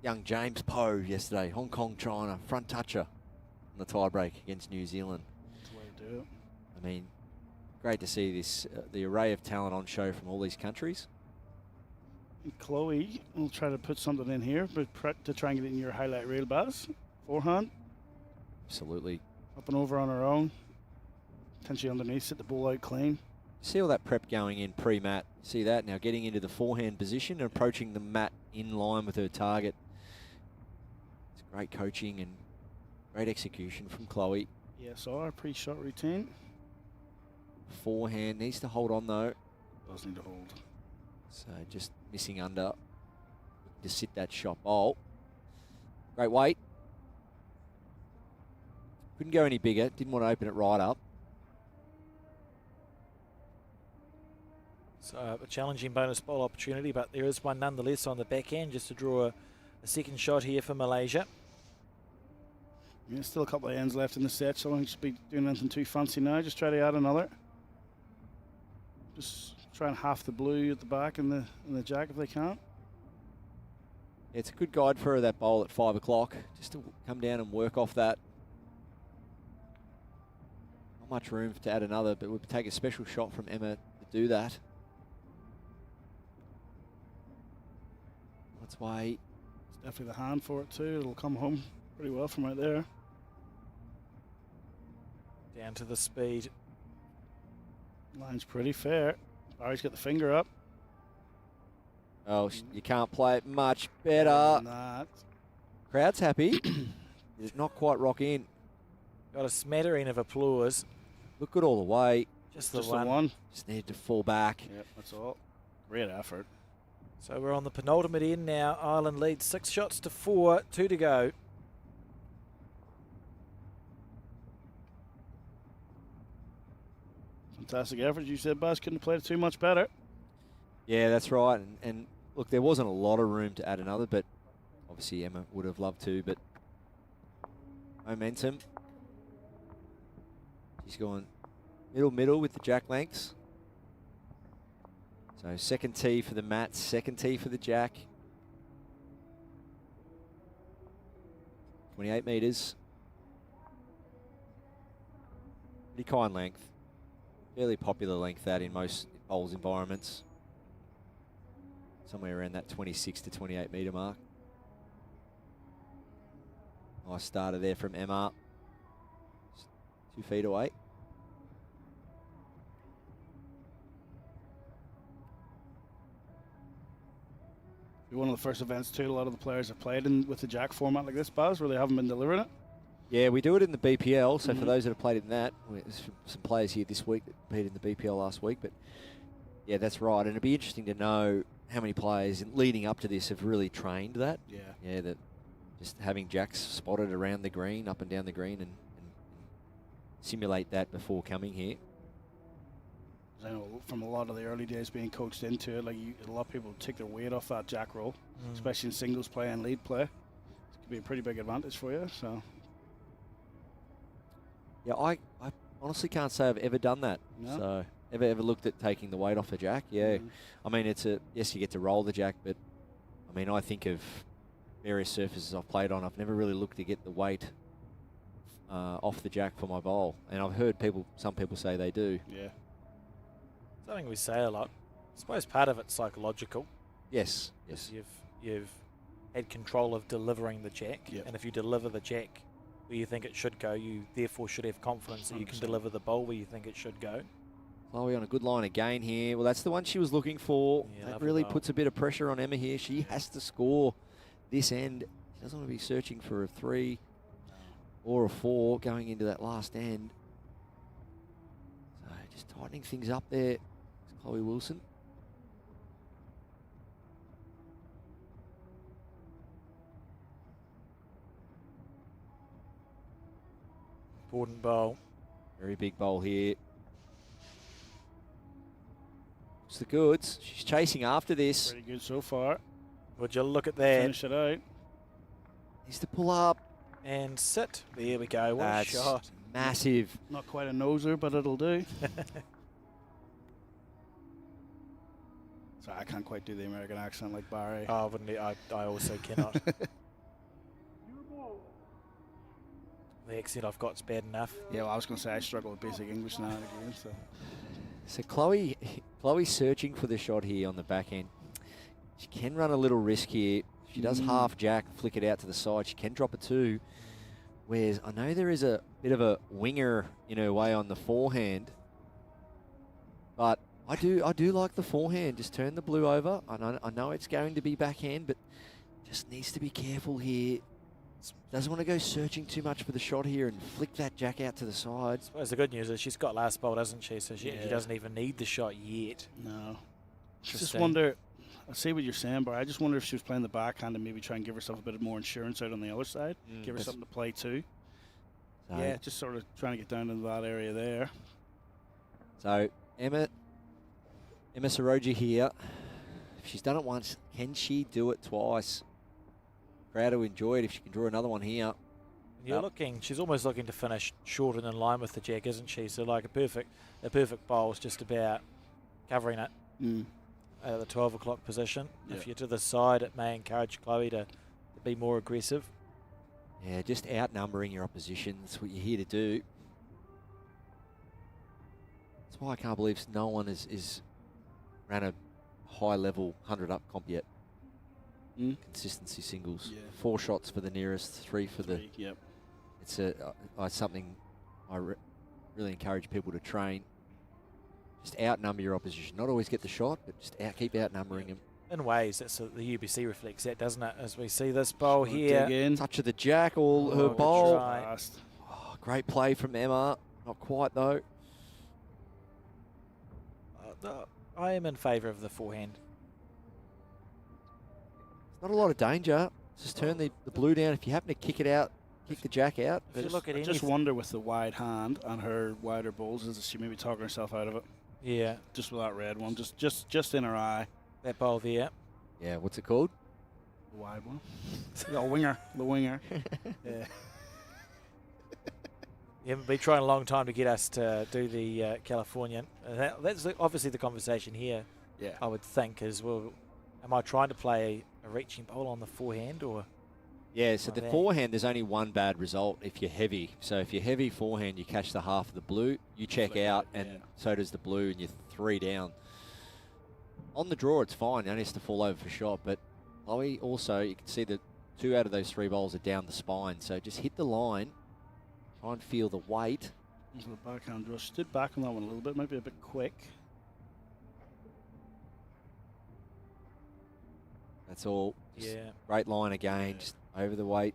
S10: young James Poe yesterday, Hong Kong, China, front toucher on the tiebreak against New Zealand.
S9: That's the way to do it.
S10: I mean, great to see this, the array of talent on show from all these countries.
S9: And Chloe will try to put something in here, but to try and get it in your highlight reel, Baz. Forehand.
S10: Absolutely.
S9: Up and over on her own. Potentially underneath, set the ball out clean.
S10: See all that prep going in pre-mat. See that now getting into the forehand position and approaching the mat in line with her target. It's great coaching and great execution from Chloe.
S9: ESR, pre-shot routine.
S10: Forehand needs to hold on though.
S9: Does need to hold.
S10: So just missing under to sit that shot bowl. Great weight. Couldn't go any bigger. Didn't want to open it right up.
S3: So a challenging bonus bowl opportunity, but there is one nonetheless on the back end just to draw a second shot here for Malaysia.
S9: Yeah, still a couple of ends left in the set, so I won't just be doing anything too fancy now. Just try to add another. Just try and half the blue at the back and the jack if they can't.
S10: It's a good guide for her, that bowl at 5 o'clock, just to come down and work off that. Not much room to add another, but we'll take a special shot from Emma to do that. Let's wait.
S9: It's definitely the hand for it too. It'll come home pretty well from right there.
S3: Down to the speed.
S9: Line's pretty fair. Barry's got the finger up.
S10: Oh, you can't play it much better. Crowd's happy. It's not quite rock in.
S3: Got a smattering of applause.
S10: Look good all the way.
S3: Just the one.
S10: Just needed to fall back.
S9: Yep, that's all. Great effort.
S3: So we're on the penultimate end now. Ireland leads 6 shots to 4, 2 to go.
S9: Fantastic effort. You said Baz couldn't have played it too much better.
S10: Yeah, that's right. And look, there wasn't a lot of room to add another, but obviously Emma would have loved to, but momentum. She's going middle with the jack lengths. So second tee for the mat, second tee for the jack. 28 metres. Pretty kind length. Fairly popular length that in most bowls environments. Somewhere around that 26 to 28 metre mark. Nice starter there from Emma. 2 feet away.
S9: One of the first events too, a lot of the players have played in with the jack format like this, Buzz, where they haven't been delivering it.
S10: Yeah, we do it in the BPL, so for those that have played in that, there's some players here this week that played in the BPL last week, but yeah, that's right, and it'd be interesting to know how many players leading up to this have really trained that.
S9: Yeah.
S10: Yeah, that just having jacks spotted around the green, up and down the green, and simulate that before coming here.
S9: I know from a lot of the early days being coached into it, like a lot of people take their weight off that jack roll, especially in singles play and lead play. It could be a pretty big advantage for you. So,
S10: yeah, I honestly can't say I've ever done that.
S9: No?
S10: So ever looked at taking the weight off a jack? Yeah, I mean yes, you get to roll the jack, but I mean I think of various surfaces I've played on. I've never really looked to get the weight off the jack for my bowl, and I've heard some people say they do.
S9: Yeah.
S3: Something we say a lot. I suppose part of it's psychological.
S10: Yes.
S3: You've had control of delivering the jack,
S9: Yep.
S3: and if you deliver the jack where you think it should go, you therefore should have confidence that you can
S9: 100%.
S3: deliver the bowl where you think it should go.
S10: Chloe on a good line again here. Well, that's the one she was looking for.
S3: Yeah,
S10: that
S3: lovely
S10: really
S3: bowl.
S10: puts a bit of pressure on Emma here. She has to score this end. She doesn't want to be searching for a 3 or a 4 going into that last end. So just tightening things up there. It's Chloe Wilson.
S3: Important bowl.
S10: Very big bowl here. It's the goods. She's chasing after this.
S9: Pretty good so far.
S3: Would you look at that?
S9: Finish it out.
S10: Needs to pull up.
S3: And sit. There we go. What
S10: That's
S3: a shot.
S10: Massive.
S9: Not quite a noser, but it'll do. Sorry, I can't quite do the American accent like Barry.
S3: Oh, wouldn't I also cannot. The accent I've got's bad enough.
S9: Yeah, well, I was going to say I struggle with basic English now and again.
S10: So Chloe's searching for the shot here on the back end. She can run a little risk here. She does half jack, flick it out to the side. She can drop a 2. Whereas I know there is a bit of a winger in her way on the forehand. But I do like the forehand. Just turn the blue over. I know it's going to be backhand, but just needs to be careful here. Doesn't want to go searching too much for the shot here and flick that jack out to the side.
S3: I suppose the good news is she's got last bowl, doesn't she? So she doesn't even need the shot yet.
S9: No. Just wonder, I see what you're saying, but I just wonder if she was playing the backhand and maybe try and give herself a bit more insurance out on the other side. Give her something to play too.
S10: So
S9: yeah, just sort of trying to get down into that area there.
S10: So Emma Saroji here. If she's done it once, can she do it twice? Crowd will enjoy it if she can draw another one here.
S3: She's almost looking to finish short and in line with the jack, isn't she? So like a perfect bowl is just about covering it at the 12 o'clock position. If you're to the side, it may encourage Chloe to be more aggressive.
S10: Yeah, just outnumbering your opposition. That's what you're here to do. That's why I can't believe no one is ran a high level 100 up comp yet. Consistency singles.
S9: Yeah.
S10: 4 shots for the nearest, 3 for the.
S9: Yep.
S10: It's something I really encourage people to train. Just outnumber your opposition. Not always get the shot, but just keep outnumbering them.
S3: In ways, that's the UBC reflects that, doesn't it? As we see this bowl here.
S10: Touch of the jack, all her bowl.
S3: Try.
S10: Oh, great play from Emma. Not quite though.
S3: I am in favour of the forehand.
S10: Not a lot of danger. Just turn the blue down. If you happen to kick it out, kick the jack out.
S3: If you look at
S9: I just wonder with the wide hand and her wider bowls, is she maybe talking herself out of it?
S3: Yeah.
S9: Just with that red one, just in her eye.
S3: That bowl there.
S10: Yeah, what's it called?
S9: The wide one. The winger. The winger. Yeah.
S3: You haven't been trying a long time to get us to do the Californian. That's obviously the conversation here.
S9: Yeah.
S3: I would think as well. Am I trying to play a reaching bowl on the forehand or?
S10: Yeah, so
S3: like
S10: the
S3: that?
S10: forehand, there's only one bad result if you're heavy. So if you're heavy forehand, you catch the half of the blue, you check out, and so does the blue, and you're 3 down. On the draw, it's fine. You only has to fall over for shot. But Chloe also, you can see that 2 out of those 3 bowls are down the spine. So just hit the line, try and feel the weight.
S9: Into the backhand draw. Stood back on that one a little bit, maybe a bit quick.
S10: That's all. Just
S3: Yeah.
S10: Great line again, just over the weight.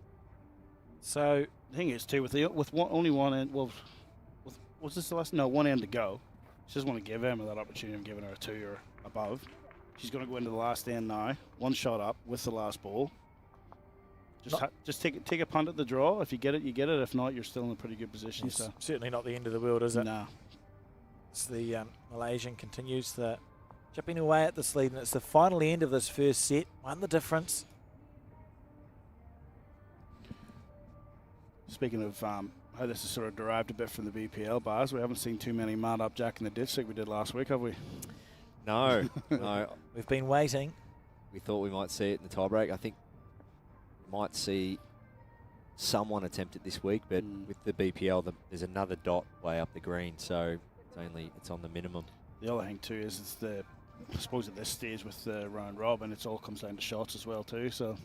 S3: So
S9: the thing is too only one end. Well, was this the last? No, one end to go. She doesn't want to give Emma that opportunity of giving her a 2 or above. She's going to go into the last end now. 1 shot up with the last ball. Just take a punt at the draw. If you get it, you get it. If not, you're still in a pretty good position.
S3: it's
S9: So
S3: certainly not the end of the world, is it?
S9: no.
S3: It's the Malaysian continues the chipping away at this lead, and it's the final end of this first set. 1 the difference.
S9: Speaking of how this is sort of derived a bit from the BPL bars, we haven't seen too many mad up Jack in the ditch like we did last week, have we?
S10: No, no.
S3: We've been waiting.
S10: We thought we might see it in the tiebreak. I think we might see someone attempt it this week, but with the BPL, there's another dot way up the green, so it's on the minimum.
S9: The other thing too is it's I suppose at this stage with the round robin, it all comes down to shots as well too. So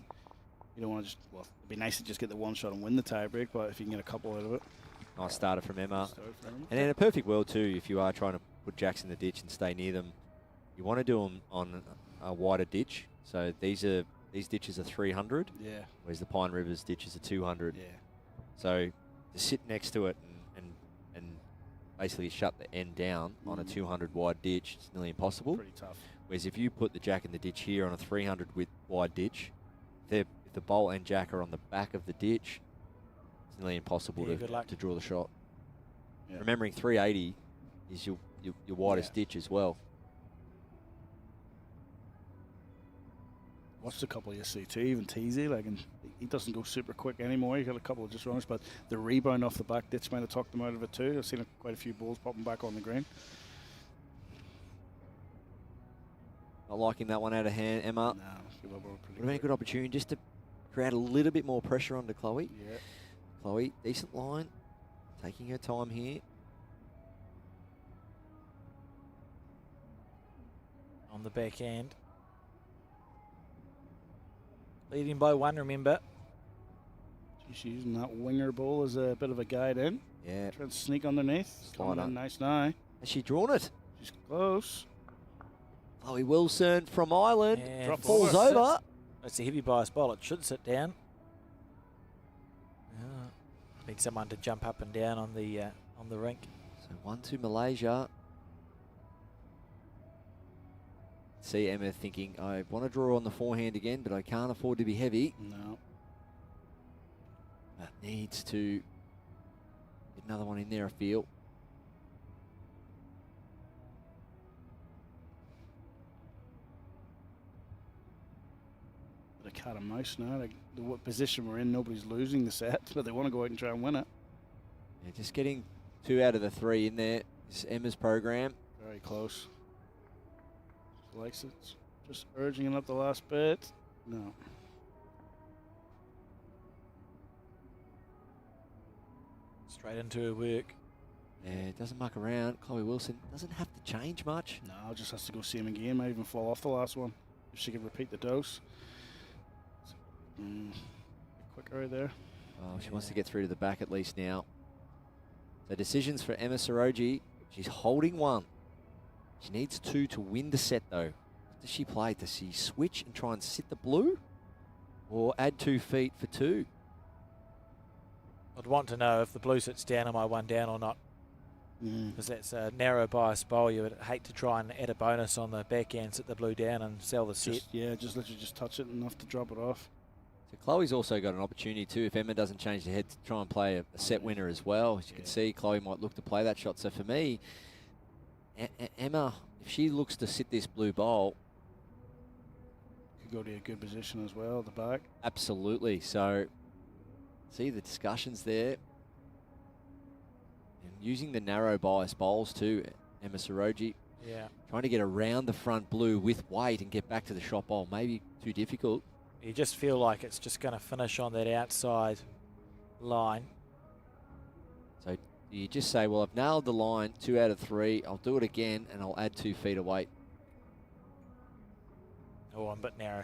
S9: you don't want to it'd be nice to just get the 1 shot and win the tiebreak, but if you can get a couple out of it.
S10: Nice starter from Emma. And in a perfect world too, if you are trying to put jacks in the ditch and stay near them, you want to do them on a wider ditch. So these ditches are 300.
S9: Yeah.
S10: Whereas the Pine Rivers ditches are 200.
S9: Yeah.
S10: So to sit next to it and basically shut the end down on a 200 wide ditch, it's nearly impossible.
S9: Pretty tough.
S10: Whereas if you put the jack in the ditch here on a 300 wide ditch, if the bowl and jack are on the back of the ditch, it's nearly impossible to draw the shot.
S9: Yeah.
S10: Remembering 380 is your widest ditch as well.
S9: Watched a couple you see too, even TZ, and he doesn't go super quick anymore. He got a couple of just runners, but the rebound off the back ditch might have talked them out of it too. I've seen quite a few balls popping back on the green.
S10: Not liking that one out of hand, Emma.
S9: No,
S10: would have been a good opportunity just to create a little bit more pressure onto Chloe.
S9: Yeah.
S10: Chloe, decent line, taking her time here.
S3: On the back end. Leading by 1, remember.
S9: She's using that winger ball as a bit of a guide in.
S10: Yeah.
S9: Trying to sneak underneath.
S10: Slide up.
S9: Nice now.
S10: Has she drawn it?
S9: She's close.
S10: Chloe Wilson from Ireland.
S3: And
S10: falls over.
S3: It's a heavy bias ball. It should sit down. Need someone to jump up and down on the rink.
S10: So 1-2 Malaysia. See Emma thinking, I want to draw on the forehand again, but I can't afford to be heavy.
S9: No.
S10: But needs to get another one in there, I feel.
S9: The cat and mouse now. The what position we're in, nobody's losing the set, but they want to go out and try and win it.
S10: Yeah, just getting 2 out of the 3 in there is Emma's program.
S9: Very close. She likes it. Just urging it up the last bit. No.
S3: Straight into her work.
S10: Yeah, doesn't muck around. Chloe Wilson doesn't have to change much.
S9: No, just has to go see him again. Might even fall off the last one if she can repeat the dose. Quicker right there.
S10: Oh, she wants to get through to the back at least now. So decisions for Emma Saroji. She's holding 1. She needs 2 to win the set though. What does she play? Does she switch and try and sit the blue? Or add 2 feet for 2?
S3: I'd want to know if the blue sits down, am I 1 down or not? Because that's a narrow bias bowl. You would hate to try and add a bonus on the back end, sit the blue down and sell the set.
S9: Just literally just touch it enough to drop it off.
S10: So Chloe's also got an opportunity too, if Emma doesn't change the head, to try and play a set winner as well. As you can see, Chloe might look to play that shot. So for me, Emma, if she looks to sit this blue bowl,
S9: could go to a good position as well at the back.
S10: Absolutely. So see the discussions there. And using the narrow bias bowls too, Emma Saroji.
S3: Yeah.
S10: Trying to get around the front blue with weight and get back to the shot bowl. Maybe too difficult.
S3: You just feel like it's just going to finish on that outside line.
S10: So you just say, well, I've nailed the line, 2 out of 3. I'll do it again, and I'll add 2 feet of weight.
S3: Oh, I'm a bit narrow.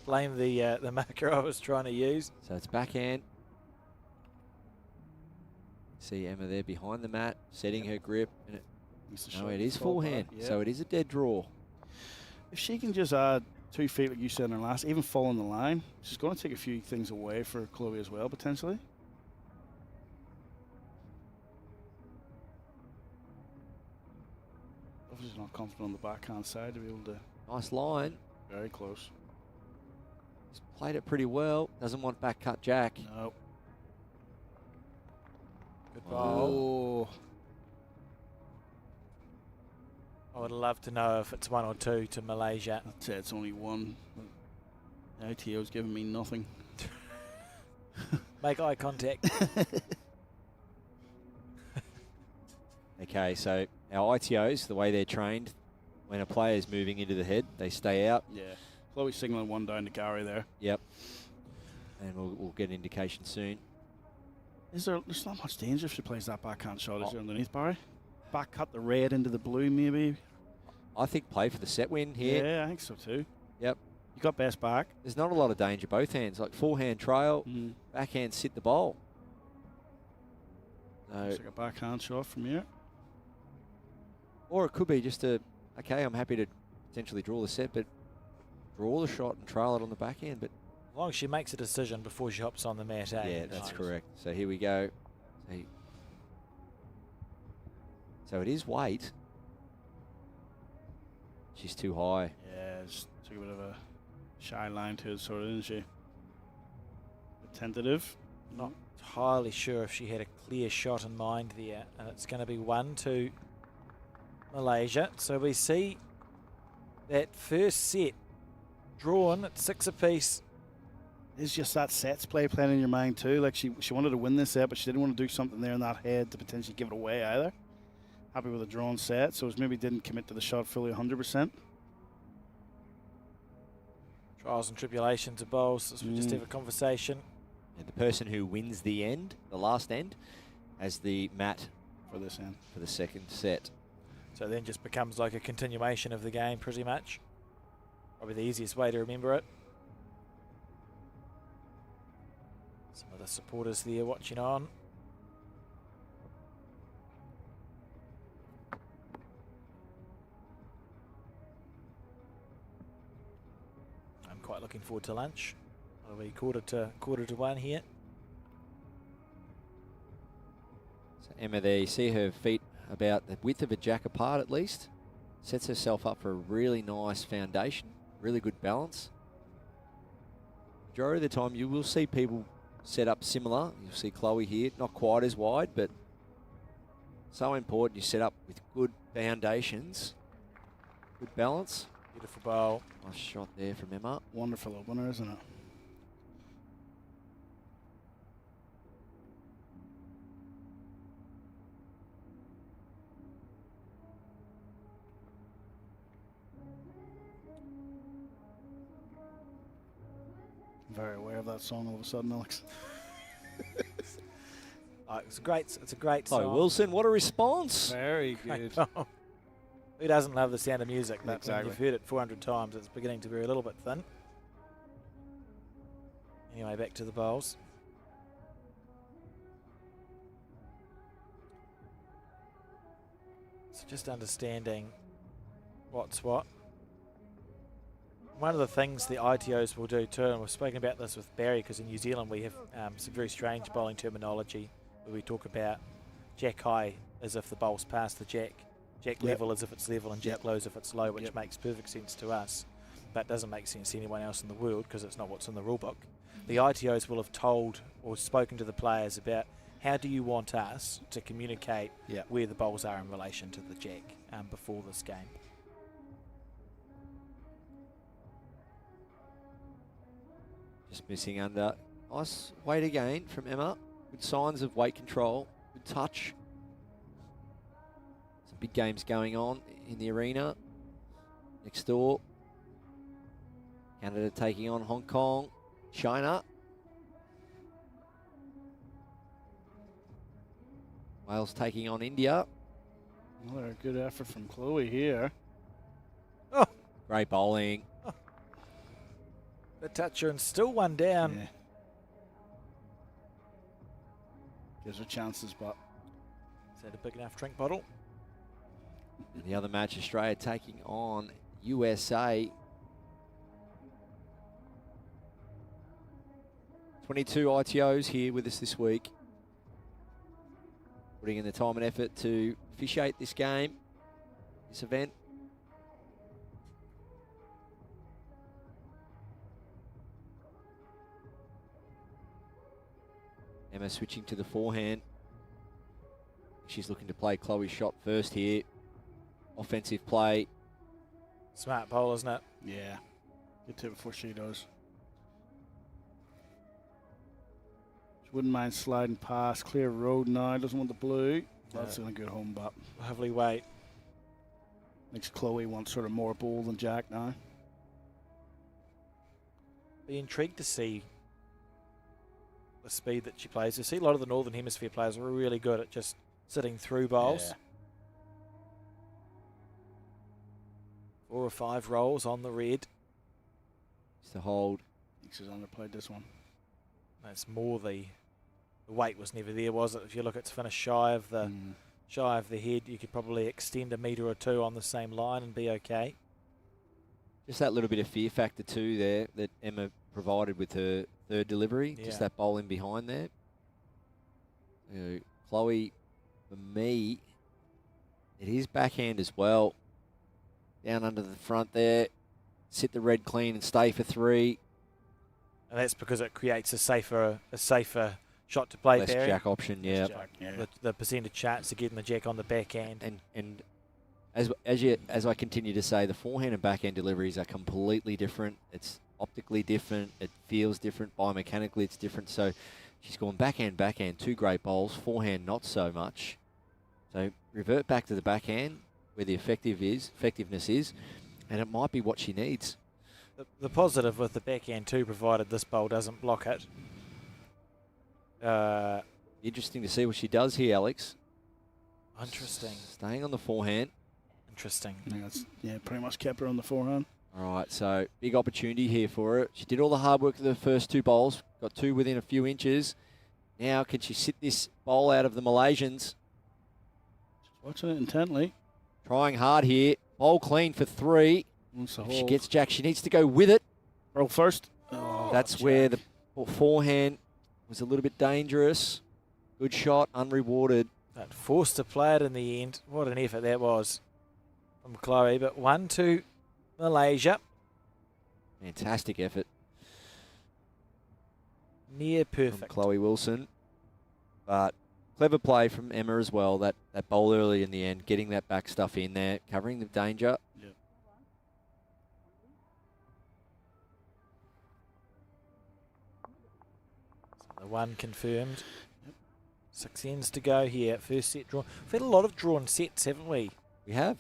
S3: Blame the marker I was trying to use.
S10: So it's backhand. See Emma there behind the mat, setting her grip. And it is forehand, so it is a dead draw.
S9: If she can just add 2 feet, like you said in her last, even follow the line, she's going to take a few things away for Chloe as well, potentially. Obviously not confident on the backhand side to be able to...
S10: Nice line.
S9: Very close.
S10: He's played it pretty well. Doesn't want back cut jack.
S9: No.
S3: Good ball. I would love to know if it's 1 or 2 to Malaysia.
S9: I'd say it's only 1. The ITO's giving me nothing.
S3: Make eye contact.
S10: Okay, so our ITOs, the way they're trained, when a player is moving into the head, they stay out.
S9: Yeah. Chloe's signaling 1 down to Gary there.
S10: Yep. And we'll get an indication soon.
S9: There's not much danger if she plays that backhand shot, is there, underneath, Barry? Back cut the red into the blue, maybe?
S10: I think play for the set win here.
S9: Yeah, I think so too.
S10: Yep.
S9: You got best back.
S10: There's not a lot of danger both hands. Like forehand trail, backhand sit the bowl.
S9: Looks like a backhand shot from here.
S10: Or it could be just okay, I'm happy to potentially draw the set, but draw the shot and trail it on the backhand. But
S3: As long as she makes a decision before she hops on the mat, eh?
S10: yeah, that's correct. So here we go. So it is weight. She's too high.
S9: Yeah, just took a bit of a shy line to it, sort of, didn't she? Tentative.
S3: Not entirely sure if she had a clear shot in mind there. And it's going to be 1 to Malaysia. So we see that first set drawn at 6 apiece.
S9: It's just that sets play playing in your mind too. Like she wanted to win this set, but she didn't want to do something there in that head to potentially give it away either. Happy with a drawn set, so it maybe didn't commit to the shot fully 100%.
S3: Trials and tribulations of bowls as we just have a conversation.
S10: And the person who wins the end, the last end, has the mat
S9: for this end
S10: for the second set.
S3: So then just becomes like a continuation of the game pretty much. Probably the easiest way to remember it. Some of the supporters there watching on. I'm quite looking forward to lunch. It'll be quarter to 1 here.
S10: So Emma there, you see her feet about the width of a jack apart at least. Sets herself up for a really nice foundation, really good balance. Majority of the time you will see people set up similar. You'll see Chloe here, not quite as wide, but so important you set up with good foundations, good balance.
S3: Beautiful bowl.
S10: Nice shot there from Emma.
S9: Wonderful opener, isn't it? Very aware of that song all of a sudden, Alex.
S3: It's a great song.
S10: Oh, Wilson, what a response.
S9: Very good.
S3: Who doesn't love the sound of music? But
S9: Exactly.
S3: when you've heard it 400 times, it's beginning to be a little bit thin. Anyway, back to the bowls. So just understanding what's what. One of the things the ITOs will do too, and we've spoken about this with Barry, because in New Zealand we have some very strange bowling terminology where we talk about jack high as if the bowl's past the jack, jack level as if it's level, and jack low as if it's low, which makes perfect sense to us, but doesn't make sense to anyone else in the world because it's not what's in the rule book. The ITOs will have told or spoken to the players about how do you want us to communicate where the bowls are in relation to the jack before this game.
S10: Just missing under. Nice weight again from Emma. Good signs of weight control. Good touch. Some big games going on in the arena. Next door. Canada taking on Hong Kong. China. Wales taking on India.
S9: Another good effort from Chloe here.
S3: Oh,
S10: great bowling.
S3: Oh. The toucher and still one down.
S9: Yeah. Gives her chances, but
S3: is that a big enough drink bottle?
S10: And the other match, Australia taking on USA. 22 ITOs here with us this week. Putting in the time and effort to officiate this game, this event. Emma switching to the forehand. She's looking to play Chloe's shot first here. Offensive play.
S3: Smart bowl, isn't it?
S9: yeah, get to it before she does. She wouldn't mind sliding past. Clear road now. Doesn't want the blue. That's going to go home, but
S3: Lovely weight.
S9: makes Chloe want sort of more ball than Jack now.
S3: Be intrigued to see the speed that she plays. You see a lot of the Northern Hemisphere players are really good at just sitting through bowls.
S9: Yeah.
S3: 4 or 5 rolls on the red.
S10: Just to hold.
S9: I think she's underplayed this one.
S3: That's more the weight was never there, was it? If you look, it's finished shy of the head. You could probably extend a metre or two on the same line and be okay.
S10: Just that little bit of fear factor too there that Emma provided with her third delivery.
S3: Yeah.
S10: Just that bowl in behind there. You know, Chloe, for me, it is backhand as well. Down under the front there. Sit the red clean and stay for 3.
S3: And that's because it creates a safer shot to play.
S10: Less
S3: Barry.
S10: jack option, yeah.
S3: The percentage chance of getting the jack on the backhand.
S10: And as I continue to say, the forehand and backhand deliveries are completely different. It's optically different. It feels different. Biomechanically, it's different. So she's gone backhand, 2 great bowls. Forehand, not so much. So revert back to the backhand where the effectiveness is, and it might be what she needs.
S3: The positive with the backhand too, provided this bowl doesn't block it.
S10: Interesting to see what she does here, Alex.
S3: Interesting.
S10: Staying on the forehand.
S3: Interesting.
S9: Yeah, pretty much kept her on the forehand.
S10: All right, so big opportunity here for her. She did all the hard work of the first 2 bowls, got 2 within a few inches. Now can she sit this bowl out of the Malaysians?
S9: Watching it intently.
S10: Trying hard here. Bowl clean for 3. If she gets Jack, she needs to go with it.
S9: Roll first.
S10: That's where the forehand was a little bit dangerous. Good shot, unrewarded.
S3: But forced to play it in the end. What an effort that was from Chloe. But 1-2 Malaysia.
S10: Fantastic effort.
S3: Near perfect.
S10: From Chloe Wilson. But clever play from Emma as well. That bowl early in the end, getting that back stuff in there, covering the danger.
S9: Yep.
S3: So the 1 confirmed. Yep. 6 ends to go here. First set drawn. We've had a lot of drawn sets, haven't we?
S10: We have.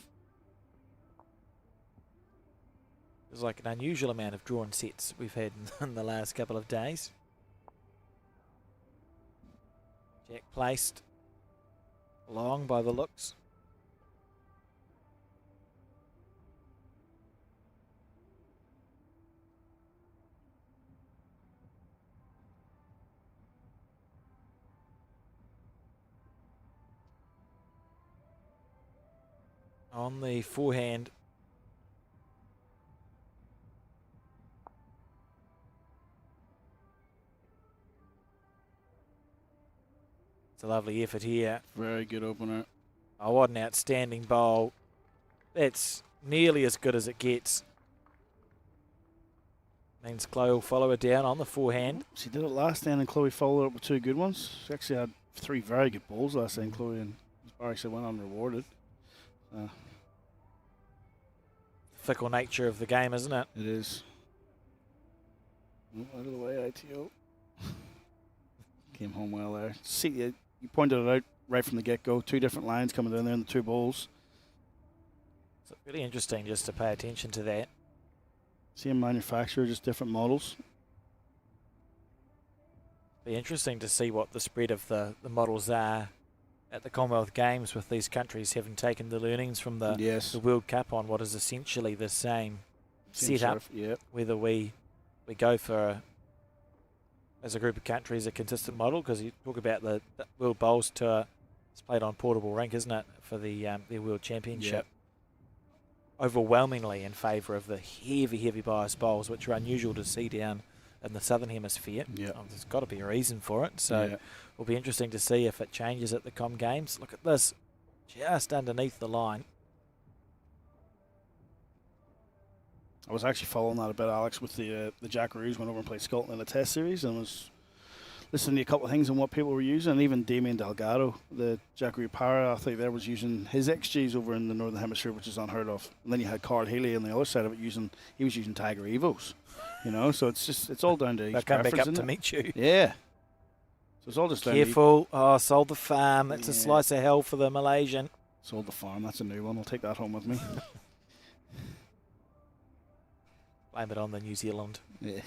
S3: There's like an unusual amount of drawn sets we've had in the last couple of days. Jack placed long by the looks. On the forehand. It's a lovely effort here.
S9: Very good opener.
S3: Oh, what an outstanding bowl. That's nearly as good as it gets. Means Chloe will follow her down on the forehand.
S9: She did it last time and Chloe followed up with 2 good ones. She actually had 3 very good balls last time, Chloe, and actually went unrewarded.
S3: Fickle nature of the game, isn't it?
S9: It is. Out of the way, ITO. Came home well there. See, you pointed it out right from the get-go. 2 different lines coming down there in the 2 bowls.
S3: It's really interesting just to pay attention to that.
S9: Same manufacturer, just different models.
S3: Be interesting to see what the spread of the models are at the Commonwealth Games, with these countries having taken the learnings from the World Cup on what is essentially the same setup. Whether we go for, as a group of countries, a consistent model, because you talk about the World Bowls Tour, it's played on portable rink, isn't it, for the World Championship? Overwhelmingly in favour of the heavy bias bowls, which are unusual to see down in the Southern Hemisphere. There's got to be a reason for it. So it'll be interesting to see if it changes at the Com Games. Look at this, just underneath the line.
S9: I was actually following that a bit, Alex, with the Jackaroos. Went over and played Scotland in the Test Series and was listening to a couple of things on what people were using. And even Damien Delgado, the Jackaroo Para, I think there was using his XGs over in the Northern Hemisphere, which is unheard of. And then you had Carl Healy on the other side of it he was using Tiger Evos. So it's all down to each
S3: come
S9: preference,
S3: back up to meet you.
S9: Yeah. So it's all just
S3: careful. Oh, sold the farm. It's a slice of hell for the Malaysian.
S9: Sold the farm. That's a new one. I'll take that home with me.
S3: Blame it on the New Zealand.
S10: Yeah.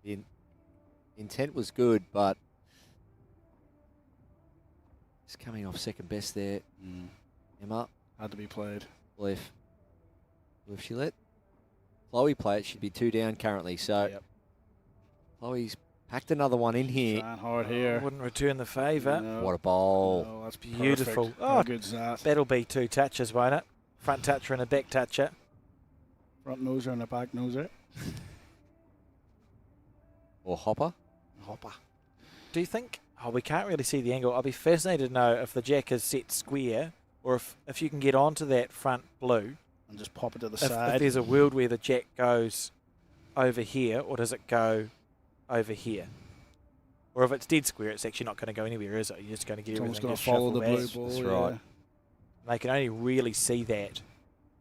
S10: The intent was good, but it's coming off second best there. Emma.
S9: Had to be played.
S10: Well, if she let Chloe play it, she'd be 2 down currently. So Chloe's packed another one in here.
S9: Trying hard here.
S3: Wouldn't return the favour.
S10: No. What a bowl.
S9: Oh, that's
S3: beautiful.
S9: Perfect. How good's that?
S3: That'll be 2 touches, won't it? Front toucher and a back toucher.
S9: Front noser and a back noser.
S10: Or hopper.
S3: Do you think? Oh, we can't really see the angle. I'll be fascinated to know if the jack is set square, or if you can get onto that front blue
S9: and just pop it to the side.
S3: If there's a world where the jack goes over here, or does it go over here? Or if it's dead square, it's actually not going to go anywhere, is it? You're just going to get everything.
S9: It's going to follow the blue ball.
S10: That's right.
S3: They can only really see that.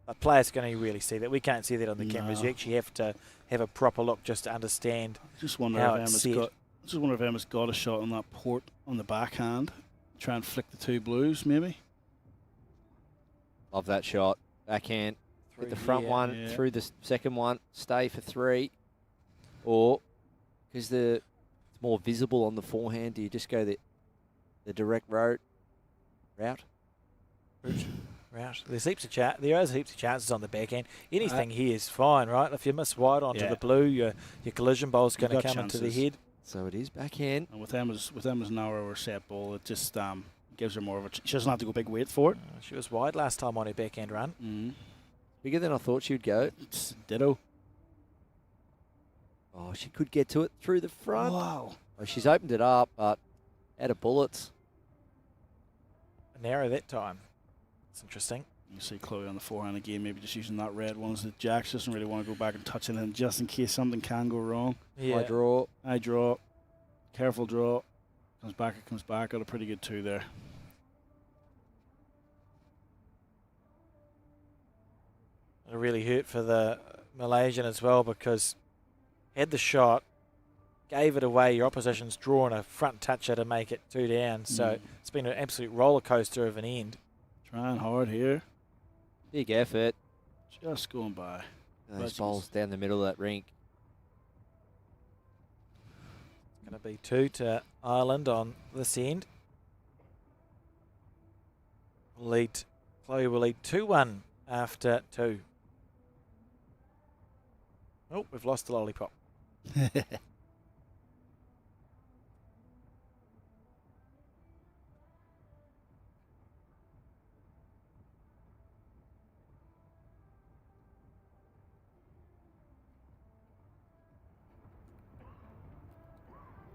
S3: A player's going to really see that. We can't see that on the cameras. You actually have to have a proper look just to understand how it's set.
S9: I just wonder if Emma's got a shot on that port on the backhand. Try and flick the 2 blues, maybe.
S10: Love that shot. Backhand. Hit the front one, through the second one, stay for 3. Or, because it's more visible on the forehand, do you just go the direct route?
S3: There's heaps of there is heaps of chances on the backhand. Anything here is fine, right? If you miss wide onto the blue, your collision bowl's going to come into the head.
S10: So it is backhand.
S9: And with Emma's narrower set ball, it just gives her more of a... She doesn't have to go big weight for it.
S3: She was wide last time on her backhand run.
S10: Bigger than I thought she would go.
S9: It's ditto.
S10: Oh, she could get to it through the front.
S9: Wow.
S10: Oh, she's opened it up, but out of bullets.
S3: Narrow that time. It's interesting.
S9: You see Chloe on the forehand again, maybe just using that red one. The Jack doesn't really want to go back and touch it, just in case something can go wrong.
S3: Yeah.
S9: I draw. Careful draw. Comes back, it comes back. Got a pretty good 2 there.
S3: It really hurt for the Malaysian as well, because had the shot, gave it away. Your opposition's drawn a front toucher to make it 2 down. So it's been an absolute roller coaster of an end.
S9: Trying hard here.
S10: Big effort.
S9: Just going by.
S10: Those balls down the middle of that rink.
S3: It's going to be 2 to Ireland on this end. Chloe will lead 2-1 after 2. Oh, we've lost the lollipop.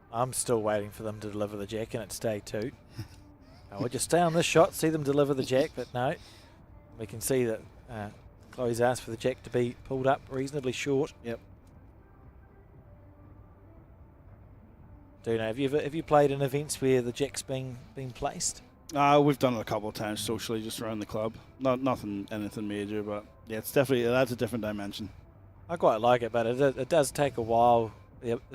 S3: I'm still waiting for them to deliver the jack, and it's day 2. We'll just stay on this shot, see them deliver the jack, but no. We can see that Chloe's asked for the jack to be pulled up reasonably short.
S9: Yep.
S3: Do you know, have you played in events where the jack's been placed?
S9: We've done it a couple of times socially, just around the club. Anything major, but yeah, it's definitely, that's a different dimension.
S3: I quite like it, but it does take a while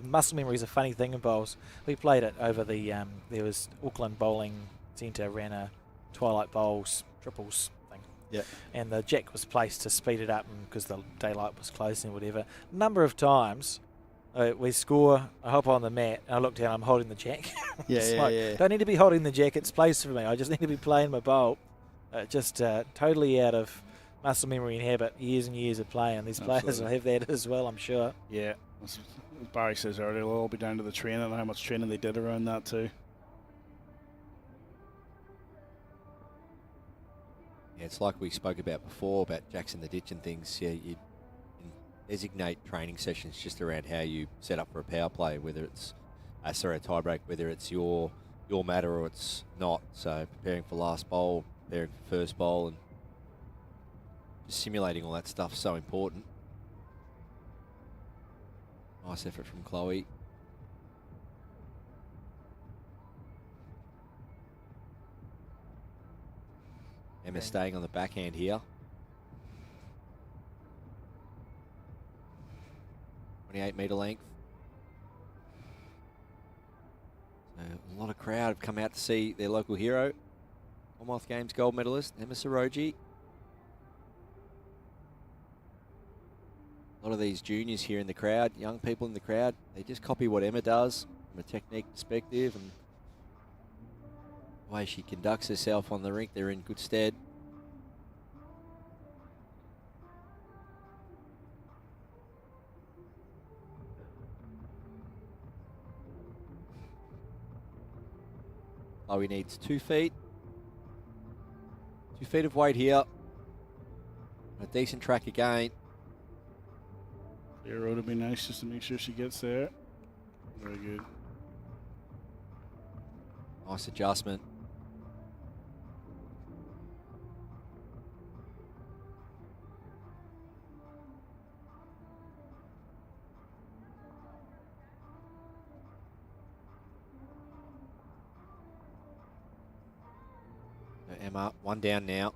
S3: muscle memory is a funny thing in bowls. We played it over the, there was Auckland Bowling Centre ran a Twilight Bowls triples thing.
S9: Yeah.
S3: And the jack was placed to speed it up because the daylight was closing or whatever. A number of times we score, I hop on the mat, and I look down, I'm holding the jack.
S9: Yeah.
S3: Don't need to be holding the jack, it's placed for me. I just need to be playing my bowl. Just totally out of muscle memory and habit, years and years of playing. These players will have that as well, I'm sure.
S9: Yeah. As Barry says earlier, it'll all be down to the training and how much training they did around that too.
S10: Yeah, it's like we spoke about before about jacks in the ditch and things. Yeah, you designate training sessions just around how you set up for a power play, whether it's a tie-break, whether it's your matter or it's not. So preparing for last bowl, preparing for first bowl, and just simulating all that stuff is so important. Nice effort from Chloe. Emma staying on the backhand here. 28-metre length. So a lot of crowd have come out to see their local hero, Commonwealth Games gold medalist, Emma Saroji. A lot of these juniors here in the crowd, young people in the crowd, they just copy what Emma does from a technique perspective, and the way she conducts herself on the rink, they're in good stead. Chloe needs 2 feet. 2 feet of weight here. A decent track again.
S9: Clear road would be nice just to make sure she gets there. Very good.
S10: Nice adjustment. Emma, 1 down now.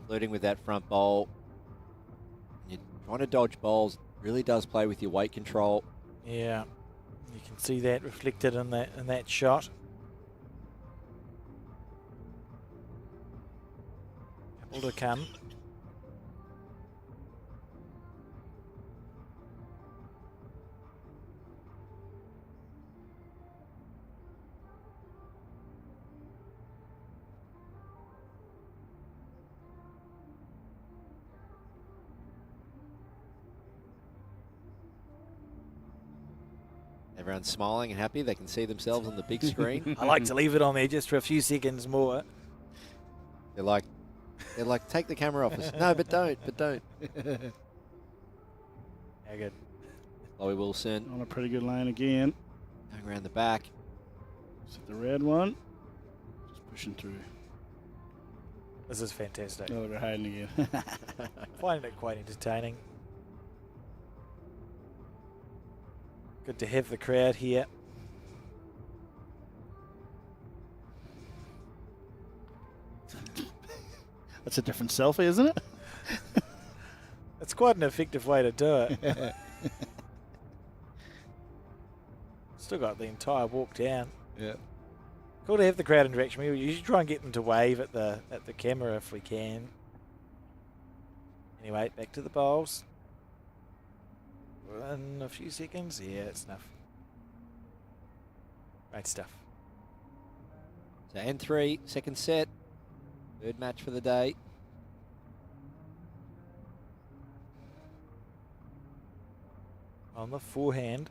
S10: Flirting with that front bowl. You're trying to dodge bowls. Really does play with your weight control.
S3: Yeah, you can see that reflected in that shot. Couple to come.
S10: Everyone's smiling and happy. They can see themselves on the big screen.
S3: I like to leave it on there just for a few seconds more.
S10: They're like, take the camera off us. No, but don't.
S3: Yeah, good.
S10: Chloe Wilson.
S9: On a pretty good line again.
S10: Going around the back.
S9: Set the red one. Just pushing through.
S3: This is fantastic.
S9: Oh, they're hiding again.
S3: Finding it quite entertaining. Good to have the crowd here.
S9: That's a different selfie, isn't it?
S3: It's quite an effective way to do it. Still got the entire walk down.
S9: Yeah.
S3: Cool to have the crowd interaction. We usually try and get them to wave at the camera if we can. Anyway, back to the bowls. In a few seconds. Yeah, it's enough. Great stuff.
S10: So N3, second set. Third match for the day.
S3: On the forehand.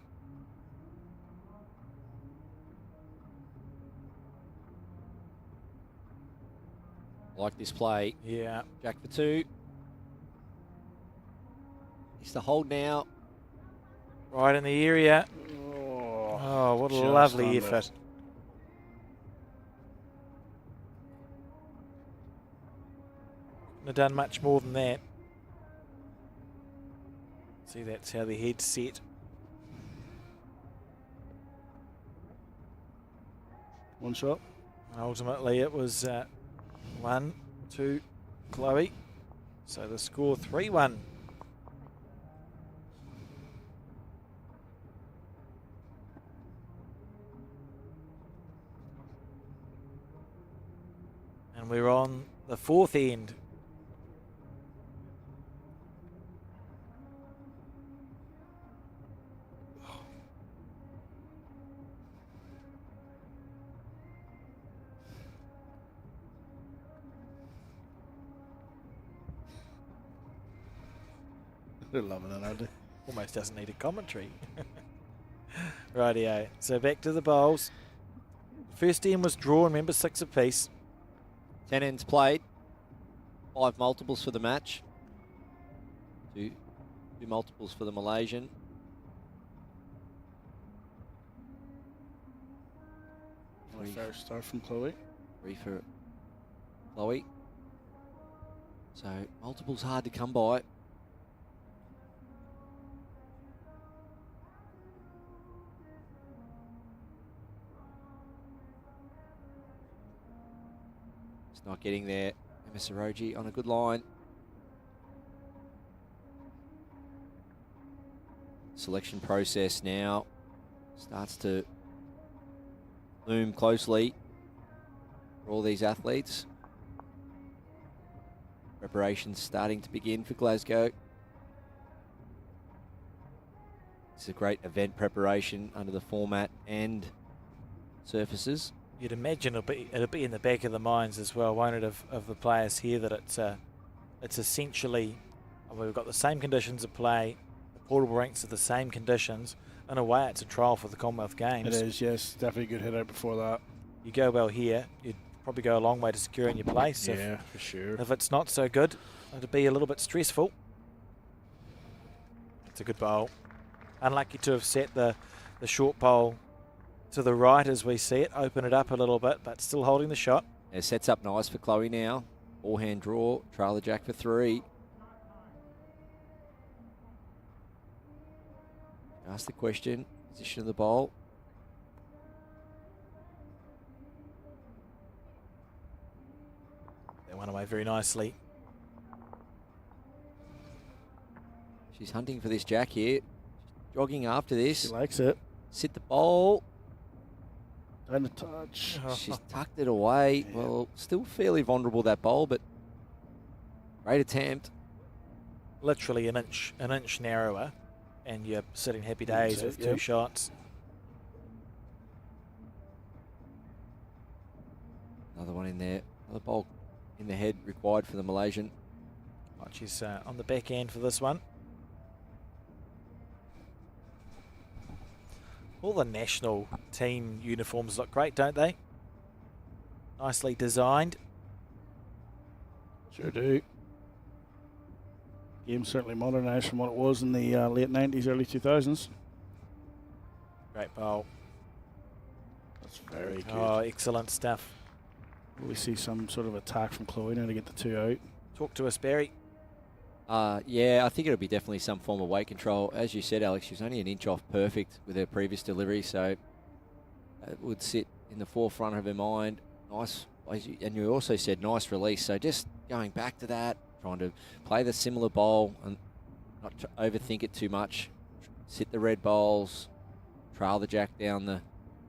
S10: I like this play.
S3: Yeah.
S10: Jack for 2. He's the hold now.
S3: Right in the area.
S9: Oh,
S3: what a
S9: just
S3: lovely
S9: under.
S3: effort. Couldn't have done much more than that. See, that's how the head's set.
S9: One shot.
S3: And ultimately, it was 1, 2, Chloe. So the score 3-1. And we're on the fourth end.
S9: They're loving it, aren't they?
S3: Almost doesn't need a commentary. Rightio. So back to the bowls. First end was drawn, remember, 6 apiece.
S10: 10 ends played. 5 multiples for the match. Two multiples for the Malaysian.
S9: First start from Chloe.
S10: 3 for Chloe. So multiples hard to come by. Not getting there. Emma Saroji on a good line. Selection process now starts to loom closely for all these athletes. Preparations starting to begin for Glasgow. It's a great event preparation under the format and surfaces.
S3: You'd imagine it'll be in the back of the minds as well, won't it, of the players here, that it's essentially, we've got the same conditions of play, the portable ranks are the same conditions. In a way, it's a trial for the Commonwealth Games.
S9: It is, yes. Definitely a good hit out before that.
S3: You go well here, you'd probably go a long way to securing your place.
S9: Yeah, for sure.
S3: If it's not so good, it'll be a little bit stressful. It's a good bowl. Unlucky to have set the short bowl to the right as we see it, open it up a little bit, but still holding the shot.
S10: It sets up nice for Chloe now. All hand draw, trail the jack for 3. Ask the question, position of the bowl.
S3: They went away very nicely.
S10: She's hunting for this jack here. Jogging after this.
S9: She likes it.
S10: Sit the bowl.
S9: Down the touch.
S10: She's tucked it away. Yeah. Well, still fairly vulnerable, that bowl, but great attempt.
S3: Literally an inch narrower, and you're sitting happy days with 2 shots.
S10: Another one in there. Another bowl in the head required for the Malaysian.
S3: Oh, she's on the back end for this one. All the national team uniforms look great, don't they? Nicely designed.
S9: Sure do. Game certainly modernised from what it was in the late 90s, early 2000s.
S3: Great bowl.
S9: That's very good.
S3: Oh, excellent stuff.
S9: We see some sort of attack from Chloe now to get the 2 out.
S3: Talk to us, Barry.
S10: Yeah, I think it'll be definitely some form of weight control. As you said, Alex, she was only an inch off perfect with her previous delivery, so it would sit in the forefront of her mind. Nice, and you also said nice release, so just going back to that, trying to play the similar bowl and not to overthink it too much. Sit the red bowls, trail the jack down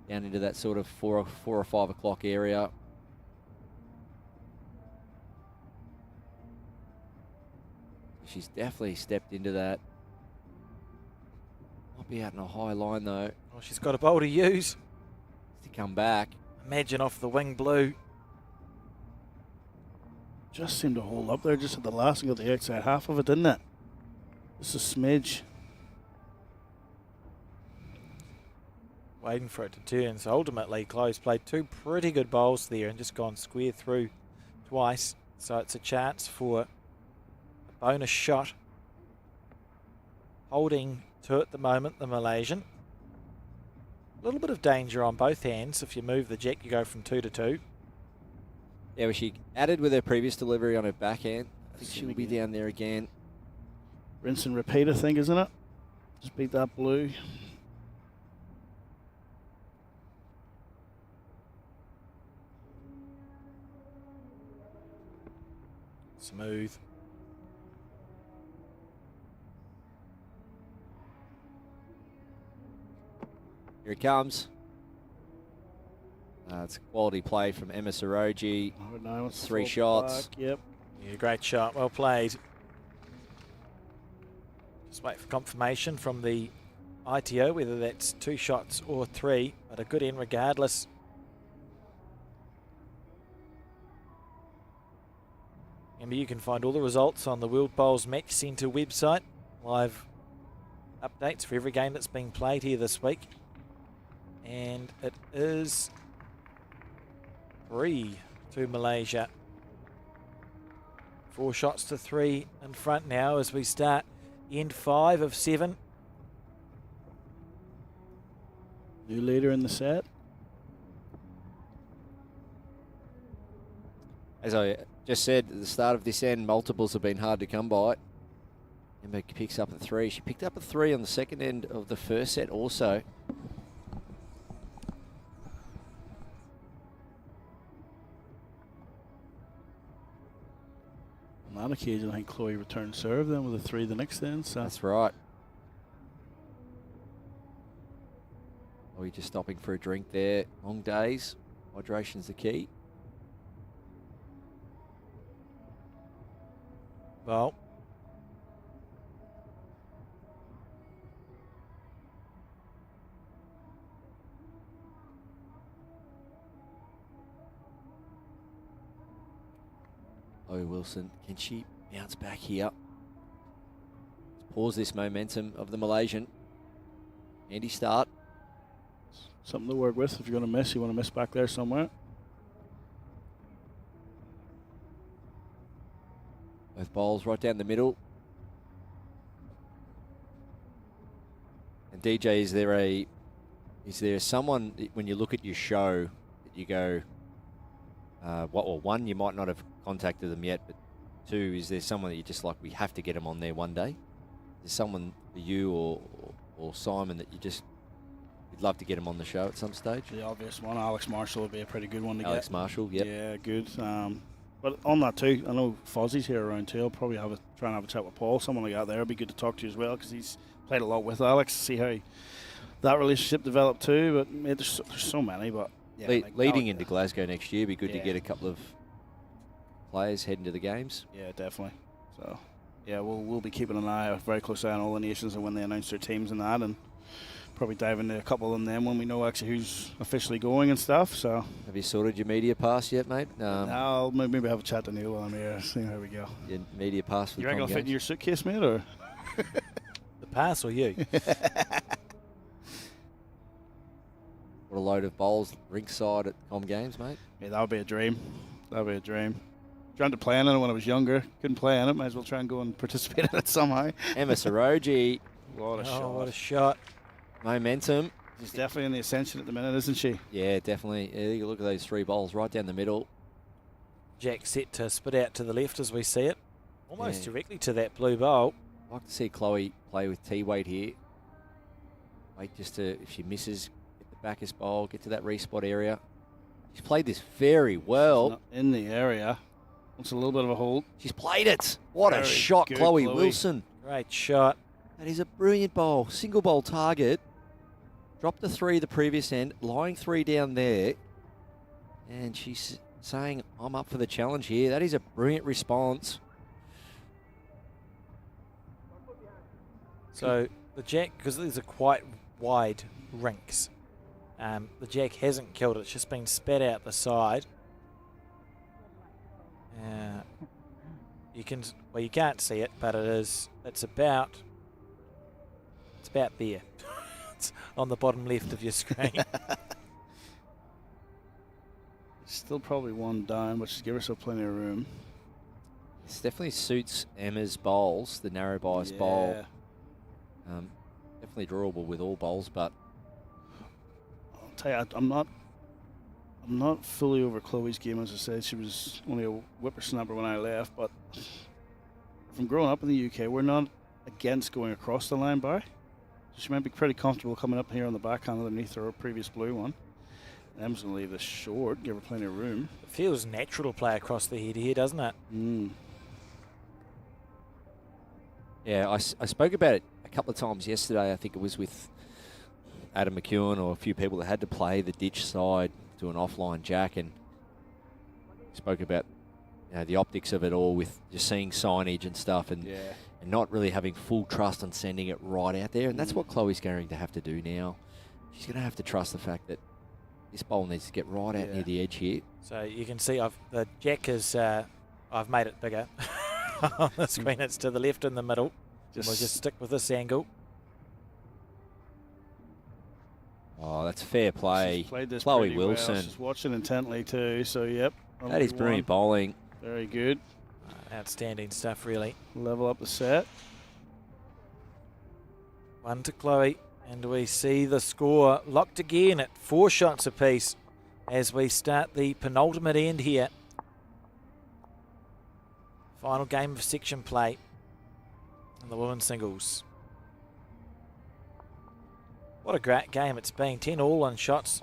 S10: into that sort of 4 or 5 o'clock area. She's definitely stepped into that. Might be out in a high line though.
S3: Oh, she's got a bowl to use.
S10: To come back.
S3: Imagine off the wing blue.
S9: Just seemed to hold up there just at the last and got the outside half of it, didn't it? Just a smidge.
S3: Waiting for it to turn. So ultimately, Chloe's played 2 pretty good bowls there and just gone square through twice. So it's a chance for bonus shot. Holding 2 at the moment, the Malaysian. A little bit of danger on both hands. If you move the jack, you go from 2 to 2.
S10: Yeah, well, she added with her previous delivery on her backhand. I think she'll be down there again.
S9: Rinse and repeat, I think, isn't it? Just beat that blue.
S3: Smooth.
S10: Here it comes. It's a quality play from Emma Saroji.
S9: No,
S10: 3 shots.
S9: Back. Yep.
S3: Yeah, great shot. Well played. Just wait for confirmation from the ITO, whether that's 2 shots or 3, but a good end regardless. Remember, you can find all the results on the World Bowls Match Centre website. Live updates for every game that's being played here this week. And it is 3 to Malaysia. 4 shots to 3 in front now as we start end 5 of 7.
S9: New leader in the set.
S10: As I just said at the start of this end, multiples have been hard to come by. Emma picks up a 3. She picked up a 3 on the second end of the first set also.
S9: On that occasion, I think Chloe returned serve then with a 3 the next end. So
S10: that's right. Are we just stopping for a drink there? Long days. Hydration's the key.
S3: Well,
S10: Wilson, can she bounce back here? Let's pause this momentum of the Malaysian. Handy start.
S9: something to work with. If you're going to miss, you want to miss back there somewhere.
S10: Both bowls right down the middle. And DJ, is there someone when you look at your show that you go, well, one, you might not have contacted them yet, but 2, is there someone that you just like, we have to get them on there one day? Is someone for you or Simon that you'd love to get him on the show at some stage?
S9: The obvious one, Alex Marshall, would be a pretty good one to get.
S10: Alex Marshall, yep.
S9: Yeah, good. But on that too, I know Fozzie's here around too. I'll probably try and have a chat with Paul, someone like that there. It'd be good to talk to as well, because he's played a lot with Alex, see how that relationship developed too. But yeah, there's so many. But yeah,
S10: leading into Glasgow next year, it'd be good to get a couple of players heading to the games.
S9: Yeah, definitely. So yeah, we'll be keeping a very close eye on all the nations and when they announce their teams and that, and probably dive into a couple of them then when we know actually who's officially going and stuff. So
S10: have you sorted your media pass yet, mate?
S9: I'll maybe have a chat to Neil while I'm here. See how we go.
S10: Your media pass for
S9: you
S10: the
S9: reckon it'll fit in your suitcase, mate, or
S3: the pass or you?
S10: What a load of bowls ringside at Com Games, mate.
S9: Yeah, that would be a dream. That would be a dream. Tried to play in it when I was younger. Couldn't play in it. Might as well try and go and participate in it somehow.
S10: Emma Saroji.
S9: What a shot.
S3: What a shot.
S10: Momentum.
S9: She's definitely in the ascension at the minute, isn't she?
S10: Yeah, definitely. Yeah, you look at those 3 bowls right down the middle.
S3: Jack set to spit out to the left as we see it. Almost directly to that blue bowl.
S10: I'd like to see Chloe play with T-weight here. Wait just to, if she misses, get the backest bowl, get to that respot area. She's played this very well.
S9: She's not in the area. Wants a little bit of a hold.
S10: She's played it. What a shot,
S9: good,
S10: Chloe Wilson.
S3: Great shot.
S10: That is a brilliant bowl. Single bowl target. Dropped the 3 the previous end. Lying 3 down there. And she's saying, I'm up for the challenge here. That is a brilliant response.
S3: So the Jack, because these are quite wide rinks, the Jack hasn't killed it. It's just been spat out the side. You can't see it, but it's about there. It's on the bottom left of your screen.
S9: Still probably 1 down, but she's give herself plenty of room.
S10: This definitely suits Emma's bowls, the narrow bias bowl. Definitely drawable with all bowls, but
S9: I'll tell you, I'm not fully over Chloe's game. As I said, she was only a whippersnapper when I left, but from growing up in the UK, we're not against going across the line bar. So she might be pretty comfortable coming up here on the backhand underneath her previous blue one. And Em's going to leave this short, give her plenty of room.
S3: It feels natural to play across the head here, doesn't it?
S10: Yeah, I spoke about it a couple of times yesterday. I think it was with Adam McEwen or a few people that had to play the ditch side to an offline jack, and spoke about the optics of it all with just seeing signage and stuff, and not really having full trust on sending it right out there. And that's what Chloe's going to have to do now. She's going to have to trust the fact that this bowl needs to get right out near the edge here.
S3: So you can see the jack is, I've made it bigger. On the screen it's to the left in the middle. We'll just stick with this angle.
S10: Oh, that's fair play.
S9: Played this
S10: Chloe
S9: pretty
S10: Wilson.
S9: Well. She's watching intently too, so yep.
S10: That is brilliant bowling.
S9: Very good.
S3: Outstanding stuff, really.
S9: Level up the set.
S3: 1 to Chloe, and we see the score locked again at 4 shots apiece as we start the penultimate end here. Final game of section play in the women's singles. What a great game it's been. 10 all on shots.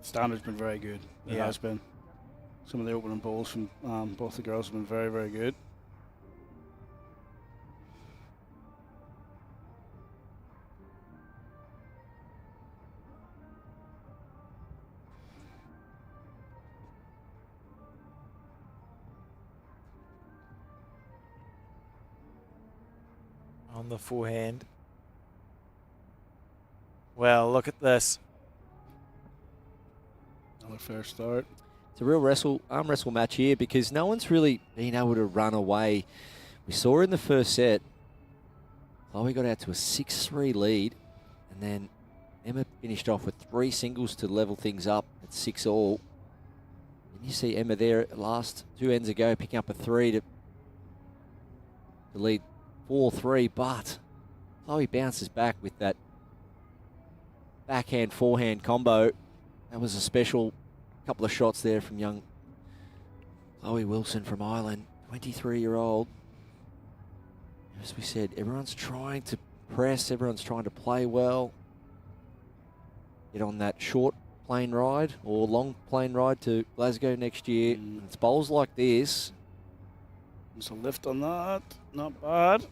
S9: Standard's been very good. It has been. Some of the opening balls from both the girls have been very, very good.
S3: On the forehand. Well, look at this.
S9: Another fair start.
S10: It's a real arm wrestle match here because no one's really been able to run away. We saw in the first set, Chloe got out to a 6-3 lead, and then Emma finished off with 3 singles to level things up at 6 all. And you see Emma there at last 2 ends ago picking up a 3 to lead 4-3, but Chloe bounces back with that backhand-forehand combo. That was a special couple of shots there from young Chloe Wilson from Ireland, 23-year-old. As we said, everyone's trying to press, everyone's trying to play well. Get on that short plane ride or long plane ride to Glasgow next year. And it's bowls like this.
S9: Just a lift on that, not bad.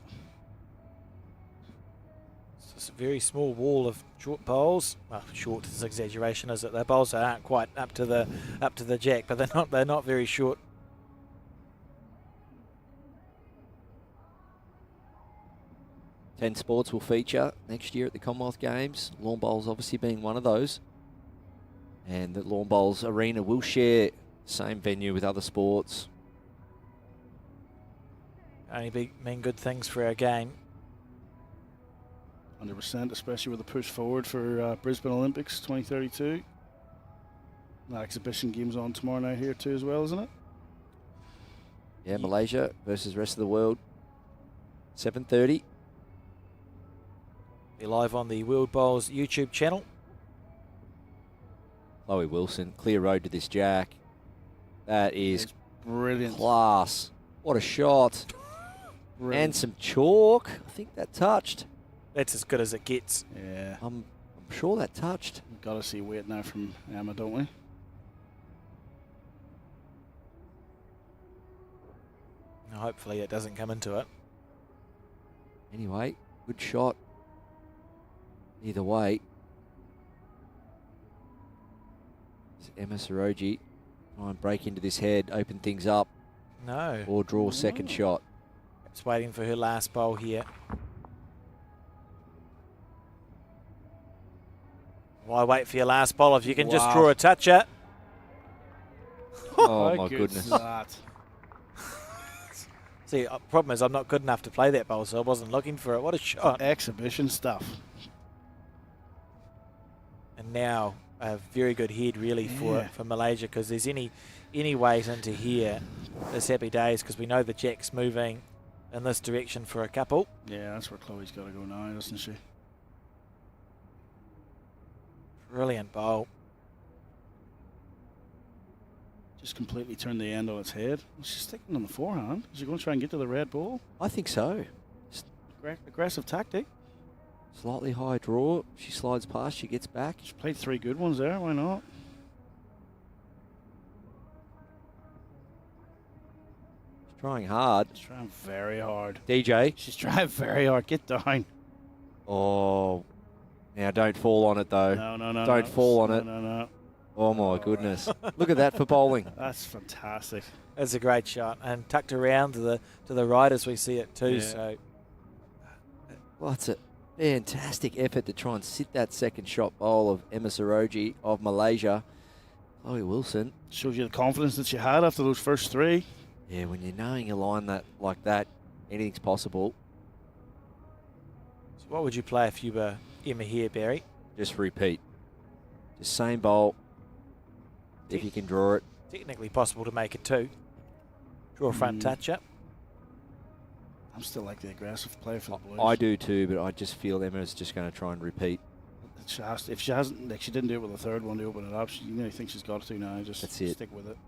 S3: It's just a very small wall of short bowls. Well, short is exaggeration, is it? Their bowls aren't quite up to the jack, but they're not very short.
S10: Ten sports will feature next year at the Commonwealth Games. Lawn bowls obviously being one of those. And the Lawn Bowls Arena will share the same venue with other sports.
S3: Only mean good things for our game.
S9: 100%, especially with the push forward for Brisbane Olympics 2032. That exhibition game's on tomorrow night here too as well, isn't it?
S10: Yeah, Malaysia versus rest of the world. 7:30.
S3: Be live on the World Bowls YouTube channel.
S10: Chloe Wilson, clear road to this jack. That is
S9: brilliant.
S10: Class. What a shot.
S9: Brilliant.
S10: And some chalk. I think that touched.
S3: That's as good as it gets.
S9: Yeah.
S10: I'm sure that touched.
S9: We've got to see weight now from Emma, don't we?
S3: Hopefully it doesn't come into it.
S10: Anyway, good shot. Either way. Emma Saroji try and break into this head, open things up.
S3: No.
S10: Or draw a second shot.
S3: Just waiting for her last bowl here. Why wait for your last bowl if you can just draw a toucher?
S10: Oh my goodness.
S3: See, problem is I'm not good enough to play that bowl, so I wasn't looking for it. What a shot.
S9: Exhibition stuff.
S3: And now a very good head really for Malaysia, because there's any weight into here. It's happy days because we know the jack's moving in this direction for a couple.
S9: Yeah, that's where Chloe's got to go now, doesn't she?
S3: Brilliant bowl.
S9: Just completely turned the end on its head. She's sticking on the forehand. Is she going to try and get to the red ball?
S10: I think so.
S9: Aggressive tactic.
S10: Slightly high draw. She slides past. She gets back.
S9: She's played 3 good ones there. Why not?
S10: She's Trying hard.
S9: She's trying very hard.
S10: DJ.
S9: She's trying very hard. Get down.
S10: Oh. Now don't fall on it, though.
S9: No.
S10: Don't fall on it.
S9: No.
S10: Oh, my goodness. Look at that for bowling.
S9: That's fantastic.
S3: That's a great shot, and tucked around to the right as we see it too.
S9: Yeah.
S3: So,
S10: Well, it's a fantastic effort to try and sit that second shot bowl of Emma Saroji of Malaysia. Chloe Wilson.
S9: Shows you the confidence that she had after those first three.
S10: Yeah, when you're knowing a line like that, anything's possible.
S3: so what would you play if you were Emma here, Barry?
S10: Just repeat. Just same bowl. If you can draw it.
S3: Technically possible to make it two. Draw a front touch up.
S9: I'm still like the aggressive play for the Blues.
S10: I do too, but I just feel Emma's just going to try and repeat.
S9: If she hasn't, like she didn't do it with the third one to open it up, she thinks she's got to now. Just
S10: That's it.
S9: Stick with it.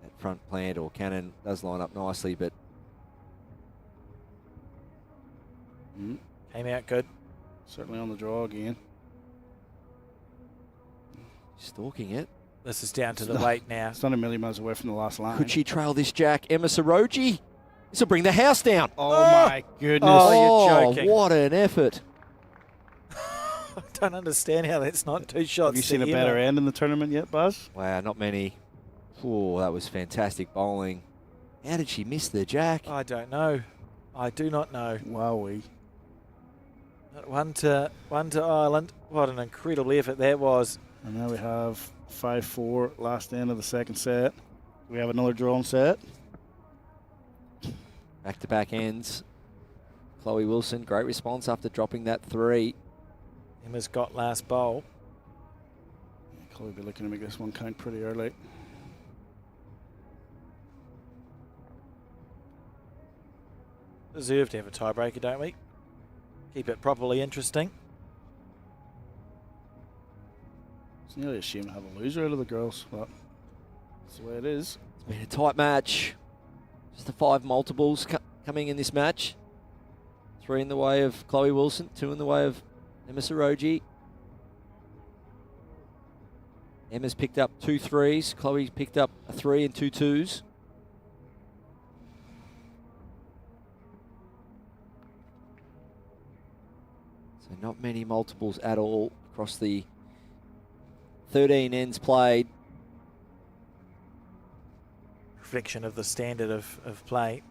S10: That front plant or cannon does line up nicely, but
S3: Came out good.
S9: Certainly on the draw again.
S10: Stalking it.
S3: This is down to the weight now.
S9: It's not a million miles away from the last line.
S10: Could she trail this jack? Emma Saroji? This will bring the house down.
S9: Oh, my goodness.
S3: Oh, you're joking.
S10: What an effort.
S3: I don't understand how that's not two shots.
S9: Have you seen a
S3: to
S9: better
S3: Emma.
S9: end in the tournament yet, Buzz?
S10: Wow, not many. Oh, that was fantastic bowling. How did she miss the jack?
S3: I don't know. I do not know.
S9: Wowee.
S3: One to Ireland. What an incredible effort that was.
S9: And now we have 5-4, last end of the second set. We have another drawn set.
S10: Back-to-back ends. Chloe Wilson, great response after dropping that 3.
S3: Emma's got last bowl.
S9: Chloe will be looking to make this one count pretty early.
S3: Deserve to have a tiebreaker, don't we? Keep it properly interesting.
S9: It's nearly a shame to have a loser out of the girls, but that's the way it is.
S10: It's been a tight match. Just the 5 multiples coming in this match. 3 in the way of Chloe Wilson, 2 in the way of Emma Saroji. Emma's picked up 2 3s. Chloe's picked up a 3 and 2 2s. So not many multiples at all across the 13 ends played.
S3: Reflection of the standard of play.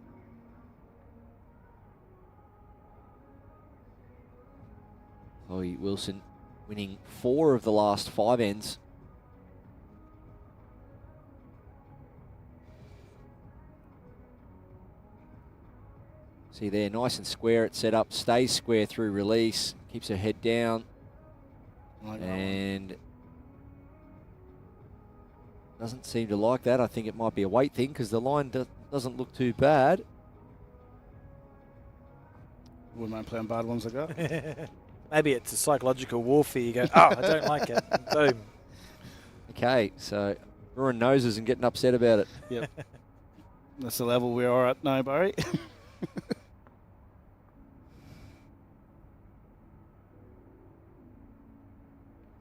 S10: Chloe Wilson winning 4 of the last 5 ends. See there, nice and square. It's set up, stays square through release, keeps her head down, and doesn't seem to like that. I think it might be a weight thing because the line doesn't look too bad.
S9: Wouldn't mind playing bad ones like that.
S3: Maybe it's a psychological warfare. You go, oh, I don't like it. And boom.
S10: Okay, so drawing noses and getting upset about it.
S9: Yep. That's the level we are at now, Barry.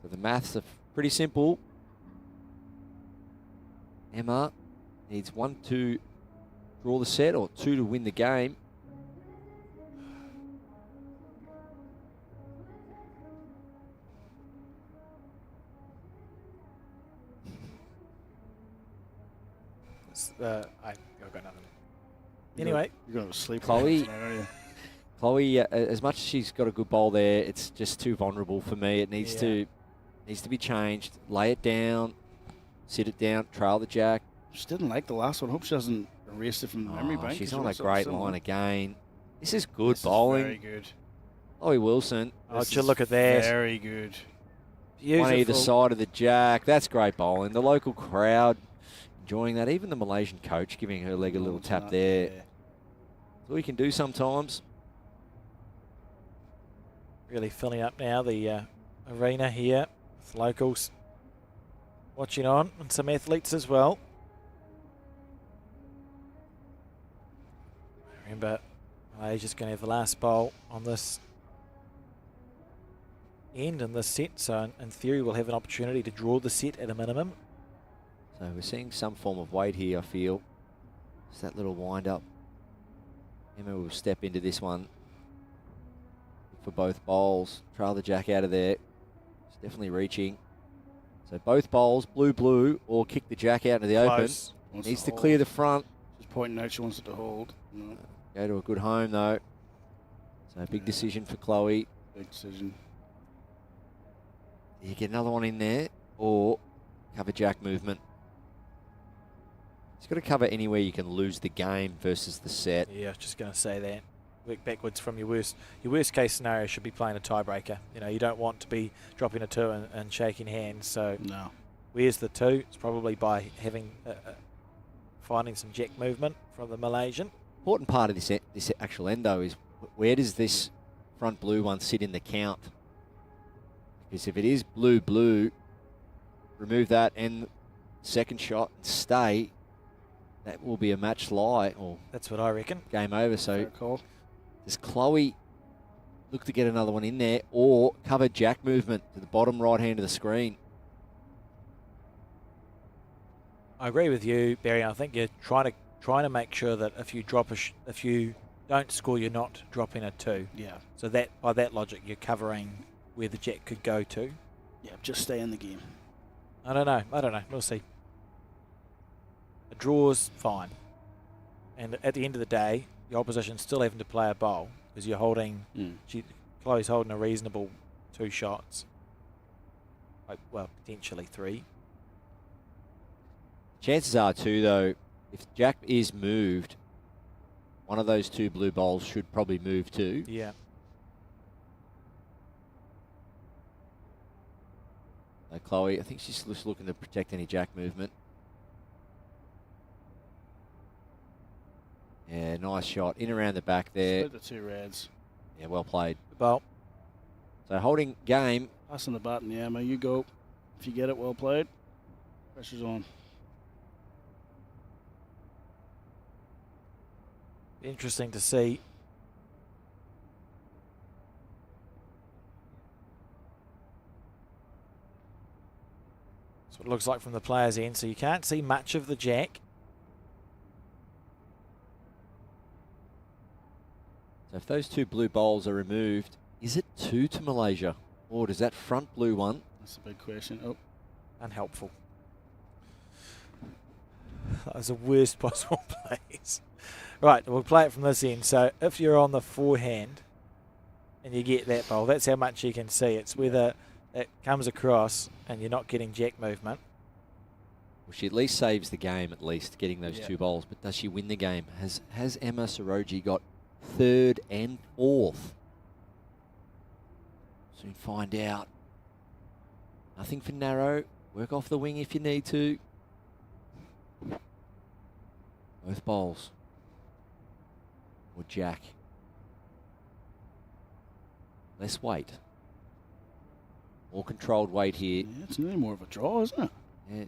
S10: So the maths are pretty simple. Emma needs 1 to draw the set or 2 to win the game.
S3: I've got nothing. Anyway.
S9: You're going to sleep.
S10: Chloe,
S9: tonight, aren't you?
S10: Chloe, as much as she's got a good bowl there, it's just too vulnerable for me. It needs to be changed. Lay it down, sit it down, trail the jack.
S9: She didn't like the last one. Hope she doesn't erase it from the memory bank.
S10: She's
S9: 'cause
S10: on a
S9: went
S10: great
S9: something
S10: line
S9: similar.
S10: again. This is good
S9: This
S10: bowling.
S9: Is very good.
S10: Chloe Wilson.
S3: Oh, would you look at that?
S9: Very good.
S3: Beautiful.
S10: On either side of the jack. That's great bowling. The local crowd enjoying that. Even the Malaysian coach giving her leg a little tap there.
S9: Yeah.
S10: That's all you can do sometimes.
S3: Really filling up now the arena here with locals watching on and some athletes as well. Remember, Malaysia's going to have the last bowl on this end in this set, so in theory we'll have an opportunity to draw the set at a minimum.
S10: So we're seeing some form of weight here, I feel. Just that little wind up. Emma will step into this one for both bowls. Trail the jack out of there. It's definitely reaching. So both bowls, blue, or kick the jack out into the
S9: Close.
S10: open. Needs to clear the front.
S9: She's pointing out she wants it to hold. No.
S10: Go to a good home though. So big decision for Chloe.
S9: Big decision.
S10: You get another one in there, or cover jack movement. It's got to cover anywhere you can lose the game versus the set.
S3: Yeah, I was just going to say that. Work backwards from your worst case scenario should be playing a tiebreaker. You know, you don't want to be dropping a 2 and shaking hands. So
S9: no.
S3: Where's the 2? It's probably by having finding some jack movement from the Malaysian.
S10: Important part of this actual end though is where does this front blue one sit in the count? Because if it is blue, remove that and second shot and stay. That will be a match lie, or
S3: that's what I reckon.
S10: Game over. So does Chloe look to get another one in there, or cover jack movement to the bottom right hand of the screen?
S3: I agree with you, Barry. I think you're trying to make sure that if you drop if you don't score, you're not dropping a 2.
S9: Yeah.
S3: So that by that logic, you're covering where the jack could go to.
S9: Yeah, just stay in the game.
S3: I don't know. We'll see. A draw's fine. And at the end of the day, the opposition's still having to play a bowl because you're holding. Chloe's holding a reasonable 2 shots. Well, potentially 3.
S10: Chances are too, though, if jack is moved, one of those 2 blue bowls should probably move too.
S3: Yeah.
S10: Chloe, I think she's just looking to protect any jack movement. Yeah, nice shot. In around the back there.
S9: Split the 2 reds.
S10: Yeah, well played.
S3: The bowl.
S10: So holding game.
S9: Passing the button, yeah, man. You go. If you get it, well played. Pressure's on.
S3: Interesting to see. That's what it looks like from the player's end. So you can't see much of the jack.
S10: So if those 2 blue bowls are removed, is it 2 to Malaysia? Or does that front blue one?
S9: That's a big question. Oh.
S3: Unhelpful. That was the worst possible place. Right, we'll play it from this end. So if you're on the forehand and you get that bowl, that's how much you can see. It's whether it comes across and you're not getting jack movement.
S10: Well, she at least saves the game, at least, getting those 2 bowls. But does she win the game? Has Emma Saroji got 3rd and 4th? Soon find out. Nothing for narrow. Work off the wing if you need to. Both bowls. Or jack. Less weight. More controlled weight here.
S9: Yeah, it's nearly more of a draw, isn't it?
S10: Yeah.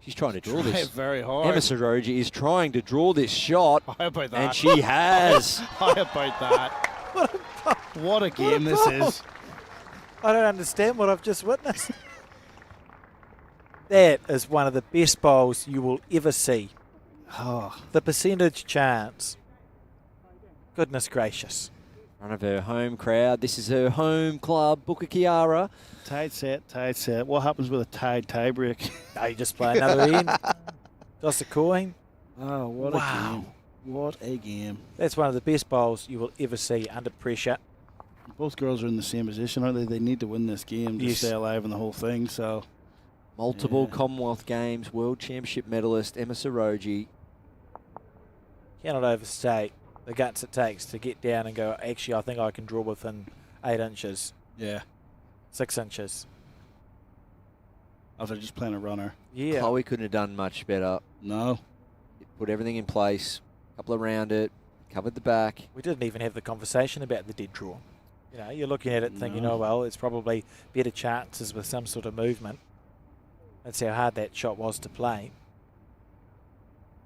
S10: She's trying to draw this.
S9: Very hard.
S10: Emma Saroji is trying to draw this shot.
S9: How about that?
S10: And she has.
S9: How about that? What a game this is.
S3: I don't understand what I've just witnessed. That is one of the best bowls you will ever see.
S9: Oh.
S3: The percentage chance. Goodness gracious.
S10: In front of her home crowd. This is her home club, Bukit Kiara.
S9: Tied set. What happens with a tie break?
S3: No, you just play another end. Toss a coin.
S9: Oh, what a game. What a game.
S3: That's one of the best bowls you will ever see under pressure.
S9: Both girls are in the same position, aren't they? They need to win this game to
S3: Yes.
S9: stay alive in the whole thing. So,
S10: Multiple Commonwealth Games, World Championship medalist, Emma Saroji.
S3: Cannot overstate the guts it takes to get down and go, actually, I think I can draw within 8 inches.
S9: Yeah.
S3: 6 inches.
S9: After just playing a runner.
S3: Yeah.
S10: Chloe couldn't have done much better.
S9: No.
S10: Put everything in place, couple around it, covered the back.
S3: We didn't even have the conversation about the dead draw. You know, you're looking at it thinking,
S9: No.
S3: oh, well, it's probably better chances with some sort of movement. That's how hard that shot was to play.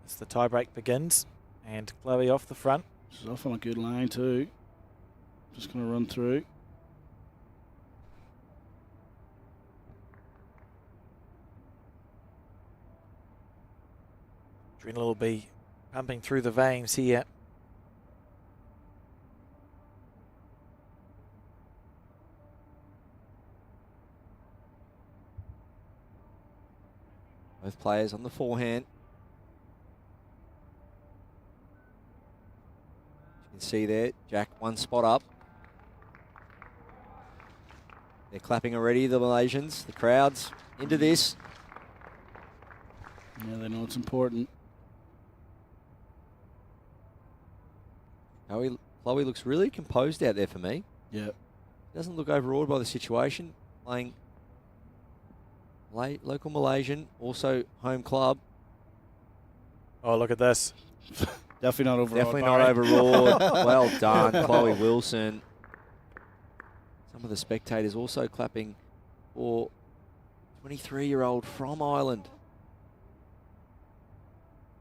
S3: As the tiebreak begins, and Chloe off the front.
S9: She's off on a good line too. Just going to run through.
S3: Adrenaline will be pumping through the veins here.
S10: Both players on the forehand. You can see there, Jack one spot up. They're clapping already, the Malaysians, the crowds into this.
S9: Yeah, they know it's important.
S10: Chloe looks really composed out there for me.
S9: Yeah.
S10: Doesn't look overawed by the situation. Playing local Malaysian, also home club.
S3: Oh, look at this.
S9: Definitely not overawed.
S10: Definitely not overawed. Well done, Chloe Wilson. Some of the spectators also clapping for 23-year-old from Ireland.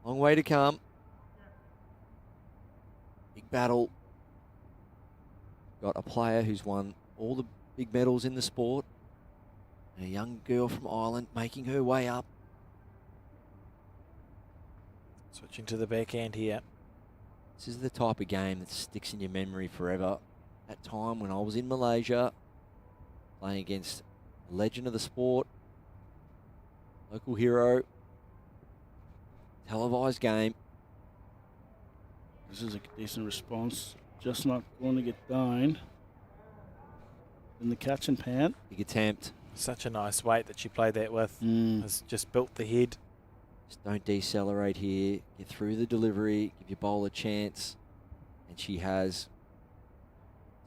S10: Long way to come. Big battle. Got a player who's won all the big medals in the sport. And a young girl from Ireland making her way up.
S3: Switching to the backhand here.
S10: This is the type of game that sticks in your memory forever. That time when I was in Malaysia, playing against a legend of the sport, local hero, televised game.
S9: This is a decent response. Just not going to get down in the catch and pan.
S10: Big attempt.
S3: Such a nice weight that she played that with. Has just built the head.
S10: Just don't decelerate here. Get through the delivery. Give your bowler a chance. And she has.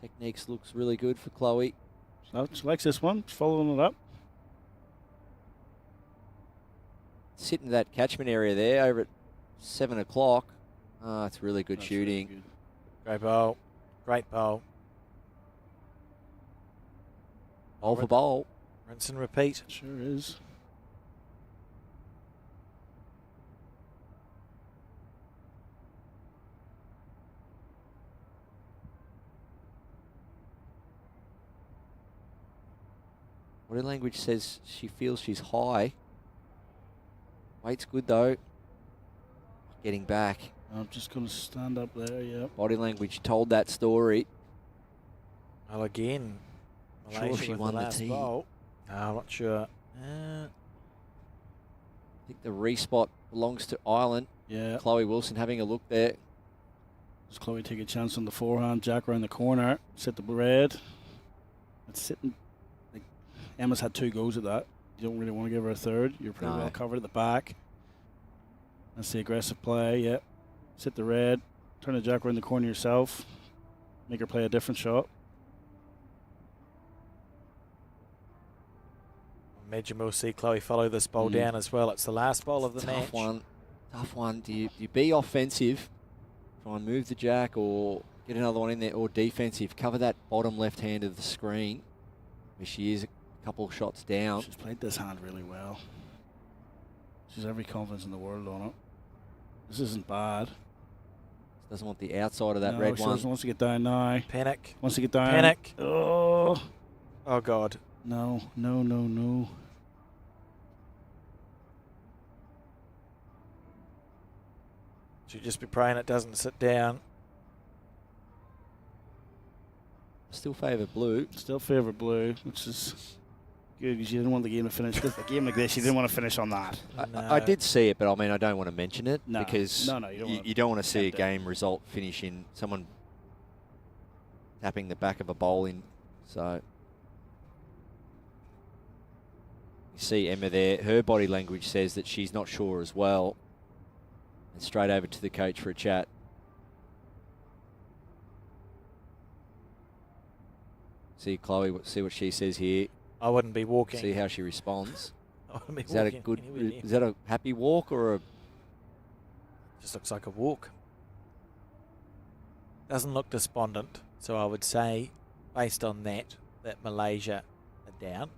S10: Techniques looks really good for Chloe.
S9: So she likes this one. She's following it up.
S10: Sit in that catchment area there over at 7 o'clock. It's really good shooting.
S9: Really good.
S3: Great bowl. Great bowl.
S10: Bowl for bowl.
S3: Rinse and repeat.
S9: Sure is.
S10: Body language says she feels she's high. Weight's good though. Getting back.
S9: I'm just going to stand up there, yeah.
S10: Body language told that story.
S3: Well, again,
S10: Sure
S3: Malaysia
S10: she
S3: with
S10: won
S3: the
S10: the
S3: last
S10: tee.
S3: bowl. No, I'm not sure.
S10: I think the respot belongs to Ireland.
S9: Yeah.
S10: Chloe Wilson having a look there.
S9: Does Chloe take a chance on the forehand? Jack around the corner. Set the red. It's sitting. Like, Emma's had 2 goes at that. You don't really want to give her a third. You're pretty
S10: No.
S9: well covered at the back. That's the aggressive play, yeah. Sit the red. Turn the Jack around the corner yourself. Make her play a different shot.
S3: Imagine we'll see Chloe follow this bowl down as well. It's the last bowl of the match.
S10: Tough one. Do you be offensive, try and move the Jack, or get another one in there, or defensive, cover that bottom left hand of the screen, where she is a couple shots down.
S9: She's played this hand really well. She's every confidence in the world on it. This isn't bad.
S10: Doesn't want the outside of that
S9: No,
S10: red
S9: she
S10: one.
S9: doesn't want to get down now.
S3: Panic.
S9: Wants to get down.
S3: Panic.
S9: Oh.
S3: Oh, God.
S9: No, no, no, no.
S3: She'd just be praying it doesn't sit down.
S10: Still favour blue.
S9: Still favour blue, which is good because you didn't want the game to finish. A game like this, you didn't want to finish on that.
S10: I did see it, but I mean, I don't want to mention it
S9: No.
S10: because
S9: No, you don't wanna
S10: want to see a
S9: tempt it.
S10: game result finish in someone tapping the back of a bowl in. So you see Emma there. Her body language says that she's not sure as well. And straight over to the coach for a chat. See Chloe, see what she says here.
S3: I wouldn't be walking.
S10: See how she responds.
S3: I wouldn't be
S10: Is that a
S3: walking
S10: good?
S3: anywhere near.
S10: Is that a happy walk or a?
S3: Just looks like a walk. Doesn't look despondent. So I would say, based on that Malaysia are down.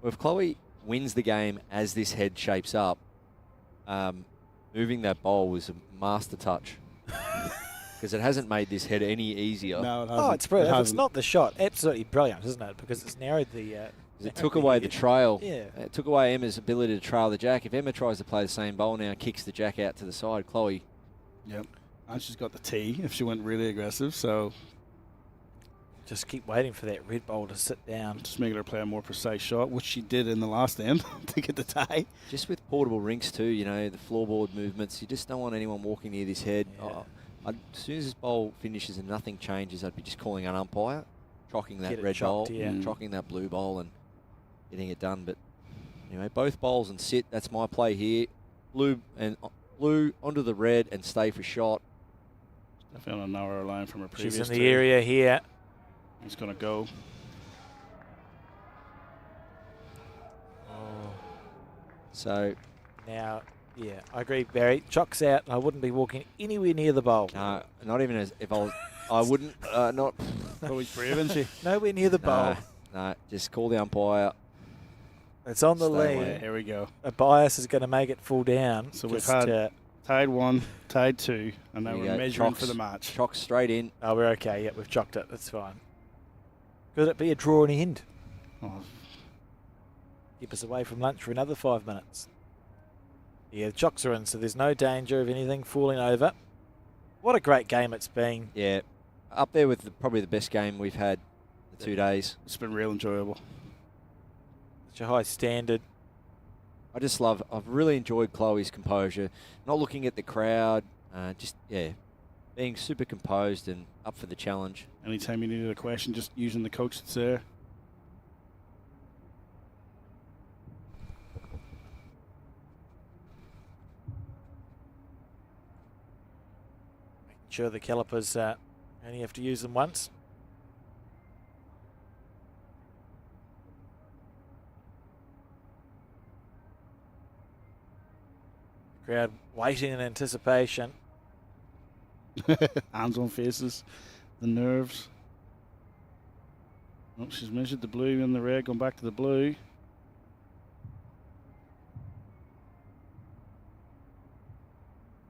S10: Well, if Chloe wins the game as this head shapes up, moving that bowl was a master touch. Because it hasn't made this head any easier.
S9: No, it hasn't.
S3: Oh, it's brilliant.
S9: It
S3: If it's
S9: hasn't.
S3: not the shot, absolutely brilliant, isn't it? Because it's narrowed the
S10: It took away the trail.
S3: Yeah.
S10: It took away Emma's ability to trail the jack. If Emma tries to play the same bowl now, kicks the jack out to the side, Chloe.
S9: Yep. And she's got the tee if she went really aggressive, so
S3: Just keep waiting for that red bowl to sit down.
S9: just making her play a more precise shot, which she did in the last end to get the tie.
S10: Just with portable rinks too, you know, the floorboard movements, you just don't want anyone walking near this head.
S3: Yeah.
S10: As soon as this bowl finishes and nothing changes, I'd be just calling an umpire, trocking that
S3: Get it
S10: red bowl,
S3: chocked, yeah.
S10: trocking that blue bowl and getting it done. But anyway, both bowls and sit, that's my play here. Blue onto the red and stay for shot.
S9: Definitely on a narrower line from her previous
S3: She's in the
S9: two.
S3: area here.
S9: It's going to go.
S10: So
S3: Now, yeah, I agree, Barry. Chock's out. I wouldn't be walking anywhere near the bowl.
S10: no, not even as if I was, I wouldn't, not.
S9: Always brave, isn't she?
S3: Nowhere near the bowl.
S10: No, just call the umpire.
S3: It's on the
S10: Stay
S3: lead.
S10: away.
S9: Here we go.
S3: A bias is going to make it fall down.
S9: So we've
S3: Just,
S9: had tied 1, tied 2, and now
S10: There you
S9: we're
S10: go.
S9: measuring
S10: Chocks.
S9: for the match.
S10: Chock straight in.
S3: oh, we're okay. Yeah, we've chocked it. That's fine. Could it be a draw in the end?
S9: Oh,
S3: Keep us away from lunch for another 5 minutes. Yeah, the chocks are in, so there's no danger of anything falling over. What a great game it's been.
S10: Yeah, up there with probably the best game we've had the 2 days.
S9: it's been real enjoyable.
S3: Such a high standard.
S10: I've really enjoyed Chloe's composure, not looking at the crowd, being super composed and up for the challenge.
S9: Anytime you needed a question, just using the coach that's there.
S3: Making sure the calipers only have to use them once. Crowd waiting in anticipation.
S9: Hands on faces, the nerves. Oh, she's measured the blue and the red, going back to the blue.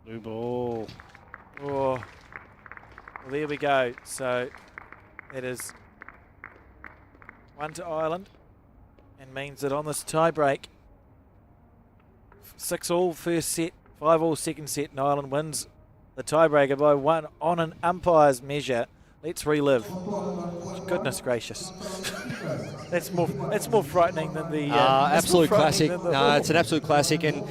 S9: Blue ball.
S3: Oh, well, there we go. So it is 1 to Ireland, and means that on this tie break, 6-all first set, 5-all second set, and Ireland wins the tiebreaker by 1 on an umpire's measure. Let's relive. Goodness gracious. That's more frightening than the
S10: Absolute classic.
S3: than the
S10: No, it's an absolute classic. And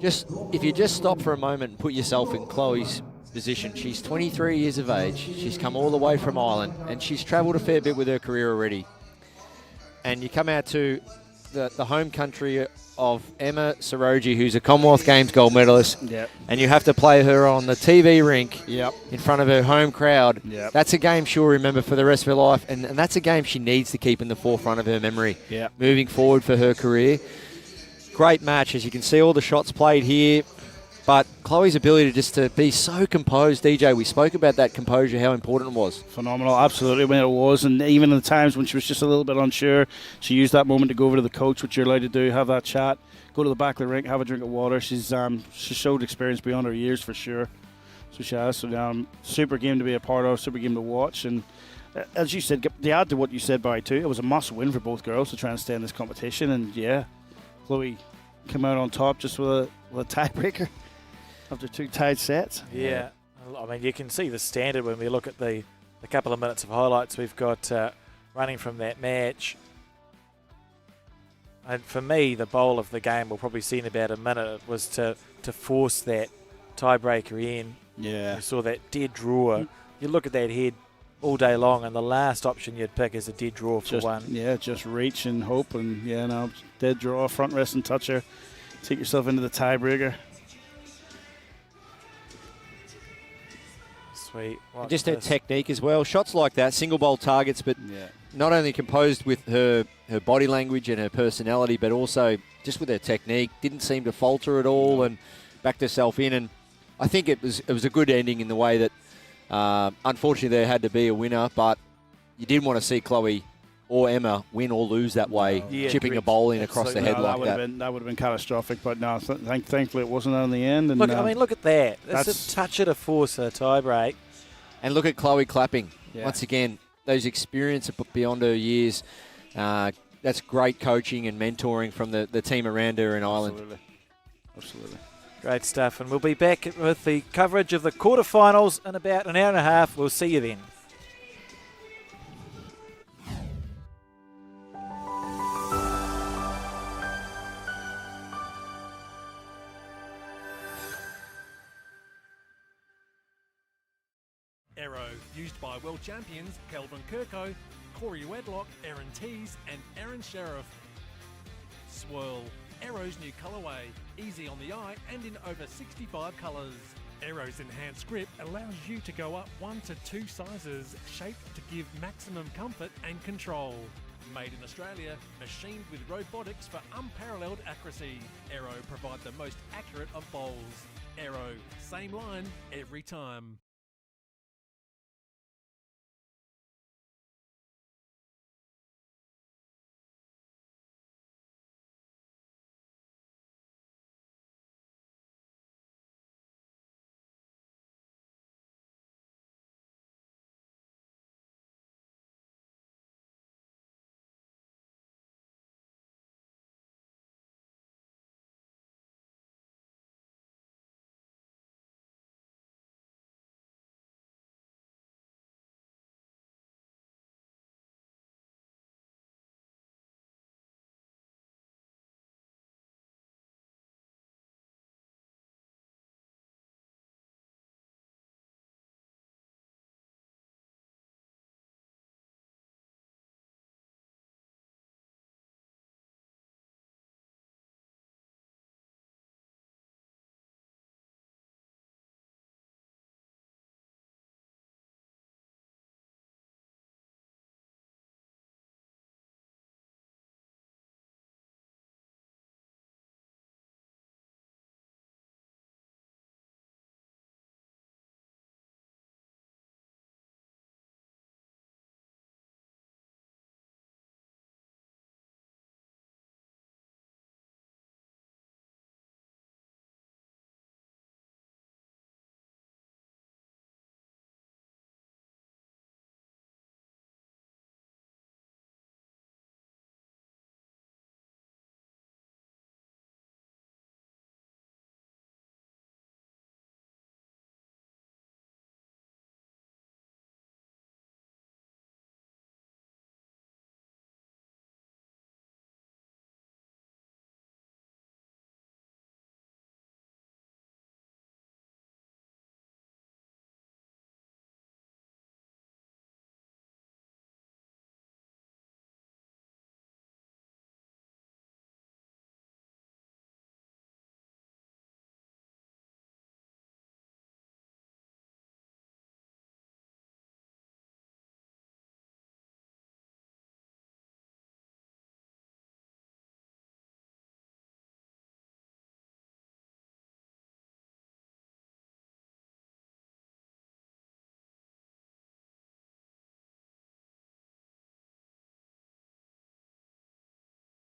S10: if you just stop for a moment and put yourself in Chloe's position, she's 23 years of age. She's come all the way from Ireland, and she's travelled a fair bit with her career already. And you come out to the home country of Emma Saroji, who's a Commonwealth Games gold medalist, and you have to play her on the TV rink in front of her home crowd. That's a game she'll remember for the rest of her life, and that's a game she needs to keep in the forefront of her memory moving forward for her career. Great match, as you can see all the shots played here, but Chloe's ability just to be so composed, DJ, we spoke about that composure, how important it was.
S9: Phenomenal, absolutely, when it was, and even in the times when she was just a little bit unsure, she used that moment to go over to the coach, which you're allowed to do, have that chat, go to the back of the rink, have a drink of water. She showed experience beyond her years for sure. So she has. So super game to be a part of, super game to watch, and as you said, to add to what you said, Barry, too, it was a must win for both girls to try and stay in this competition, and yeah, Chloe came out on top just with a tiebreaker after 2 tied sets.
S3: Yeah, I mean, you can see the standard when we look at the couple of minutes of highlights we've got running from that match. And for me, the bowl of the game, we'll probably see in about a minute, was to force that tiebreaker in.
S9: Yeah.
S3: You saw that dead draw. You look at that head all day long, and the last option you'd pick is a dead draw for one.
S9: Yeah, just reach and hope, and dead draw, front rest and toucher. Take yourself into the tiebreaker.
S3: Sweet.
S10: Just her technique as well. Shots like that, single bowl targets, but not only composed with her body language and her personality, but also just with her technique. Didn't seem to falter at all and backed herself in. And I think it was a good ending in the way that, unfortunately, there had to be a winner, but you didn't want to see Chloe or Emma win or lose that way, chipping a bowl in across the head like that.
S9: That would have been catastrophic, but no, thankfully it wasn't in the end. And
S3: look, I mean, look at that. That's a touch of a force, a tie break.
S10: And look at Chloe clapping. Once again, those experience beyond her years, That's great coaching and mentoring from the team around her in Ireland.
S9: Absolutely.
S3: Great stuff. And we'll be back with the coverage of the quarterfinals in about an hour and a half. We'll see you then.
S7: Arrow, used by world champions Kelvin Kirko, Corey Wedlock, Aaron Tees and Aaron Sheriff. Swirl, Arrow's new colourway, easy on the eye and in over 65 colours. Arrow's enhanced grip allows you to go up 1 to 2 sizes, shaped to give maximum comfort and control. Made in Australia, machined with robotics for unparalleled accuracy. Arrow provide the most accurate of bowls. Arrow, same line every time.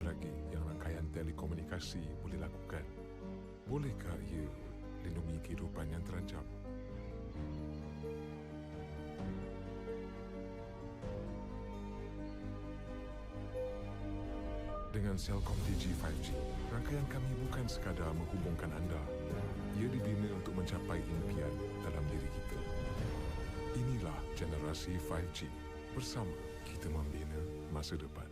S8: Lagi yang rangkaian telekomunikasi boleh lakukan. Bolehkah ia lindungi kehidupan yang terancam? Dengan Celcom Digi 5G, rangkaian kami bukan sekadar menghubungkan anda. Ia dibina untuk mencapai impian dalam diri kita. Inilah generasi 5G. Bersama kita membina masa depan.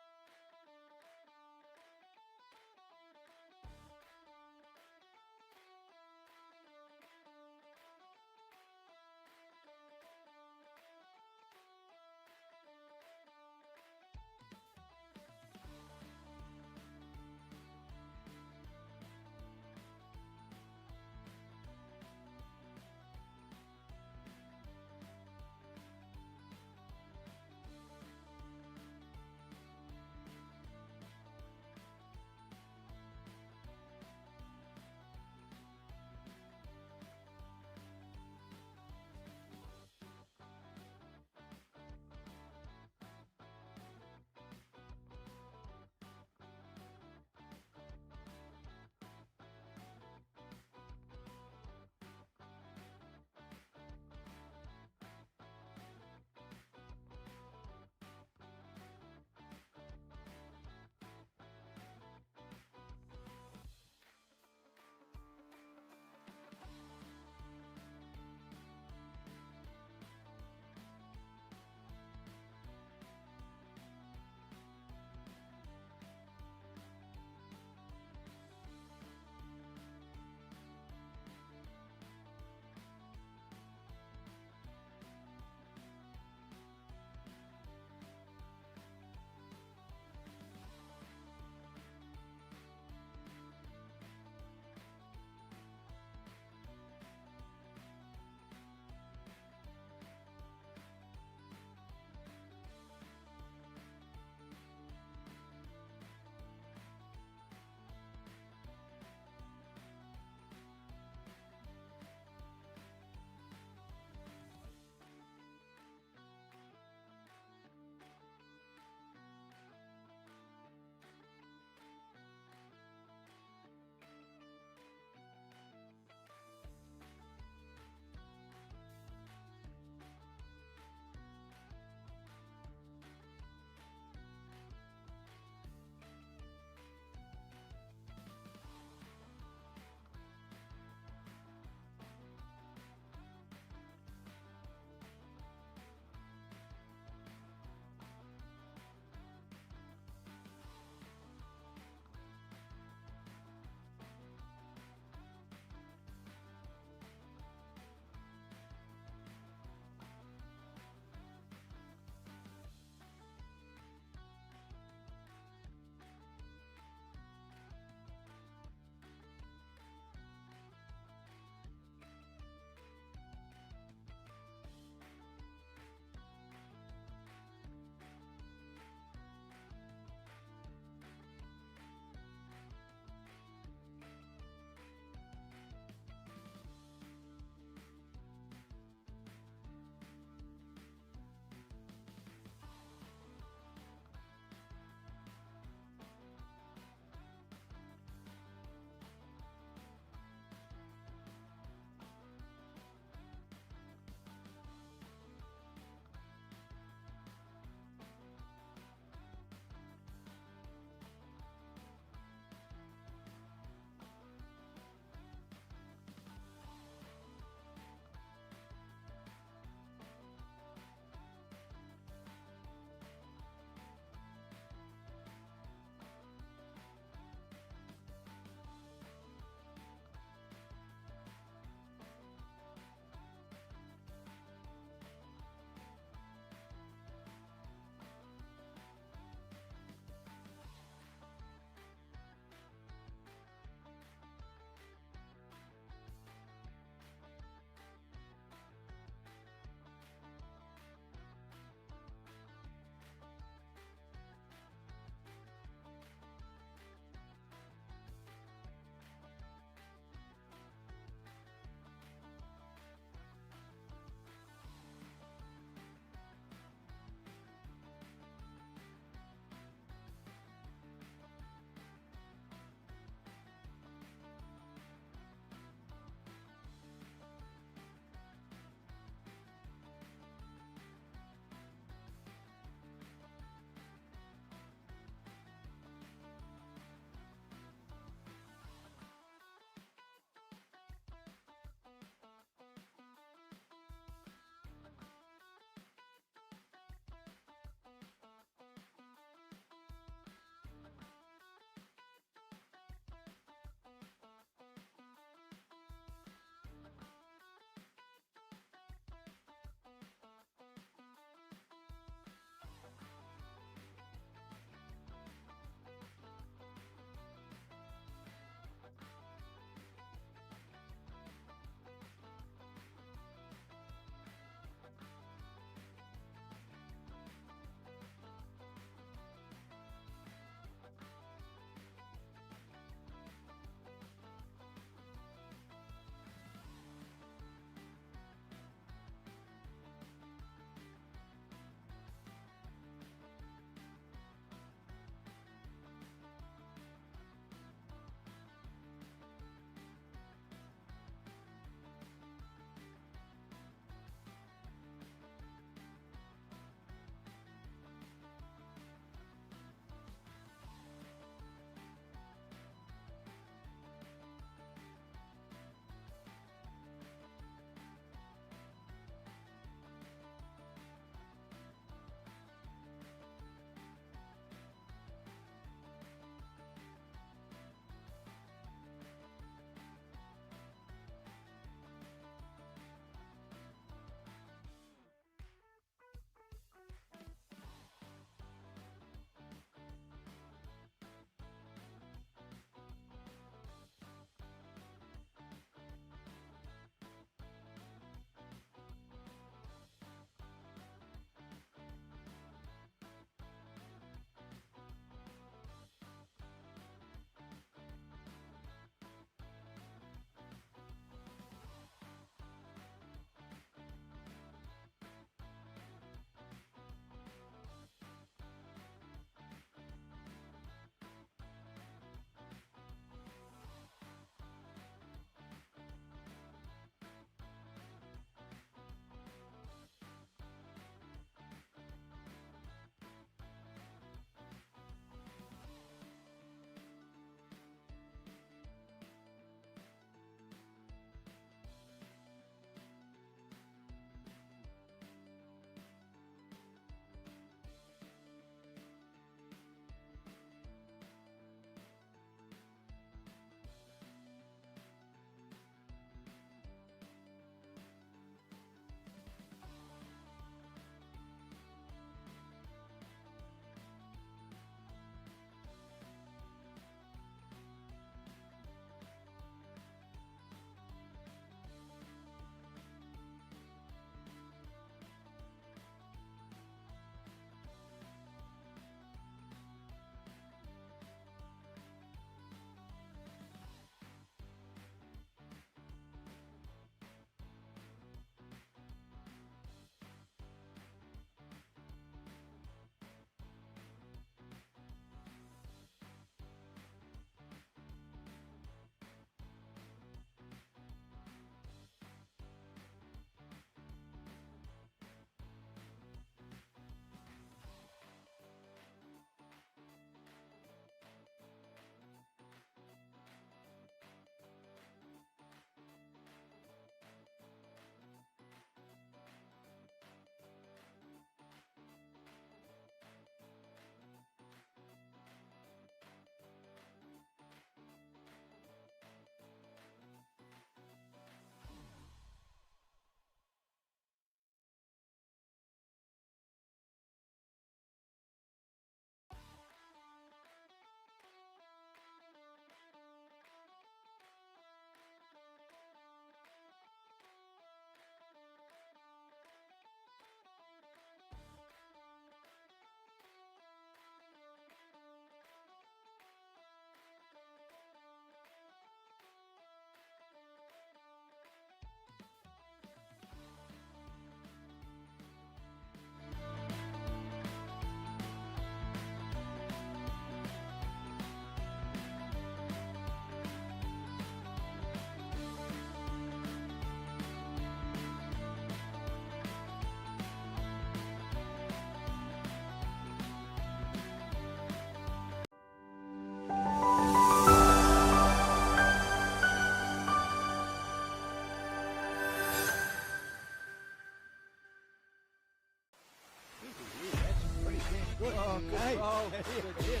S1: Good. Okay. Oh, good hit.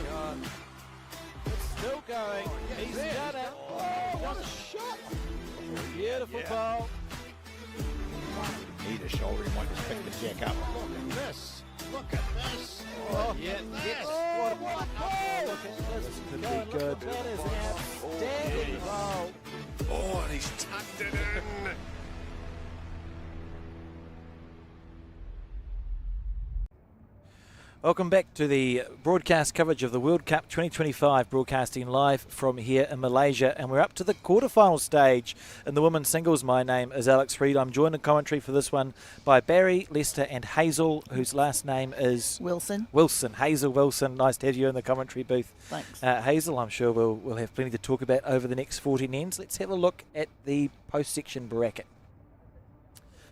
S1: It's still going. He's done it. Oh, what a shot. Beautiful ball.
S2: Need a shoulder, he might just pick the jack up. Look at this. Look at this.
S1: Oh,
S2: yeah,
S1: yes.
S2: What a
S1: What a ball. Look at this.
S3: Could be
S1: Look
S3: good.
S1: at that is an outstanding ball.
S8: Oh, and he's tucked it in.
S3: Welcome back to the broadcast coverage of the World Cup 2025, broadcasting live from here in Malaysia, and we're up to the quarterfinal stage in the women's singles. My name is Alex Reid. I'm joined in commentary for this one by Barry, Lester and Hazel, whose last name is
S11: Wilson.
S3: Hazel Wilson. Nice to have you in the commentary booth.
S11: Thanks.
S3: Hazel, I'm sure we'll have plenty to talk about over the next 14 ends. Let's have a look at the post-section bracket.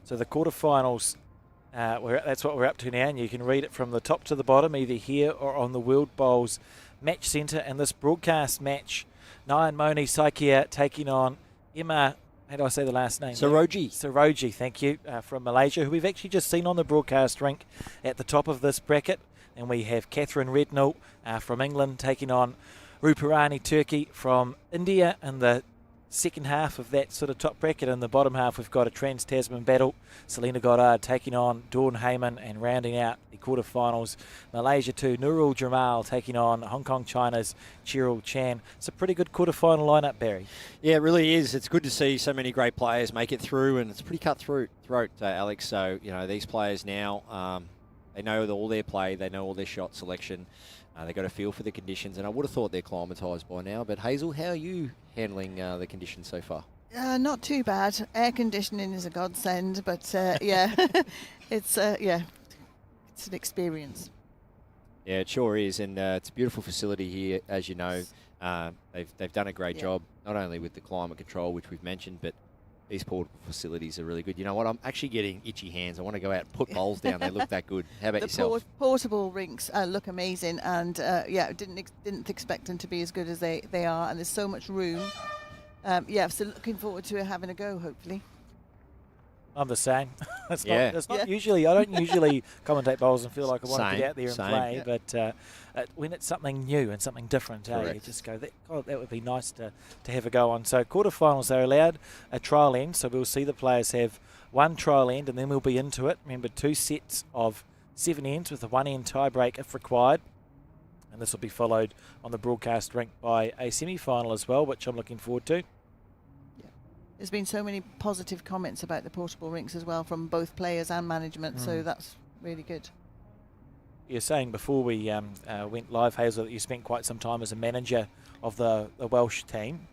S3: So the quarterfinals, that's what we're up to now, and you can read it from the top to the bottom, either here or on the World Bowls Match Centre. And this broadcast match, Nayanmoni Saikia taking on Emma, how do I say the last name? Saroji, thank you, from Malaysia, who we've actually just seen on the broadcast rink at the top of this bracket. And we have Katherine Rednall from England taking on Ruparani Tirkey from India in the second half of that sort of top bracket. In the bottom half, we've got a Trans-Tasman battle. Selena Goddard taking on Dawn Hayman, and rounding out the quarterfinals, Malaysia 2, Nurul Jamil taking on Hong Kong China's Cheryl Chan. It's a pretty good quarterfinal lineup, Barry.
S10: Yeah, it really is. It's good to see so many great players make it through, and it's pretty cutthroat, Alex. So, these players now, they know all their play, they know all their shot selection. They've got a feel for the conditions, and I would have thought they're acclimatised by now. But Hazel, how are you handling the conditions so far?
S11: Not too bad. Air conditioning is a godsend, but yeah, it's an experience.
S10: Yeah, it sure is, and it's a beautiful facility here, as you know. They've done a great job, not only with the climate control, which we've mentioned, but these portable facilities are really good. You know what? I'm actually getting itchy hands. I want to go out and put bowls down. They look that good. How about yourself?
S11: Portable rinks look amazing, and didn't expect them to be as good as they are. And there's so much room. So looking forward to having a go. Hopefully.
S3: I'm the same. It's not usually. I don't usually commentate bowls and feel like I want to get out there and play. But when it's something new and something different, you just go, that would be nice to have a go on. So quarterfinals, they're allowed a trial end. So we'll see the players have one trial end, and then we'll be into it. Remember, 2 sets of 7 ends with a 1 end tie break if required. And this will be followed on the broadcast rink by a semi-final as well, which I'm looking forward to.
S11: There's been so many positive comments about the portable rinks as well from both players and management, so that's really good.
S3: You're saying before we went live, Hazel, that you spent quite some time as a manager of the Welsh team.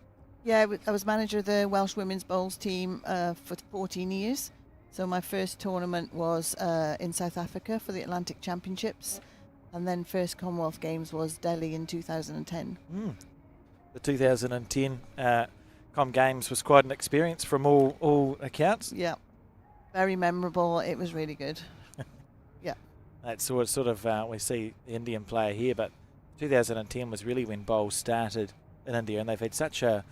S11: Yeah, I was manager of the Welsh Women's Bowls team for 14 years. So my first tournament was in South Africa for the Atlantic Championships, and then first Commonwealth Games was Delhi in 2010.
S3: The 2010 Com Games was quite an experience from all accounts.
S11: Yeah, very memorable. It was really good. Yeah.
S3: That's sort of we see the Indian player here, but 2010 was really when bowls started in India, and they've had such a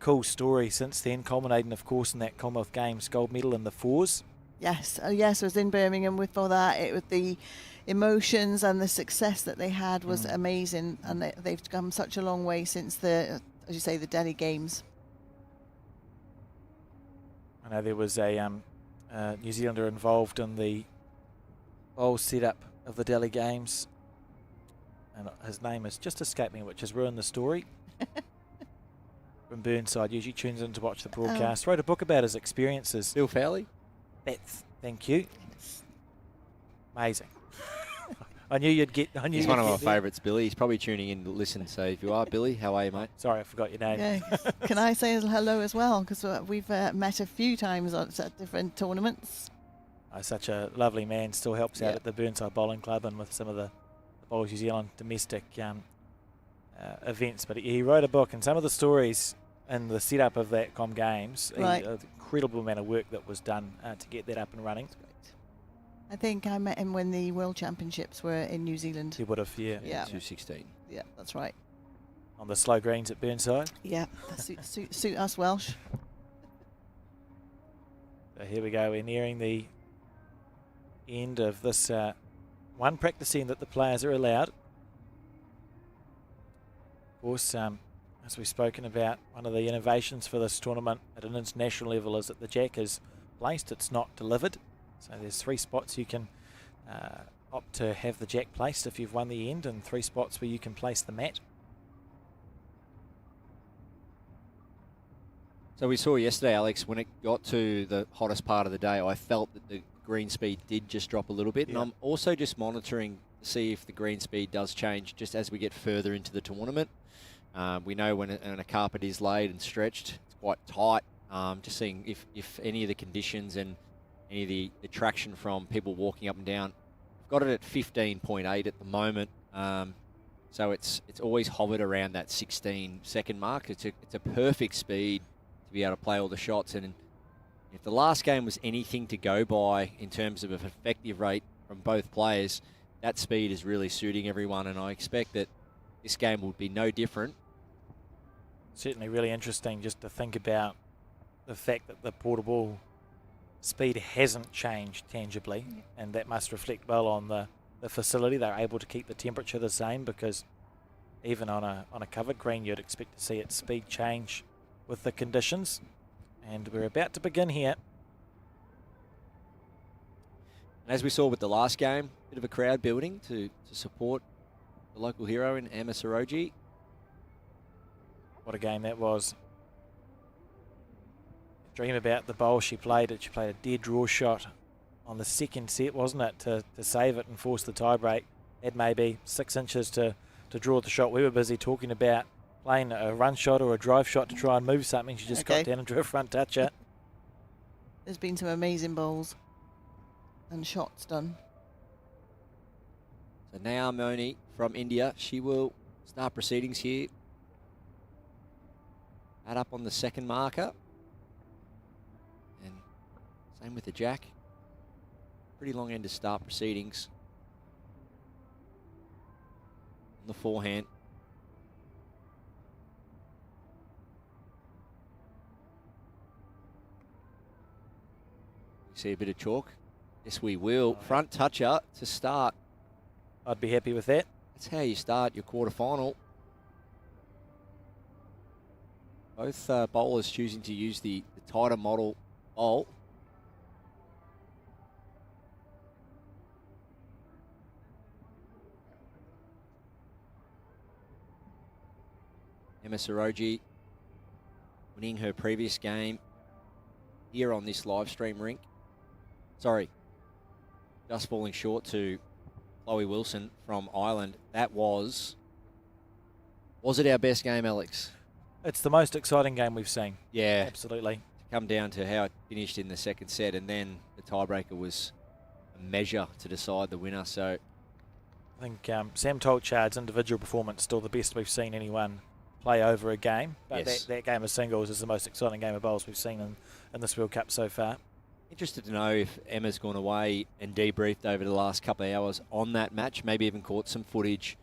S3: cool story since then, culminating, of course, in that Commonwealth Games gold medal in the fours.
S11: Yes, I was in Birmingham for that. The emotions and the success that they had was amazing, and they've come such a long way since the Delhi Games.
S3: I know there was a New Zealander involved in the bowl setup of the Delhi Games, and his name has just escaped me, which has ruined the story. From Burnside, usually tunes in to watch the broadcast. Wrote a book about his experiences.
S10: Bill Fowley?
S3: Thank you. Amazing. I knew you'd get.
S10: He's one of my favourites, Billy. He's probably tuning in to listen. So if you are, Billy, how are you, mate?
S3: Sorry, I forgot your name.
S11: Yeah. Can I say hello as well? Because we've met a few times at different tournaments.
S3: Such a lovely man. Still helps out at the Burnside Bowling Club and with some of the Bowls New Zealand domestic events. But he wrote a book, and some of the stories in the setup of that Com Games, the incredible amount of work that was done to get that up and running.
S11: I think I met him when the World Championships were in New Zealand.
S3: He would have, yeah.
S10: 2016.
S11: Yeah, that's right.
S3: On the slow greens at Burnside.
S11: Yeah, suit us Welsh.
S3: So here we go. We're nearing the end of this one practicing that the players are allowed. Of course, as we've spoken about, one of the innovations for this tournament at an international level is that the jack is placed, it's not delivered. So there's 3 spots you can opt to have the jack placed if you've won the end, and 3 spots where you can place the mat.
S10: So we saw yesterday, Alex, when it got to the hottest part of the day, I felt that the green speed did just drop a little bit.
S3: Yeah.
S10: And I'm also just monitoring to see if the green speed does change just as we get further into the tournament. We know when a carpet is laid and stretched, it's quite tight. Just seeing if any of the conditions and any of the traction from people walking up and down. I've got it at 15.8 at the moment. So it's always hovered around that 16-second mark. It's a perfect speed to be able to play all the shots. And if the last game was anything to go by in terms of an effective rate from both players, that speed is really suiting everyone. And I expect that this game will be no different.
S3: Certainly really interesting just to think about the fact that the portable speed hasn't changed tangibly, and that must reflect well on the facility. They're able to keep the temperature the same, because even on a covered green you'd expect to see its speed change with the conditions. And we're about to begin here.
S10: And as we saw with the last game, a bit of a crowd building to support the local hero in Saroji.
S3: What a game that was. Dream about the bowl she played it. She played a dead draw shot on the second set, wasn't it, to save it and force the tie break. Had maybe 6 inches to draw the shot. We were busy talking about playing a run shot or a drive shot to try and move something. She just got down and drew a front toucher.
S11: There's been some amazing bowls and shots done.
S10: So Nayanmoni from India, she will start proceedings here. Add up on the second marker. And same with the jack. Pretty long end to start proceedings. On the forehand. You see a bit of chalk? Yes, we will. Front toucher to start.
S3: I'd be happy with that.
S10: That's how you start your quarterfinal. Both bowlers choosing to use the tighter model bowl. Saroji winning her previous game here on this live stream rink. Sorry, just falling short to Chloe Wilson from Ireland. That was it our best game, Alex?
S3: It's the most exciting game we've seen.
S10: Yeah.
S3: Absolutely.
S10: To come down to how it finished in the second set, and then the tiebreaker was a measure to decide the winner. So
S3: I think Sam Tolchard's individual performance still the best we've seen anyone play over a game. But
S10: yes,
S3: that game of singles is the most exciting game of bowls we've seen in this World Cup so far.
S10: Interested to know if Emma's gone away and debriefed over the last couple of hours on that match, maybe even caught some footage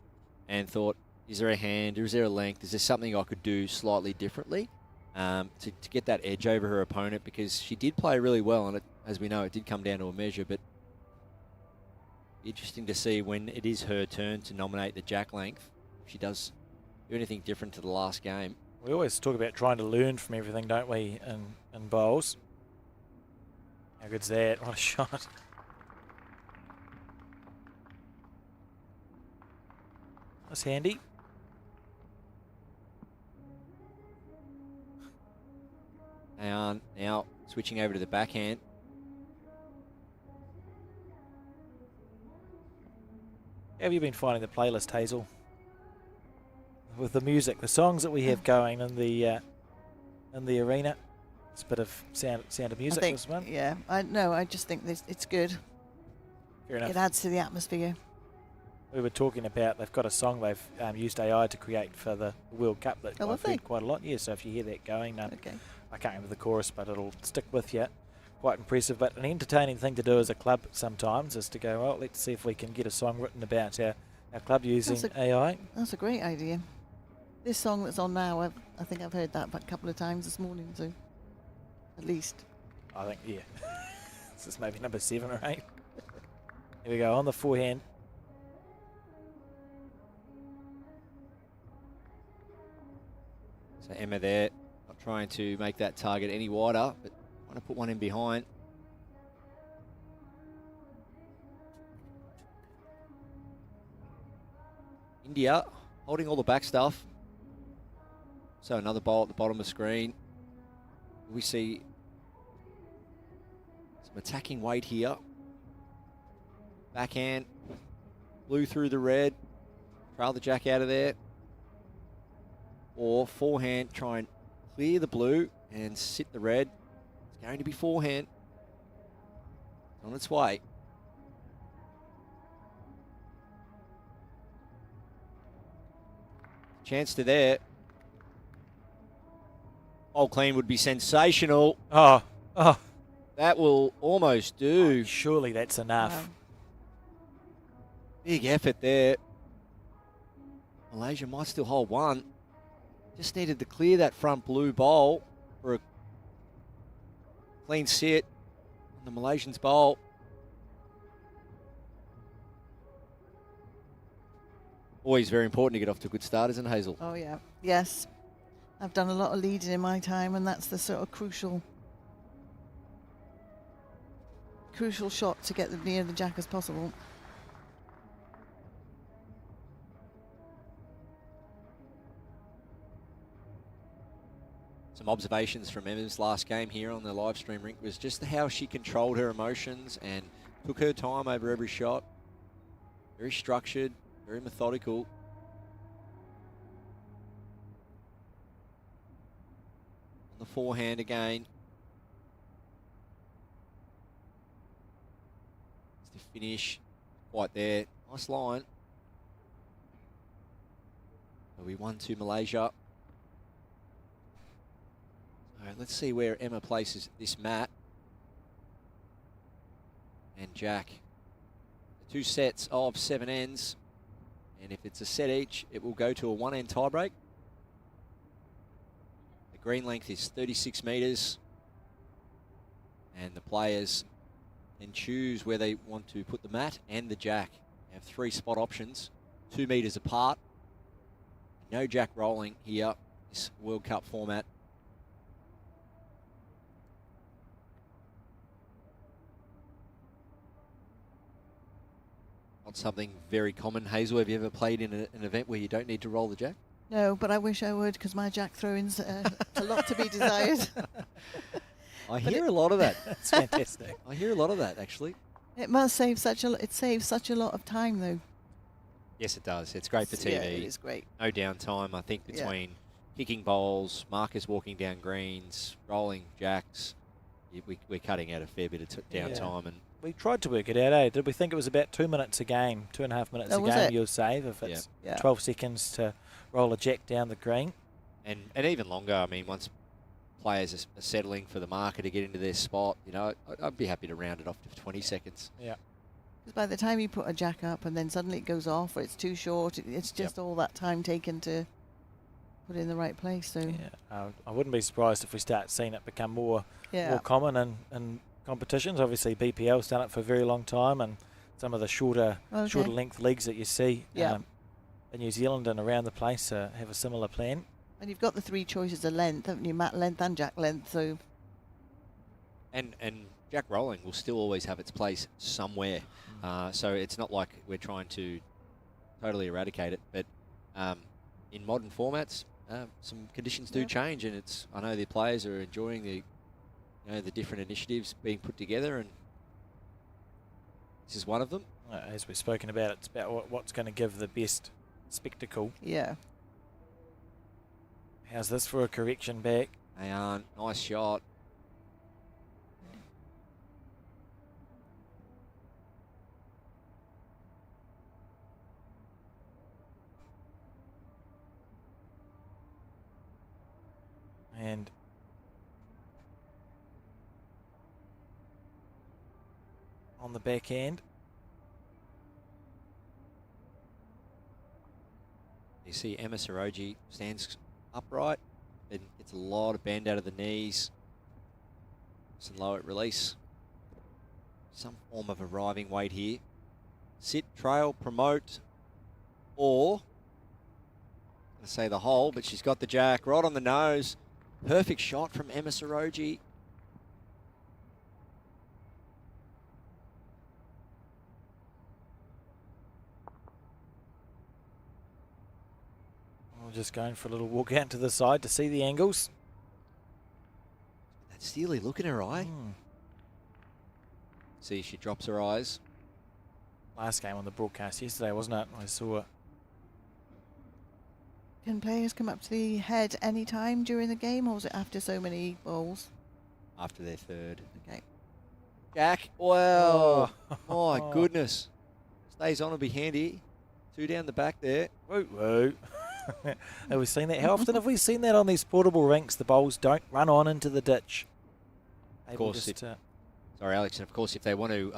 S10: and thought, is there a hand, or is there a length, is there something I could do slightly differently to get that edge over her opponent, because she did play really well, and as we know, it did come down to a measure. But interesting to see when it is her turn to nominate the jack length, if she does do anything different to the last game.
S3: We always talk about trying to learn from everything, don't we, in bowls. How good's that? What a shot. That's handy.
S10: And now switching over to the backhand.
S3: How have you been finding the playlist, Hazel? With the music, the songs that we have going in the arena. It's a bit of sound of music. This one.
S11: Yeah, I just think it's good.
S3: Fair enough.
S11: It adds to the atmosphere.
S3: We were talking about they've got a song they've used AI to create for the World Cup that I've heard quite a lot. Yeah, so if you hear that going,
S11: okay.
S3: I can't remember the chorus, but it'll stick with you. Quite impressive, but an entertaining thing to do as a club sometimes is to go, well, let's see if we can get a song written about our club using AI.
S11: That's a great idea. This song that's on now, I think I've heard that a couple of times this morning, so at least.
S3: I think, yeah. This is maybe number 7 or 8. Here we go, on the forehand.
S10: So Emma there, not trying to make that target any wider, but trying to put one in behind. India holding all the back stuff. So another bowl at the bottom of the screen. We see some attacking weight here. Backhand, blue through the red, trail the jack out of there. Or forehand, try and clear the blue and sit the red. It's going to be forehand. It's on its way. Chance to there. Oh, clean would be sensational.
S3: Oh.
S10: That will almost do.
S3: Oh, surely that's enough.
S11: Wow.
S10: Big effort there. Malaysia might still hold one. Just needed to clear that front blue bowl for a clean sit on the Malaysians' bowl. Always very important to get off to a good start, isn't it, Hazel?
S11: Oh, yeah. Yes. I've done a lot of leading in my time, and that's the sort of crucial shot to get them near the jack as possible.
S10: Some observations from Emma's last game here on the live stream rink was just how she controlled her emotions and took her time over every shot. Very structured, very methodical. On the forehand again. It's the finish, quite there. Nice line. So we 1-2 Malaysia. All right, let's see where Emma places this mat. And Jack. 2 sets of 7 ends. And if it's a set each, it will go to a 1-end tiebreak. The green length is 36 metres. And the players can choose where they want to put the mat and the jack. They have 3 spot options, 2 metres apart. No jack rolling here, this World Cup format. Not something very common. Hazel, have you ever played in an event where you don't need to roll the jack?
S11: No, but I wish I would, because my jack throwing's a lot to be desired.
S10: I hear a lot of that.
S3: It's fantastic.
S10: I hear a lot of that, actually.
S11: It must save it saves such a lot of time, though.
S10: Yes, it does. It's great for TV.
S11: Yeah, it is great.
S10: No downtime, I think, between kicking bowls, markers walking down greens, rolling jacks. We're cutting out a fair bit of downtime. And
S3: we tried to work it out, eh? Did we think it was about 2 minutes a game, 2.5 minutes a game you'll save if it's 12 seconds to roll a jack down the green?
S10: And even longer. I mean, once players are settling for the marker to get into their spot, you know, I'd be happy to round it off to 20 seconds.
S3: Yeah.
S11: Because by the time you put a jack up and then suddenly it goes off or it's too short, it's just all that time taken to put it in the right place. So
S3: I wouldn't be surprised if we start seeing it become more common in competitions. Obviously, BPL's done it for a very long time, and some of the shorter length leagues that you see in New Zealand and around the place have a similar plan.
S11: And you've got the 3 choices of length, haven't you? Mat length and jack length. So.
S10: And jack rolling will still always have its place somewhere. So it's not like we're trying to totally eradicate it. But in modern formats, some conditions do change, and I know the players are enjoying the different initiatives being put together, and this is one of them.
S3: As we've spoken about, it's about what's going to give the best spectacle.
S11: Yeah.
S3: How's this for a correction back?
S10: Ayan, nice shot.
S3: And on the back end.
S10: You see Emma Saroji stands upright and gets a lot of bend out of the knees. Some low at release. Some form of arriving weight here. Sit, trail, promote, or going to say the hole, but she's got the jack right on the nose. Perfect shot from Emma Saroji.
S3: We're just going for a little walk out to the side to see the angles.
S10: That steely look in her eye. See, she drops her eyes.
S3: Last game on the broadcast yesterday, wasn't it? I saw it.
S11: Can players come up to the head any time during the game, or is it after so many balls?
S10: After their third.
S11: Okay.
S10: Jack, well, oh my goodness. Stays on, will be handy. 2 down the back there.
S3: Woo woo. Have we seen that? How often have we seen that on these portable rinks? The bowls don't run on into the ditch.
S10: Of course, sorry, Alex. And of course, if they want to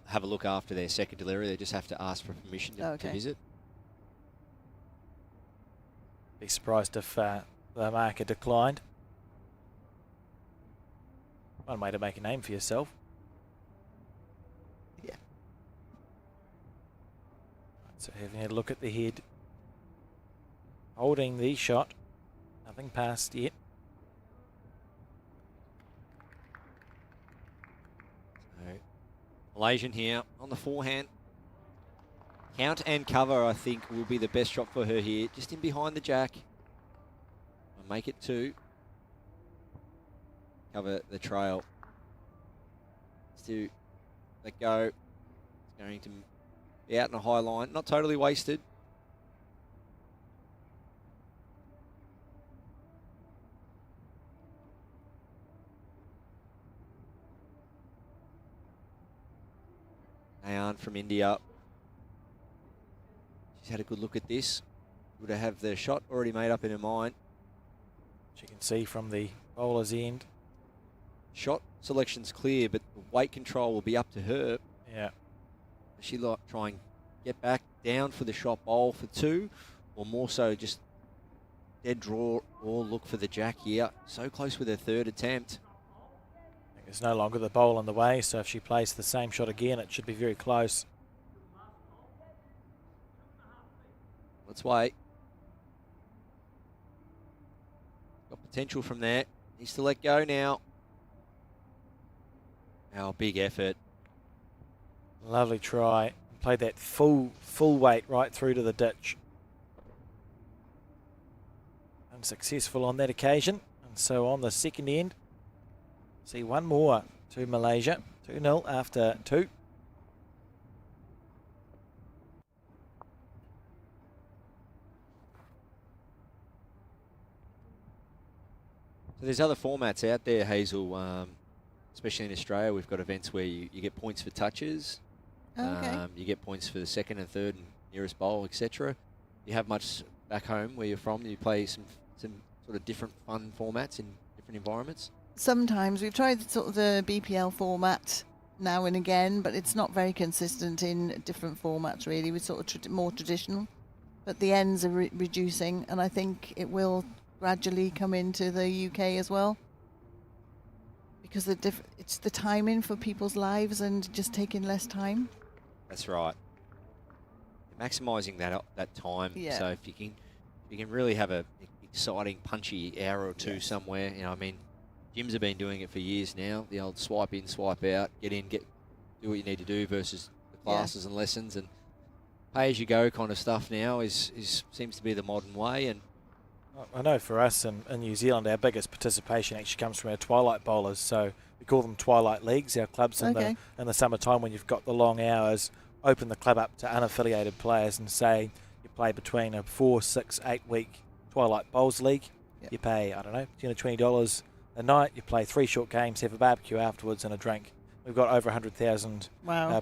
S10: have a look after their second delivery, they just have to ask for permission to visit.
S3: Be surprised if the marker declined. One way to make a name for yourself.
S11: Yeah.
S3: So having a look at the head. Holding the shot. Nothing past yet.
S10: So, Malaysian here on the forehand. Count and cover, I think, will be the best shot for her here. Just in behind the jack. I'll make it 2. Cover the trail. Let's do let go. It's going to be out in a high line. Not totally wasted. Ayan from India. She's had a good look at this. Would have the shot already made up in her mind.
S3: She can see from the bowler's end.
S10: Shot selection's clear, but the weight control will be up to her.
S3: Yeah.
S10: She like try and get back down for the shot bowl for 2, or more so just dead draw or look for the jack here. So close with her third attempt.
S3: There's no longer the bowl in the way, so if she plays the same shot again, it should be very close.
S10: Let's wait. Got potential from there. Needs to let go now. Our big effort.
S3: Lovely try. Played that full weight right through to the ditch. Unsuccessful on that occasion. And so on the second end, see one more to Malaysia. 2-0 after 2.
S10: So there's other formats out there, Hazel, especially in Australia. We've got events where you get points for touches.
S11: Okay.
S10: You get points for the second and third and nearest bowl, etc. You have much back home where you're from? Do you play some sort of different fun formats in different environments?
S11: Sometimes we've tried sort of the BPL format now and again, but it's not very consistent in different formats really. We're sort of more traditional, but the ends are reducing, and I think it will gradually come into the UK as well, because it's the timing for people's lives and just taking less time.
S10: That's right. Maximising that time.
S11: Yeah.
S10: So if you can really have a exciting, punchy hour or two somewhere. I mean, gyms have been doing it for years now. The old swipe in, swipe out, get in, do what you need to do versus the classes and lessons, and pay as you go kind of stuff now seems to be the modern way. And
S3: I know for us in New Zealand, our biggest participation actually comes from our twilight bowlers. So we call them twilight leagues. Our clubs in the summertime, when you've got the long hours, open the club up to unaffiliated players and say you play between a 4, 6, 8 week twilight bowls league. Yep. You pay, I don't know, $10 or $20 a night. You play 3 short games, have a barbecue afterwards and a drink. We've got over 100,000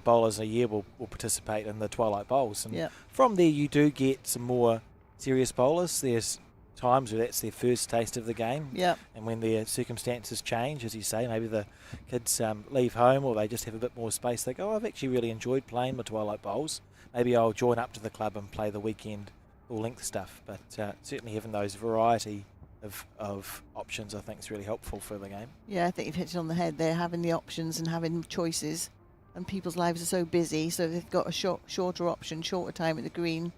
S3: bowlers a year will participate in the twilight bowls. And from there you do get some more serious bowlers. There's times where that's their first taste of the game.
S11: Yeah.
S3: And when their circumstances change, as you say, maybe the kids leave home or they just have a bit more space, they go, I've actually really enjoyed playing my twilight bowls. Maybe I'll join up to the club and play the weekend full-length stuff. But certainly having those variety of options, I think, is really helpful for the game.
S11: Yeah, I think you've hit it on the head there, having the options and having choices. And people's lives are so busy, so they've got a shorter option, shorter time at the green.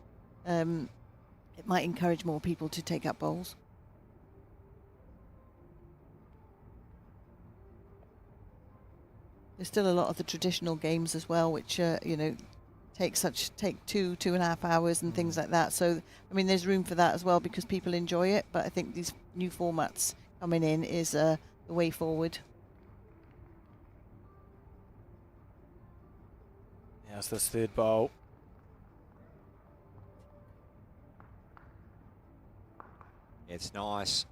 S11: it might encourage more people to take up bowls. There's still a lot of the traditional games as well, which you know, take 2.5 hours and things like that. So I mean, there's room for that as well because people enjoy it. But I think these new formats coming in is the way forward.
S3: How's this third bowl?
S10: It's nice.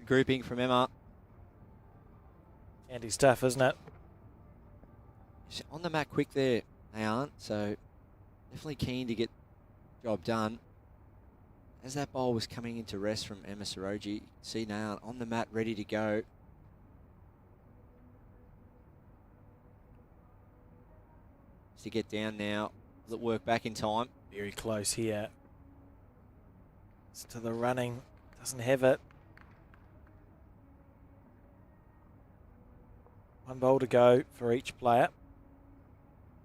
S10: Grouping from Emma.
S3: Handy stuff, isn't it?
S10: She's on the mat quick there, they aren't. So definitely keen to get the job done. As that bowl was coming into rest from Emma Saroji, you can see now on the mat ready to go. To get down now. Will it work back in time?
S3: Very close here. It's to the running. Doesn't have it. One bowl to go for each player.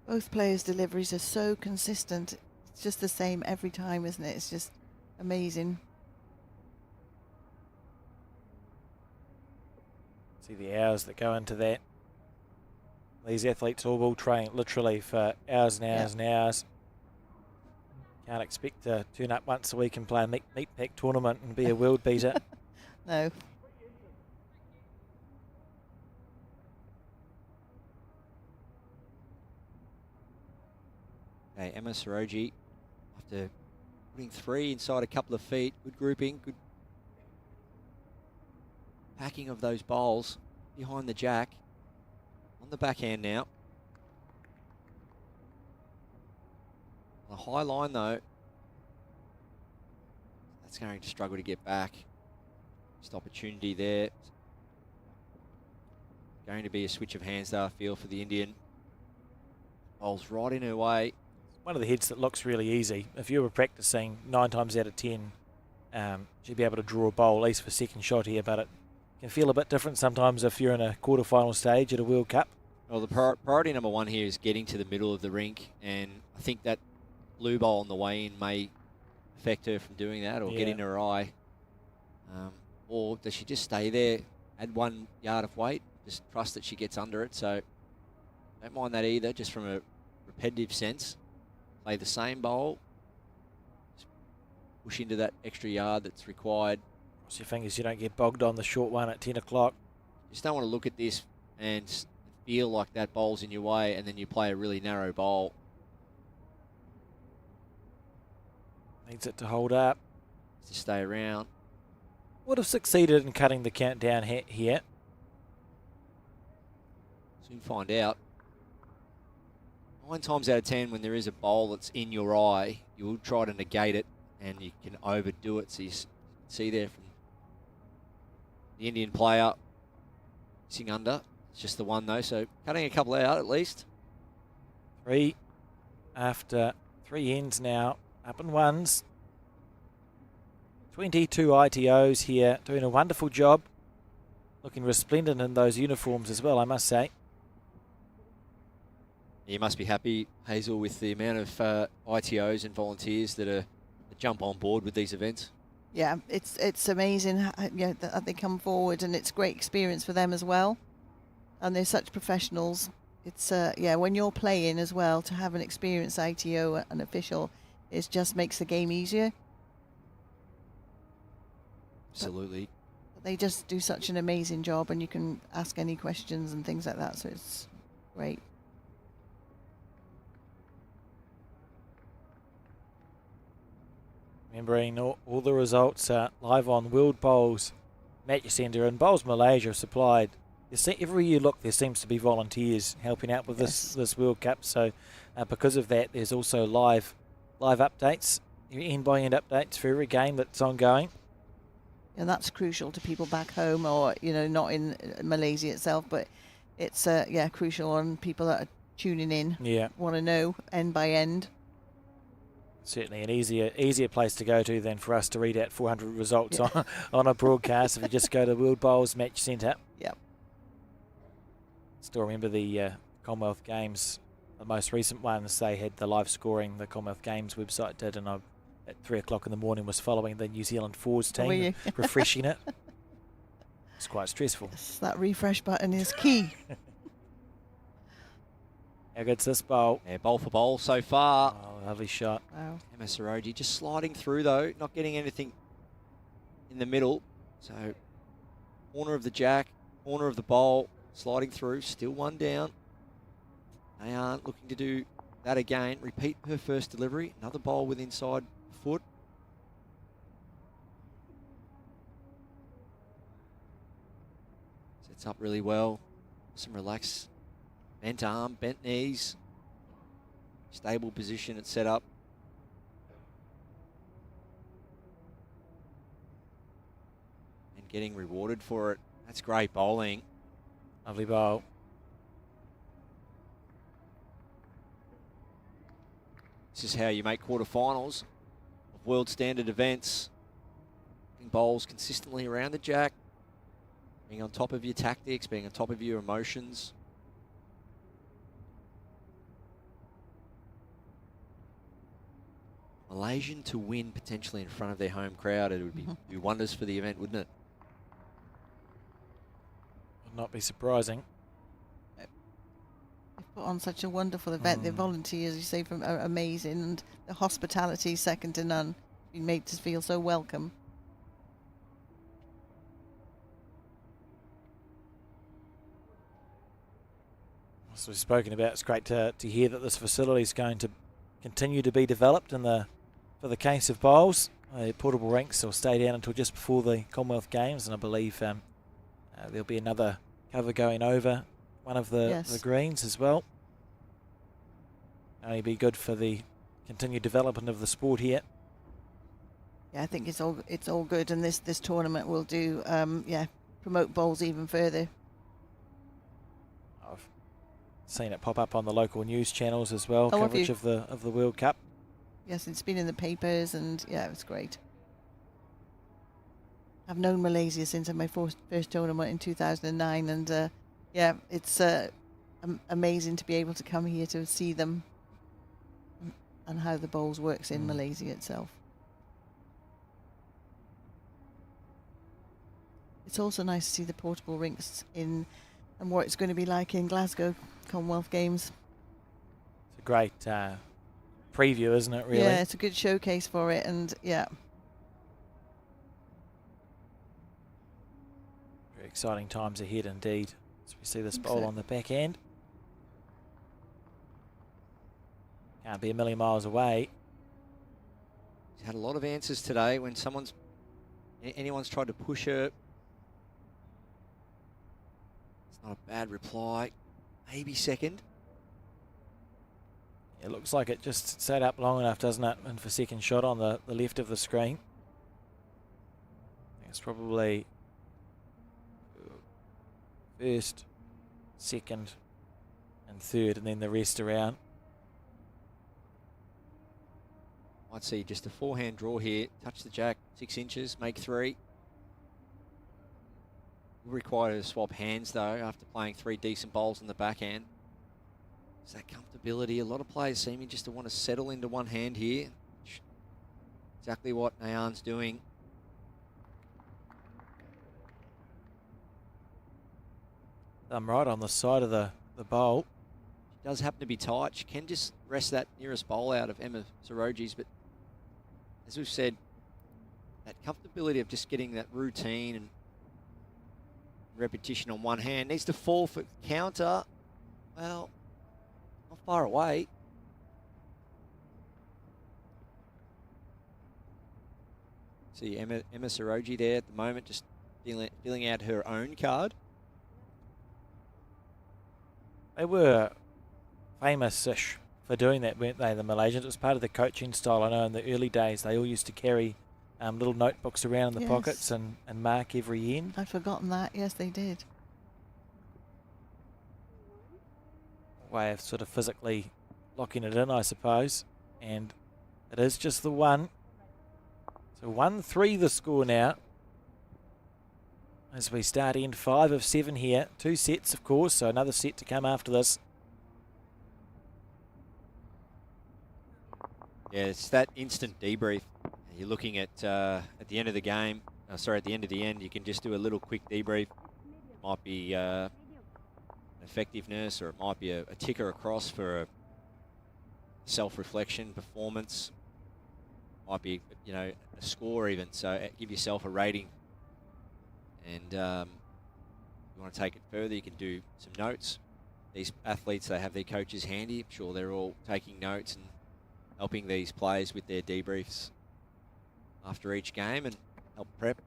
S11: Both players' deliveries are so consistent. It's just the same every time, isn't it? It's just amazing.
S3: See the hours that go into that. These athletes all will train literally for hours and hours and hours. Can't expect to turn up once a week and play a meat pack tournament and be a world beater.
S11: No.
S10: Okay, Emma Saroji, after putting 3 inside a couple of feet, good grouping, good packing of those bowls behind the jack. On the backhand now. On a high line though, that's going to struggle to get back. Just opportunity there. Going to be a switch of hands though, I feel, for the Indian. Bowls right in her way.
S3: One of the hits that looks really easy. If you were practicing 9 times out of 10, she'd be able to draw a bowl, at least for second shot here, but it can feel a bit different sometimes if you're in a quarter-final stage at a World Cup.
S10: Well, the priority number 1 here is getting to the middle of the rink, and I think that blue bowl on the way in may affect her from doing that or get in her eye. Or does she just stay there, add 1 yard of weight, just trust that she gets under it? So don't mind that either, just from a repetitive sense. Play the same bowl, just push into that extra yard that's required.
S3: Cross your fingers you don't get bogged on the short one at 10 o'clock.
S10: Just don't want to look at this and feel like that bowl's in your way and then you play a really narrow bowl.
S3: Needs it to hold up.
S10: To stay around.
S3: Would have succeeded in cutting the count down here.
S10: Soon find out. 9 times out of 10, when there is a bowl that's in your eye, you will try to negate it and you can overdo it. So you see there from the Indian player missing under. It's just the one though, so cutting a couple out at least.
S3: 3 after 3 ends now, up in ones. 22 ITOs here, doing a wonderful job. Looking resplendent in those uniforms as well, I must say.
S10: You must be happy, Hazel, with the amount of ITOs and volunteers that jump on board with these events.
S11: Yeah, it's amazing that they come forward, and it's great experience for them as well. And they're such professionals. It's when you're playing as well, to have an experienced ITO, an official, it just makes the game easier.
S10: Absolutely.
S11: But they just do such an amazing job, and you can ask any questions and things like that, so it's great.
S3: Remembering all the results are live on World Bowls Match Centre, and Bowls Malaysia have supplied. Every year, look, there seems to be volunteers helping out with this World Cup. So because of that, there's also live updates, end-by-end updates for every game that's ongoing.
S11: And that's crucial to people back home, or not in Malaysia itself, but it's crucial on people that are tuning in.
S3: Yeah,
S11: want to know end by end.
S3: Certainly an easier place to go to than for us to read out 400 results on a broadcast if you just go to World Bowls Match Centre.
S11: Yep.
S3: Still remember the Commonwealth Games, the most recent ones, they had the live scoring, the Commonwealth Games website did, and I at 3 o'clock in the morning was following the New Zealand Forwards
S11: Were you?
S3: team, refreshing it. It's quite stressful.
S11: Yes, that refresh button is key.
S3: How good's this bowl?
S10: Yeah, bowl for bowl so far.
S3: Oh, lovely shot.
S11: Wow.
S10: Emma Saroji just sliding through though, not getting anything in the middle. So corner of the jack, corner of the bowl, sliding through, still one down. They aren't looking to do that again. Repeat her first delivery. Another bowl with inside foot. Sets up really well. Some relax. Bent arm, bent knees. Stable position at set up. And getting rewarded for it. That's great bowling.
S3: Lovely bowl.
S10: This is how you make quarterfinals of world standard events. Hitting bowls consistently around the jack. Being on top of your tactics, being on top of your emotions. Malaysian to win potentially in front of their home crowd. It would be do wonders for the event, wouldn't it?
S3: Would not be surprising.
S11: They've put on such a wonderful event. The volunteers, you say, are amazing, and the hospitality second to none. Been made to feel so welcome.
S3: As we've spoken about, it's great to hear that this facility is going to continue to be developed for the case of bowls. Portable rinks will stay down until just before the Commonwealth Games, and I believe there'll be another cover going over one of the greens as well. Only be good for the continued development of the sport here.
S11: Yeah, I think it's all good, and this tournament will do promote bowls even further.
S3: I've seen it pop up on the local news channels as well, coverage of the World Cup.
S11: Yes, it's been in the papers, and yeah, it's great. I've known Malaysia since my first tournament in 2009, and it's amazing to be able to come here to see them and how the bowls works in Malaysia itself. It's also nice to see the portable rinks in and what it's going to be like in Glasgow Commonwealth Games.
S3: It's a great preview, isn't it, really?
S11: Yeah, it's a good showcase for it, and yeah.
S3: Very exciting times ahead indeed, as we see this bowl on the back end. Can't be a million miles away.
S10: She's had a lot of answers today when anyone's tried to push her. It's not a bad reply. Maybe second.
S3: It looks like it just sat up long enough, doesn't it? And for second shot on the left of the screen. I think it's probably first, second, and third, and then the rest around.
S10: Might see just a forehand draw here. Touch the jack, 6 inches, make 3. Will require to swap hands though after playing 3 decent bowls on the backhand. It's that comfortability. A lot of players seeming just to want to settle into one hand here. Exactly what Nayan's doing.
S3: I'm right on the side of the bowl.
S10: She does happen to be tight. She can just rest that nearest bowl out of Emma Saroji's, but as we've said, that comfortability of just getting that routine and repetition on one hand needs to fall for counter. Well, not far away. See Emma Saroji there at the moment, just filling out her own card.
S3: They were famous-ish for doing that, weren't they, the Malaysians? It was part of the coaching style. I know in the early days they all used to carry little notebooks around in the pockets and mark every end.
S11: I'd forgotten that. Yes, they did.
S3: Way of sort of physically locking it in, I suppose. And it is just the one. So 1-3 the score now. As we start end 5 of 7 here. 2 sets, of course, so another set to come after this.
S10: Yeah, it's that instant debrief. You're looking at the end of the game, at the end of the end, you can just do a little quick debrief. It might be effectiveness, or it might be a ticker across for a self-reflection performance. Might be, a score even. So give yourself a rating. And if you want to take it further, you can do some notes. These athletes, they have their coaches handy. I'm sure they're all taking notes and helping these players with their debriefs after each game and help prep.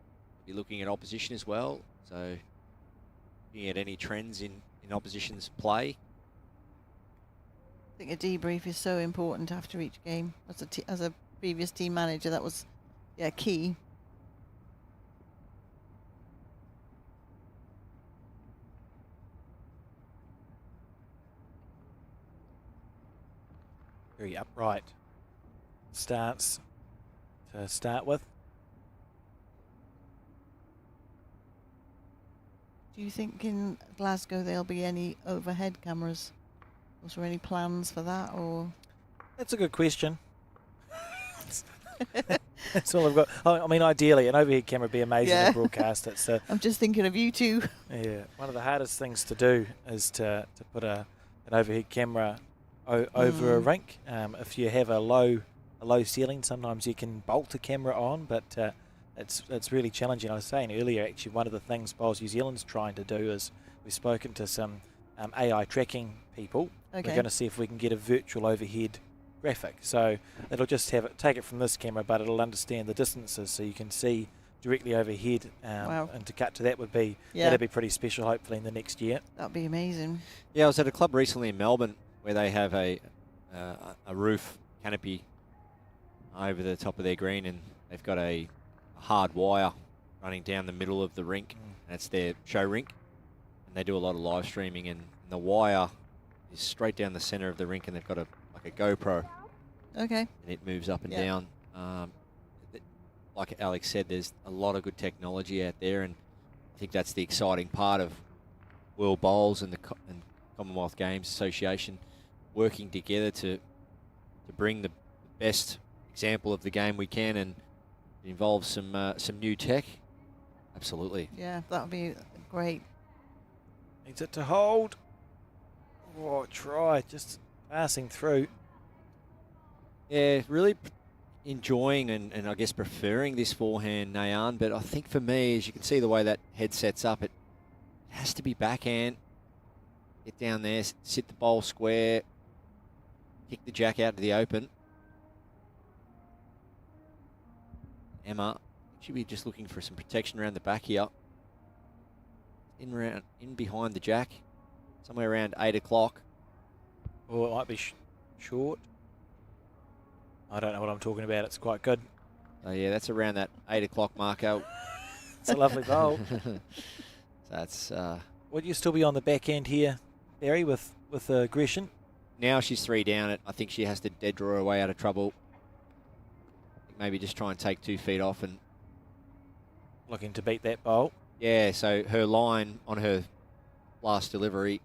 S10: Be looking at opposition as well. So looking at any trends in opposition's play.
S11: I think a debrief is so important after each game. As a previous team manager, that was key.
S3: Very upright stance to start with.
S11: Do you think in Glasgow there'll be any overhead cameras? Was there any plans for that, or?
S3: That's a good question. That's all I've got. I mean, ideally, an overhead camera would be amazing to broadcast. It's
S11: I'm just thinking of you two.
S3: Yeah, one of the hardest things to do is to put an overhead camera over a rink. If you have a low ceiling, sometimes you can bolt a camera on, but it's really challenging. I was saying earlier, actually, one of the things Bowls New Zealand's trying to do is we've spoken to some AI tracking people.
S11: Okay.
S3: We're going to see if we can get a virtual overhead graphic. So it'll just take it from this camera, but it'll understand the distances, so you can see directly overhead.
S11: Wow.
S3: And to cut to that would be that'd be pretty special. Hopefully in the next year.
S11: That'd be amazing.
S10: Yeah, I was at a club recently in Melbourne where they have a roof canopy over the top of their green, and they've got a hard wire running down the middle of the rink. That's their show rink, and they do a lot of live streaming, and the wire is straight down the center of the rink, and they've got a GoPro.
S11: Okay.
S10: And it moves up and down. Like Alex said, there's a lot of good technology out there, and I think that's the exciting part of World Bowls and the Commonwealth Games Association working together to bring the best example of the game we can, and it involves some new tech. Absolutely.
S11: Yeah, that would be great.
S3: Needs it to hold. Oh, try just passing through.
S10: Yeah, really enjoying and I guess preferring this forehand, Nayan. But I think for me, as you can see the way that head sets up, it has to be backhand. Get down there, sit the bowl square, kick the jack out to the open. Emma should be just looking for some protection around the back here. In behind the jack, somewhere around 8 o'clock.
S3: Or it might be short. I don't know what I'm talking about. It's quite good.
S10: Oh yeah, that's around that 8 o'clock marker.
S3: It's a lovely bowl.
S10: That's.
S3: Would you still be on the back end here, Barry, with aggression?
S10: Now she's 3 down. I think she has to dead draw her way out of trouble. Maybe just try and take 2 feet off and.
S3: Looking to beat that bowl.
S10: Yeah, so her line on her last delivery,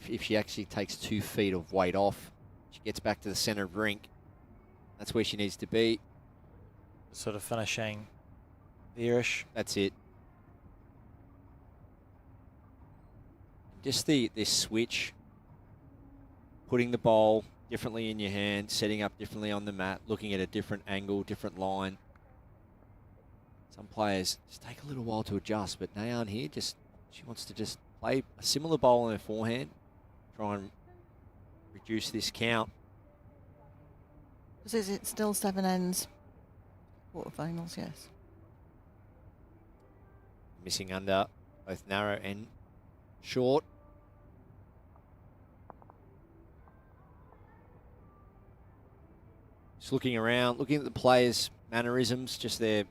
S10: if she actually takes 2 feet of weight off, she gets back to the center of rink. That's where she needs to be.
S3: Sort of finishing there-ish.
S10: That's it. Just this switch, putting the bowl differently in your hand, setting up differently on the mat, looking at a different angle, different line. Some players just take a little while to adjust, but Nayan here, she wants to just play a similar bowl on her forehand, try and reduce this count.
S11: Is it still 7 ends? Quarterfinals, yes.
S10: Missing under, both narrow and short. Just looking around, looking at the players' mannerisms, just their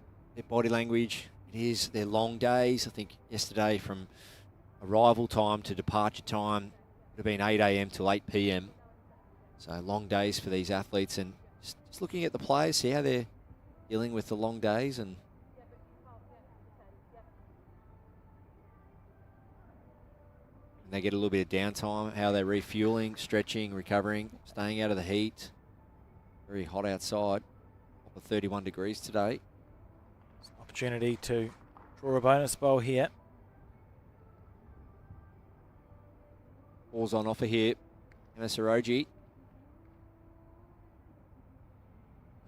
S10: body language. It is their long days. I think yesterday from arrival time to departure time would have been 8 a.m. till 8 p.m. So long days for these athletes, and just looking at the players, see how they're dealing with the long days, and they get a little bit of downtime, how they're refueling, stretching, recovering, staying out of the heat. Very hot outside. Up to 31 degrees today.
S3: Opportunity to draw a bonus bowl here.
S10: Ball's on offer here. Saroji.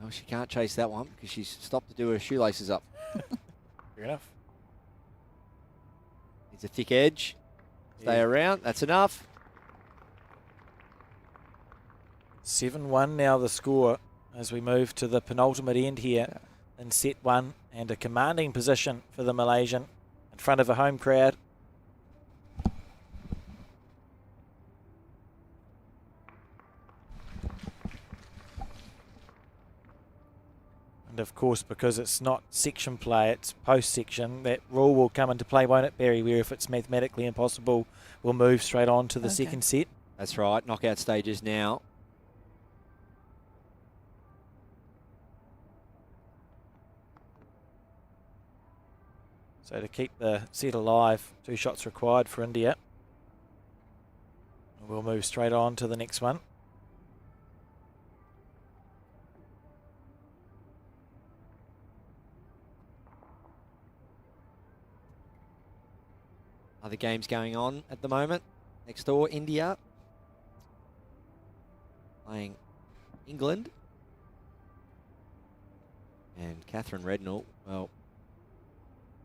S10: Well, she can't chase that one because she's stopped to do her shoelaces up.
S3: Fair enough.
S10: It's a thick edge. Stay around. That's enough.
S3: 7-1 now the score as we move to the penultimate end here in set 1, and a commanding position for the Malaysian in front of a home crowd. And of course, because it's not section play, it's post-section, that rule will come into play, won't it, Barry, where if it's mathematically impossible, we'll move straight on to the second set.
S10: That's right. Knockout stages now.
S3: So to keep the set alive, 2 shots required for India. We'll move straight on to the next one.
S10: Other games going on at the moment. Next door, India playing England. And Katherine Rednall, well,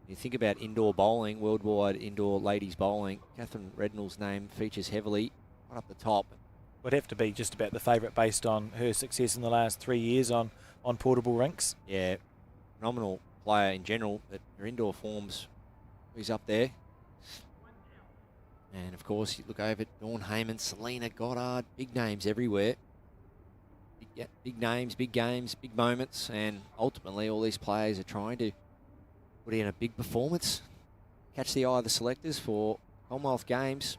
S10: you think about indoor bowling, worldwide indoor ladies bowling, Katherine Rednall's name features heavily right up the top.
S3: Would have to be just about the favourite based on her success in the last 3 years on portable rinks.
S10: Yeah, phenomenal player in general, but her indoor forms, he's up there. And of course, you look over at Dawn Hayman, Selena Goddard, big names everywhere. Big names, big games, big moments, and ultimately all these players are trying to put in a big performance. Catch the eye of the selectors for Commonwealth Games,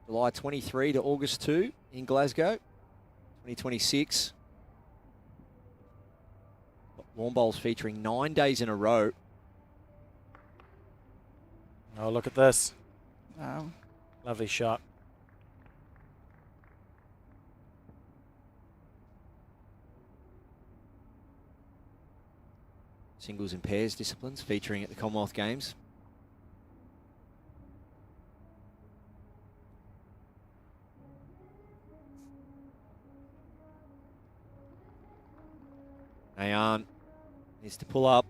S10: July 23 to August 2 in Glasgow, 2026. Lawn bowls featuring 9 days in a row.
S3: Oh, look at this.
S11: Wow.
S3: Lovely shot.
S10: Singles and pairs disciplines featuring at the Commonwealth Games. Nayan needs to pull up.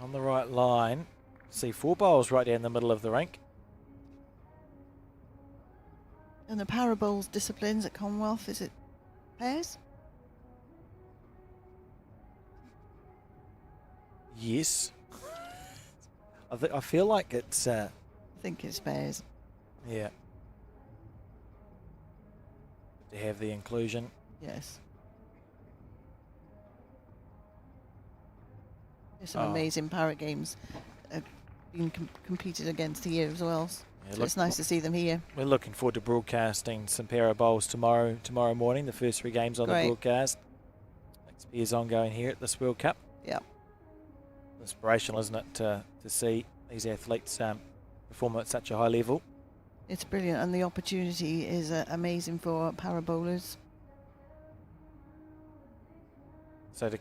S3: On the right line. See 4 bowls right down the middle of the rink.
S11: And the para bowls disciplines at Commonwealth, is it pairs?
S3: Yes. I feel like it's...
S11: I think it's pairs.
S3: Yeah. To have the inclusion.
S11: Yes. There's some amazing para games being competed against here as well.
S3: Yeah,
S11: So it's nice to see them here.
S3: We're looking forward to broadcasting some para bowls tomorrow morning. The first 3 games on the broadcast. Next pairs ongoing here at this World Cup.
S11: Yeah.
S3: Inspirational, isn't it, to see these athletes perform at such a high level.
S11: It's brilliant, and the opportunity is amazing for para bowlers.
S3: So to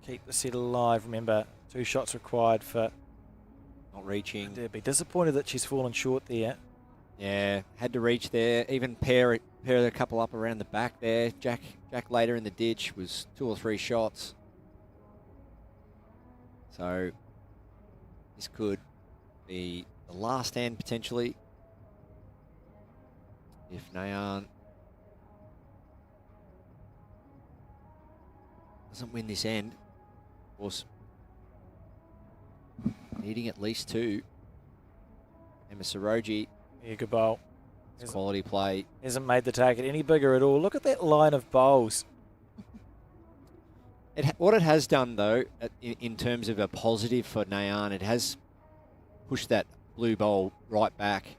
S3: keep the set alive, remember 2 shots required for...
S10: Not reaching.
S3: They'd be disappointed that she's fallen short there.
S10: Yeah, had to reach there. Even pair a couple up around the back there. Jack later in the ditch was 2 or 3 shots. So this could be the last end potentially if Nayan doesn't win this end. Of course, needing at least 2. Emma Saroji.
S3: Yeah, good bowl.
S10: It's quality play.
S3: Hasn't made the target any bigger at all. Look at that line of bowls.
S10: What it has done, though, in terms of a positive for Nayan, it has pushed that blue bowl right back.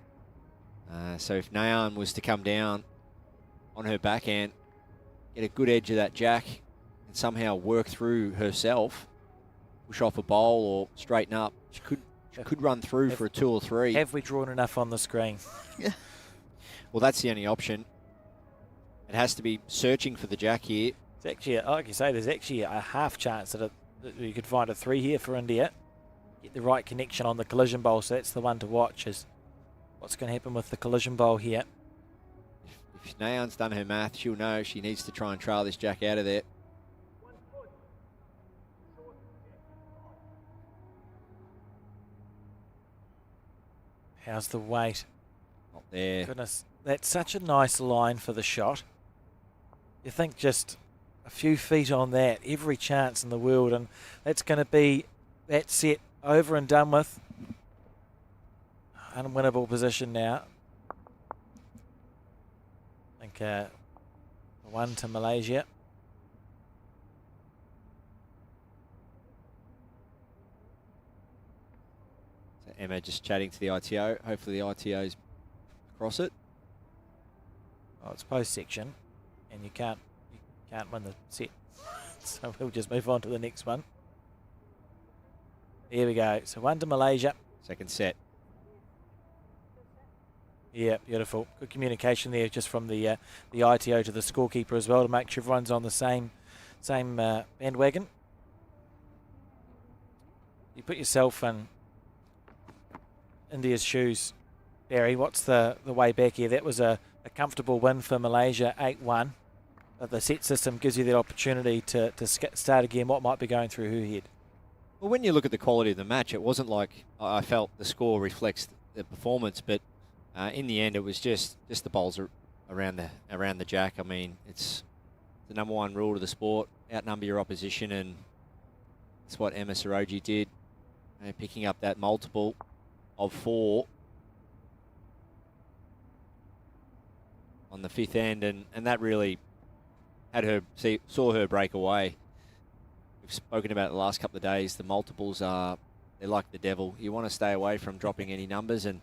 S10: So if Nayan was to come down on her backhand, get a good edge of that jack, and somehow work through herself, push off a bowl or straighten up, she could run through for a 2 or 3.
S3: Have we drawn enough on the screen?
S11: Yeah.
S10: well, that's the only option. It has to be searching for the jack here.
S3: It's actually, like you say, there's actually a half chance that you could find a 3 here for India. Get the right connection on the collision bowl, so that's the one to watch, is what's going to happen with the collision bowl here.
S10: If Nayan's done her math, she'll know she needs to try and trail this jack out of there.
S3: How's the weight?
S10: Not there.
S3: Goodness, that's such a nice line for the shot. You think just a few feet on that, every chance in the world, and that's going to be that set over and done with. Unwinnable position now. I think 1 to Malaysia.
S10: So Emma just chatting to the ITO. Hopefully the ITO's across it.
S3: Oh, it's post section, and you can't win the set. So we'll just move on to the next one. There we go. So 1 to Malaysia.
S10: Second set.
S3: Yeah, beautiful. Good communication there, just from the ITO to the scorekeeper as well, to make sure everyone's on the same bandwagon. You put yourself in India's shoes, Barry. What's the way back here? That was a comfortable win for Malaysia, 8-1. But the set system gives you that opportunity to start again. What might be going through her head?
S10: Well, when you look at the quality of the match, it wasn't like I felt the score reflects the performance, but in the end, it was just the bowls around the jack. I mean, it's the number one rule of the sport: outnumber your opposition, and that's what Emma Saroji did, picking up that multiple of 4 on the 5th end, and that really had her saw her break away. We've spoken about it the last couple of days. The multiples they're like the devil. You want to stay away from dropping any numbers, and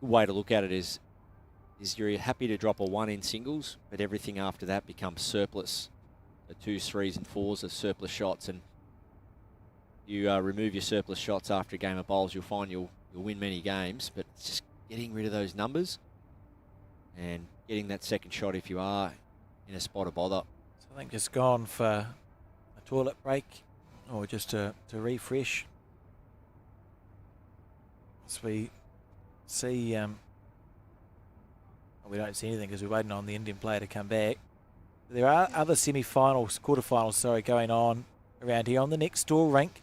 S10: the way to look at it is you're happy to drop a 1 in singles, but everything after that becomes surplus. The 2s, 3s and 4s are surplus shots, and you remove your surplus shots after a game of bowls, you'll find you'll win many games, but it's just getting rid of those numbers and getting that second shot if you are in a spot of bother.
S3: So I think just gone for a toilet break, or just to refresh. As we see, well, we don't see anything because we're waiting on the Indian player to come back. There are other semi-finals, quarterfinals, sorry, going on around here on the next door rink.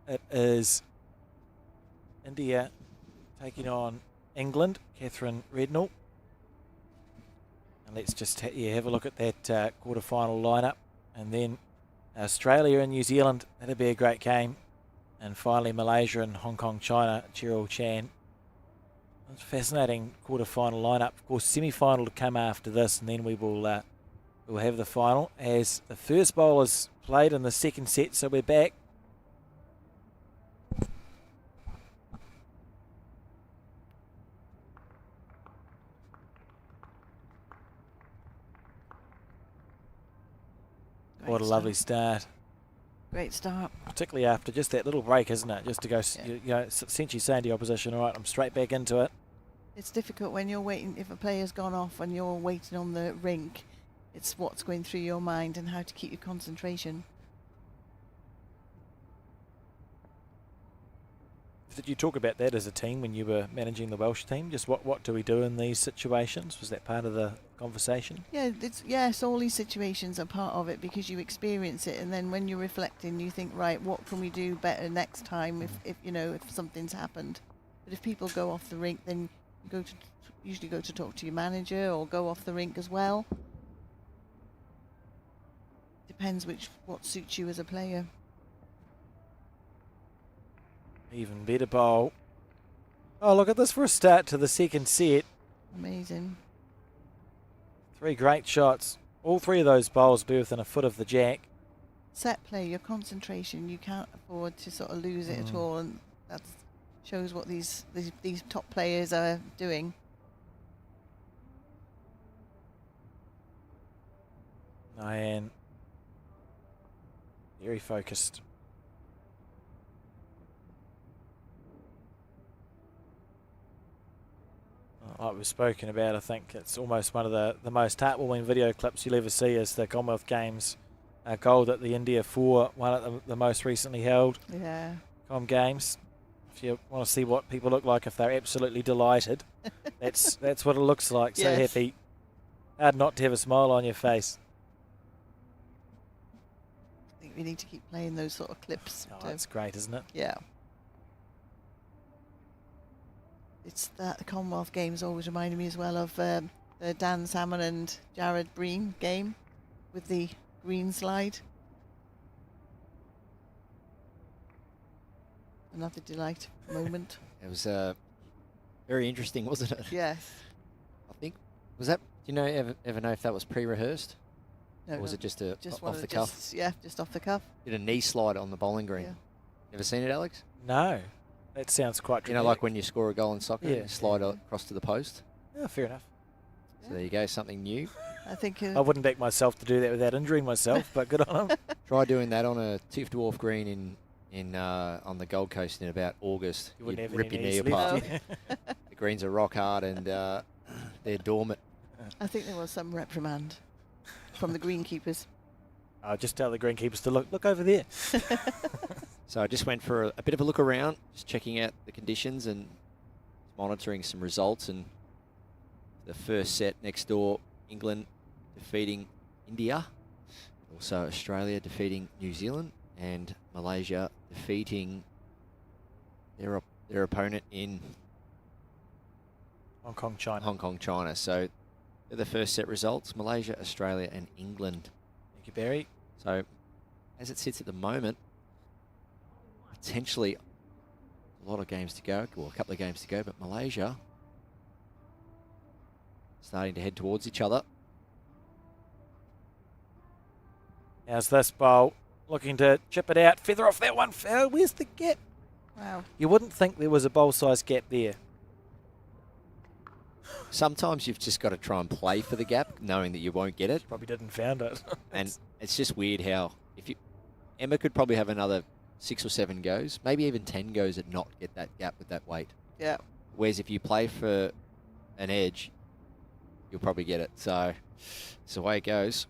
S3: It is India taking on England, Katherine Rednall. And let's just have a look at that quarterfinal lineup. And then Australia and New Zealand, that'll be a great game. And finally Malaysia and Hong Kong, China, Cheryl Chan. It's a fascinating quarterfinal lineup. Of course, semi-final to come after this, and then we will we'll have the final as the first bowl is played in the second set. So we're back. What a lovely start.
S11: Great start.
S3: Particularly after just that little break, isn't it? Just to go, you know, essentially saying to your opposition, all right, I'm straight back into it.
S11: It's difficult when you're waiting, if a player's gone off and you're waiting on the rink. It's what's going through your mind and how to keep your concentration.
S3: Did you talk about that as a team when you were managing the Welsh team? Just what do we do in these situations? Was that part of the conversation?
S11: Yeah, yes, all these situations are part of it because you experience it, and then when you're reflecting, you think, right, what can we do better next time if you know, if something's happened. But if people go off the rink, then you usually go to talk to your manager or go off the rink as well. Depends what suits you as a player.
S3: Even better bowl. Oh, look at this for a start to the second set.
S11: Amazing.
S3: 3 great shots. All 3 of those bowls be within a foot of the jack.
S11: Set play, your concentration, you can't afford to sort of lose it at all, and that shows what these top players are doing.
S3: Nyan, very focused. Like we've spoken about, I think it's almost one of the most heartwarming video clips you'll ever see is the Commonwealth Games gold that the India 4 won at the most recently held Com Games. If you want to see what people look like if they're absolutely delighted, that's what it looks like. So happy. Hard not to have a smile on your face.
S11: I think we need to keep playing those sort of clips.
S3: Oh, that's great, isn't it?
S11: Yeah. It's that the Commonwealth Games always reminded me as well of the Dan Salmon and Jared Breen game with the green slide. Another delight moment.
S10: It was very interesting, wasn't it?
S11: Yes.
S10: I think, was that, do you know, ever know if that was pre-rehearsed?
S11: No,
S10: or was it just off the cuff?
S11: Yeah, just off the cuff.
S10: Did a knee slide on the bowling green.
S11: Yeah.
S10: Ever seen it, Alex?
S3: No. That sounds quite dramatic.
S10: You know, like when you score a goal in soccer,
S3: Yeah.
S10: you slide across to the post.
S3: Yeah, fair enough.
S10: So there you go, something new.
S11: I think
S3: I wouldn't back myself to do that without injuring myself, but good on him.
S10: Try doing that on a Tiff Dwarf green on the Gold Coast in about August.
S3: You wouldn't have
S10: rip
S3: any
S10: your knee
S3: knees
S10: apart.
S3: left,
S10: The greens are rock hard and they're dormant.
S11: I think there was some reprimand from the greenkeepers.
S3: I'll just tell the greenkeepers to look over there.
S10: So I just went for a bit of a look around, just checking out the conditions and monitoring some results. And the first set next door, England defeating India. Also Australia defeating New Zealand. And Malaysia defeating their opponent in
S3: Hong Kong, China.
S10: So they're the first set results, Malaysia, Australia and England.
S3: Thank you, Barry.
S10: So as it sits at the moment, potentially a lot of games to go, or a couple of games to go, but Malaysia starting to head towards each other.
S3: How's this bowl? Looking to chip it out, feather off that one. Where's the gap?
S11: Wow.
S3: You wouldn't think there was a bowl-sized gap there.
S10: Sometimes you've just got to try and play for the gap, knowing that you won't get it.
S3: Probably didn't found it.
S10: And it's just weird how Emma could probably have another 6 or 7 goes, maybe even 10 goes and not get that gap with that weight.
S11: Yeah.
S10: Whereas if you play for an edge, you'll probably get it. So it's the way it goes.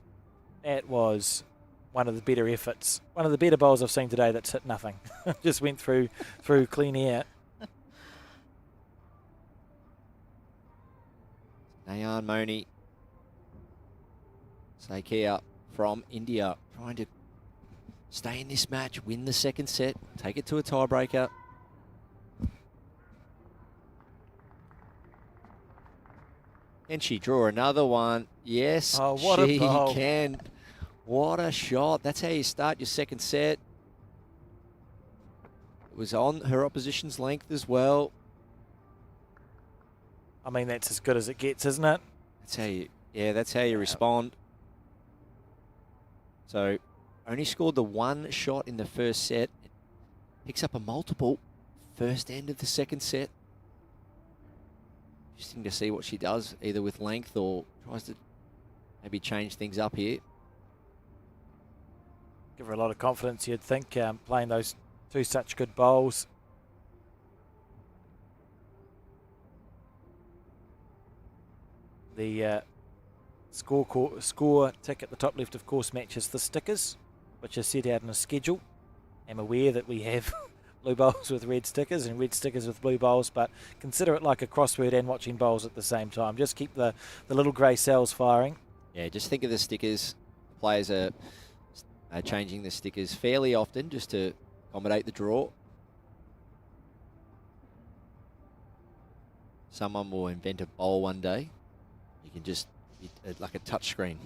S3: That was one of the better efforts. One of the better bowls I've seen today that's hit nothing. Just went through clean air.
S10: Nayanmoni, Saikia from India, trying to stay in this match, win the second set, take it to a tiebreaker. Can she draw another one? Yes,
S3: Oh, what a
S10: she
S3: bowl.
S10: can. What a shot. That's how you start your second set. It was on her opposition's length as well.
S3: I mean, that's as good as it gets, isn't it?
S10: That's how you respond. So, only scored the one shot in the first set. It picks up a multiple first end of the second set. Interesting to see what she does, either with length or tries to maybe change things up here.
S3: Give her a lot of confidence, you'd think, playing those two such good bowls. The score tick at the top left, of course, matches the stickers, which are set out in a schedule. I'm aware that we have blue bowls with red stickers and red stickers with blue bowls, but consider it like a crossword and watching bowls at the same time. Just keep the little grey cells firing.
S10: Yeah, just think of the stickers. Players are changing the stickers fairly often just to accommodate the draw. Someone will invent a bowl one day. You can just, like a touch screen,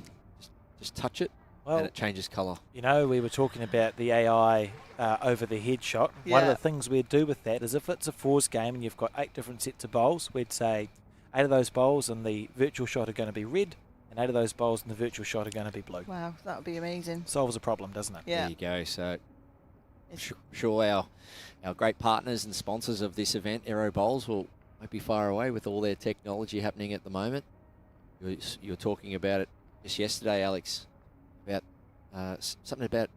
S10: just touch it and it changes colour.
S3: You know, we were talking about the AI over the head shot.
S11: Yeah.
S3: One of the things we'd do with that is if it's a fours game and you've got 8 different sets of bowls, we'd say 8 of those bowls in the virtual shot are going to be red and 8 of those bowls in the virtual shot are going to be blue.
S11: Wow, that would be amazing.
S3: Solves a problem, doesn't it?
S11: Yeah.
S10: There you go. So sure our great partners and sponsors of this event, Aero Bowls, won't be far away with all their technology happening at the moment. You were talking about it just yesterday, Alex, about something about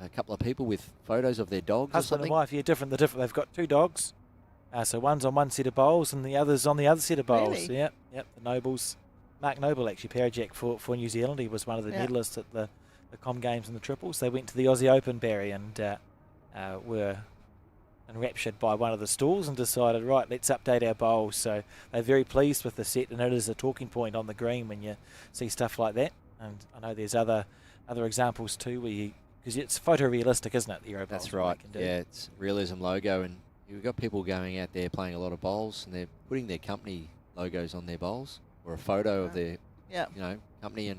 S10: a couple of people with photos of their dogs
S3: Husband
S10: or something.
S3: and wife, yeah, different. They've got 2 dogs. So one's on one set of bowls and the other's on the other set of bowls.
S11: Really?
S3: Yep. The Nobles. Mark Noble, actually, Parajack for New Zealand. He was one of the medalists at the Com Games and the Triples. They went to the Aussie Open, Barry, and were enraptured by one of the stalls and decided, right, let's update our bowls. So they're very pleased with the set, and it is a talking point on the green when you see stuff like that. And I know there's other examples too where because it's photorealistic, isn't it, the Euro bowls?
S10: That's right. Yeah, it's realism logo, and you've got people going out there playing a lot of bowls, and they're putting their company logos on their bowls or a photo of their company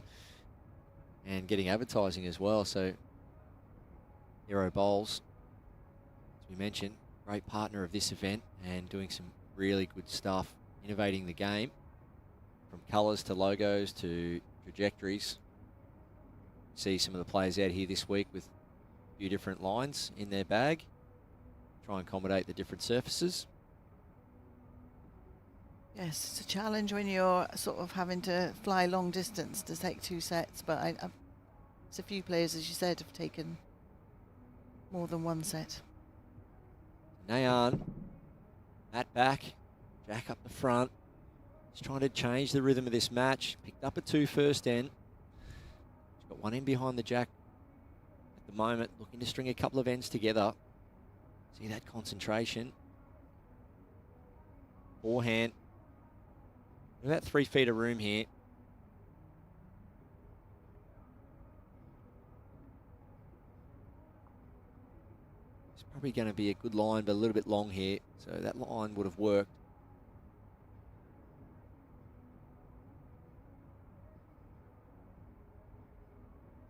S10: and getting advertising as well. So Aero Bowls, as we mentioned, great partner of this event and doing some really good stuff, innovating the game from colours to logos to trajectories. See some of the players out here this week with a few different lines in their bag, try and accommodate the different surfaces.
S11: Yes, it's a challenge when you're sort of having to fly long distance to take 2 sets, but there's a few players, as you said, have taken more than 1 set.
S10: Nayan, Matt back, Jack up the front. He's trying to change the rhythm of this match. Picked up a 2 first end. He's got 1 in behind the Jack at the moment, looking to string a couple of ends together. See that concentration. Forehand. About 3 feet of room here. It's probably going to be a good line, but a little bit long here. So that line would have worked.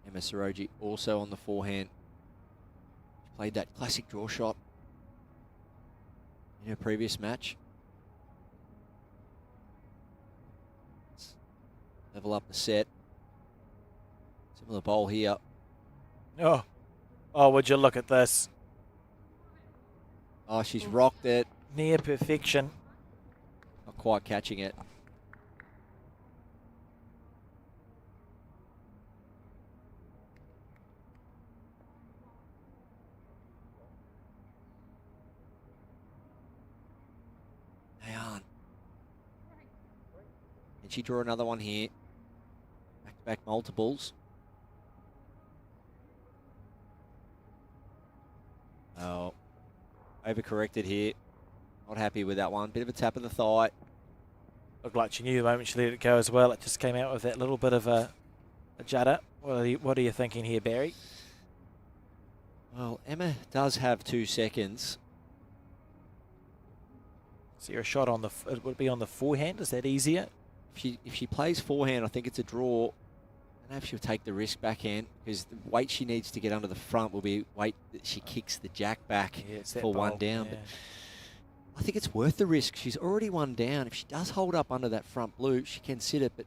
S10: Emma Saroji also on the forehand. She played that classic draw shot in her previous match. Level up the set. Similar bowl here.
S3: Oh, would you look at this?
S10: Oh, she's rocked it.
S3: Near perfection.
S10: Not quite catching it. Nayan. Can she draw another one here? Back-to-back multiples. Oh, overcorrected here. Not happy with that one. Bit of a tap of the thigh.
S3: Looked like she knew the moment she let it go as well. It just came out with that little bit of a judder. What are you thinking here, Barry?
S10: Well, Emma does have 2 seconds.
S3: Is there a shot on it would be on the forehand? Is that easier?
S10: If she plays forehand, I think it's a draw. I don't know if she'll take the risk backhand, because the weight she needs to get under the front will be weight that she kicks the Jack back for 1 down.
S3: Yeah.
S10: But I think it's worth the risk. She's already 1 down. If she does hold up under that front blue, she can sit it. But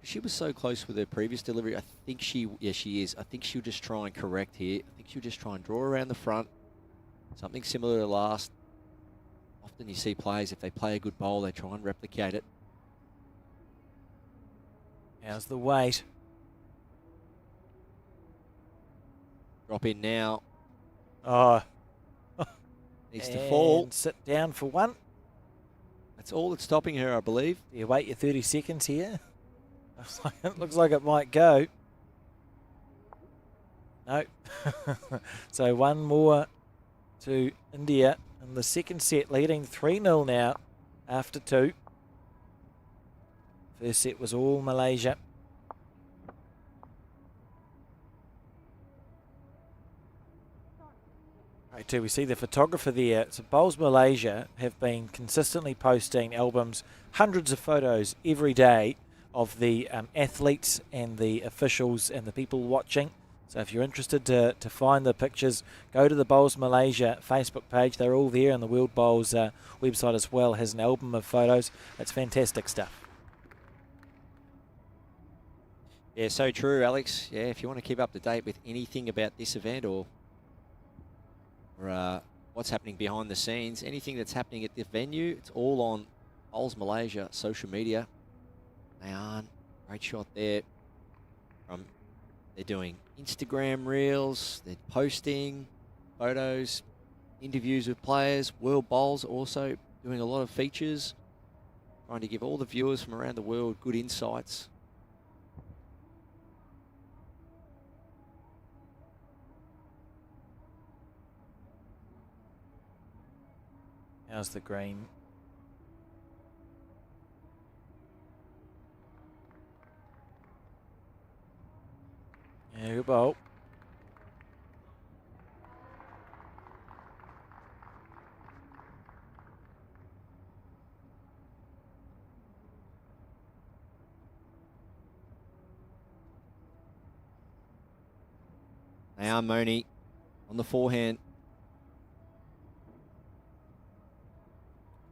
S10: she was so close with her previous delivery. I think she is. I think she'll just try and correct here. I think she'll just try and draw around the front. Something similar to last. Often you see players, if they play a good bowl, they try and replicate it.
S3: How's the weight?
S10: Drop in now.
S3: Oh.
S10: Needs to fall.
S3: Sit down for 1.
S10: That's all that's stopping her, I believe.
S3: Do you wait your 30 seconds here? It looks like it might go. No. So 1 more to India in the second set, leading 3-0 now after 2. First set was all Malaysia. Right, too, we see the photographer there. So Bowls Malaysia have been consistently posting albums, hundreds of photos every day of the athletes and the officials and the people watching. So if you're interested to find the pictures, go to the Bowls Malaysia Facebook page. They're all there, and the World Bowls website as well has an album of photos. It's fantastic stuff.
S10: Yeah, so true, Alex. Yeah, if you want to keep up to date with anything about this event or what's happening behind the scenes, anything that's happening at the venue, it's all on Bowls Malaysia social media. Nayan, great shot there. They're doing Instagram reels, they're posting photos, interviews with players. World Bowls also doing a lot of features, trying to give all the viewers from around the world good insights.
S3: How's the green? Yeah, good ball.
S10: Nayanmoni on the forehand.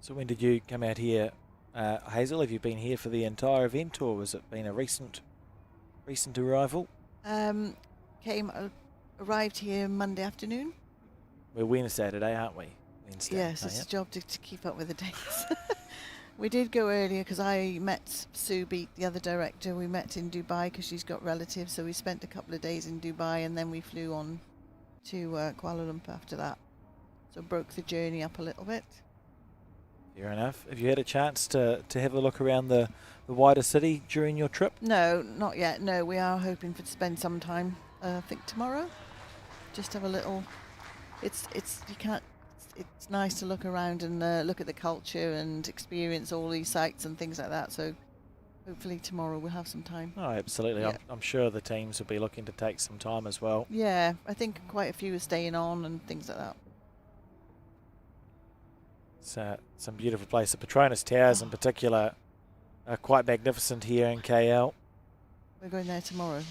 S3: So when did you come out here, Hazel? Have you been here for the entire event, or has it been a recent arrival?
S11: Arrived here Monday afternoon.
S3: We're Wednesday today, aren't we? Wednesday.
S11: Yes, it's a job to keep up with the dates. We did go earlier because I met Sue Beat, the other director. We met in Dubai because she's got relatives, so we spent a couple of days in Dubai and then we flew on to Kuala Lumpur after that. So broke the journey up a little bit.
S3: Fair enough. Have you had a chance to have a look around the wider city during your trip?
S11: No, not yet. No, we are hoping to spend some time. I think tomorrow. Just have a little. It's nice to look around and look at the culture and experience all these sites and things like that. So hopefully tomorrow we'll have some time.
S3: Oh, absolutely.
S11: Yeah.
S3: I'm sure the teams will be looking to take some time as well.
S11: Yeah, I think quite a few are staying on and things like that.
S3: It's some beautiful place. The Petronas Towers in particular are quite magnificent here in KL.
S11: We're going there tomorrow.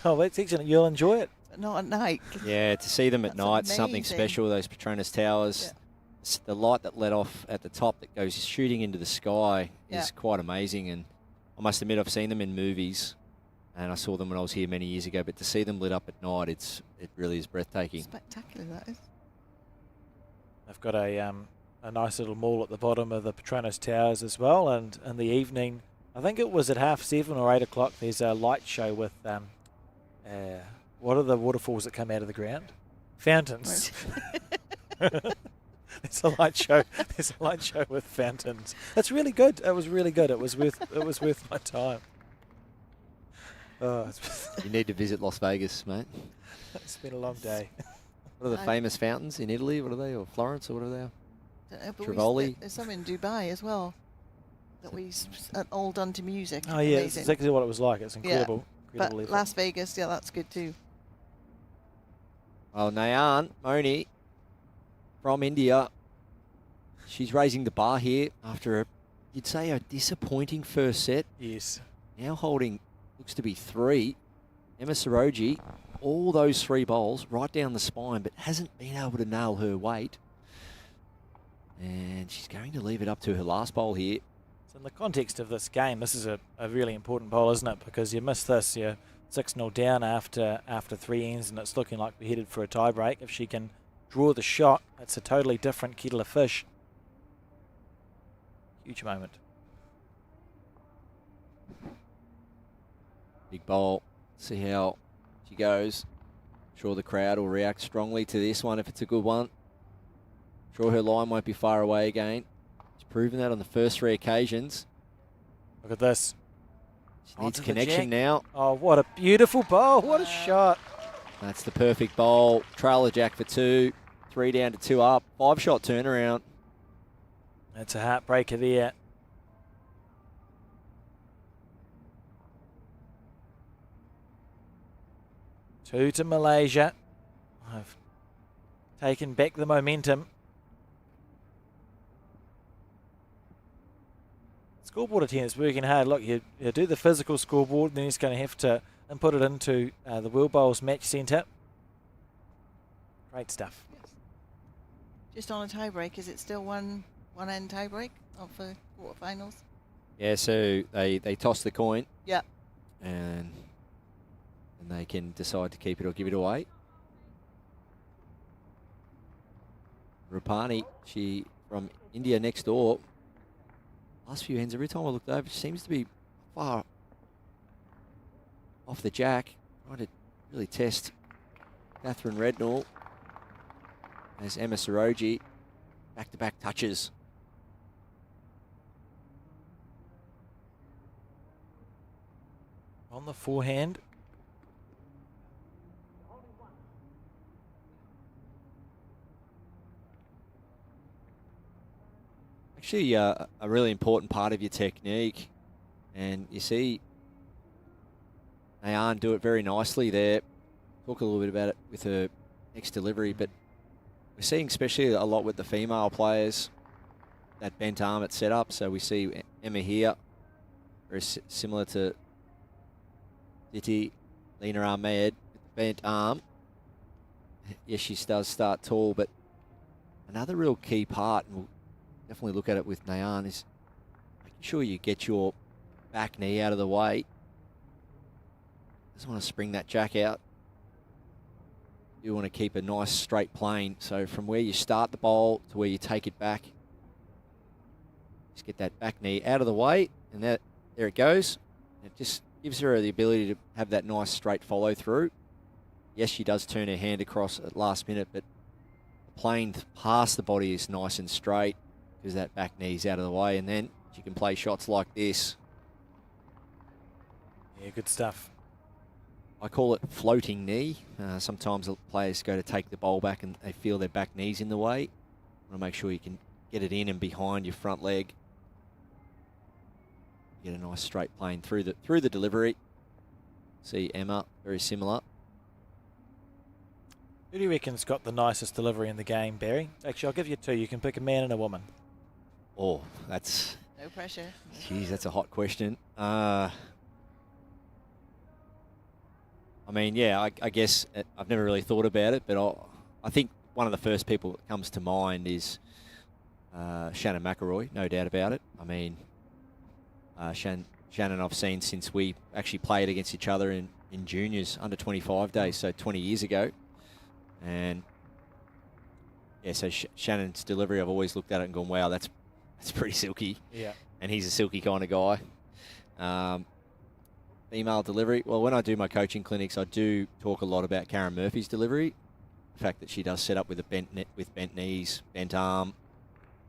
S3: Oh, that's excellent. You'll enjoy it.
S11: But not at night.
S10: Yeah, to see them at night,
S11: amazing.
S10: something special, those Petronas Towers.
S11: Yeah.
S10: The light that let off at the top that goes shooting into the sky
S11: Yeah.
S10: is quite amazing. And I must admit, I've seen them in movies, and I saw them when I was here many years ago. But to see them lit up at night, it really is breathtaking.
S11: Spectacular, that is.
S3: They've got a nice little mall at the bottom of the Petronas Towers as well. And in the evening, I think it was at 7:30 or 8 o'clock, there's a light show with, what are the waterfalls that come out of the ground? Fountains. There's a light show. There's a light show with fountains. It's really good. It was really good. It was worth my time. Oh,
S10: You need to visit Las Vegas, mate.
S3: It's been a long day.
S10: What are the famous fountains in Italy? What are they? Or Florence? Or what are they?
S11: Don't know, but
S10: Trivoli?
S11: there's some in Dubai as well. That all done to music.
S3: Oh yeah, it's
S11: Amazing.
S3: exactly what it was like. It's incredible.
S11: But
S3: Incredible effort.
S11: Las Vegas, yeah, that's good too.
S10: Oh, Nayanmoni from India. She's raising the bar here after you'd say a disappointing first set.
S3: Yes.
S10: Now holding, looks to be 3. Emma Saroji, all those 3 bowls right down the spine, but hasn't been able to nail her weight. And she's going to leave it up to her last bowl here.
S3: So in the context of this game, this is a really important bowl, isn't it? Because you miss this, you're 6-0 down after 3 ends, and it's looking like we're headed for a tie break. If she can draw the shot, it's a totally different kettle of fish. Huge moment.
S10: Big bowl. See how she goes. Sure the crowd will react strongly to this one if it's a good one. Sure her line won't be far away again. She's proven that on the first 3 occasions.
S3: Look at this.
S10: She needs
S3: Onto the
S10: connection
S3: jack.
S10: now.
S3: Oh, what a beautiful bowl. What a shot.
S10: That's the perfect bowl. Trailer jack for 2. 3 down to 2 up. 5-shot turnaround.
S3: That's a heartbreaker there. Two to Malaysia. I've taken back the momentum. Scoreboard attendants working hard. Look, you do the physical scoreboard, then he's going to have to input it into the World Bowls Match Centre. Great stuff.
S11: Yes. Just on a tie break, is it still one end tie break of the quarterfinals?
S10: Yeah, so they toss the coin.
S11: Yeah.
S10: And they can decide to keep it or give it away. Ruparani, she from India next door. Last few hands, every time I looked over, she seems to be far off the jack. Trying to really test Katherine Rednall. as Emma Saroji, back-to-back touches.
S3: On the forehand.
S10: Actually, a really important part of your technique. And you see Nayan do it very nicely there. Talk a little bit about it with her next delivery, but we're seeing especially a lot with the female players, that bent arm at setup. So we see Emma here, very similar to Binti, Lena Ahmed, with the bent arm. Yes, she does start tall, but another real key part, and we'll definitely look at it with Nayan, is making sure you get your back knee out of the way. Doesn't want to spring that jack out. You want to keep a nice straight plane. So from where you start the bowl to where you take it back, just get that back knee out of the way, and there it goes. It just gives her the ability to have that nice straight follow through. Yes, she does turn her hand across at last minute, but the plane past the body is nice and straight because that back knee's out of the way, and then she can play shots like this.
S3: Yeah, good stuff.
S10: I call it floating knee. Sometimes the players go to take the bowl back and they feel their back knee's in the way. You want to make sure you can get it in and behind your front leg. Get a nice straight plane through the delivery. See Emma, very similar.
S3: Who do you reckon's got the nicest delivery in the game, Barry? Actually, I'll give you two. You can pick a man and a woman.
S10: Oh, that's...
S11: No pressure.
S10: Geez, that's a hot question. I mean, yeah, I guess I've never really thought about it, but I think one of the first people that comes to mind is Shannon McElroy, no doubt about it. I mean, Shannon I've seen since we actually played against each other in juniors, under 25 days, so 20 years ago. And, yeah, so Shannon's delivery, I've always looked at it and gone, wow, that's pretty silky.
S3: Yeah.
S10: And he's a silky kind of guy. Female delivery. Well, when I do my coaching clinics, I do talk a lot about Karen Murphy's delivery. The fact that she does set up with bent knees, bent arm,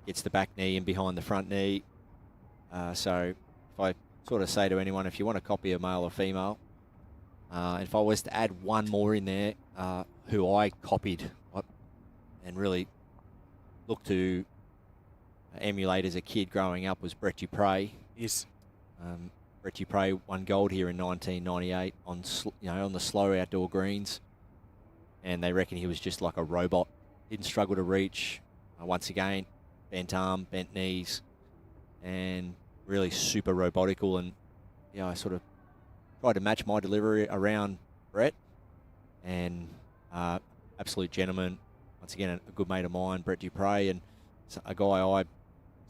S10: gets the back knee in behind the front knee. So if I sort of say to anyone, if you want to copy a male or female, and if I was to add one more in there, who I copied and really looked to emulate as a kid growing up was Brett Dupre.
S3: Yes.
S10: Brett Dupre won gold here in 1998 on the slow outdoor greens, and they reckon he was just like a robot. Didn't struggle to reach. Once again, bent arm, bent knees, and really super robotical. And yeah, I sort of tried to match my delivery around Brett, and absolute gentleman. Once again, a good mate of mine, Brett Dupre, and a guy I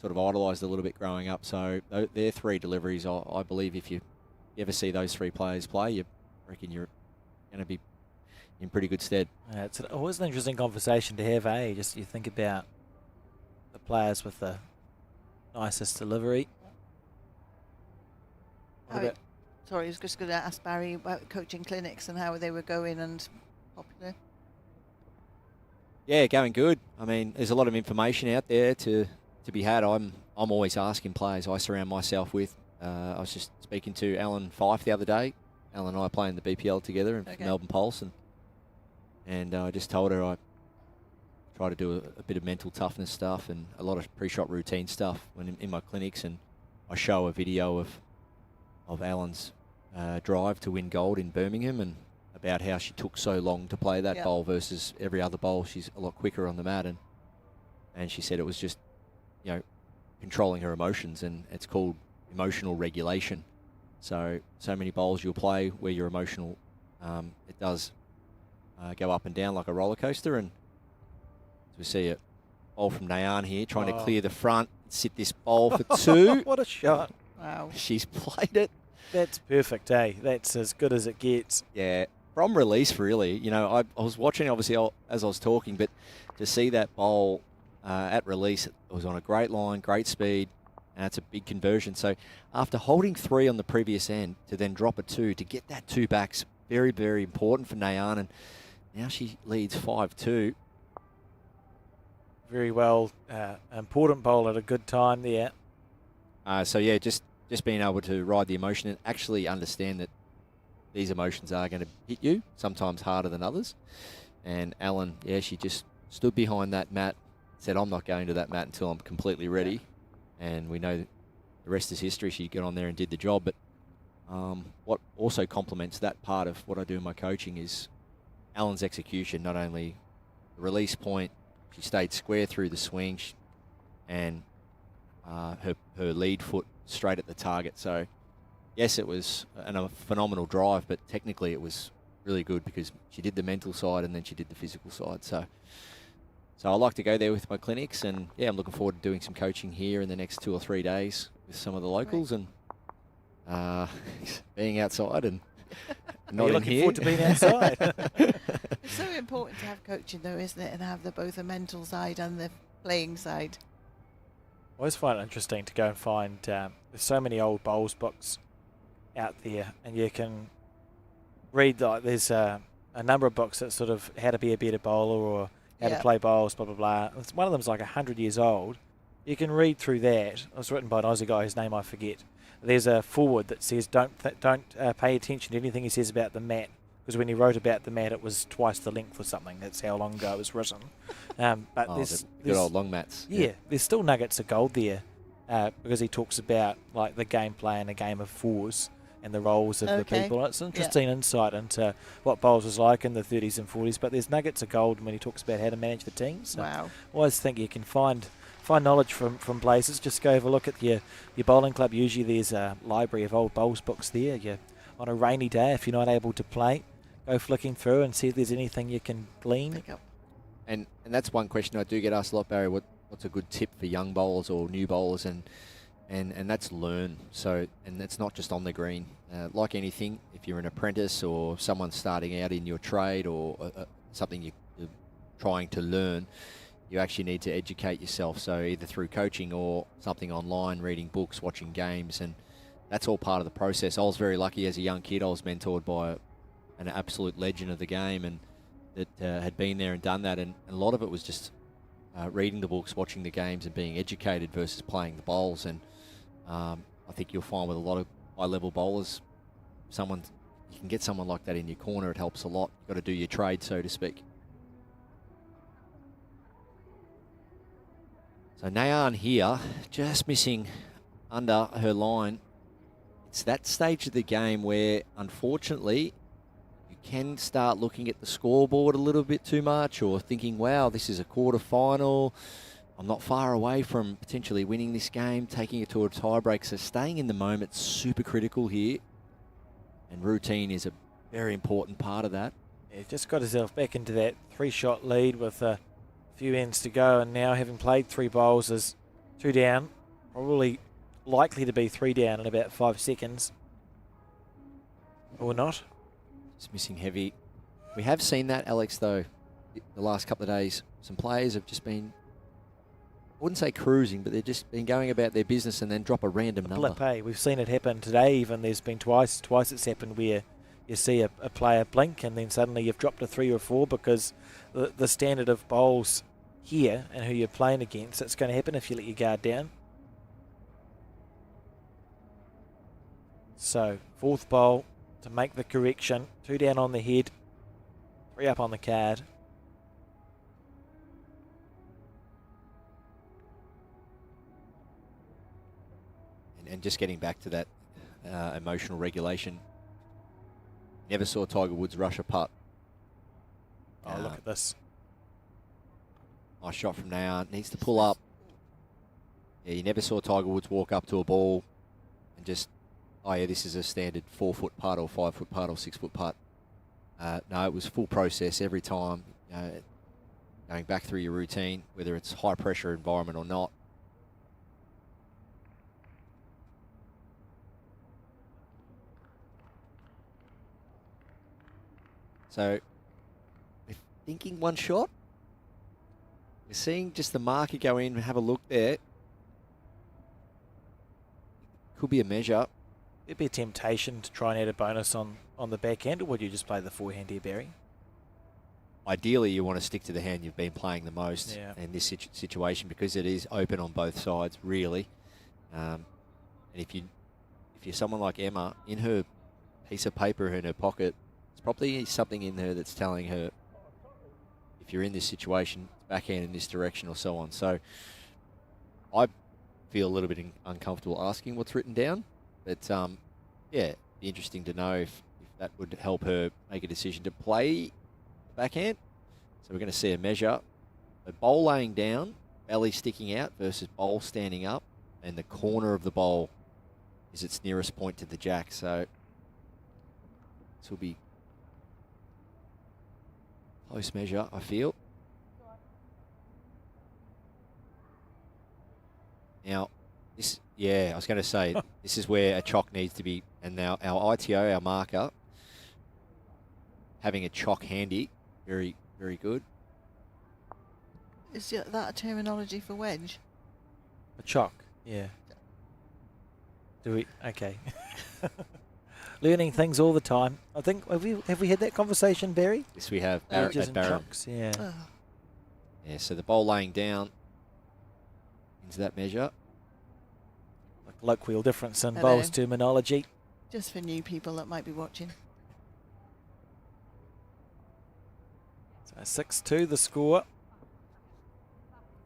S10: sort of idolised a little bit growing up. So they're three deliveries. I believe if you ever see those three players play, you reckon you're going to be in pretty good stead.
S3: It's always an interesting conversation to have, eh? Just you think about the players with the nicest delivery.
S11: Sorry, I was just going to ask Barry about coaching clinics and how they were going and popular.
S10: Yeah, going good. I mean, there's a lot of information out there to be had. I'm always asking players I surround myself with. I was just speaking to Alan Fife the other day. Alan and I play in the BPL together in Melbourne Pulse, and I just told her I try to do a bit of mental toughness stuff and a lot of pre-shot routine stuff when in my clinics, and I show a video of Alan's drive to win gold in Birmingham and about how she took so long to play that bowl versus every other bowl. She's a lot quicker on the mat, and she said it was just, controlling her emotions, and it's called emotional regulation. So many bowls you'll play where you're emotional, it does go up and down like a roller coaster. And as we see a bowl from Nayan here, trying to clear the front, sit this bowl for two.
S3: What a shot.
S11: Wow.
S10: She's played it.
S3: That's perfect, eh? That's as good as it gets.
S10: Yeah, from release, really. I was watching, obviously, as I was talking, but to see that bowl at release, it was on a great line, great speed, and it's a big conversion. So after holding 3 on the previous end, to then drop a 2, to get that 2 back's very, very important for Nayan. And now she leads 5-2.
S3: very well. Important bowl at a good time there.
S10: So yeah, just being able to ride the emotion and actually understand that these emotions are going to hit you, sometimes harder than others. And Ellen, yeah, she just stood behind that mat, said, I'm not going to that mat until I'm completely ready. And we know the rest is history. She got on there and did the job. But what also complements that part of what I do in my coaching is Ellen's execution, not only the release point, she stayed square through the swing, and her lead foot straight at the target. So, yes, it was a phenomenal drive, but technically it was really good because she did the mental side and then she did the physical side. So I like to go there with my clinics, and yeah, I'm looking forward to doing some coaching here in the next 2 or 3 days with some of the locals and being outside and not in
S3: looking
S10: here.
S3: forward to being outside.
S11: It's so important to have coaching, though, isn't it? And have both the mental side and the playing side.
S3: I always find it interesting to go and find there's so many old bowls books out there, and you can read, like, there's a number of books that sort of how to be a better bowler or how to play bowls, blah, blah, blah. One of them's like 100 years old. You can read through that. It was written by an Aussie guy whose name I forget. There's a foreword that says don't pay attention to anything he says about the mat, because when he wrote about the mat, it was twice the length or something. That's how long ago it was written. But there's
S10: good old long mats.
S3: Yeah, there's still nuggets of gold there, because he talks about like the gameplay in a game of fours and the roles of the people. It's an interesting insight into what bowls was like in the 30s and 40s. But there's nuggets of gold when he talks about how to manage the teams. So
S11: wow!
S3: I always think you can find knowledge from places. Just go have a look at your bowling club. Usually there's a library of old bowls books there. On a rainy day, if you're not able to play, go flicking through and see if there's anything you can glean.
S11: Pick up.
S10: And that's one question I do get asked a lot, Barry. What's a good tip for young bowlers or new bowlers? And that's learn. So, and that's not just on the green. Like anything, if you're an apprentice or someone starting out in your trade or something you're trying to learn, you actually need to educate yourself. So either through coaching or something online, reading books, watching games, and that's all part of the process. I was very lucky as a young kid. I was mentored by an absolute legend of the game, and that had been there and done that. And a lot of it was just reading the books, watching the games, and being educated versus playing the bowls. And I think you'll find with a lot of high-level bowlers, you can get someone like that in your corner. It helps a lot. You've got to do your trade, so to speak. So Nayan here, just missing under her line. It's that stage of the game where, unfortunately, you can start looking at the scoreboard a little bit too much, or thinking, wow, this is a quarter-final. I'm not far away from potentially winning this game, taking it to a tie-break. So staying in the moment is super critical here. And routine is a very important part of that.
S3: Yeah, just got himself back into that 3-shot lead with a few ends to go, and now having played 3 bowls is 2 down, probably likely to be 3 down in about 5 seconds. Or not.
S10: Just missing heavy. We have seen that, Alex, though, the last couple of days. Some players have just been, I wouldn't say cruising, but they've just been going about their business and then drop a random number.
S3: Blip, hey. We've seen it happen today even. There's been twice it's happened where you see a player blink and then suddenly you've dropped a 3 or 4 because the standard of bowls here and who you're playing against, it's going to happen if you let your guard down. So, 4th bowl to make the correction. 2 down on the head, 3 up on the card.
S10: And just getting back to that emotional regulation. Never saw Tiger Woods rush a putt.
S3: Oh, look at this.
S10: Nice shot from now. Needs to pull up. Yeah, you never saw Tiger Woods walk up to a ball and just, oh yeah, this is a standard 4-foot putt or 5-foot putt or 6-foot putt. No, it was full process every time. Going back through your routine, whether it's high pressure environment or not. So, we're thinking 1 shot. We're seeing just the marker go in and have a look there. Could be a measure.
S3: It'd be a temptation to try and add a bonus on the backhand, or would you just play the forehand here, Barry?
S10: ideally you want to stick to the hand you've been playing the most in this situation because it is open on both sides, really. And if you're someone like Emma, in her piece of paper in her pocket, there's probably something in there that's telling her if you're in this situation, backhand in this direction or so on. So I feel a little bit uncomfortable asking what's written down, but yeah, it'd be interesting to know if that would help her make a decision to play the backhand. So we're going to see a measure. A bowl laying down, belly sticking out versus bowl standing up, and the corner of the bowl is its nearest point to the jack. So this will be close measure, I feel. Now, I was going to say, this is where a chock needs to be, and now our ITO, our marker, having a chock handy, very, very good.
S11: Is that a terminology for wedge?
S3: A chock, yeah. Do we? Okay. Learning things all the time. I think, have we had that conversation, Barry?
S10: Yes, we have.
S3: Wedges
S10: At
S3: and
S10: Barham.
S3: chocks, yeah.
S11: Oh.
S10: Yeah, so the bowl laying down into that measure.
S3: Like colloquial difference in
S11: I
S3: bowls
S11: know.
S3: terminology.
S11: Just for new people that might be watching.
S3: So 6-2 the score.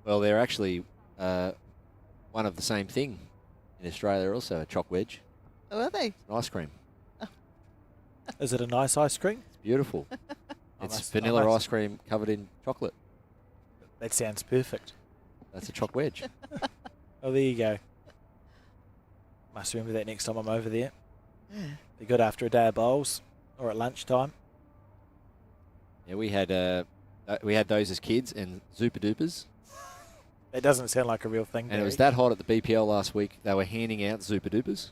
S10: Well, they're actually one of the same thing in Australia also, a chock wedge.
S11: Oh, are they?
S10: Ice cream.
S3: Is it a nice ice cream?
S10: It's beautiful. It's vanilla ice cream covered in chocolate.
S3: That sounds perfect.
S10: That's a chock wedge.
S3: Oh, there you go. Must remember that next time I'm over there.
S11: Yeah.
S3: Be good after a day of bowls or at lunchtime.
S10: Yeah, we had those as kids and Zupa Dupas.
S3: That doesn't sound like a real thing.
S10: And it was that hot at the BPL last week, they were handing out Zupa Dupas.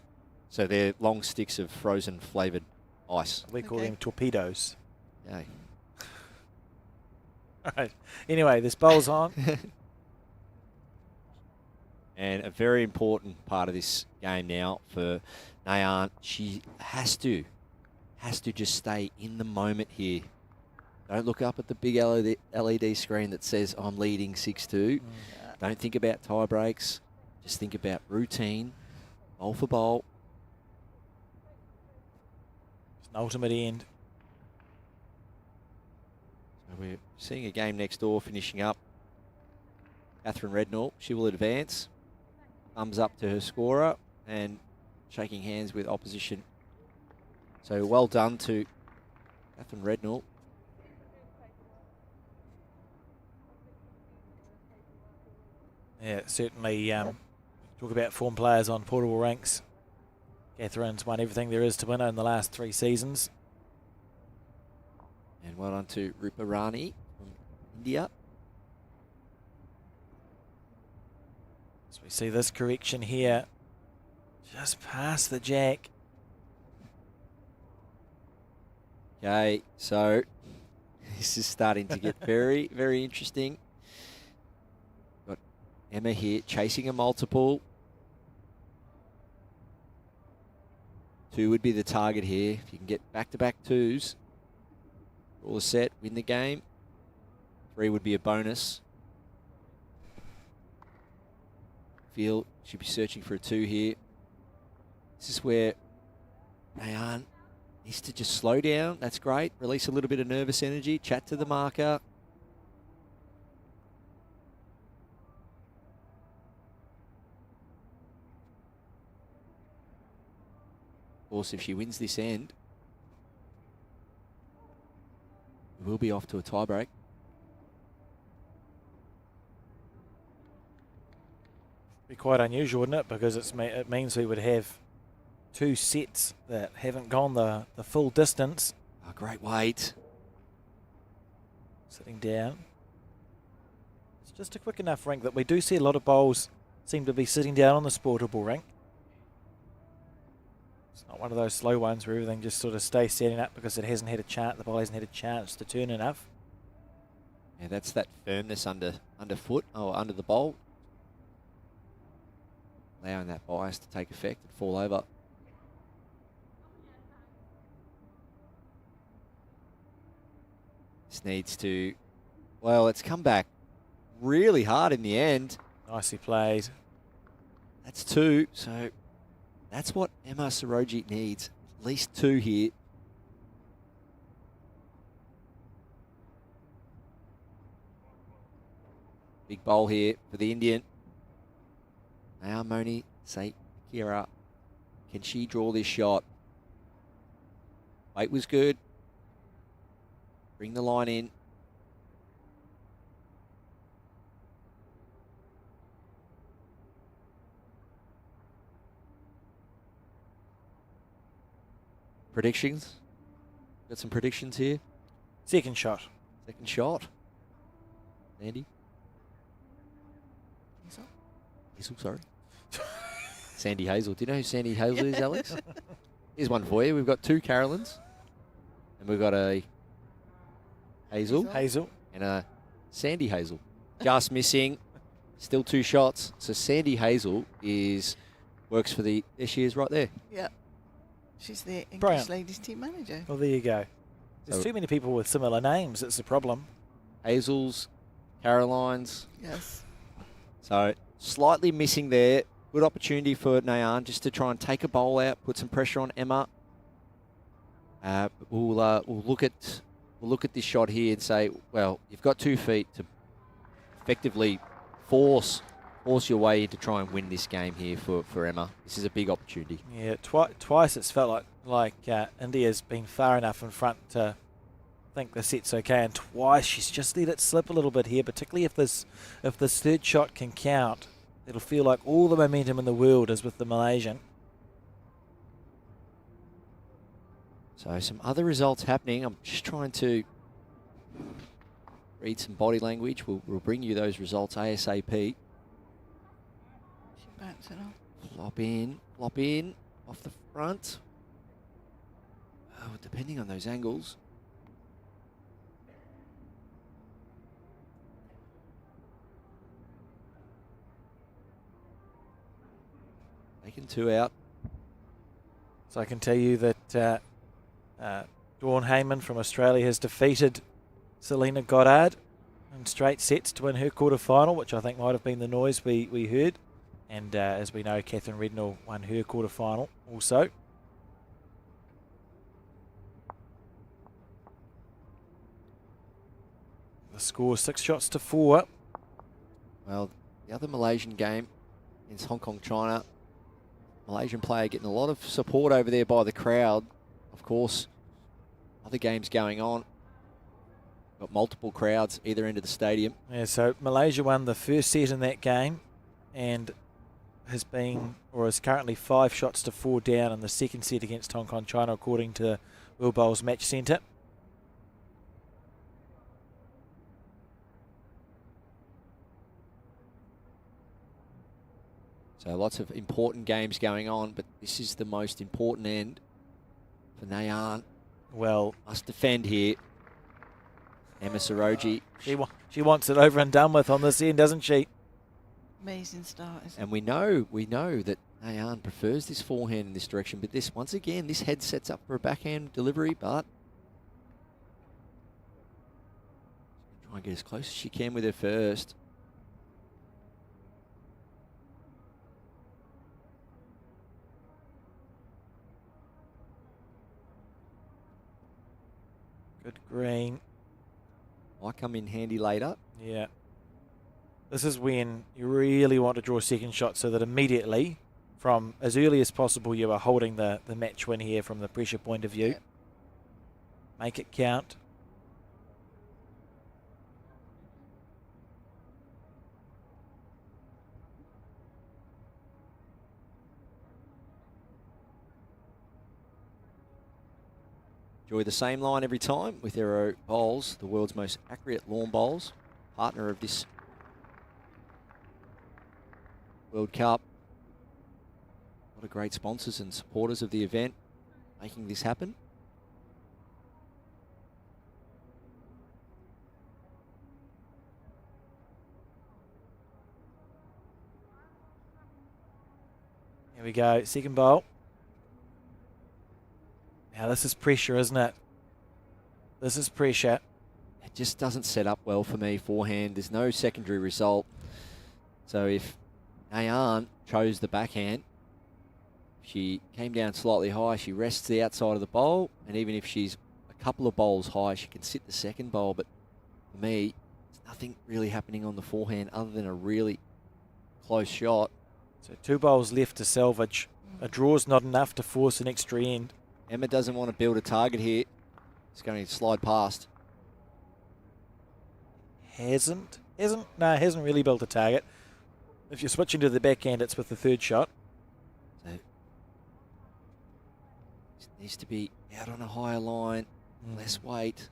S10: So they're long sticks of frozen flavoured ice.
S3: We call them torpedoes.
S10: Yeah.
S3: All right. Anyway, this bowl's on.
S10: And a very important part of this game now for Nayan, she has to just stay in the moment here. Don't look up at the big LED screen that says I'm leading 6-2. Don't think about tie breaks. Just think about routine, bowl for bowl.
S3: It's an ultimate end.
S10: So we're seeing a game next door finishing up. Katherine Rednall, she will advance. Thumbs up to her scorer and shaking hands with opposition. So well done to Katherine Rednall.
S3: Yeah, certainly talk about form players on portable ranks. Katherine's won everything there is to win in the last 3 seasons.
S10: And well done to Ruparani from India.
S3: So we see this correction here. Just past the jack.
S10: Okay, so this is starting to get very, very interesting. Got Emma here chasing a multiple. 2 would be the target here. If you can get back-to-back 2s, all set, win the game. 3 would be a bonus. Feel should be searching for a 2 here. This is where Nayan needs to just slow down. That's great. Release a little bit of nervous energy. Chat to the marker. Of course, if she wins this end, we'll be off to a tie break.
S3: Be quite unusual, wouldn't it? Because it means we would have 2 sets that haven't gone the full distance.
S10: Oh, great weight.
S3: Sitting down. It's just a quick enough rink that we do see a lot of bowls seem to be sitting down on the sportable rink. It's not one of those slow ones where everything just sort of stays standing up because it hasn't had a chance, the ball hasn't had a chance to turn enough.
S10: Yeah, that's that firmness underfoot or under the bowl. Allowing that bias to take effect and fall over. This needs to, well, it's come back really hard in the end.
S3: Nicely played.
S10: That's 2, so that's what Emma Saroji needs. At least 2 here. Big bowl here for the Indian. Nayanmoni, Saikia. Can she draw this shot? Weight was good. Bring the line in. Predictions? Got some predictions here.
S3: Second shot.
S10: Second shot. Andy? Hazel, sorry. Sandy Hazel. Do you know who Sandy Hazel is, Alex? Here's one for you. We've got 2 Carolyns. And we've got a Hazel. And a Sandy Hazel. Just missing. Still 2 shots. So Sandy Hazel works for the... There she is right there.
S11: Yeah. She's the English
S3: Brilliant.
S11: ladies team manager.
S3: Well, there you go. There's
S10: So-
S3: too many people with similar names. It's a problem.
S10: Hazel's, Caroline's.
S11: Yes.
S10: So slightly missing there. Good opportunity for Nayan just to try and take a bowl out, put some pressure on Emma. We'll look at this shot here and say, well, you've got 2 feet to effectively force your way to try and win this game here for Emma. This is a big opportunity.
S3: Yeah, twice it's felt like India's been far enough in front to think the set's okay, and twice she's just let it slip a little bit here, particularly if this third shot can count. It'll feel like all the momentum in the world is with the Malaysian.
S10: So some other results happening. I'm just trying to read some body language. We'll bring you those results ASAP.
S11: She bounced it off.
S10: Flop in, off the front. Oh, depending on those angles. Taking 2 out.
S3: So I can tell you that Dawn Hayman from Australia has defeated Selena Goddard in straight sets to win her quarterfinal, which I think might have been the noise we heard. And as we know, Katherine Rednall won her quarterfinal also. The score 6 shots to 4.
S10: Well, the other Malaysian game is Hong Kong, China. Malaysian player getting a lot of support over there by the crowd. Of course, other games going on. Got multiple crowds either end of the stadium.
S3: Yeah, so Malaysia won the first set in that game and is currently 5 shots to 4 down in the second set against Hong Kong, China, according to World Bowls Match Centre.
S10: So lots of important games going on, but this is the most important end for Nayan.
S3: Well,
S10: must defend here. Emma Saroji.
S3: She wants it over and done with on this end, doesn't she?
S11: Amazing start.
S10: And we know that Nayan prefers this forehand in this direction, but this, once again, this head sets up for a backhand delivery, but try and get as close as she can with her first.
S3: Good green.
S10: Might come in handy later.
S3: Yeah. This is when you really want to draw a second shot so that immediately, from as early as possible, you are holding the match win here from the pressure point of view.
S11: Yeah.
S3: Make it count.
S10: Enjoy the same line every time with Aero Bowls, the world's most accurate lawn bowls, partner of this World Cup. A lot of great sponsors and supporters of the event making this happen.
S3: Here we go, second bowl. Now this is pressure, isn't it? This is pressure.
S10: it just doesn't set up well for me forehand. There's no secondary result. So if Nayan chose the backhand, she came down slightly high, she rests the outside of the bowl, and even if she's a couple of bowls high, she can sit the second bowl. But for me, there's nothing really happening on the forehand other than a really close shot.
S3: So 2 bowls left to salvage. A draw's not enough to force an extra end.
S10: Emma doesn't want to build a target here. It's going to slide past.
S3: Hasn't really built a target. If you're switching to the backhand, it's with the 3rd shot.
S10: So it needs to be out on a higher line, less weight.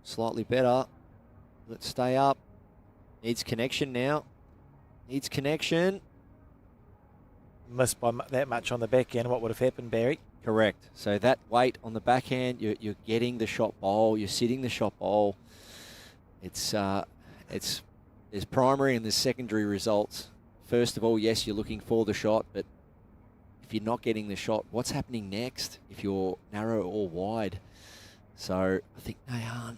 S10: Slightly better. Let's stay up. Needs connection now. Needs connection.
S3: Missed by that much on the backhand. What would have happened, Barry?
S10: Correct. So that weight on the backhand, you're getting the shot bowl, you're sitting the shot bowl. There's primary and there's secondary results. First of all, yes, you're looking for the shot, but if you're not getting the shot, what's happening next if you're narrow or wide? So I think Nayan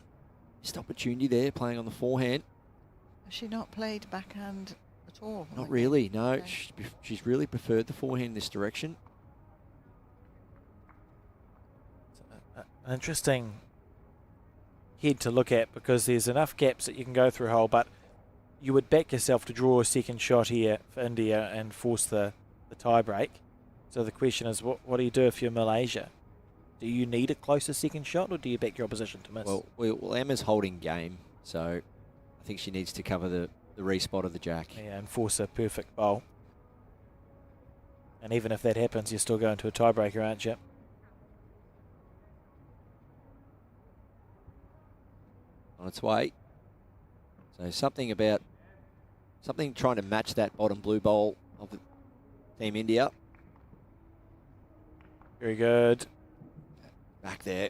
S10: missed opportunity there, playing on the forehand.
S11: Has she not played backhand at all?
S10: Not really, no. Okay. She's really preferred the forehand in this direction.
S3: An interesting head to look at because there's enough gaps that you can go through a hole, but you would back yourself to draw a second shot here for India and force the tie break. So the question is, what do you do if you're Malaysia? Do you need a closer second shot, or do you back your opposition to miss?
S10: Well, Emma's holding game, so I think she needs to cover the respot of the jack.
S3: Yeah, and force a perfect bowl. And even if that happens, you're still going to a tiebreaker, aren't you?
S10: On its way. So something trying to match that bottom blue bowl of the Team India.
S3: Very good.
S10: Back there.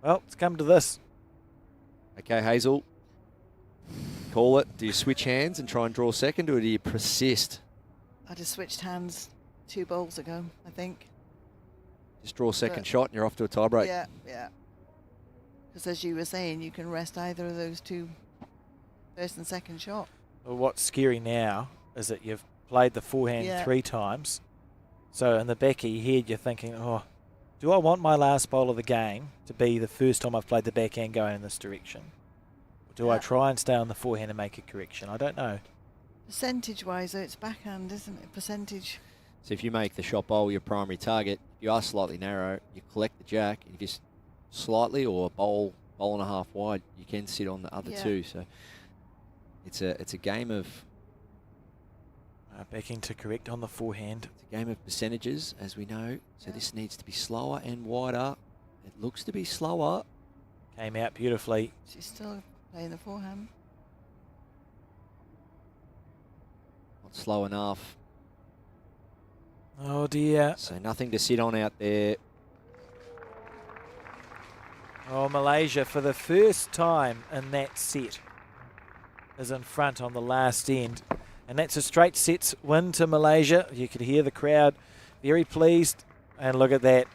S3: Well, it's come to this.
S10: Okay, Hazel. Call it. Do you switch hands and try and draw second, or do you persist?
S11: I just switched hands 2 bowls ago, I think.
S10: Just draw second shot and you're off to a tiebreak.
S11: Yeah, yeah. Because as you were saying, you can rest either of those 2 first and second shot.
S3: Well, what's scary now is that you've played the forehand 3 times. So in the back of your head, you're thinking, oh, do I want my last bowl of the game to be the first time I've played the backhand going in this direction? Or do I try and stay on the forehand and make a correction? I don't know.
S11: Percentage-wise, though, it's backhand, isn't it? Percentage.
S10: So if you make the shot bowl your primary target, if you are slightly narrow, you collect the jack, and if you're slightly or a bowl and a half wide, you can sit on the other 2. So it's a game of
S3: backing to correct on the forehand.
S10: It's a game of percentages, as we know. So this needs to be slower and wider. It looks to be slower.
S3: Came out beautifully.
S11: She's still playing the forehand.
S10: Not slow enough.
S3: Oh dear.
S10: So nothing to sit on out there.
S3: Oh, Malaysia, for the first time in that set, is in front on the last end. And that's a straight sets win to Malaysia. You could hear the crowd very pleased. And look at that.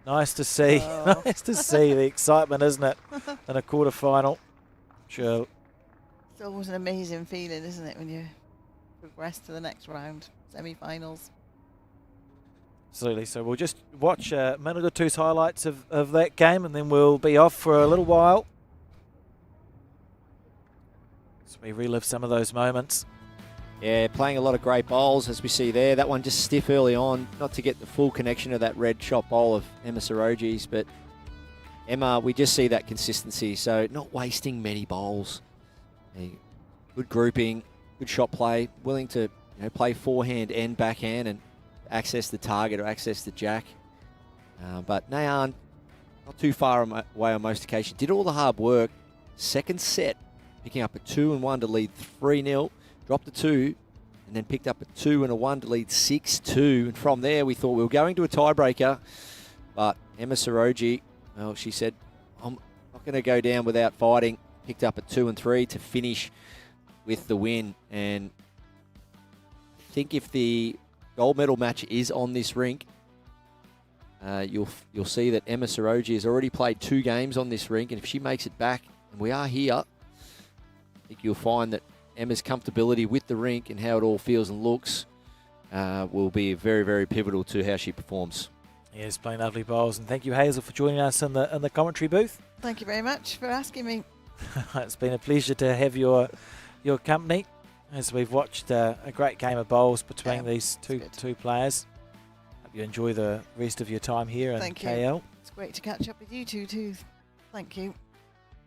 S3: Nice to see.
S11: Oh.
S3: Nice to see the excitement, isn't it, in a quarter-final. Sure.
S11: It's always an amazing feeling, isn't it, when you progress to the next round, semi-finals.
S3: Absolutely. So we'll just watch a minute or two's highlights of that game, and then we'll be off for a little while. So we relive some of those moments.
S10: Yeah, playing a lot of great bowls, as we see there. That one just stiff early on, not to get the full connection of that red shot bowl of Emma Saroji's, but Emma, we just see that consistency, so not wasting many bowls. Good grouping, good shot play, willing to play forehand and backhand and access the target or access the jack. But Nayan, not too far away on most occasions, did all the hard work. Second set, picking up a 2 and 1 to lead 3-0. Dropped a 2 and then picked up a 2 and a 1 to lead 6-2. And from there, we thought we were going to a tiebreaker. But Emma Saroji, well, she said, I'm not going to go down without fighting. Picked up a 2 and 3 to finish with the win. And I think if the gold medal match is on this rink, you'll see that Emma Saroji has already played 2 games on this rink, and if she makes it back, and we are here, I think you'll find that Emma's comfortability with the rink and how it all feels and looks will be very, very pivotal to how she performs.
S3: Yes, playing lovely bowls, and thank you, Hazel, for joining us in the commentary booth.
S11: Thank you very much for asking me.
S3: It's been a pleasure to have your company as we've watched a great game of bowls between these two players. Hope you enjoy the rest of your time here in KL.
S11: It's great to catch up with you two too. Thank you.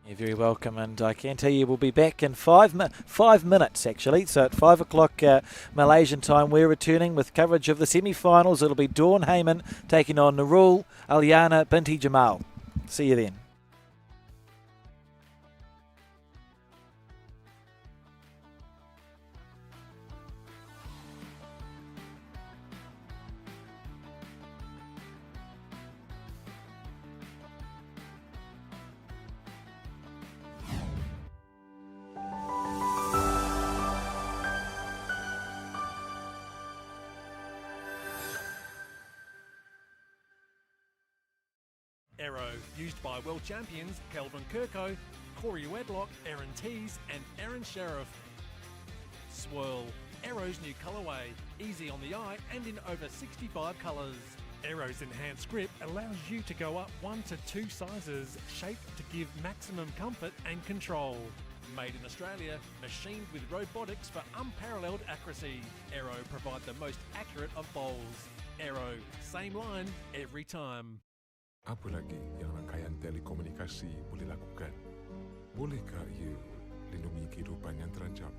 S3: You're very welcome, and I can tell you we'll be back in 5 minutes actually. So at 5 o'clock Malaysian time, we're returning with coverage of the semi-finals. It'll be Dawn Hayman taking on Nurul, Alyani, Binti, Jamil. See you then.
S7: Arrow, used by world champions Kelvin Kirko, Corey Wedlock, Aaron Tees and Aaron Sheriff. Swirl, Arrow's new colourway, easy on the eye and in over 65 colours. Arrow's enhanced grip allows you to go up 1 to 2 sizes, shaped to give maximum comfort and control. Made in Australia, machined with robotics for unparalleled accuracy. Arrow provide the most accurate of bowls. Arrow, same line every time.
S8: Apa lagi yang rangkaian telekomunikasi boleh lakukan? Bolehkah ia lindungi kehidupan yang terancam?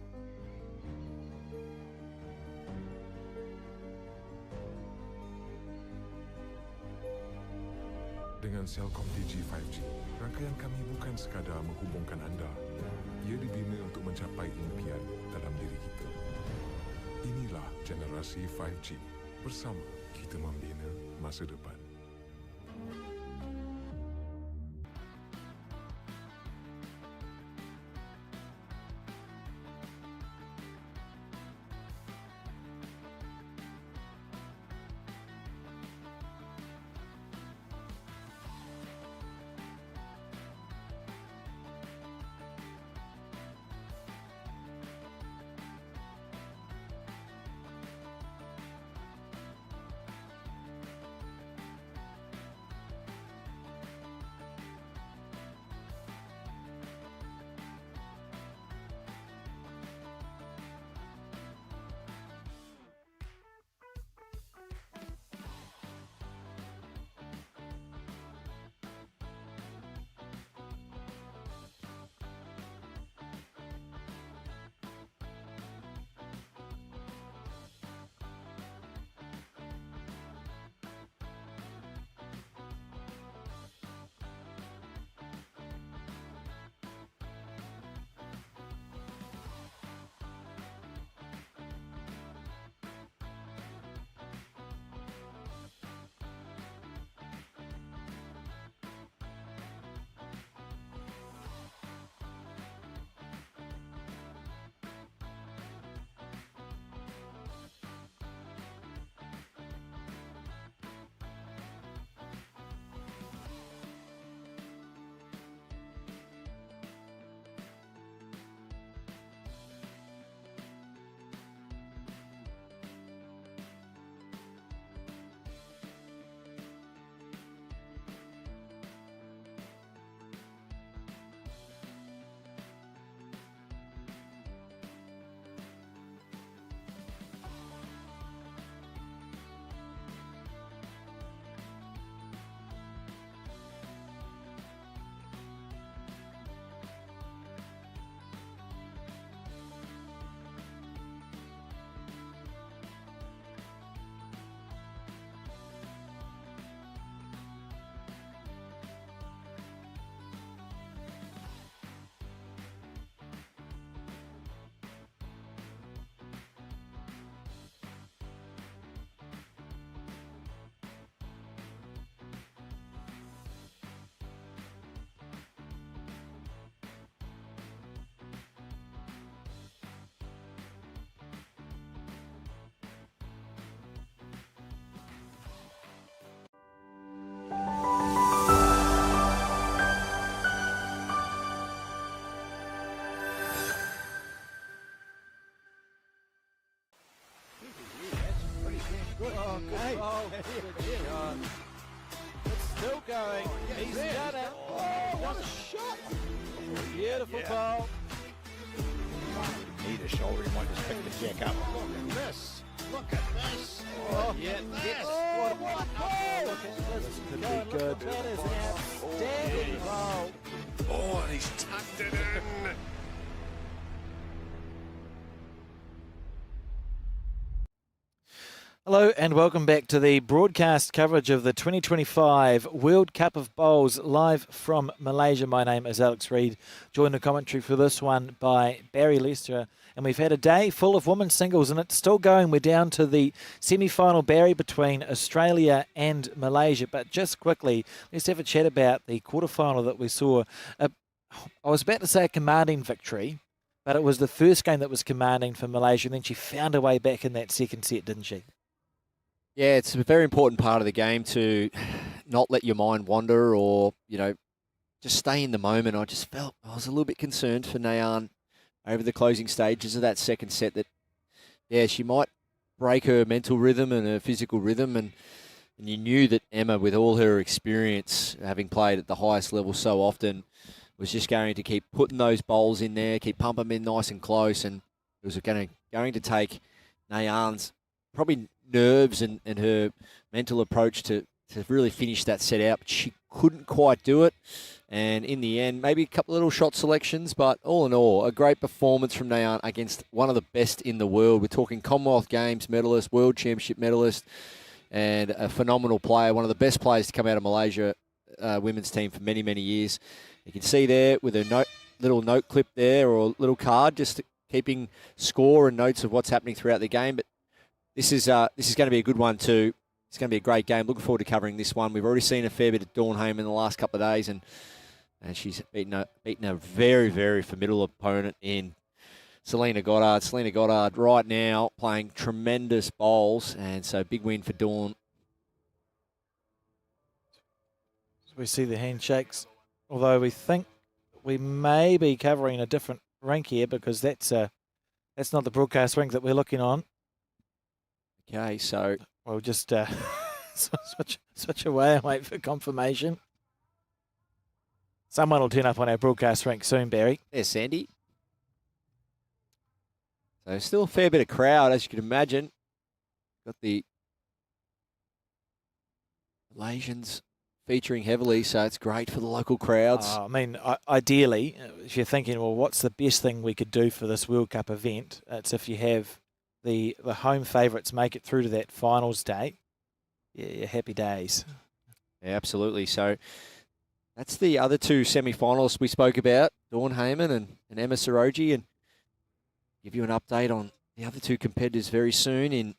S8: Dengan Celcom Digi 5G, rangkaian kami bukan sekadar menghubungkan anda. Ia dibina untuk mencapai impian dalam diri kita. Inilah generasi 5G. Bersama kita membina masa depan.
S1: Good. Oh, good. Oh, good hit. It's still going. He's done it. Oh, what a shot. Beautiful ball.
S2: Need a shoulder, he might just pick the jack up. Look at this. Look at this.
S1: Oh, yeah. Oh, what a goal. Look at this.
S3: This could be good.
S1: That is an outstanding goal.
S8: Oh, and he's tucked it in.
S3: Hello and welcome back to the broadcast coverage of the 2025 World Cup of Bowls live from Malaysia. My name is Alex Reid, joined in commentary for this one by Barry Lester. And we've had a day full of women's singles and it's still going. We're down to the semi-final, Barry, between Australia and Malaysia. But just quickly, let's have a chat about the quarterfinal that we saw. I was about to say a commanding victory, but it was the first game that was commanding for Malaysia and then she found her way back in that second set, didn't she?
S10: Yeah, it's a very important part of the game to not let your mind wander or, just stay in the moment. I just felt I was a little bit concerned for Nayan over the closing stages of that second set that, she might break her mental rhythm and her physical rhythm. And you knew that Emma, with all her experience, having played at the highest level so often, was just going to keep putting those bowls in there, keep pumping them in nice and close. And it was going to take Nayan's probably nerves and her mental approach to really finish that set out. But she couldn't quite do it. And in the end, maybe a couple of little shot selections, but all in all, a great performance from Nayan against one of the best in the world. We're talking Commonwealth Games medalist, World Championship medalist, and a phenomenal player, one of the best players to come out of Malaysia women's team for many, many years. You can see there with a little note clip there or a little card, just keeping score and notes of what's happening throughout the game. But this is going to be a good one too. It's going to be a great game. Looking forward to covering this one. We've already seen a fair bit of Dawn Hayman in the last couple of days, and she's beaten a very, very formidable opponent in Selena Goddard. Selena Goddard right now playing tremendous bowls, and so big win for Dawn.
S3: We see the handshakes, although we think we may be covering a different rink here because that's not the broadcast rink that we're looking on.
S10: Okay, so
S3: we'll just switch away and wait for confirmation. Someone will turn up on our broadcast rink soon, Barry.
S10: There's Sandy. So still a fair bit of crowd, as you can imagine. Got the Malaysians featuring heavily, so it's great for the local crowds.
S3: I mean, ideally, if you're thinking, well, what's the best thing we could do for this World Cup event? It's if you have the home favourites make it through to that finals day. Yeah, happy days.
S10: Yeah, absolutely. So that's the other two semi-finalists we spoke about, Dawn Hayman and Emma Saroji, and give you an update on the other two competitors very soon in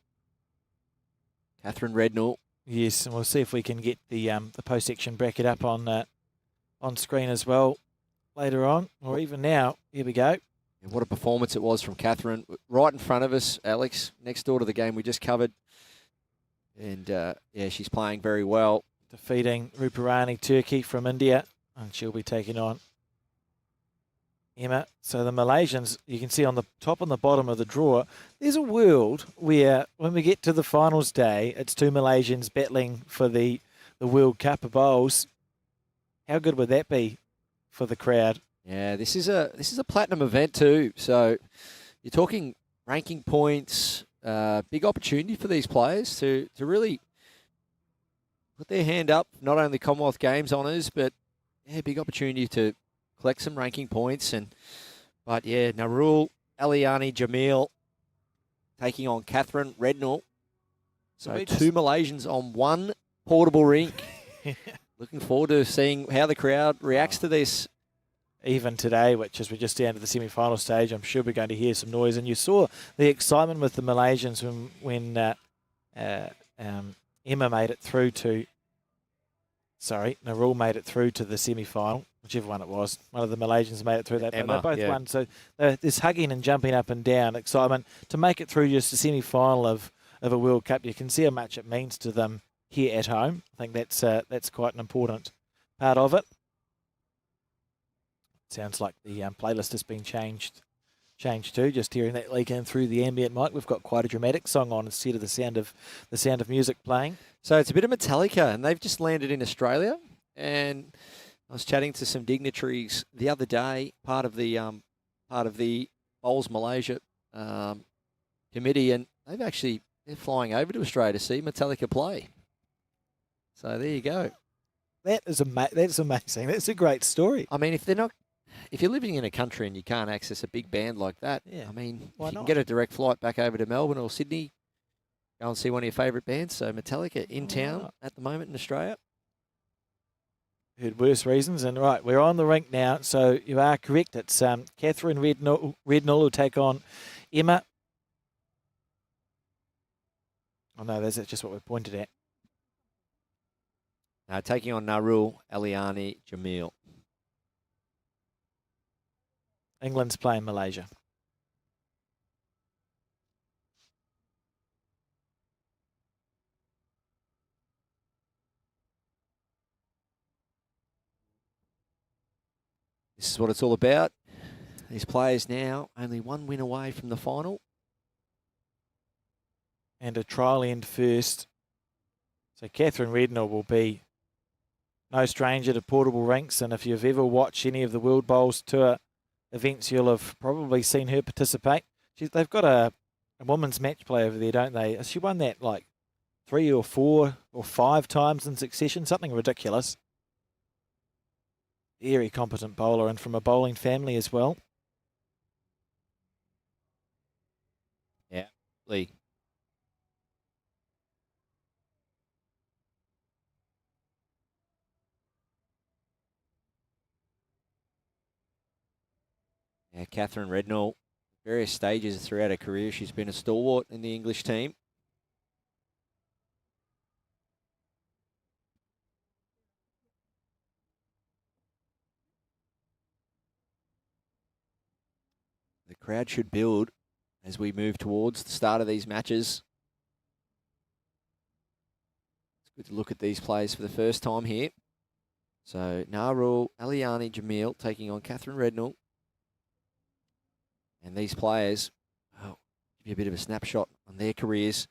S10: Katherine Rednall.
S3: Yes, and we'll see if we can get the post-section bracket up on screen as well later on, or even now. Here we go.
S10: And what a performance it was from Katherine. Right in front of us, Alex, next door to the game we just covered. And, she's playing very well.
S3: Defeating Ruparani, Tirkey from India. And she'll be taking on Emma. So the Malaysians, you can see on the top and the bottom of the draw, there's a world where when we get to the finals day, it's two Malaysians battling for the World Cup of Bowls. How good would that be for the crowd?
S10: Yeah, this is a platinum event too. So you're talking ranking points, big opportunity for these players to really put their hand up, not only Commonwealth Games honours, but big opportunity to collect some ranking points. But Nurul, Alyani, Jamil taking on Katherine Rednall. So two Malaysians on one portable rink. Looking forward to seeing how the crowd reacts to this.
S3: Even today, which is we're just down to the semi-final stage, I'm sure we're going to hear some noise. And you saw the excitement with the Malaysians when Emma made it through to, Nurul made it through to the semi-final, whichever one it was. One of the Malaysians made it through that.
S10: Emma,
S3: they both won. So there's hugging and jumping up and down, excitement to make it through just a semi-final of a World Cup. You can see how much it means to them here at home. I think that's quite an important part of it. Sounds like the playlist has been changed change too. Just hearing that leak in through the ambient mic, we've got quite a dramatic song on instead of the sound of music playing.
S10: So it's a bit of Metallica, and they've just landed in Australia. And I was chatting to some dignitaries the other day, part of the Bowls Malaysia committee, and they're flying over to Australia to see Metallica play. So there you go.
S3: That's amazing. That's a great story.
S10: I mean, if you're living in a country and you can't access a big band like that, I mean,
S3: why
S10: if you
S3: not?
S10: can get a direct flight back over to Melbourne or Sydney, go and see one of your favourite bands. So Metallica in town at the moment in Australia.
S3: Heard worse reasons. And right, we're on the rink now. So you are correct. It's Katherine Rednall will take on Emma. Oh no, that's just what we pointed at.
S10: Taking on Nurul, Alyani, Jamil.
S3: England's playing Malaysia.
S10: This is what it's all about. These players now only one win away from the final.
S3: And a trial end first. So Katherine Rednall will be no stranger to portable rinks, and if you've ever watched any of the World Bowls Tour events, you'll have probably seen her participate. They've got a women's match play over there, don't they? She won that like 3 or 4 or 5 times in succession, something ridiculous. Very competent bowler, and from a bowling family as well.
S10: Yeah, Lee. Yeah, Katherine Rednall, various stages throughout her career, she's been a stalwart in the English team. The crowd should build as we move towards the start of these matches. It's good to look at these players for the first time here. So Nurul, Alyani, Jamil taking on Katherine Rednall. And these players, give you a bit of a snapshot on their careers.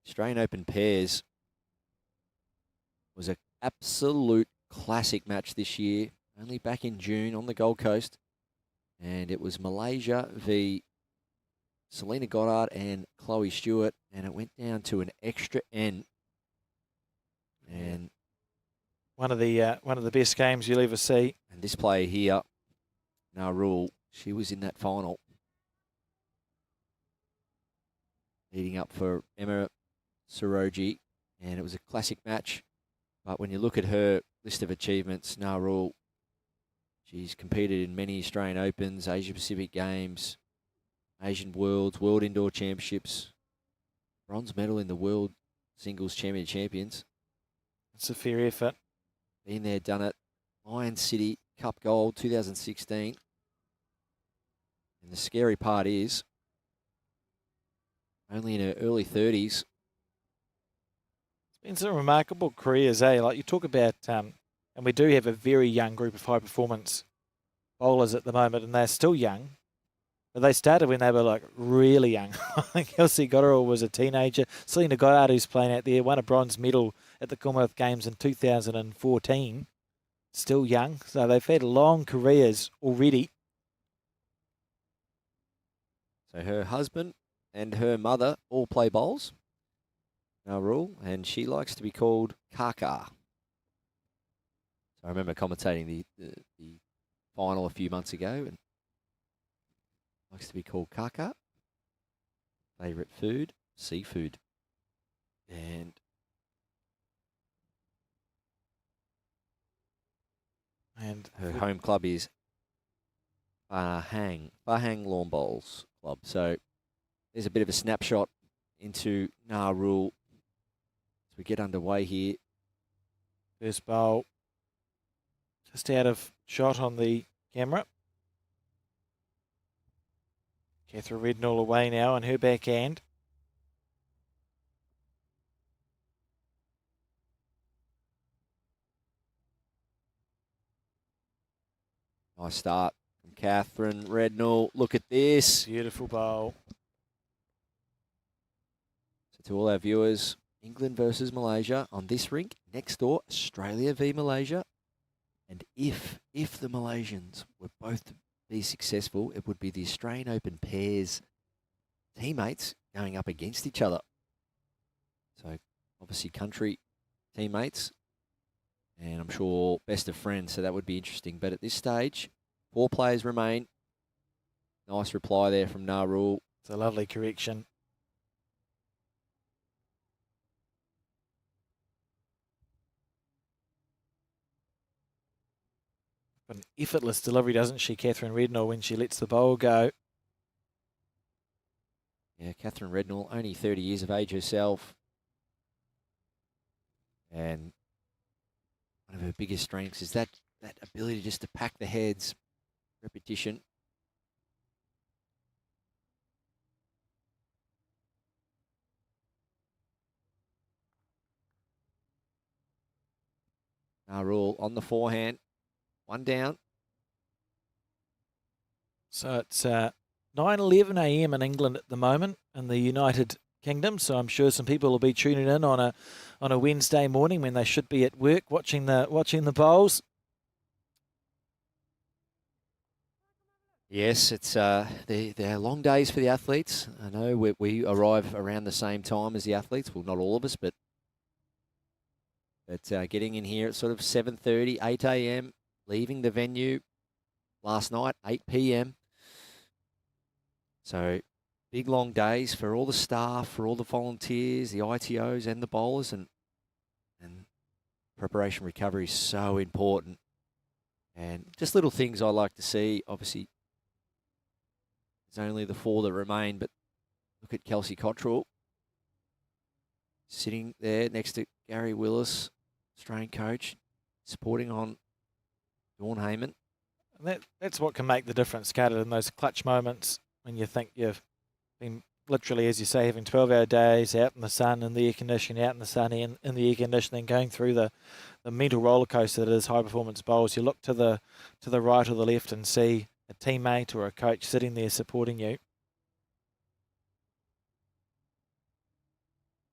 S10: Australian Open pairs was an absolute classic match this year, only back in June on the Gold Coast. And it was Malaysia v Selena Goddard and Chloe Stewart, and it went down to an extra end. And
S3: one of the best games you'll ever see.
S10: And this player here, Nurul, she was in that final, leading up for Emma Saroji, and it was a classic match. But when you look at her list of achievements, Nurul, she's competed in many Australian Opens, Asia Pacific Games, Asian Worlds, World Indoor Championships, bronze medal in the World Singles Champions.
S3: It's a fair effort.
S10: Been there, done it. Lion City Cup Gold 2016. And the scary part is, only in her early 30s.
S3: It's been some remarkable careers, eh? Like you talk about, and we do have a very young group of high performance bowlers at the moment, and they're still young. But they started when they were like really young. I think Elsie Goddard was a teenager. Selena Goddard, who's playing out there, won a bronze medal at the Commonwealth Games in 2014. Still young. So they've had long careers already.
S10: So her husband and her mother all play bowls. Nurul, and she likes to be called Kaka. So I remember commentating the final a few months ago, and likes to be called Kaka. Favourite food, seafood. And her home club is Pahang Lawn Bowls Club. So there's a bit of a snapshot into Nurul as we get underway here.
S3: First bowl just out of shot on the camera. Katherine Rednall away now on her backhand.
S10: Nice start from Katherine. Rednall, look at this.
S3: Beautiful bowl.
S10: So to all our viewers, England versus Malaysia on this rink. Next door, Australia v Malaysia. And if the Malaysians were both to be successful, it would be the Australian Open pairs teammates going up against each other. So obviously country teammates, and I'm sure best of friends, so that would be interesting. But at this stage, 4 players remain. Nice reply there from Nurul.
S3: It's a lovely correction. An effortless delivery, doesn't she, Katherine Rednall, when she lets the bowl go?
S10: Yeah, Katherine Rednall, only 30 years of age herself. And one of her biggest strengths is that ability just to pack the heads, repetition. Nurul on the forehand, 1 down.
S3: So it's 9:11 a.m. in England at the moment in the United Kingdom. So I'm sure some people will be tuning in on a Wednesday morning when they should be at work watching the bowls.
S10: Yes, it's they're long days for the athletes. I know we arrive around the same time as the athletes. Well, not all of us, but getting in here at sort of 7:30, 8 a.m., leaving the venue last night, 8 p.m. So big long days for all the staff, for all the volunteers, the ITOs and the bowlers, and preparation recovery is so important. And just little things I like to see. Obviously, there's only the 4 that remain, but look at Kelsey Cottrell sitting there next to Gary Willis, Australian coach, supporting on Dawn Hayman.
S3: That's what can make the difference, Katelyn, in those clutch moments when you think you've been literally, as you say, having 12-hour days out in the sun, in the air conditioning, out in the sun, in the air conditioning, going through the mental roller coaster that is high-performance bowls. You look to the right or the left and see a teammate or a coach sitting there supporting you.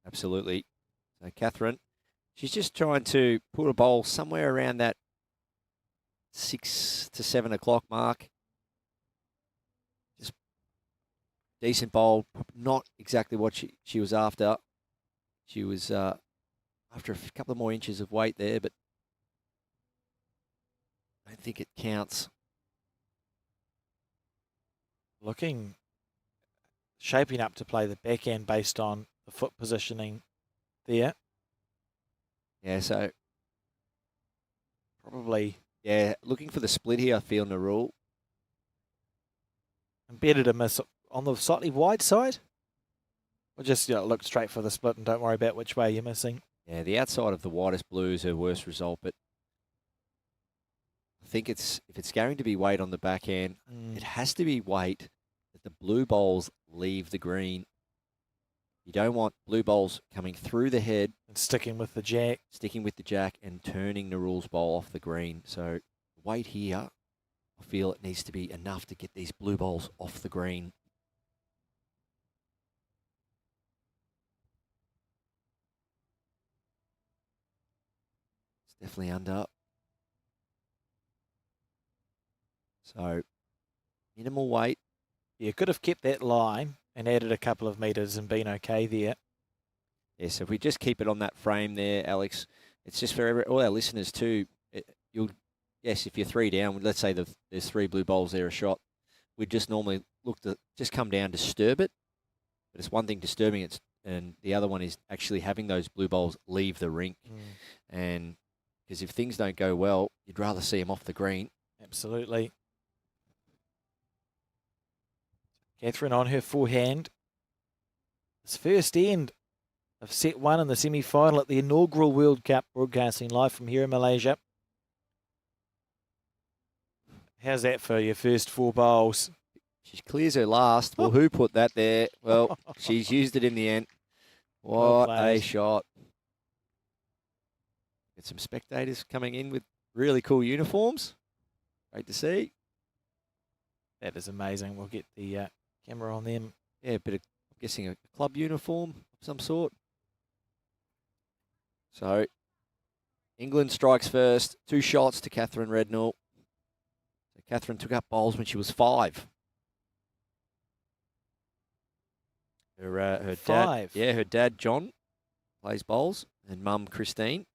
S10: Absolutely. So Katherine, she's just trying to put a bowl somewhere around that 6 to 7 o'clock mark. Just decent bowl, not exactly what she was after. She was after a couple of more inches of weight there, but I don't think it counts.
S3: Shaping up to play the backhand based on the foot positioning there.
S10: Yeah, so
S3: probably.
S10: Yeah, looking for the split here, I feel, Nurul.
S3: And better to miss on the slightly wide side? Or just look straight for the split and don't worry about which way you're missing?
S10: Yeah, the outside of the widest blue is her worst result, but I think if it's going to be weight on the backhand, it has to be weight that the blue bowls leave the green. You don't want blue bowls coming through the head.
S3: And sticking with the jack.
S10: Sticking with the jack and turning Nurul's bowl off the green. So weight here, I feel it needs to be enough to get these blue bowls off the green. It's definitely under. So minimal weight.
S3: You could have kept that line and added a couple of metres and been okay there.
S10: Yes, if we just keep it on that frame there, Alex, it's just for all our listeners too. Yes, if you're 3 down, let's say there's 3 blue bowls there a shot, we'd just normally look to just come down, disturb it. But it's one thing disturbing it, and the other one is actually having those blue bowls leave the rink. And because if things don't go well, you'd rather see them off the green.
S3: Absolutely. Katherine on her forehand. This first end of set 1 in the semi-final at the inaugural World Cup, broadcasting live from here in Malaysia. How's that for your first 4 bowls?
S10: She clears her last. Well, who put that there? Well, she's used it in the end. What a shot. Get some spectators coming in with really cool uniforms. Great to see.
S3: That is amazing. We'll get the camera on them.
S10: Yeah, I'm guessing a club uniform of some sort. So, England strikes first. 2 shots to Katherine Rednall. So Katherine took up bowls when she was 5. Her dad, her dad John plays bowls, and mum Christine.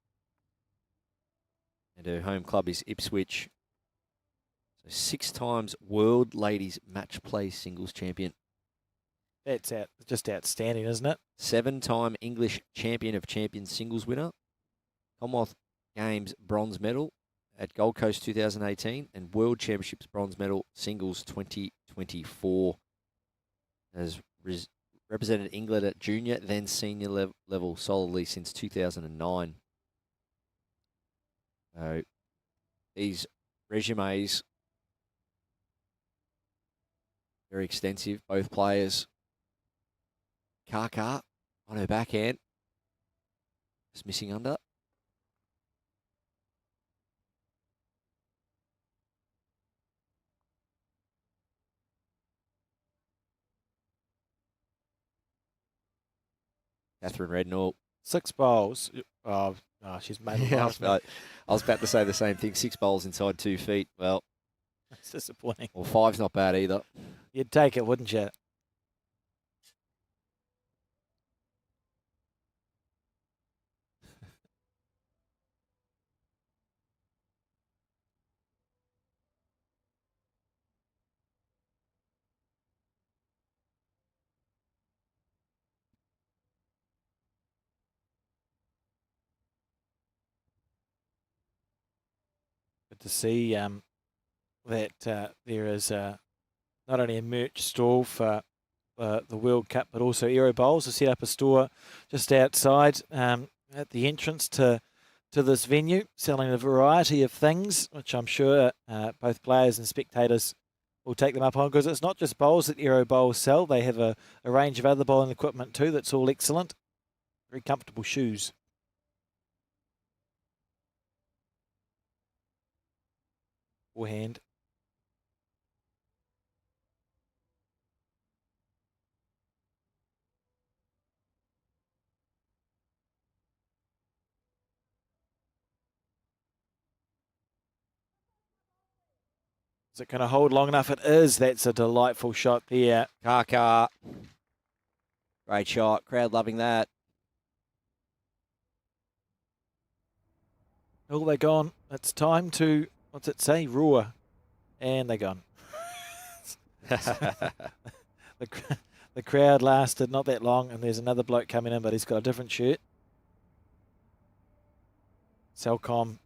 S10: And her home club is Ipswich. So 6 times world ladies match play singles champion.
S3: That's just outstanding, isn't it?
S10: 7-time English champion of champions singles winner. Commonwealth Games bronze medal at Gold Coast 2018 and World Championships bronze medal singles 2024. Has represented England at junior then senior level solidly since 2009. These resumes very extensive. Both players. Kaka on her backhand. Just missing under. Katherine Rednall.
S3: 6 bowls. Oh, she's made a lot.
S10: I was about to say the same thing. 6 bowls inside 2 feet. Well,
S3: that's disappointing.
S10: Well, 5's not bad either.
S3: You'd take it, wouldn't you? To see that there is not only a merch stall for the World Cup, but also Aero Bowls to set up a store just outside at the entrance to this venue, selling a variety of things, which I'm sure both players and spectators will take them up on, because it's not just bowls that Aero Bowls sell. They have a range of other bowling equipment too that's all excellent. Very comfortable shoes. Forehand. Is it going to hold long enough? It is. That's a delightful shot there.
S10: Kaka. Great shot. Crowd loving that.
S3: Oh, they're gone. It's time to, what's it say? Roar. And they're gone. The crowd lasted not that long, and there's another bloke coming in, but he's got a different shirt. Celcom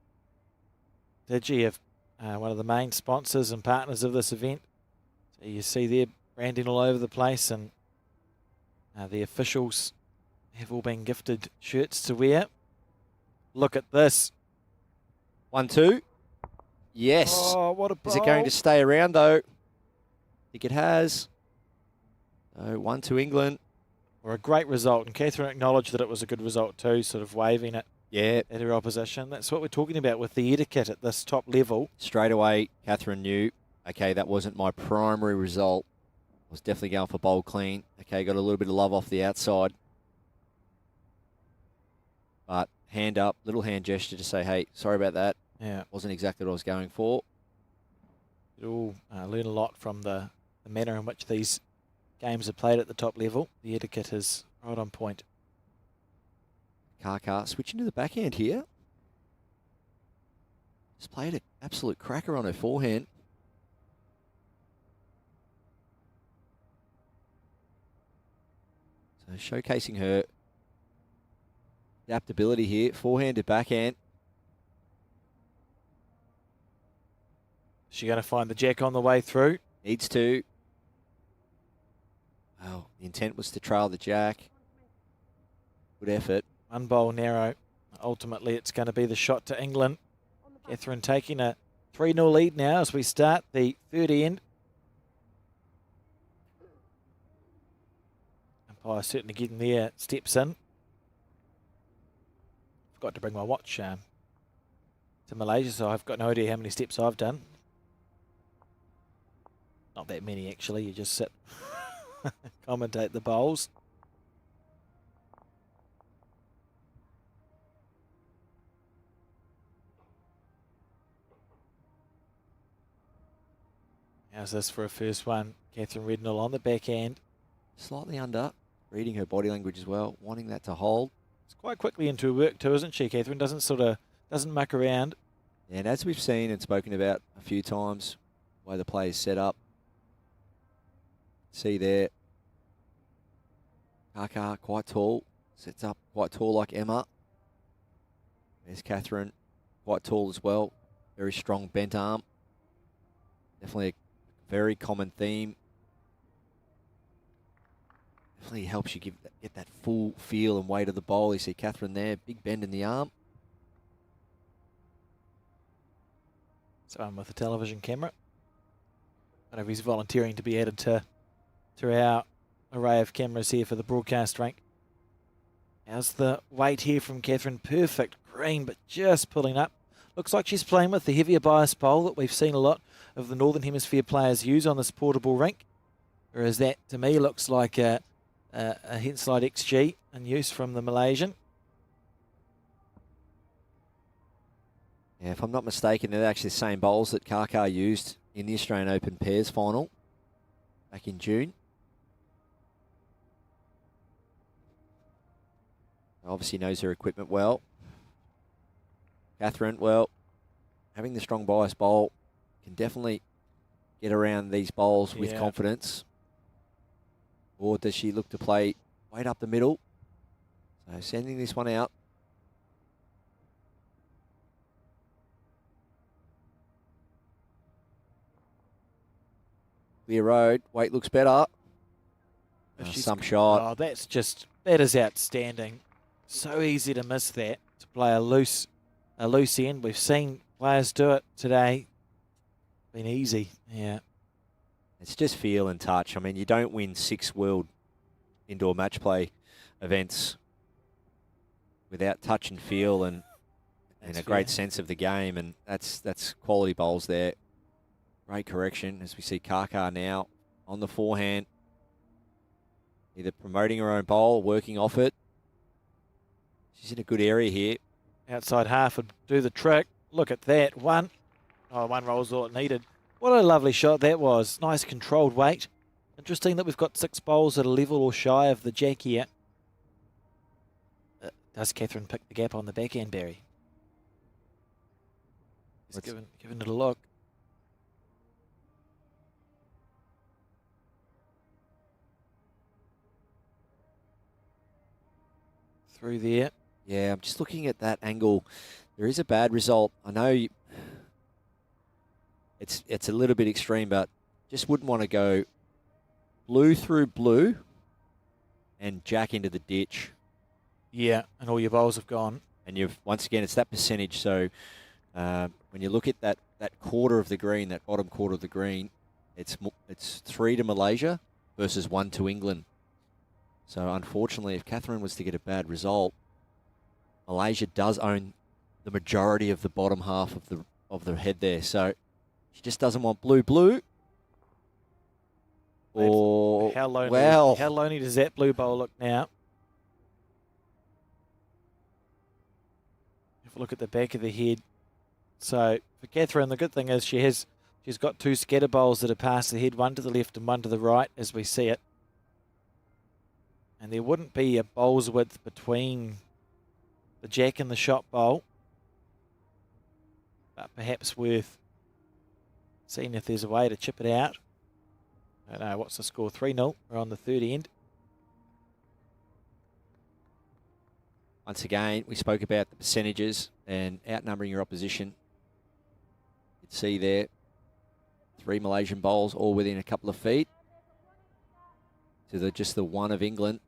S3: Digi have one of the main sponsors and partners of this event. So you see their branding all over the place, and the officials have all been gifted shirts to wear. Look at this.
S10: 1-2. Yes.
S3: Oh, what a bowl.
S10: Is it going to stay around, though? I think it has. 1-2 England.
S3: Or a great result. And Katherine acknowledged that it was a good result too, sort of waving it at her opposition. That's what we're talking about with the etiquette at this top level.
S10: Straight away, Katherine knew, okay, that wasn't my primary result. I was definitely going for bowl clean. Okay, got a little bit of love off the outside. But hand up, little hand gesture to say, hey, sorry about that.
S3: Yeah.
S10: Wasn't exactly what I was going for.
S3: You'll learn a lot from the manner in which these games are played at the top level. The etiquette is right on point.
S10: Kaka switching to the backhand here. Just played an absolute cracker on her forehand. So showcasing her adaptability here. Forehand to backhand.
S3: Is she going to find the jack on the way through?
S10: Needs to. Oh, the intent was to trail the jack. Good effort.
S3: One bowl narrow. Ultimately, it's going to be the shot to England. Katherine taking a 3-0 lead now as we start the third end. Umpire certainly getting their steps in. Forgot to bring my watch to Malaysia, so I've got no idea how many steps I've done. Not that many, actually. You just sit, commentate the bowls. How's this for a first one? Katherine Rednall on the backhand.
S10: Slightly under, reading her body language as well, wanting that to hold.
S3: It's quite quickly into her work too, isn't she, Katherine? Doesn't muck around.
S10: And as we've seen and spoken about a few times, the way the play is set up. See there, Kaka quite tall, sets up quite tall like Emma. There's Katherine, quite tall as well, very strong bent arm. Definitely a very common theme. Definitely helps you get that full feel and weight of the bowl. You see Katherine there, big bend in the arm.
S3: Someone with a television camera. I don't know if he's volunteering to be added to our array of cameras here for the broadcast rank. How's the weight here from Katherine? Perfect green, but just pulling up. Looks like she's playing with the heavier bias bowl that we've seen a lot of the Northern Hemisphere players use on this portable rink. Whereas that, to me, looks like a Henslide XG in use from the Malaysian.
S10: Yeah, if I'm not mistaken, they're actually the same bowls that Kaka used in the Australian Open pairs final back in June. Obviously knows her equipment well. Katherine, well, having the strong bias bowl can definitely get around these bowls with confidence. Or does she look to play weight up the middle? So sending this one out. Clear road, weight looks better. Some shot.
S3: Oh, that is outstanding. So easy to miss that, to play a loose end. We've seen players do it today. Been easy, yeah.
S10: It's just feel and touch. I mean, you don't win 6 world indoor match play events without touch and feel and a great sense of the game, and that's quality bowls there. Great correction as we see Kaka now on the forehand, either promoting her own bowl, working off it. She's in a good area here.
S3: Outside half would do the trick. Look at that. One rolls all it needed. What a lovely shot that was. Nice controlled weight. Interesting that we've got 6 bowls at a level or shy of the jack here. Does Katherine pick the gap on the backhand, Barry? He's giving it a look. Through there.
S10: Yeah, I'm just looking at that angle. There is a bad result. I know it's a little bit extreme, but just wouldn't want to go blue through blue and jack into the ditch.
S3: Yeah, and all your bowls have gone.
S10: And once again, it's that percentage. So when you look at that quarter of the green, that bottom quarter of the green, it's 3 to Malaysia versus 1 to England. So unfortunately, if Katherine was to get a bad result, Malaysia does own the majority of the bottom half of the head there. So she just doesn't want blue. Or
S3: how lonely does that blue bowl look now? Have a look at the back of the head. So for Katherine, the good thing is she's got 2 scatter bowls that are past the head, one to the left and one to the right as we see it. And there wouldn't be a bowl's width between the jack and the shot bowl. But perhaps worth seeing if there's a way to chip it out. I don't know, what's the score? 3-0. We're on the third end.
S10: Once again, we spoke about the percentages and outnumbering your opposition. You'd see there 3 Malaysian bowls all within a couple of feet to just the 1 of England.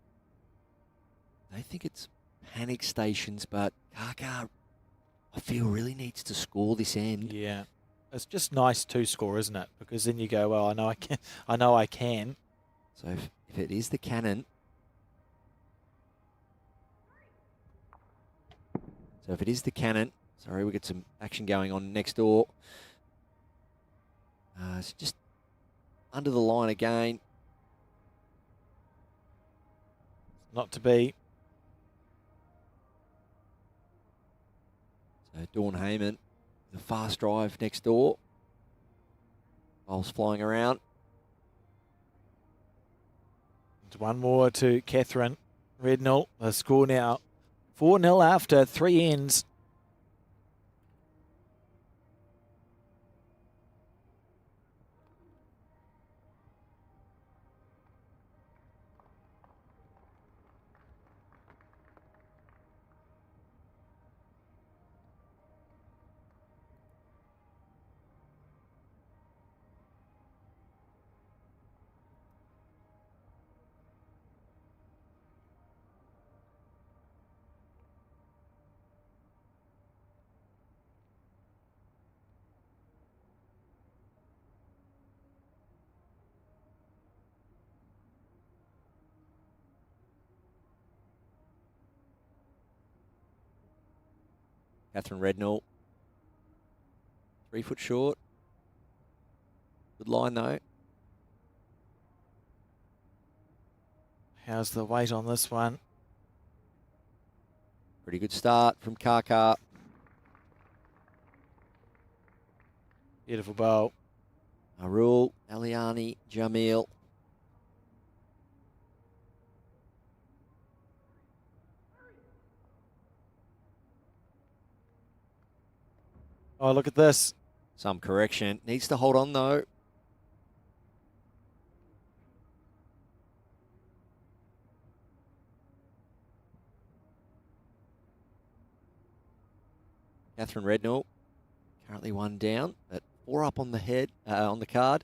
S10: I think it's panic stations, but Kaka, I feel, really needs to score this end.
S3: Yeah. It's just nice to score, isn't it? Because then you go, well, I know I can.
S10: So if it is the cannon. Sorry, we get some action going on next door. So just under the line again.
S3: Not to be.
S10: So Dawn Hayman, the fast drive next door. Bowls flying around.
S3: And one more to Katherine. Rednall, the score now 4-0 after 3 ends.
S10: Katherine Rednall. 3 foot short. Good line though.
S3: How's the weight on this one?
S10: Pretty good start from Kaka.
S3: Beautiful bowl.
S10: Nurul, Alyani, Jamil.
S3: Oh, look at this.
S10: Some correction. Needs to hold on though. Katherine Rednall, currently 1 down, but 4 up on the head, on the card.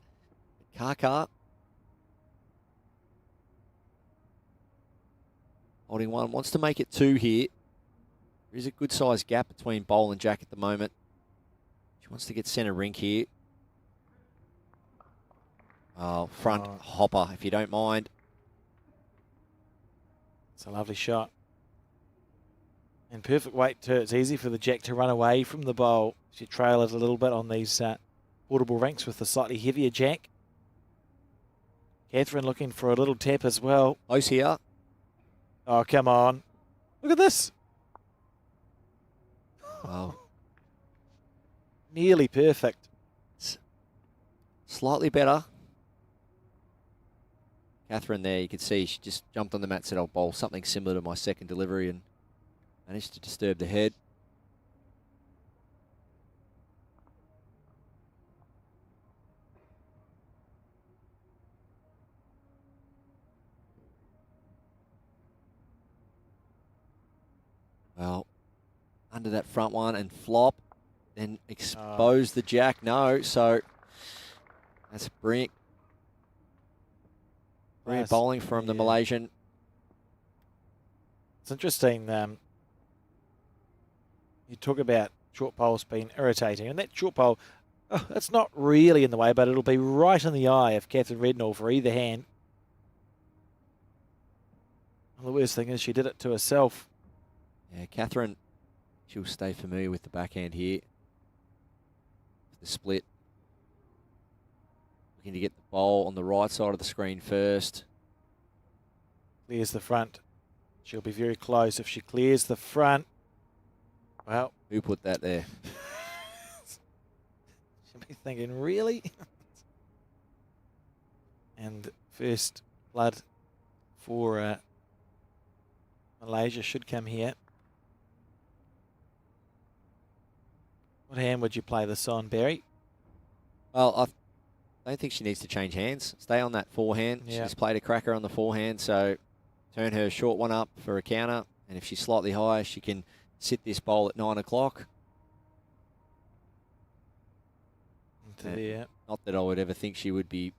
S10: Kaka holding 1, wants to make it 2 here. There is a good sized gap between bowl and jack at the moment. She wants to get centre rink here. Oh, front hopper, if you don't mind.
S3: It's a lovely shot. And perfect weight too. It's easy for the jack to run away from the bowl. She trail it a little bit on these portable rinks with the slightly heavier jack. Katherine looking for a little tap as well.
S10: Close here.
S3: Oh, come on. Look at this.
S10: Wow.
S3: Nearly perfect.
S10: Slightly better. Katherine there, you can see she just jumped on the mat, said, I'll bowl something similar to my second delivery and managed to disturb the head. Well, under that front one and flop, then expose the jack. No, so that's brilliant. Brilliant bowling from the Malaysian.
S3: It's interesting. You talk about short bowls being irritating, and that short bowl, it's not really in the way, but it'll be right in the eye of Katherine Rednall for either hand. And the worst thing is she did it to herself.
S10: Yeah, Katherine, she'll stay familiar with the backhand here. The split. Looking to get the bowl on the right side of the screen first.
S3: Clears the front. She'll be very close if she clears the front. Well,
S10: who put that there?
S3: She'll be thinking, really? And first blood for Malaysia should come here. What hand would you play this on, Barry?
S10: Well, I don't think she needs to change hands. Stay on that forehand.
S3: Yeah.
S10: She's played a cracker on the forehand, so turn her short one up for a counter. And if she's slightly higher, she can sit this bowl at 9 o'clock. Not that I would ever think she would be,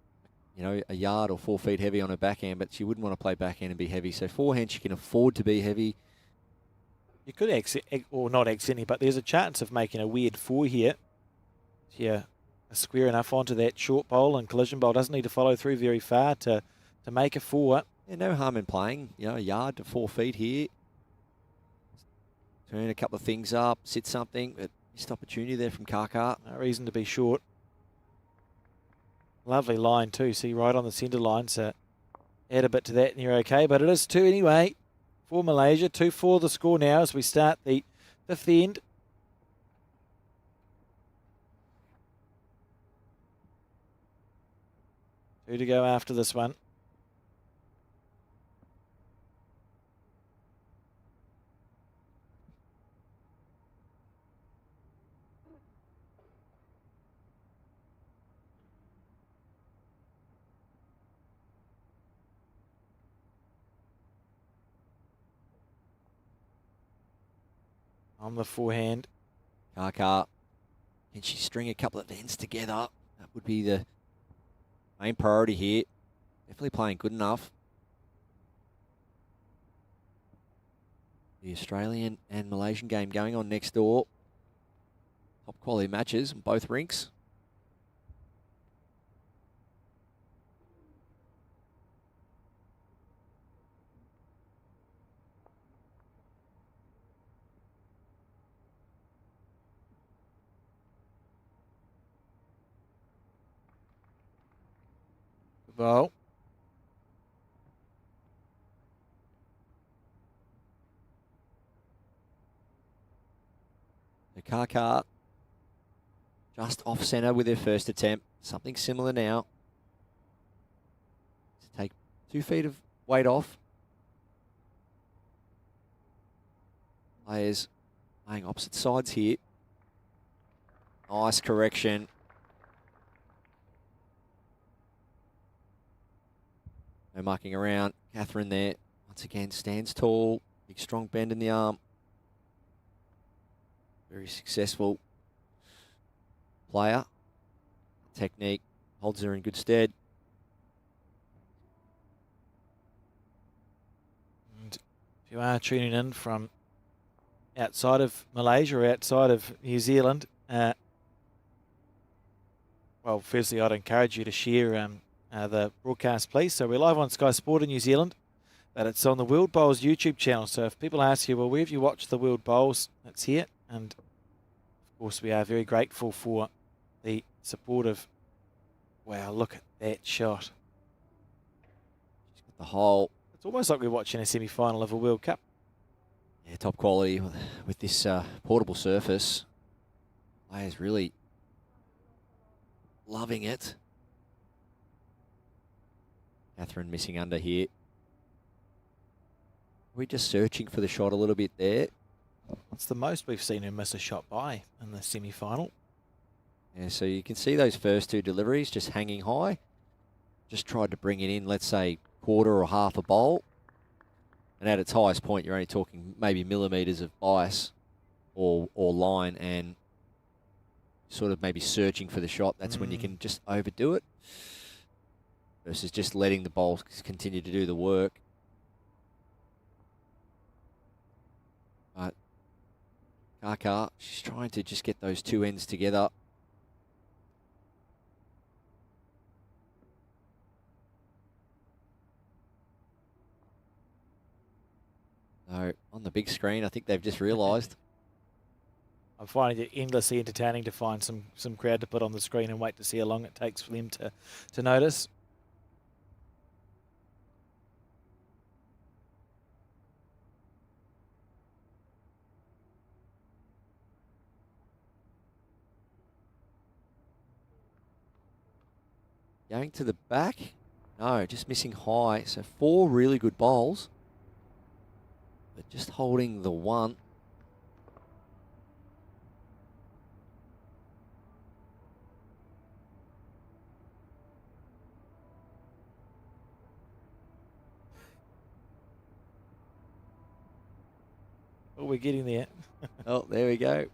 S10: you know, a yard or 4 feet heavy on her backhand, but she wouldn't want to play backhand and be heavy. So forehand, she can afford to be heavy.
S3: You could or not accidentally, but there's a chance of making a weird 4 here. Yeah, a square enough onto that short bowl, and collision bowl doesn't need to follow through very far to make a 4.
S10: Yeah, no harm in playing, you know, a yard to 4 feet here. Turn a couple of things up, sit something, but missed opportunity there from Kaka.
S3: No reason to be short. Lovely line too. See, right on the centre line. So add a bit to that and you're okay. But it is 2 anyway for Malaysia. 2-4 the score now as we start the 5th end. Two to go after this one. On the forehand.
S10: Kaka, can she string a couple of ends together? That would be the main priority here. Definitely playing good enough. The Australian and Malaysian game going on next door. Top quality matches on both rinks.
S3: Well,
S10: the Kaka just off centre with her first attempt. Something similar now. To take 2 feet of weight off. Players playing opposite sides here. Nice correction. No marking around. Katherine there, once again, stands tall. Big, strong bend in the arm. Very successful player. Technique holds her in good stead.
S3: And if you are tuning in from outside of Malaysia or outside of New Zealand, well, firstly, I'd encourage you to share the broadcast, please. So we're live on Sky Sport in New Zealand, but it's on the World Bowls YouTube channel. So if people ask you, well, where have you watched the World Bowls? It's here. And of course, we are very grateful for the support of, wow, look at that shot.
S10: She's got the hole.
S3: It's almost like we're watching a semi-final of a World Cup.
S10: Yeah, top quality with this portable surface. Players really loving it. Katherine missing under here. We're just searching for the shot a little bit there.
S3: It's the most we've seen her miss a shot by in the semi-final.
S10: Yeah, so you can see those first 2 deliveries just hanging high. Just tried to bring it in, let's say, quarter or half a bowl. And at its highest point, you're only talking maybe millimetres of bias or line, and sort of maybe searching for the shot. That's when you can just overdo it. Versus just letting the bowl continue to do the work. But Kaka, she's trying to just get those 2 ends together. So on the big screen, I think they've just realised.
S3: I'm finding it endlessly entertaining to find some crowd to put on the screen and wait to see how long it takes for them to notice.
S10: Going to the back. No, just missing high. So 4 really good bowls. But just holding the 1.
S3: Oh, we're getting there.
S10: Oh, there we go.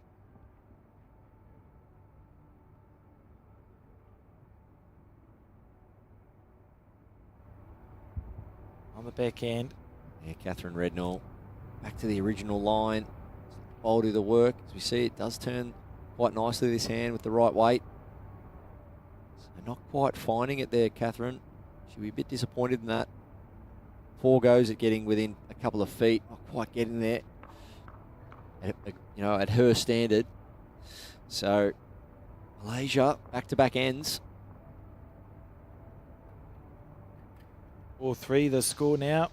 S3: On the backhand.
S10: Yeah, Katherine Rednall. Back to the original line. Bowl do the work. As we see, it does turn quite nicely this hand with the right weight. So not quite finding it there, Katherine. She'll be a bit disappointed in that. 4 goes at getting within a couple of feet. Not quite getting there. At her standard. So Malaysia, back-to-back ends.
S3: 4-3 the score now.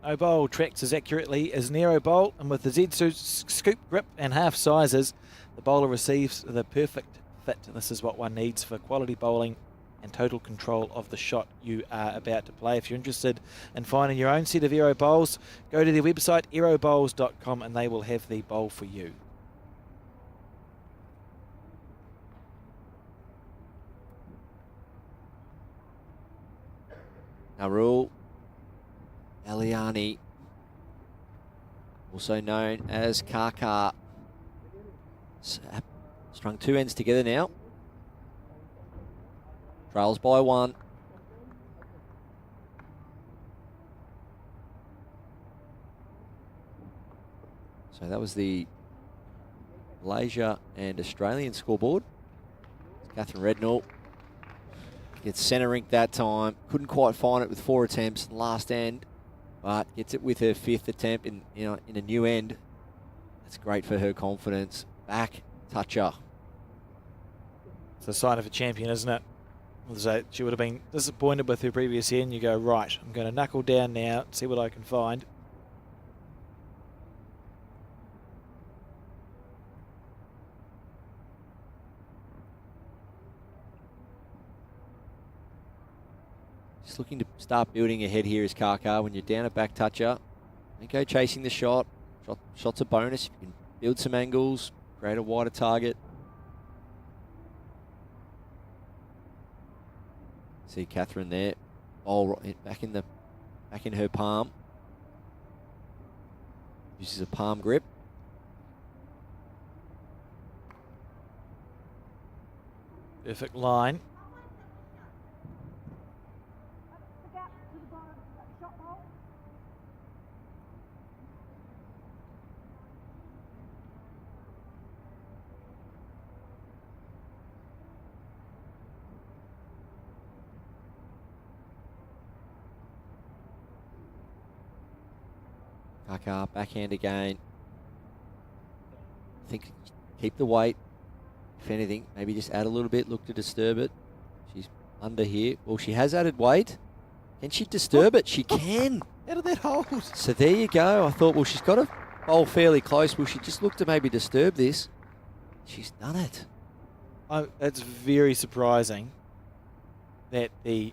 S3: No bowl tracks as accurately as Nero bowl, and with the Z scoop grip and half sizes, the bowler receives the perfect fit. This is what one needs for quality bowling and total control of the shot you are about to play. If you're interested in finding your own set of Aero bowls, go to their website aerobowls.com and they will have the bowl for you.
S10: Nurul, Alyani, also known as Kaka, strung 2 ends together now. Trails by 1. So that was the Malaysia and Australian scoreboard. Katherine Rednall gets centre rink that time. Couldn't quite find it with 4 attempts last end, but gets it with her 5th attempt in a new end. That's great for her confidence. Back toucher.
S3: It's a sign of a champion, isn't it? So she would have been disappointed with her previous end. You go, right, I'm going to knuckle down now, see what I can find.
S10: Just looking to start building ahead here is Kaka. When you're down a back toucher, don't go chasing the shot. Shot's a bonus. You can build some angles, create a wider target. See Katherine there, ball back in her palm. Uses a palm grip.
S3: Perfect line.
S10: Kaka, backhand again. I think keep the weight. If anything, maybe just add a little bit, look to disturb it. She's under here. Well, she has added weight. Can she disturb it? She can.
S3: How did that hold?
S10: So there you go. I thought, well, she's got to bowl fairly close. Will she just look to maybe disturb this? She's done it.
S3: It's very surprising that the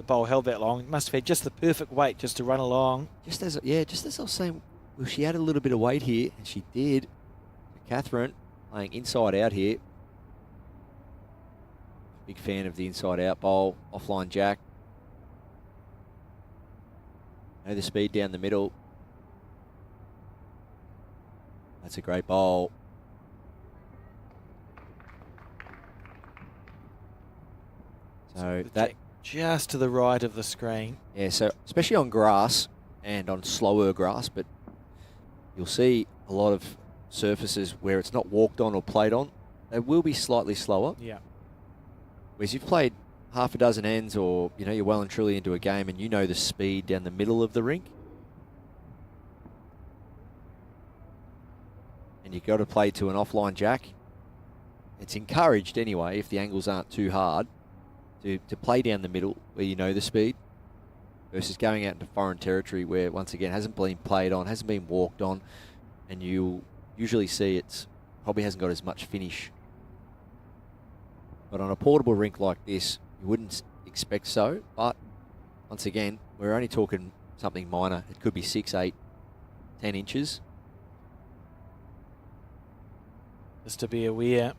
S3: bowl held that long. It must have had just the perfect weight just to run along.
S10: Just as I was saying, well, she added a little bit of weight here, and she did. Katherine playing inside out here. Big fan of the inside out bowl, offline jack. Know the speed down the middle. That's a great bowl. So that
S3: just to the right of the screen.
S10: Yeah, so especially on grass and on slower grass, but you'll see a lot of surfaces where it's not walked on or played on. They will be slightly slower.
S3: Yeah.
S10: Whereas you've played half a dozen ends, or you're well and truly into a game and you know the speed down the middle of the rink. And you've got to play to an offline jack. It's encouraged anyway, if the angles aren't too hard, to play down the middle where you know the speed, versus going out into foreign territory where, once again, hasn't been played on, hasn't been walked on, and you'll usually see it's probably hasn't got as much finish. But on a portable rink like this, you wouldn't expect so. But once again, we're only talking something minor. It could be 6, 8, 10 inches.
S3: Just to be aware,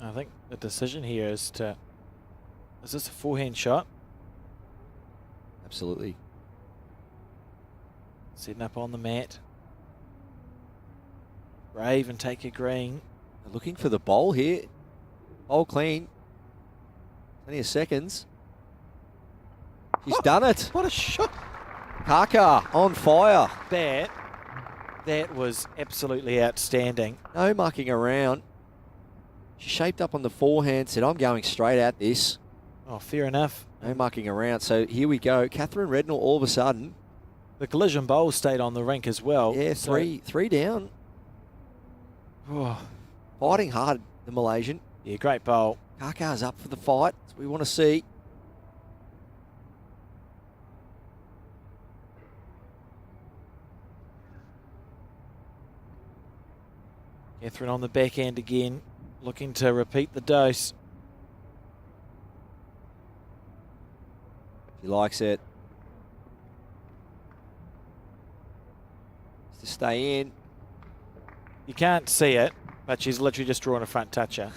S3: I think the decision here is this a forehand shot?
S10: Absolutely.
S3: Setting up on the mat. Brave and take your green.
S10: They're looking for the bowl here. Bowl clean. Plenty of seconds. She's done it.
S3: What a shot.
S10: Kaka on fire.
S3: That was absolutely outstanding.
S10: No mucking around. She shaped up on the forehand, said, I'm going straight at this.
S3: Oh, fair enough.
S10: No mucking around. So here we go. Katherine Rednall all of a sudden.
S3: The collision bowl stayed on the rink as well.
S10: Yeah, three down.
S3: Oh.
S10: Fighting hard, the Malaysian.
S3: Yeah, great bowl.
S10: Kaka's up for the fight. That's what we want to see.
S3: Katherine on the back end again, looking to repeat the dose.
S10: She likes it. To stay in.
S3: You can't see it, but she's literally just drawn a front toucher.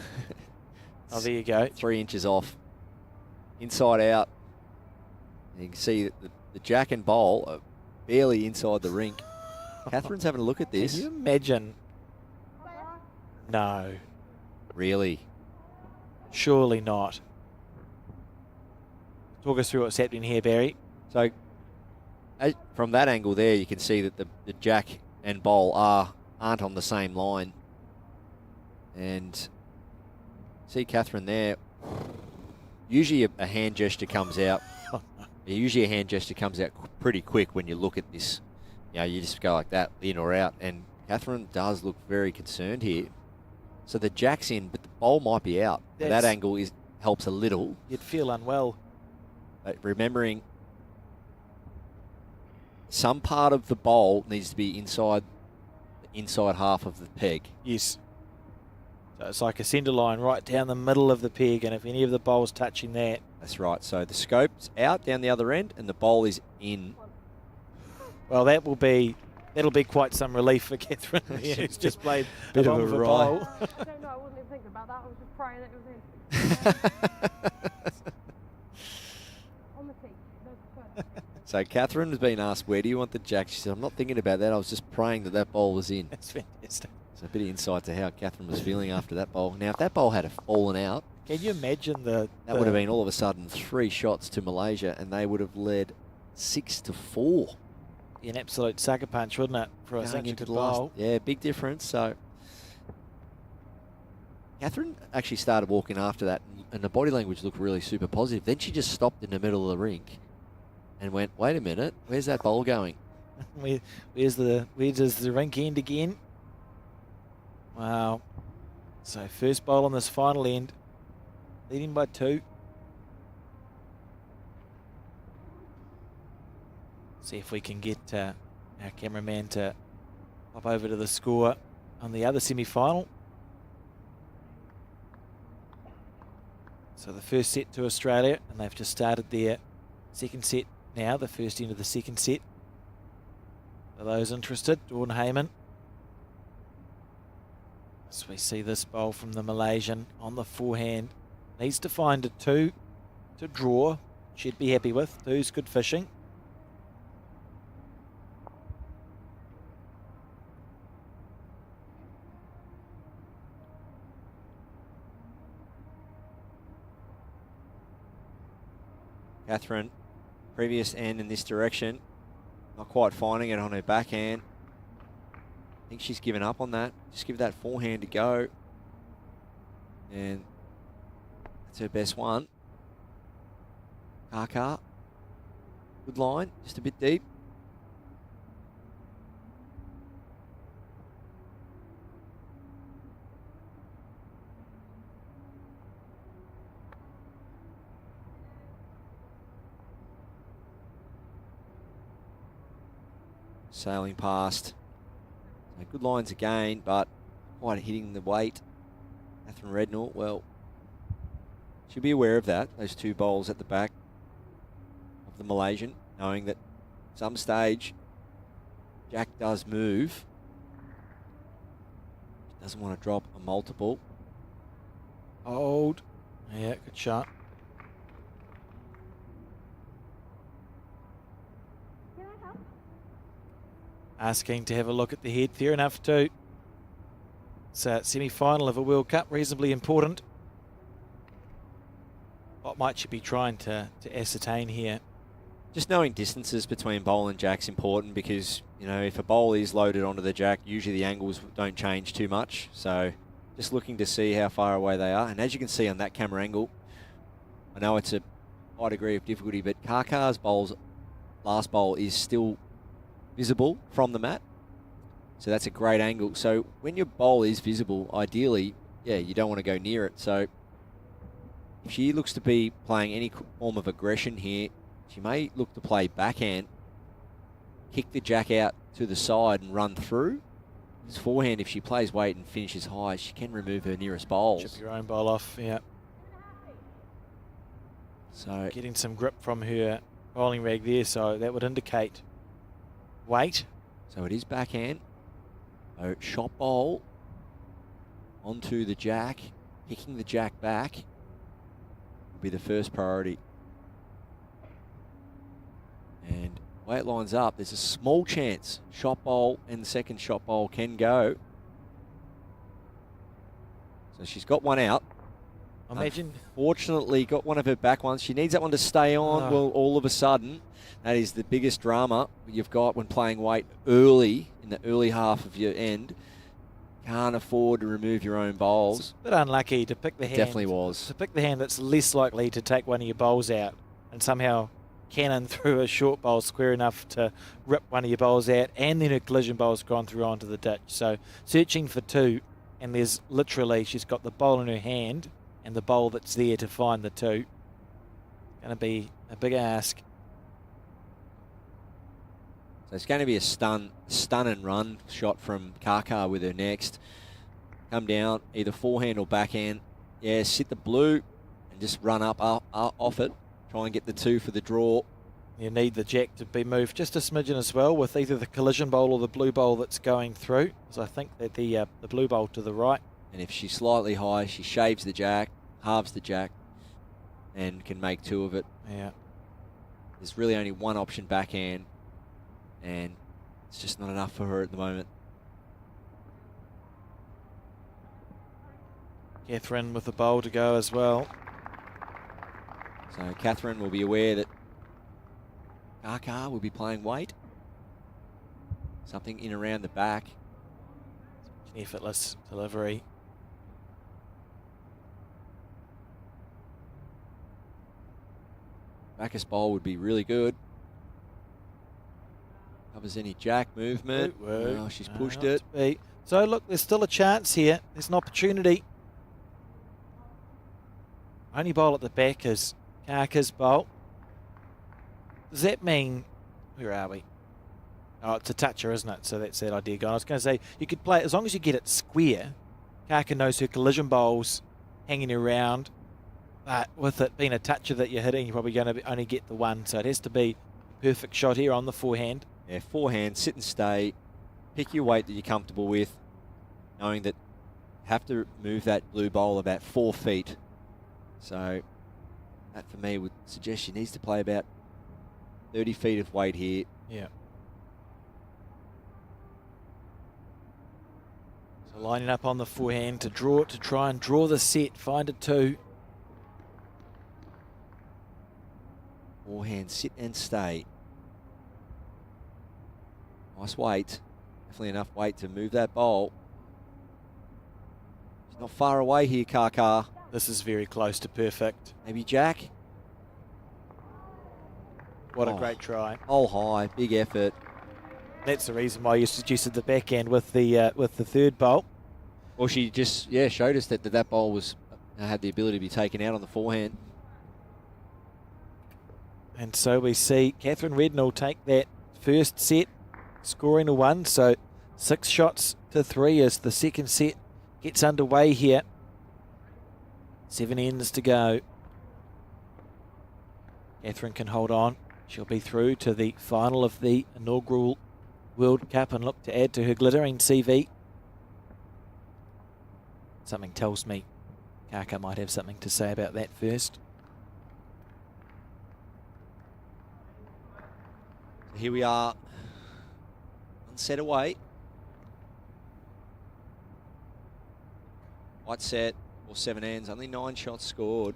S3: Oh, there you go.
S10: 3 inches off. Inside out. And you can see that the jack and bowl are barely inside the rink. Katherine's having a look at this.
S3: Can you imagine? No.
S10: Really?
S3: Surely not. Talk us through what's happening here, Barry.
S10: So, from that angle there, you can see that the jack and bowl aren't on the same line. And see Katherine there. Usually a hand gesture comes out. Usually a hand gesture comes out pretty quick when you look at this. You know, you just go like that, in or out. And Katherine does look very concerned here. So the jack's in, but the bowl might be out. That angle helps a little.
S3: You'd feel unwell.
S10: But remembering, some part of the bowl needs to be inside the inside half of the peg.
S3: Yes. So it's like a centre line right down the middle of the peg, and if any of the bowl's touching that.
S10: That's right. So the scope's out down the other end, and the bowl is in.
S3: Well, that'll be quite some relief for Katherine. Who's just played a bit of a bowl.
S6: I don't know, I wasn't even thinking about that. I was just praying that it was in. On the tee. No,
S10: So Katherine has been asked, where do you want the jack? She said, I'm not thinking about that. I was just praying that bowl was in.
S3: That's fantastic.
S10: So a bit of insight to how Katherine was feeling after that bowl. Now, if that bowl had fallen out,
S3: can you imagine that
S10: would have been all of a sudden 3 shots to Malaysia, and they would have led 6-4.
S3: An absolute sucker punch, wouldn't it, for a
S10: Going into the
S3: bowl?
S10: Yeah, big difference. So Katherine actually started walking after that, and the body language looked really super positive. Then she just stopped in the middle of the rink and went, wait a minute, where's that bowl going?
S3: Where does the rink end again? Wow. So first bowl on this final end, leading by 2. See if we can get our cameraman to pop over to the score on the other semi-final. So the first set to Australia, and they've just started their second set now, the first end of the second set. For those interested, Dawn Hayman. So we see this bowl from the Malaysian on the forehand. Needs to find a 2 to draw. She'd be happy with. 2's good fishing.
S10: Katherine, previous end in this direction, not quite finding it on her backhand. I think she's given up on that. Just give that forehand a go. And that's her best one. Kaka, good line, just a bit deep. Sailing past. So good lines again, but quite hitting the weight. Katherine Rednall, well, she'll be aware of that. Those 2 bowls at the back of the Malaysian, knowing that some stage Jack does move. Doesn't want to drop a multiple.
S3: Hold. Yeah, good shot. Asking to have a look at the head. Fair enough too. It's a semi-final of a World Cup, reasonably important. What might you be trying to ascertain here?
S10: Just knowing distances between bowl and jack's important because, you know, if a bowl is loaded onto the jack, usually the angles don't change too much. So just looking to see how far away they are. And as you can see on that camera angle, I know it's a high degree of difficulty, but Kaka's last bowl is still visible from the mat. So that's a great angle. So when your bowl is visible, ideally yeah, you don't want to go near it. So if she looks to be playing any form of aggression here, she may look to play backhand, kick the jack out to the side and run through. This forehand, if she plays weight and finishes high, she can remove her nearest bowls.
S3: Chip your own bowl off, yeah.
S10: So
S3: getting some grip from her bowling rag there, so that would indicate weight.
S10: So it is backhand. So shot bowl onto the jack, kicking the jack back will be the first priority. And the way it lines up, there's a small chance shot bowl and the second shot bowl can go. So she's got one out.
S3: Imagine.
S10: Unfortunately, got one of her back ones. She needs that one to stay on.
S3: Oh.
S10: Well, all of a sudden, that is the biggest drama you've got when playing weight early, in the early half of your end. Can't afford to remove your own bowls.
S3: It's a bit unlucky to pick the hand.
S10: Definitely was.
S3: To pick the hand that's less likely to take one of your bowls out and somehow cannon through a short bowl square enough to rip one of your bowls out, and then her collision bowl's gone through onto the ditch. So searching for two, and there's literally, she's got the bowl in her hand and the bowl that's there to find the two. Going to be a big ask.
S10: So it's going to be a stun and run shot from Kaka with her next. Come down, either forehand or backhand. Yeah, sit the blue and just run up off it. Try and get the two for the draw.
S3: You need the jack to be moved just a smidgen as well, with either the collision bowl or the blue bowl that's going through. So I think that the blue bowl to the right.
S10: And if she's slightly high, she shaves the jack, halves the jack, and can make two of it.
S3: Yeah.
S10: There's really only one option backhand, and it's just not enough for her at the moment.
S3: Katherine with the bowl to go as well.
S10: So Katherine will be aware that Kaka will be playing weight. Something in around the back.
S3: Effortless delivery.
S10: Backus bowl would be really good. Covers any jack movement. Oh, she's pushed it.
S3: So look, there's still a chance here. There's an opportunity. Only bowl at the back is Kaka's bowl. Does that mean, where are we? Oh, it's a toucher, isn't it? So that's that idea gone. I was going to say, you could play, as long as you get it square, Kaka knows her collision bowl's hanging around, but with it being a toucher that you're hitting, you're probably going to only get the one. So it has to be a perfect shot here on the forehand.
S10: Yeah, forehand, sit and stay. Pick your weight that you're comfortable with, knowing that you have to move that blue bowl about 4 feet. So that for me would suggest she needs to play about 30 feet of weight here.
S3: Yeah. So lining up on the forehand to draw it, to try and draw the set, find a two.
S10: Forehand, sit and stay. Nice weight. Definitely enough weight to move that bowl. She's not far away here, Kaka.
S3: This is very close to perfect.
S10: Maybe jack.
S3: What a great try.
S10: Hole high, big effort.
S3: That's the reason why you suggested the backhand with the third bowl.
S10: Well, she just showed us that bowl was had the ability to be taken out on the forehand.
S3: And so we see Katherine Rednall take that first set, scoring a 1. So 6 shots to 3 as the second set gets underway here. 7 ends to go. Katherine can hold on. She'll be through to the final of the inaugural World Cup and look to add to her glittering CV. Something tells me Kaka might have something to say about that first.
S10: Here we are, 1 set away. White set, or 7 ends, only 9 shots scored.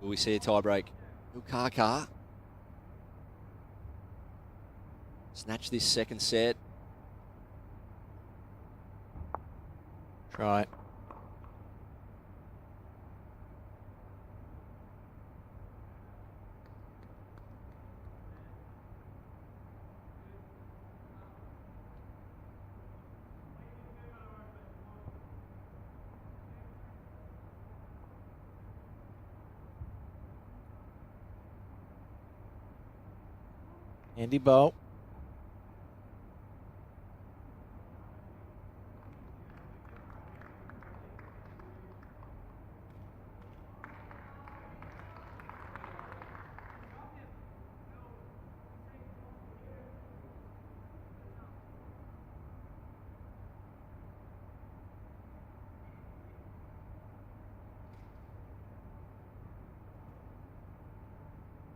S10: Will we see a tie break? Kaka. Snatch this second set.
S3: Try it. Andy Bowl.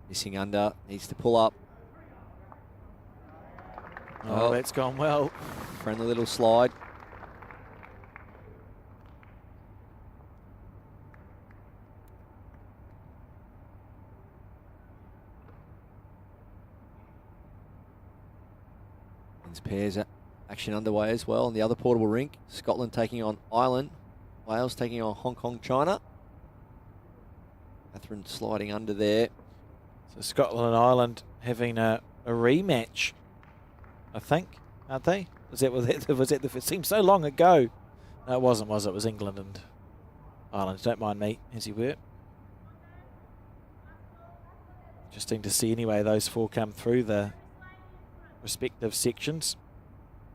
S10: Missing under, needs to pull up.
S3: Oh, that's gone well.
S10: Friendly little slide. Men's pairs action underway as well on the other portable rink. Scotland taking on Ireland. Wales taking on Hong Kong, China. Katherine sliding under there.
S3: So Scotland and Ireland having a rematch, I think, aren't they? Was that it seemed so long ago. No, it wasn't, was it? It was England and Ireland. Don't mind me, as you were. Interesting to see anyway those four come through the respective sections.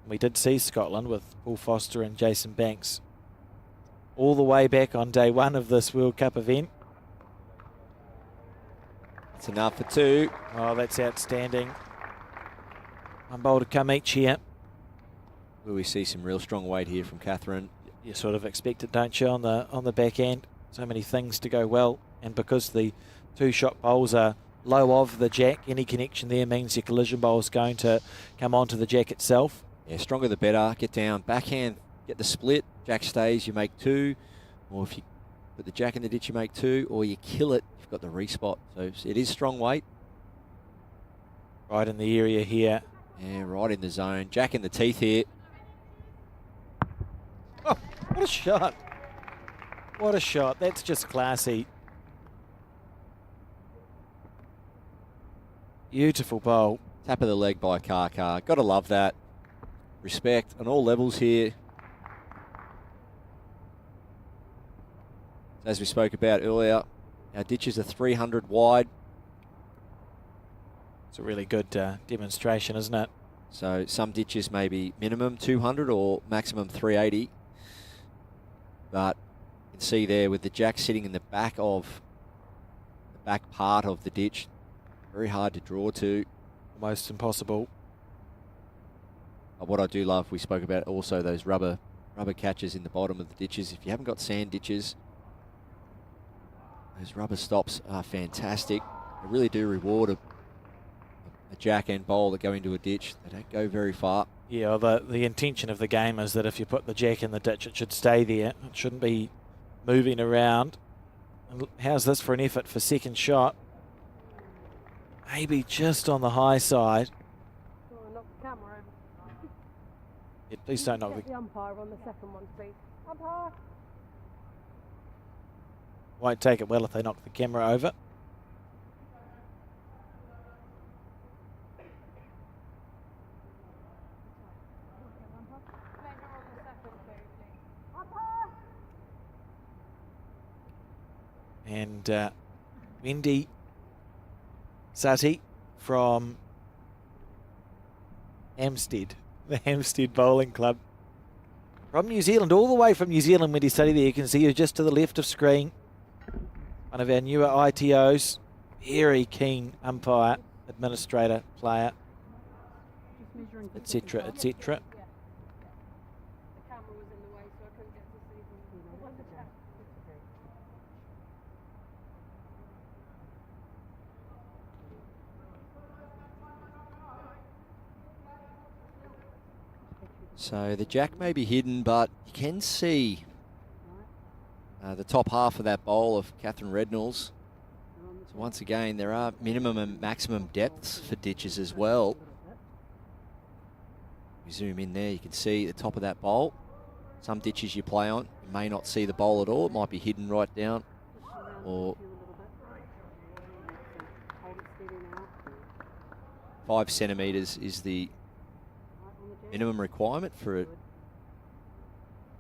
S3: We did see Scotland with Paul Foster and Jason Banks all the way back on day one of this World Cup event.
S10: That's enough for two.
S3: Oh, that's outstanding. One bowl to come each here.
S10: Will we see some real strong weight here from Katherine?
S3: You sort of expect it, don't you, on the back end? So many things to go well, and because the two-shot bowls are low of the jack, any connection there means your collision bowl is going to come onto the jack itself.
S10: Yeah, stronger the better. Get down, backhand, get the split. Jack stays, you make two. Or if you put the jack in the ditch, you make two. Or you kill it, you've got the respot. So it is strong weight.
S3: Right in the area here.
S10: Yeah, right in the zone. Jack in the teeth here.
S3: Oh, what a shot. What a shot. That's just classy. Beautiful bowl.
S10: Tap of the leg by Kaka. Got to love that. Respect on all levels here. As we spoke about earlier, our ditches are 300 wide.
S3: It's a really good demonstration, isn't it?
S10: So some ditches may be minimum 200 or maximum 380. But you can see there with the jack sitting in the back part of the ditch, very hard to draw to.
S3: Almost impossible.
S10: But what I do love, we spoke about also those rubber catches in the bottom of the ditches. If you haven't got sand ditches, those rubber stops are fantastic. They really do reward a jack and bowl that go into a ditch. They don't go very far.
S3: Yeah, the intention of the game is that if you put the jack in the ditch, it should stay there. It shouldn't be moving around. And how's this for an effort for second shot? Maybe just on the high side.
S6: Knock the camera over.
S3: Yeah, please don't knock
S6: Get the umpire on the second one, please. Umpire.
S3: Won't take it well if they knock the camera over. And Wendy Sati from Hampstead, the Hampstead Bowling Club. From New Zealand, all the way from New Zealand, Wendy Sati there. You can see her just to the left of screen. One of our newer ITOs. Very keen umpire, administrator, player, etc., etc.
S10: So the jack may be hidden, but you can see the top half of that bowl of Katherine Rednall's. So once again, there are minimum and maximum depths for ditches as well. We zoom in there, you can see the top of that bowl. Some ditches you play on, you may not see the bowl at all. It might be hidden right down, or 5 centimetres is the minimum requirement for a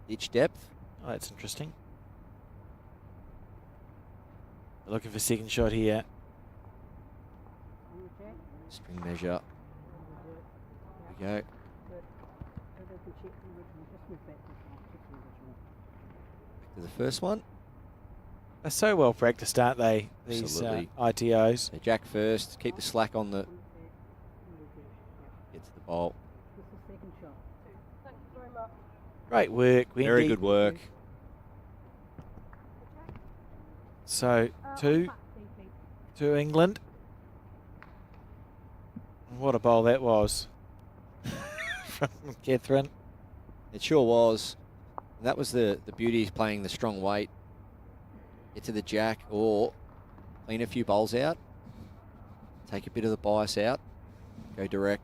S10: ditch depth.
S3: Oh, that's interesting. Looking for second shot here.
S10: String measure we go. To the first one.
S3: They're so well practiced, aren't they? These ITOs.
S10: So Jack first. Keep the slack on the. Get to the bowl.
S3: Great work, Wendy.
S10: Very good work.
S3: So, 2 to England. What a bowl that was from Katherine.
S10: It sure was. And that was the beauty of playing the strong weight. Get to the jack or clean a few bowls out. Take a bit of the bias out. Go direct.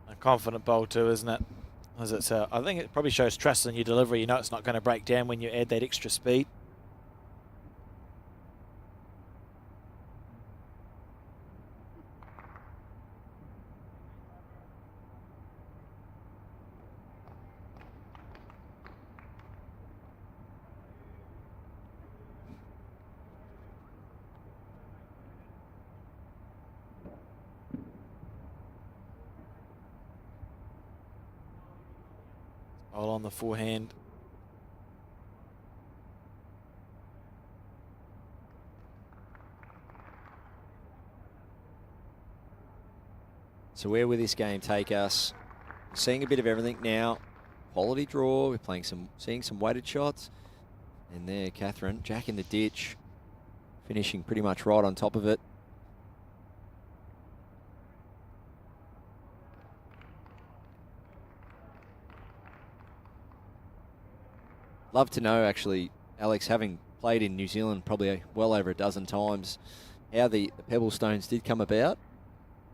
S3: A confident bowl too, isn't it? As it's, I think it probably shows trust in your delivery. You know it's not going to break down when you add that extra speed. All on the forehand.
S10: So where will this game take us? We're seeing a bit of everything now. Quality draw. We're seeing some weighted shots. And there, Katherine, jack in the ditch, finishing pretty much right on top of it. Love to know, actually, Alex, having played in New Zealand probably well over a dozen times, how the pebble stones did come about.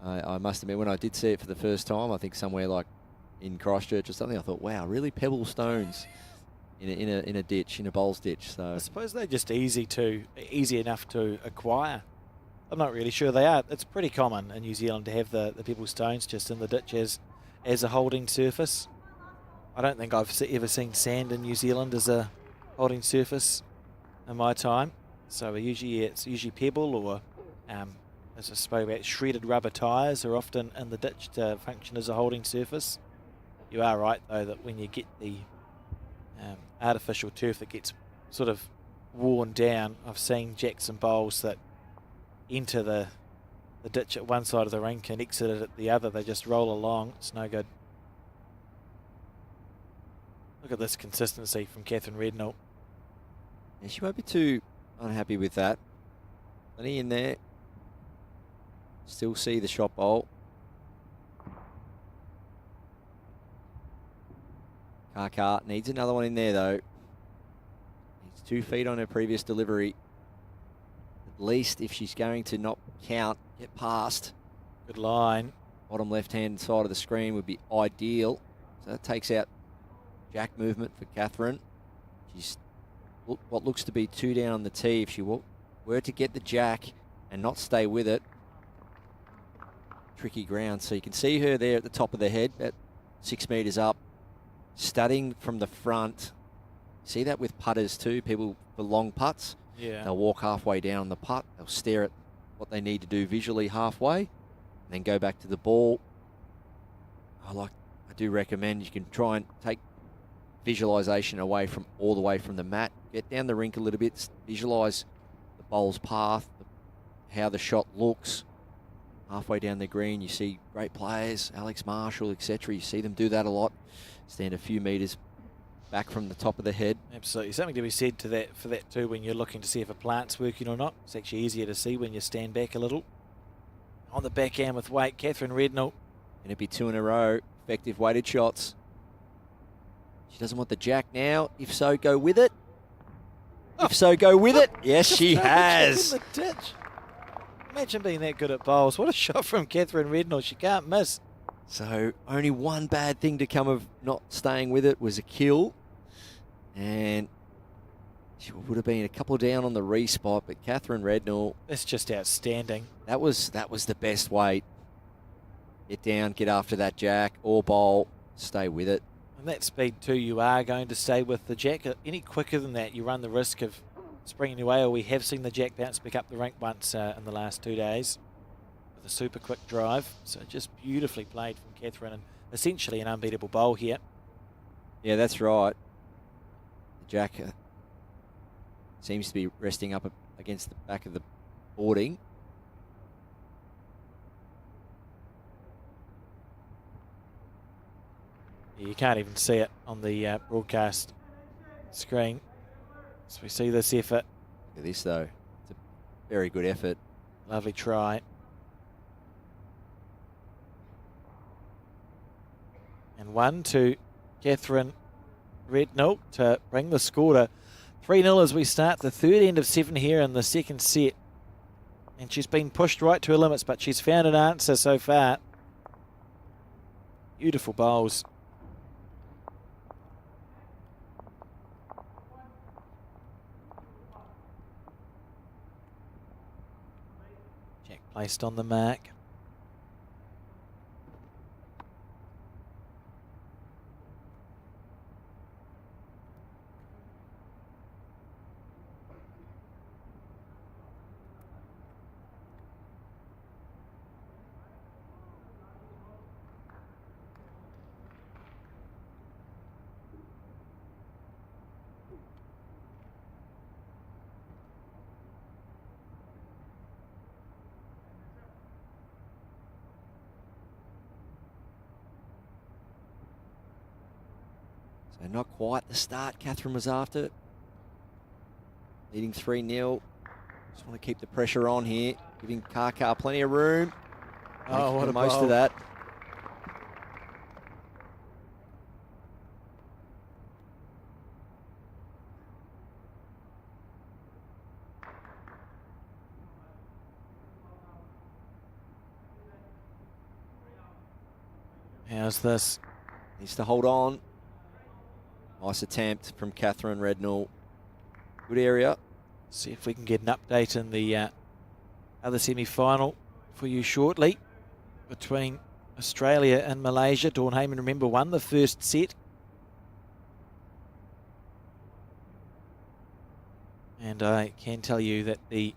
S10: I must admit, when I did see it for the first time, I think somewhere like in Christchurch or something, I thought, wow, really pebble stones in a ditch, in a bowls ditch. So
S3: I suppose they're just easy enough to acquire. I'm not really sure they are. It's pretty common in New Zealand to have the pebble stones just in the ditch as a holding surface. I don't think I've ever seen sand in New Zealand as a holding surface in my time. So it's usually pebble or, as I spoke about, shredded rubber tyres are often in the ditch to function as a holding surface. You are right, though, that when you get the artificial turf that gets sort of worn down, I've seen jacks and bowls that enter the ditch at one side of the rink and exit it at the other. They just roll along. It's no good. Look at this consistency from Katherine Rednall.
S10: Yeah, she won't be too unhappy with that. Plenty in there. Still see the shot bowl. Kaka needs another one in there, though. Needs 2 feet on her previous delivery. At least if she's going to not count, get past.
S3: Good line.
S10: Bottom left-hand side of the screen would be ideal. So that takes out jack movement for Katherine. She's what looks to be 2 down on the tee. If she were to get the jack and not stay with it, tricky ground. So you can see her there at the top of the head, at 6 metres up, studying from the front. See that with putters too, people for long putts.
S3: Yeah.
S10: They'll walk halfway down the putt. They'll stare at what they need to do visually halfway, and then go back to the ball. I do recommend you can try and take visualization away from all the way from the mat. Get down the rink a little bit, visualize the bowl's path, how the shot looks. Halfway down the green, you see great players, Alex Marshall, etc. You see them do that a lot. Stand a few metres back from the top of the head.
S3: Absolutely. Something to be said for that too when you're looking to see if a plant's working or not. It's actually easier to see when you stand back a little. On the backhand with weight, Katherine Rednall.
S10: Going to be 2 in a row. Effective weighted shots. She doesn't want the jack now. If so, go with it. If so, go with it. Yes, she has.
S3: In the ditch. Imagine being that good at bowls. What a shot from Katherine Rednall. She can't miss.
S10: So only one bad thing to come of not staying with it was a kill. And she would have been a couple down on the respot, but Katherine Rednall.
S3: That's just outstanding.
S10: That was the best weight. Get down, get after that jack or bowl, stay with it.
S3: And that speed too, you are going to stay with the jack. Any quicker than that, you run the risk of springing away, or we have seen the jack bounce back up the rink once in the last 2 days. with a super quick drive. So just beautifully played from Katherine, and essentially an unbeatable bowl here.
S10: Yeah, that's right. The jack seems to be resting up against the back of the boarding.
S3: You can't even see it on the broadcast screen. So we see this effort.
S10: Look at this, though. It's a very good effort.
S3: Lovely try. And one to Katherine Rednall to bring the score to 3-0 as we start the third end of 7 here in the second set. And she's been pushed right to her limits, but she's found an answer so far. Beautiful bowls. Jack placed on the mark.
S10: So not quite the start Katherine was after. Leading 3-0. Just want to keep the pressure on here. Giving Kaka plenty of room.
S3: Oh, what a
S10: most
S3: bowl.
S10: of that.
S3: How's this?
S10: Needs to hold on. Nice attempt from Katherine Rednall. Good area.
S3: See if we can get an update in the other semi-final for you shortly between Australia and Malaysia. Dawn Hayman, remember, won the first set. And I can tell you that the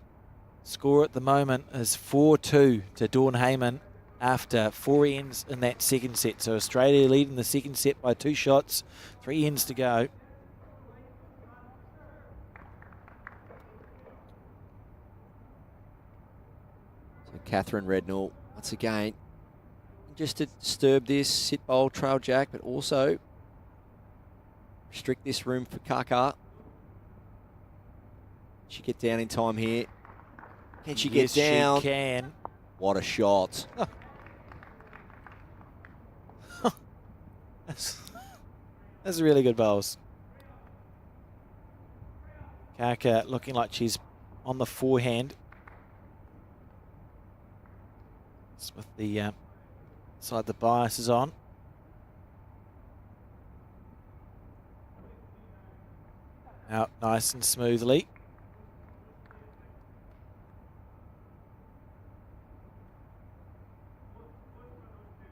S3: score at the moment is 4-2 to Dawn Hayman after 4 ends in that second set. So Australia leading the second set by 2 shots, 3 ends to go.
S10: So Katherine Rednall, once again, just to disturb this, sit bowl, trail jack, but also restrict this room for Kaka. She get down in time here. Can she get down?
S3: Yes, she can.
S10: What a shot.
S3: That's really good bowls. Kaka looking like she's on the forehand. It's with the side the bias is on. Out nice and smoothly.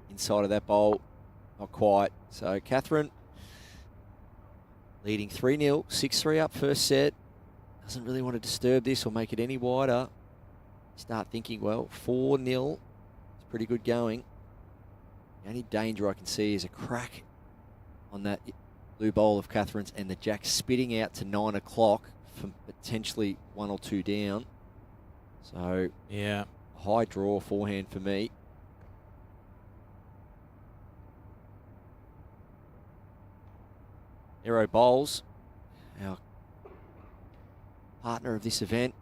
S10: Inside of that bowl, not quite. So Katherine leading 3-0, 6-3 up first set. Doesn't really want to disturb this or make it any wider. Start thinking, well, 4-0. It's pretty good going. The only danger I can see is a crack on that blue bowl of Katherine's and the jack spitting out to 9 o'clock from potentially 1 or 2 down. So,
S3: yeah,
S10: high draw forehand for me. Aero Bowls, our partner of this event.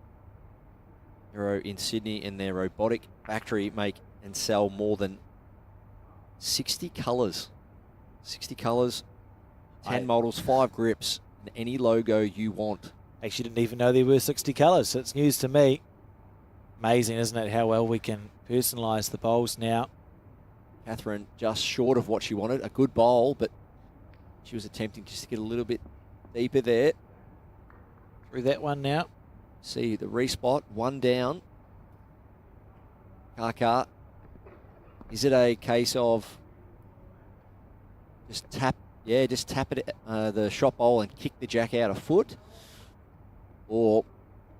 S10: Aero in Sydney and their robotic factory make and sell more than 60 colours. 60 colours, 10 models, 5 grips, and any logo you want.
S3: Actually didn't even know there were 60 colours, so it's news to me. Amazing, isn't it, how well we can personalise the bowls now.
S10: Katherine just short of what she wanted. A good bowl, but she was attempting just to get a little bit deeper there.
S3: Through that one now.
S10: See the respot, 1 down. Kaka. Is it a case of just tap it, the shot bowl and kick the jack out a foot? Or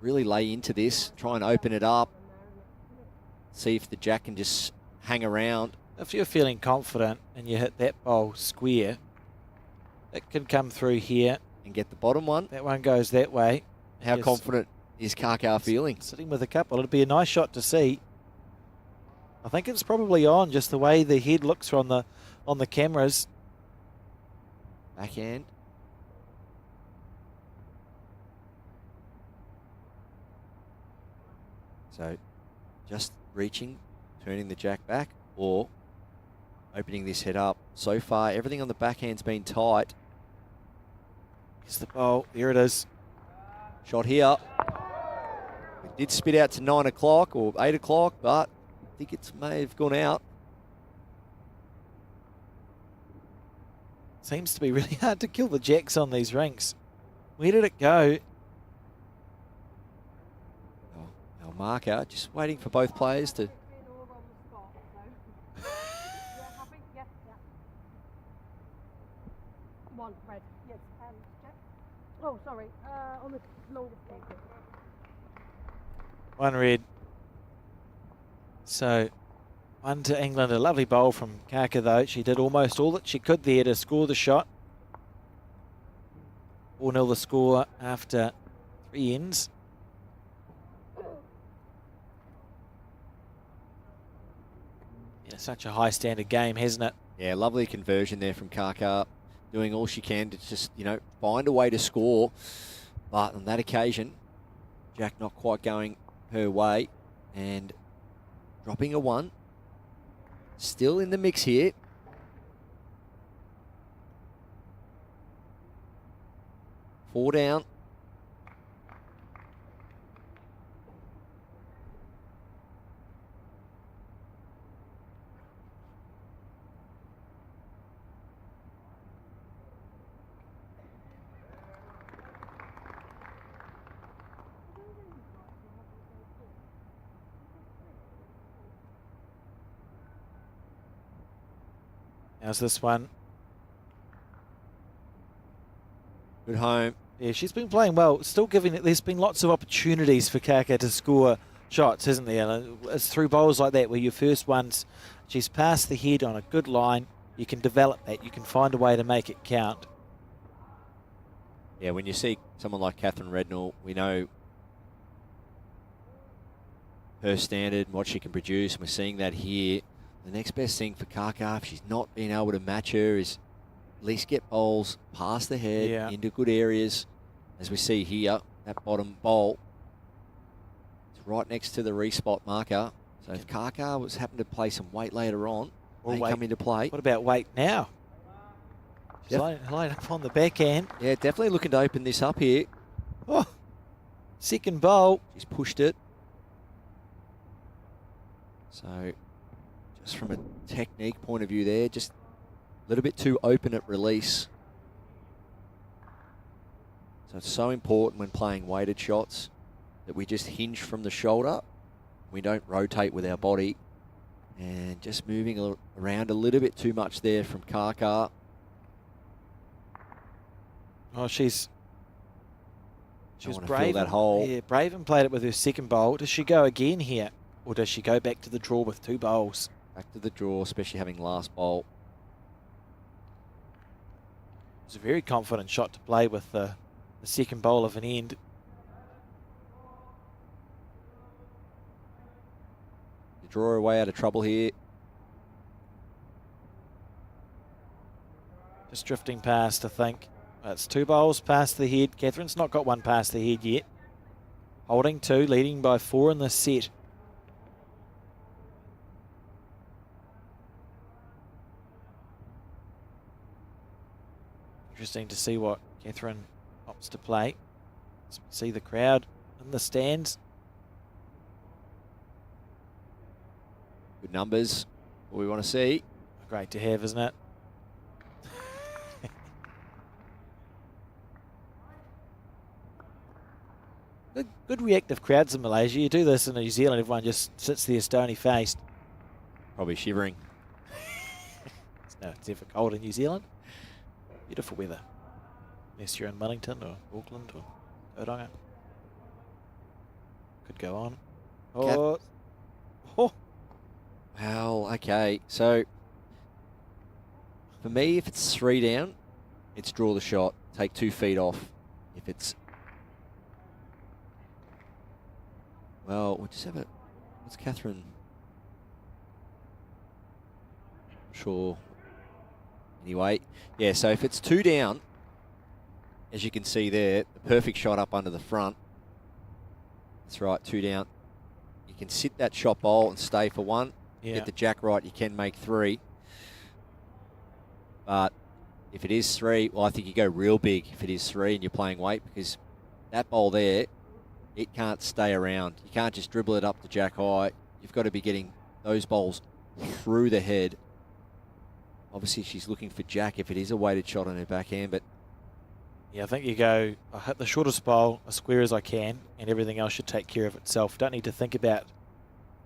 S10: really lay into this, try and open it up, see if the jack can just hang around.
S3: If you're feeling confident and you hit that bowl square, it can come through here.
S10: And get the bottom one.
S3: That one goes that way.
S10: How confident is Kaka feeling?
S3: Sitting with a couple. It'd be a nice shot to see. I think it's probably on, just the way the head looks on the cameras.
S10: Backhand. So just reaching, turning the jack back, or opening this head up. So far, everything on the backhand's been tight.
S3: Here's the bowl. There it is.
S10: Shot here. It did spit out to 9 o'clock or 8 o'clock, but I think it may have gone out.
S3: Seems to be really hard to kill the jacks on these rinks. Where did it go?
S10: Our marker just waiting for both players to.
S6: One red. Yes. Jack. Oh, sorry. On the longest table.
S3: One red. So, one to England. A lovely bowl from Kaka, though. She did almost all that she could there to score the shot. 4-0 the score after 3 ends. Yeah, such a high standard game, hasn't it?
S10: Yeah, lovely conversion there from Kaka. Doing all she can to just, find a way to score. But on that occasion, Jack not quite going her way and dropping a 1. Still in the mix here. Four down.
S3: How's this one?
S10: Good home.
S3: Yeah, she's been playing well. Still giving it. There's been lots of opportunities for Kaka to score shots, hasn't there? And it's through bowls like that where your first ones, she's passed the head on a good line. You can develop that. You can find a way to make it count.
S10: Yeah, when you see someone like Katherine Rednall, we know her standard and what she can produce. And we're seeing that here. The next best thing for Kaka, if she's not being able to match her, is at least get bowls past the head into good areas. As we see here, that bottom bowl, it's right next to the respot marker. So if Kaka was happened to play some weight later on, may come into play.
S3: What about weight now? She's laying up on the backhand.
S10: Yeah, definitely looking to open this up here.
S3: Oh, second bowl.
S10: She's pushed it. So just from a technique point of view there, just a little bit too open at release. So it's so important when playing weighted shots that we just hinge from the shoulder. We don't rotate with our body. And just moving around a little bit too much there from Kaka.
S3: Oh, she was brave.
S10: Fill that hole.
S3: Yeah, brave and played it with her second bowl. Does she go again here? Or does she go back to the draw with 2 bowls?
S10: Back to the draw, especially having last bowl.
S3: It's a very confident shot to play with the second bowl of an end.
S10: You draw her way out of trouble here.
S3: Just drifting past, I think. It's 2 bowls past the head. Katherine's not got one past the head yet. Holding 2, leading by 4 in this set. Interesting to see what Katherine opts to play. See the crowd in the stands.
S10: Good numbers. What we want to see.
S3: Great to have, isn't it? Good reactive crowds in Malaysia. You do this in New Zealand, everyone just sits there stony-faced.
S10: Probably shivering.
S3: It's ever cold in New Zealand. Beautiful weather. Unless you're in Wellington or Auckland or Tauranga. Could go on. Oh,
S10: Well, okay. So, for me, if it's 3 down, it's draw the shot, take 2 feet off. If it's... Well, we'll just have it... What's Katherine? Sure. Anyway, yeah, so if it's 2 down, as you can see there, the perfect shot up under the front. That's right, 2 down. You can sit that shot bowl and stay for 1.
S3: Yeah.
S10: Get the jack right, you can make 3. But if it is 3, well, I think you go real big if it is 3 and you're playing weight, because that bowl there, it can't stay around. You can't just dribble it up to jack high. You've got to be getting those bowls through the head. Obviously, she's looking for jack if it is a weighted shot on her backhand, but...
S3: Yeah, I think you go, I hit the shortest bowl as square as I can, and everything else should take care of itself. Don't need to think about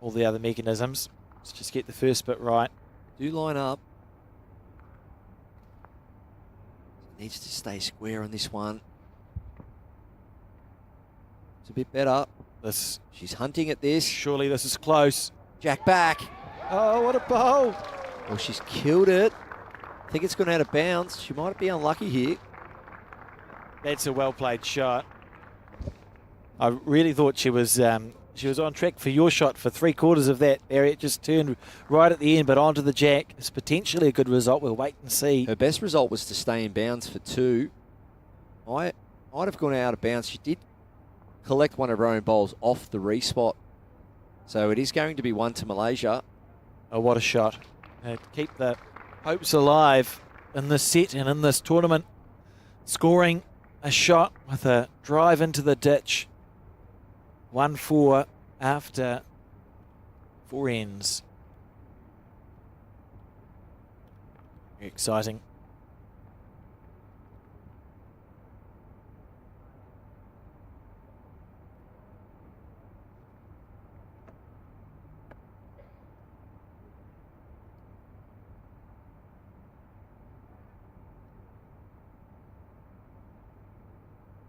S3: all the other mechanisms. Let's just get the first bit right.
S10: Do line up. Needs to stay square on this one. It's a bit better. She's hunting at this.
S3: Surely this is close.
S10: Jack back.
S3: Oh, what a bowl.
S10: Well, she's killed it. I think it's gone out of bounds. She might be unlucky here.
S3: That's a well-played shot. I really thought she was on track for your shot for 3/4 of that, Barry. It just turned right at the end, but onto the jack. It's potentially a good result. We'll wait and see.
S10: Her best result was to stay in bounds for 2. I might have gone out of bounds. She did collect one of her own bowls off the respot. So it is going to be 1 to Malaysia.
S3: Oh, what a shot. Keep the hopes alive in this set and in this tournament. Scoring a shot with a drive into the ditch. 1-4 after 4 ends. Very exciting.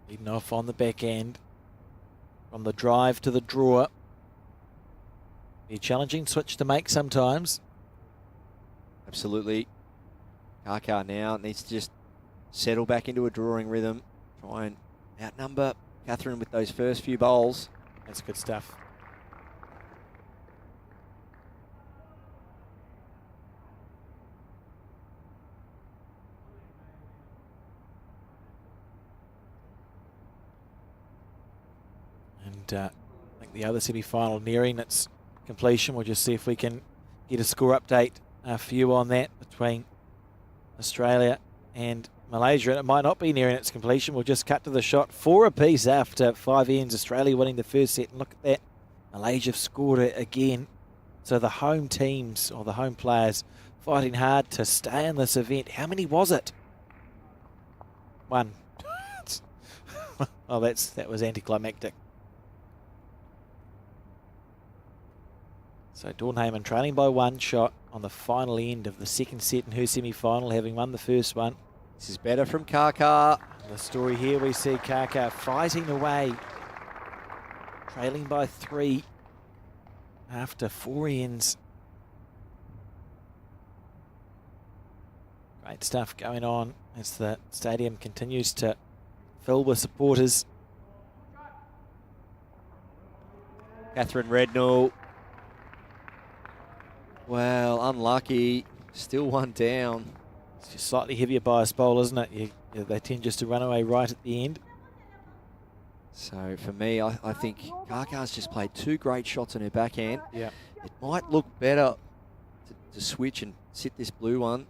S3: Leading off on the back end. From the drive to the draw. Be a challenging switch to make sometimes.
S10: Absolutely. Kaka now needs to just settle back into a drawing rhythm. Try and outnumber Katherine with those first few bowls.
S3: That's good stuff. And I think the other semi-final nearing its completion. We'll just see if we can get a score update for you on that between Australia and Malaysia. And it might not be nearing its completion. We'll just cut to the shot. 4 apiece after 5 ends. Australia winning the first set. And look at that. Malaysia have scored it again. So the home teams, or the home players, fighting hard to stay in this event. How many was it? 1. Oh, that was anticlimactic. So Dawn Hayman trailing by 1 shot on the final end of the second set in her semi-final, having won the first one.
S10: This is better from Kaka.
S3: The story here, we see Kaka fighting away, trailing by 3 after 4 ends. Great stuff going on as the stadium continues to fill with supporters.
S10: Katherine Rednall. Well, unlucky. Still 1 down.
S3: It's just slightly heavier bias bowl, isn't it? They tend just to run away right at the end.
S10: So for me, I think Kaka's just played 2 great shots on her backhand.
S3: Yeah.
S10: It might look better to switch and sit this blue one.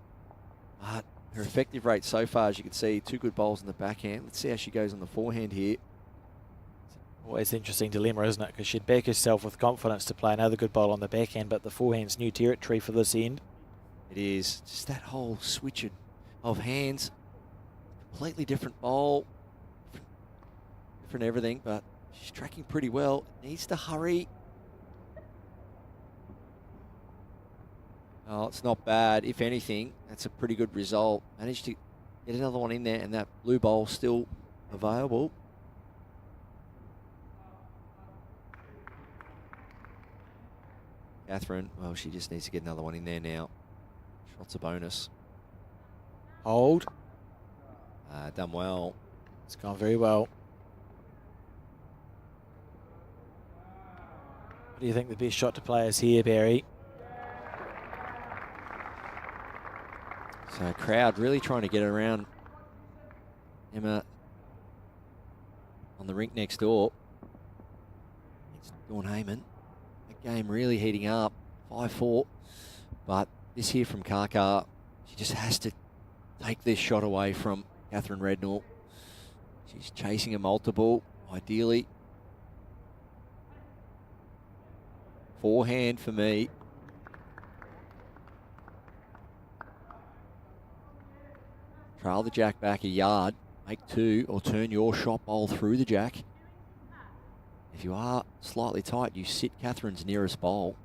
S10: But her effective rate so far, as you can see, 2 good bowls on the backhand. Let's see how she goes on the forehand here.
S3: Always interesting dilemma, isn't it? Because she'd back herself with confidence to play another good bowl on the backhand, but the forehand's new territory for this end.
S10: It is. Just that whole switch of hands. Completely different bowl. Different everything, but she's tracking pretty well. Needs to hurry. Oh, it's not bad. If anything, that's a pretty good result. Managed to get another one in there, and that blue bowl still available. Katherine, well, she just needs to get another one in there now. Shot's a bonus.
S3: Hold.
S10: Done well.
S3: It's gone very well. What do you think the best shot to play is here, Barry?
S10: So crowd really trying to get around Emma on the rink next door. It's Dawn Hayman. The game really heating up, 5-4. But this here from Kaka, she just has to take this shot away from Katherine Rednall. She's chasing a multiple, ideally. Forehand for me. Trail the jack back a yard, make 2, or turn your shot bowl through the jack. If you are slightly tight, you sit Katherine's nearest bowl.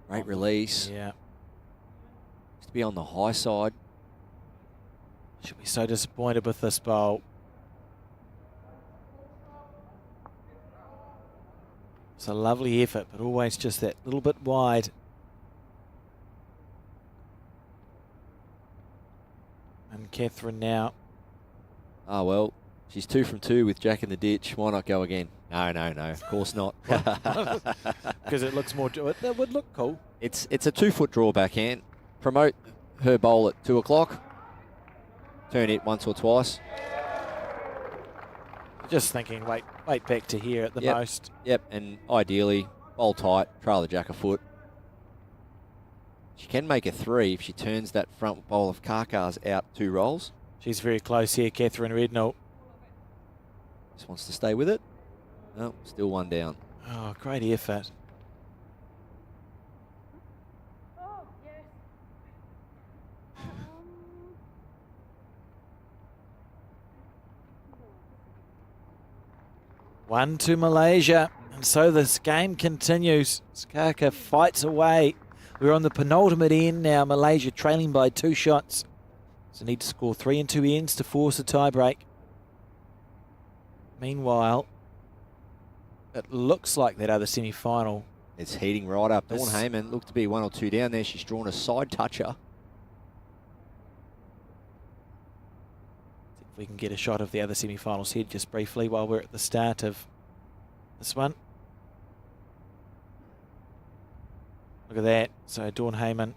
S10: Great release.
S3: Yeah.
S10: Needs to be on the high side.
S3: Should be so disappointed with this bowl. It's a lovely effort, but always just that little bit wide. And Katherine now.
S10: Ah, well, she's 2 from 2 with Jack in the ditch. Why not go again? No, of course not.
S3: Because it looks more, that would look cool.
S10: It's a 2-foot draw backhand. Promote her bowl at 2 o'clock. Turn it once or twice.
S3: Just thinking, wait back to here at the most.
S10: Yep, and ideally, bowl tight, trail the jack a foot. She can make a 3 if she turns that front bowl of Kaka's out 2 rolls.
S3: She's very close here, Katherine Rednall.
S10: Just wants to stay with it. No, still 1 down.
S3: Oh, great effort.
S6: Oh, yes.
S3: 1 to Malaysia. And so this game continues. Kaka fights away. We're on the penultimate end now. Malaysia trailing by 2 shots. So need to score 3 and 2 ends to force a tie break. Meanwhile, it looks like that other semi-final.
S10: It's heating right up. Dawn Hayman looked to be 1 or 2 down there. She's drawn a side toucher.
S3: See if we can get a shot of the other semi-finals here just briefly while we're at the start of this one. Look at that. So Dawn Hayman.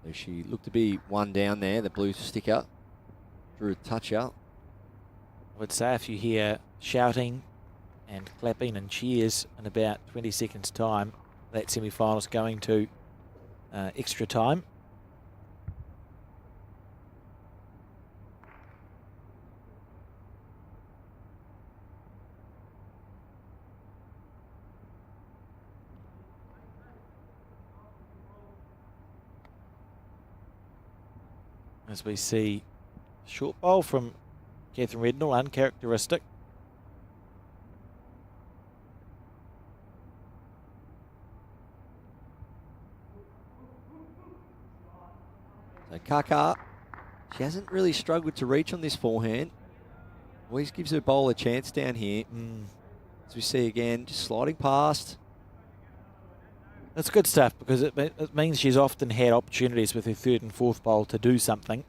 S10: So she looked to be 1 down there, the blue sticker. Drew a toucher.
S3: I would say if you hear shouting and clapping and cheers in about 20 seconds time, that semi-final's going to extra time. As we see short bowl from Katherine Rednall, uncharacteristic.
S10: So Kaka, she hasn't really struggled to reach on this forehand. Always gives her bowl a chance down here. As we see again, just sliding past.
S3: That's good stuff because it means she's often had opportunities with her 3rd and 4th bowl to do something.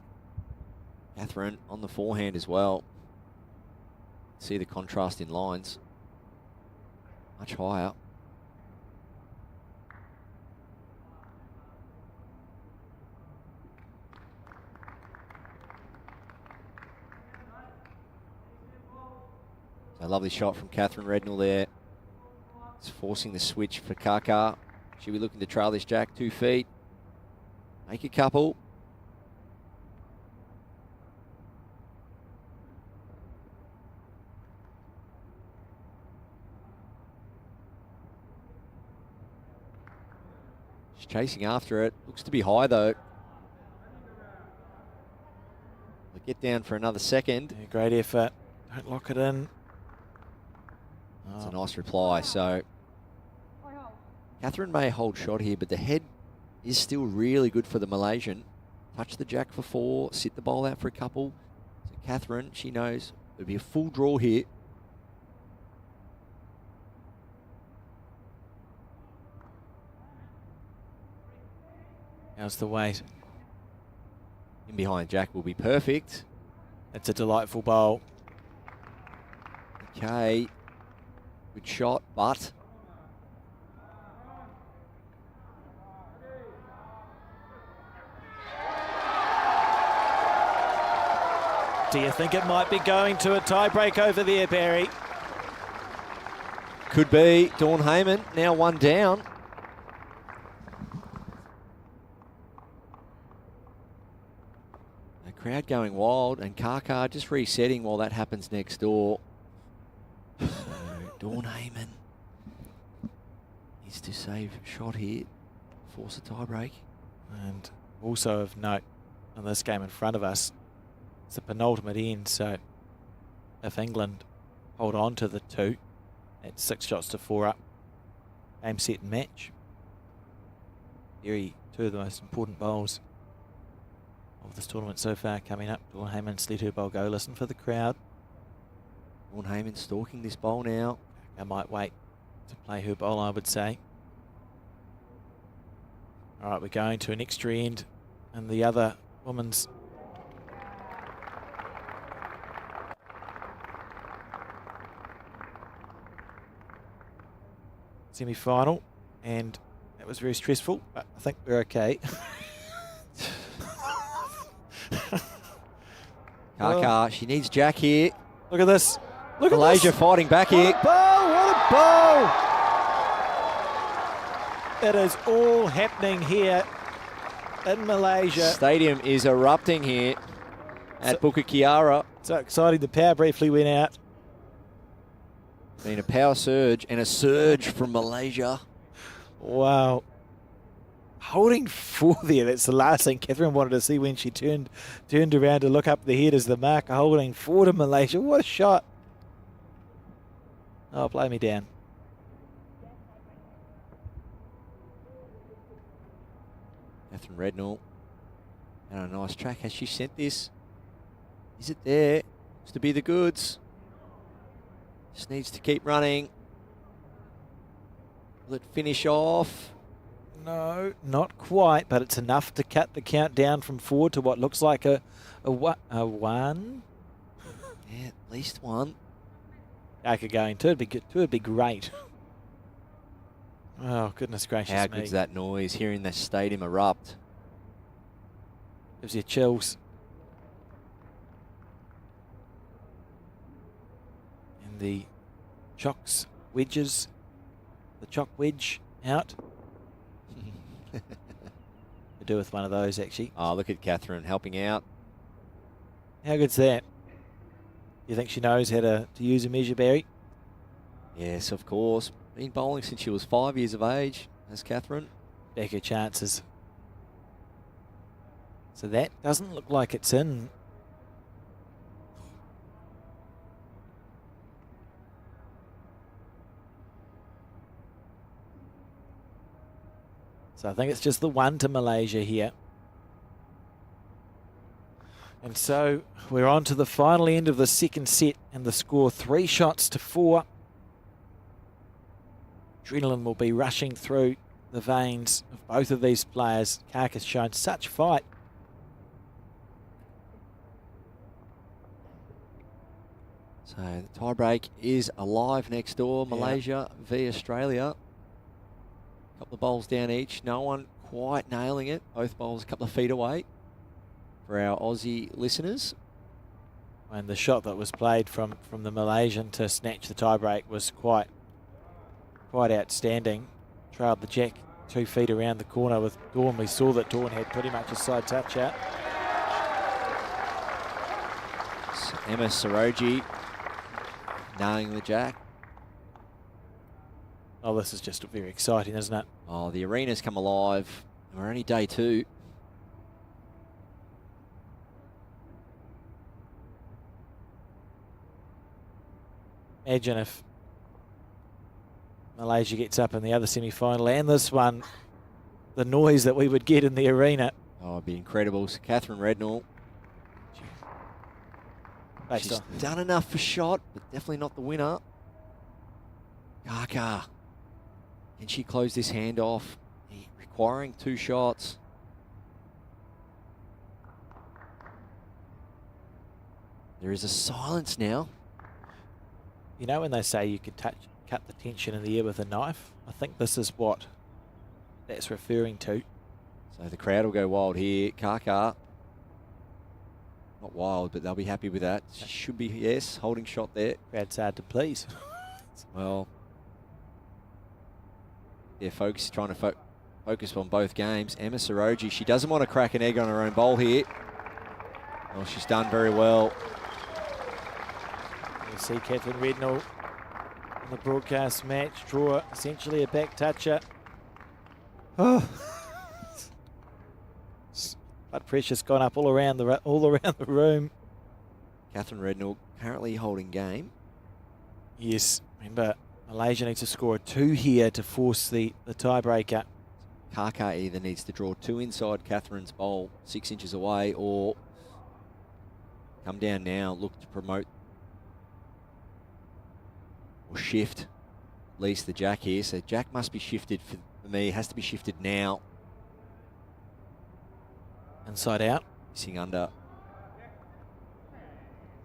S10: Katherine on the forehand as well. See the contrast in lines. Much higher. A lovely shot from Katherine Rednall there. It's forcing the switch for Kaka. She'll be looking to trail this jack 2 feet. Make a couple. She's chasing after it. Looks to be high though. We'll get down for another second.
S3: Yeah, great effort. Don't lock it in.
S10: That's a nice reply. So Katherine may hold shot here, but the head is still really good for the Malaysian. Touch the jack for 4, sit the bowl out for a couple. So Katherine, she knows There'll be a full draw here.
S3: How's the weight?
S10: In behind Jack will be perfect.
S3: It's a delightful bowl.
S10: Okay. Good shot, but...
S3: Do you think it might be going to a tie-break over there, Barry?
S10: Could be. Dawn Hayman now one down. The crowd going wild, and Kaka just resetting while that happens next door. So Dawn Hayman needs to save a shot here, force a tie-break.
S3: And also of note on this game in front of us, it's the penultimate end, so if England hold on to the 2, it's 6 shots to 4 up. Game, set and match. Two of the most important bowls of this tournament so far coming up. Dawn Hayman's let her bowl go. Listen for the crowd.
S10: Dawn Hayman stalking this bowl now.
S3: I might wait to play her bowl, I would say. All right, we're going to an extra end, and the other women's semi-final, and that was very stressful, but I think we're okay.
S10: Kaka, she needs Jack here.
S3: Look at this. Look at
S10: Malaysia
S3: this.
S10: fighting back here.
S3: What a bowl! What a bowl! It is all happening here in Malaysia.
S10: Stadium is erupting here at Bukit Kiara.
S3: So exciting. The power briefly went out.
S10: Been a power surge and a surge from Malaysia.
S3: Wow. Holding 4 there. That's the last thing Katherine wanted to see when she turned around to look up the head as the marker. Holding 4 to Malaysia. What a shot. Oh, blow me down.
S10: Katherine Rednall. And a nice track. Has she sent this? Is it there? Looks to be the goods. Just needs to keep running. Will it finish off?
S3: No, not quite, but it's enough to cut the count down from 4 to what looks like a 1.
S10: Yeah, at least 1.
S3: Kaka going 2 would be great. Oh, goodness gracious
S10: How
S3: me.
S10: good's that noise, hearing the stadium erupt?
S3: Gives you chills. And the chocks, wedges, the chock wedge out. Could do with one of those, actually.
S10: Oh, look at Katherine helping out.
S3: How good's that? You think she knows how to use a measure, Barry?
S10: Yes, of course. Been bowling since she was 5 years of age, as Katherine.
S3: Back her chances. So that doesn't look like it's in. So I think it's just the 1 to Malaysia here. And so we're on to the final end of the second set, and the score 3 shots to 4. Adrenaline will be rushing through the veins of both of these players. Kaka's shown such fight.
S10: So the tiebreak is alive next door. Malaysia v Australia. A couple of bowls down each. No one quite nailing it. Both bowls a couple of feet away for our Aussie listeners.
S3: And the shot that was played from the Malaysian to snatch the tiebreak was quite outstanding. Trailed the jack 2 feet around the corner with Dawn. We saw that Dawn had pretty much a side touch out.
S10: Emma Saroji nailing the jack.
S3: Oh, this is just very exciting, isn't it?
S10: Oh, the arena's come alive. We're only day 2.
S3: Imagine if Malaysia gets up in the other semi-final and this one, the noise that we would get in the arena.
S10: Oh, it'd be incredible. So Katherine Rednall
S3: Based
S10: She's done enough for shot, but definitely not the winner. Kaka. Can she close this hand off? Requiring 2 shots. There is a silence now.
S3: You know when they say you could cut the tension in the air with a knife? I think this is what that's referring to.
S10: So the crowd will go wild here. Kaka. Not wild, but they'll be happy with that. She should be, yes, holding shot there.
S3: Crowd's hard to please.
S10: Well, yeah, folks trying to focus on both games. Emma Saroji, she doesn't want to crack an egg on her own bowl here. Well, she's done very well.
S3: You see Katherine Rednall in the broadcast match draw essentially a back toucher. Oh. Blood pressure's gone up all around the room.
S10: Katherine Rednall currently holding game.
S3: Yes, remember Malaysia needs to score a 2 here to force the tiebreaker.
S10: Kaka either needs to draw 2 inside Katherine's bowl 6 inches away, or come down now, look to promote or shift at least the jack here. So jack must be shifted for me. It has to be shifted now.
S3: Inside out.
S10: Missing under.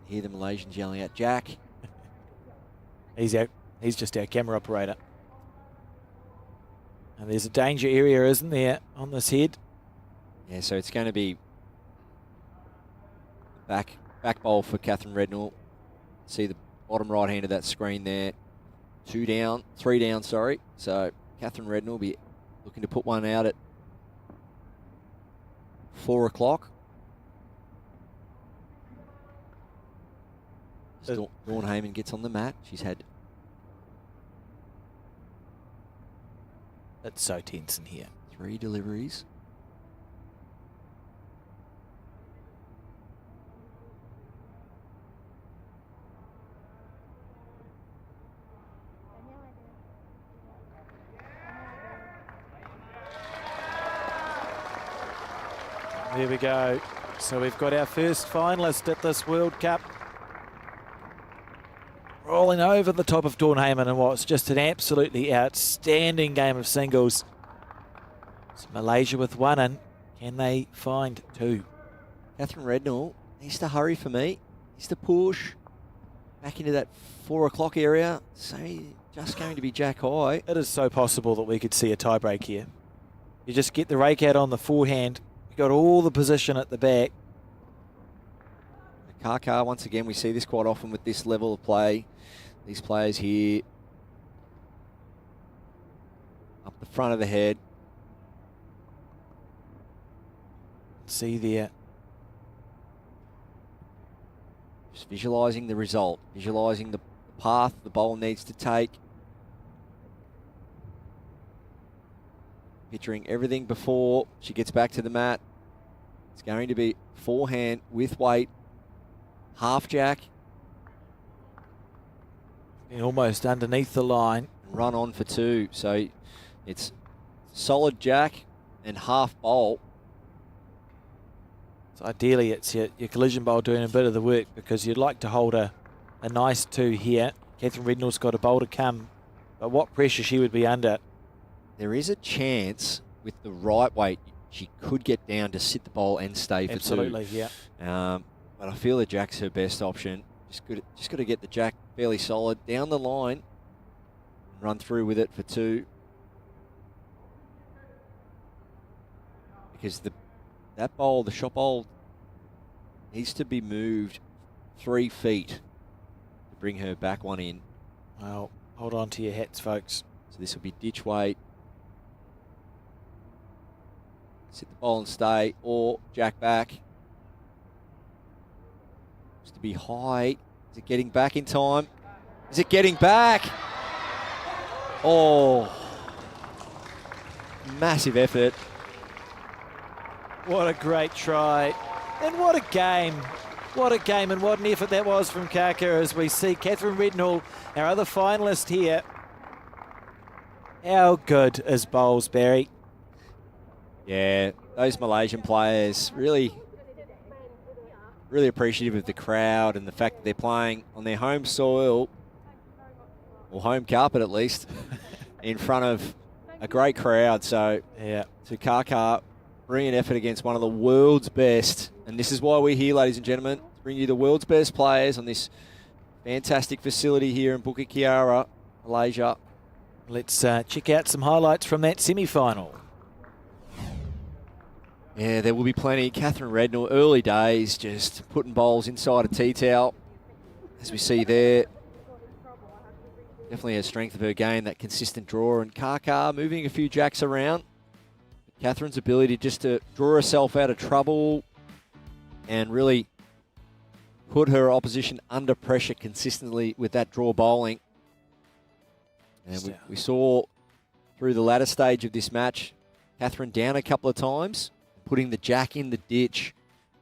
S10: Hear the Malaysians yelling at Jack.
S3: He's just our camera operator. And there's a danger area, isn't there, on this head?
S10: Yeah, so it's going to be back bowl for Katherine Rednall. See the bottom right hand of that screen there. 3 down, sorry. So Katherine Rednall will be looking to put one out at 4 o'clock. Dawn Hayman gets on the mat. She's had...
S3: It's so tense in here.
S10: 3 deliveries.
S3: There we go. So we've got our first finalist at this World Cup. Rolling over the top of Dawn Hayman in what's just an absolutely outstanding game of singles. It's Malaysia with 1 in. Can they find 2?
S10: Katherine Rednall needs to hurry for me. Needs to push back into that 4 o'clock area. So just going to be jack high.
S3: It is so possible that we could see a tie break here. You just get the rake out on the forehand. You got all the position at the back.
S10: Kaka, once again, we see this quite often with this level of play. These players here up the front of the head.
S3: See there.
S10: Just visualising the result, visualising the path the bowl needs to take. Picturing everything before she gets back to the mat. It's going to be forehand with weight, half jack.
S3: And almost underneath the line.
S10: Run on for 2. So it's solid jack and half bowl.
S3: So ideally it's your collision bowl doing a bit of the work, because you'd like to hold a nice 2 here. Katherine Rednall's got a bowl to come, but what pressure she would be under.
S10: There is a chance with the right weight she could get down to sit the bowl and stay for 2.
S3: Absolutely, yeah.
S10: But I feel the jack's her best option. Just got to get the jack fairly solid down the line, run through with it for 2. Because that bowl, the shot bowl, needs to be moved 3 feet to bring her back 1 in.
S3: Well, hold on to your hats, folks.
S10: So this will be ditch weight. Sit the bowl and stay, or jack back. Just to be high. Is it getting back in time? Is it getting back? Oh, massive effort.
S3: What a great try. And what a game. What a game and what an effort that was from Kaka, as we see Katherine Rednall, our other finalist here. How good is bowls, Barry?
S10: Yeah, those Malaysian players really really appreciative of the crowd and the fact that they're playing on their home soil, or home carpet at least, in front of a great crowd. So
S3: yeah,
S10: to Kaka, brilliant effort against one of the world's best. And this is why we're here, ladies and gentlemen, to bring you the world's best players on this fantastic facility here in Bukit Kiara, Malaysia.
S3: Let's check out some highlights from that semi-final.
S10: Yeah, there will be plenty. Katherine Rednall, early days, just putting bowls inside a tea towel, as we see there. Definitely a strength of her game, that consistent draw. And Kaka moving a few jacks around. Katherine's ability just to draw herself out of trouble and really put her opposition under pressure consistently with that draw bowling. And we saw through the latter stage of this match, Katherine down a couple of times, putting the jack in the ditch.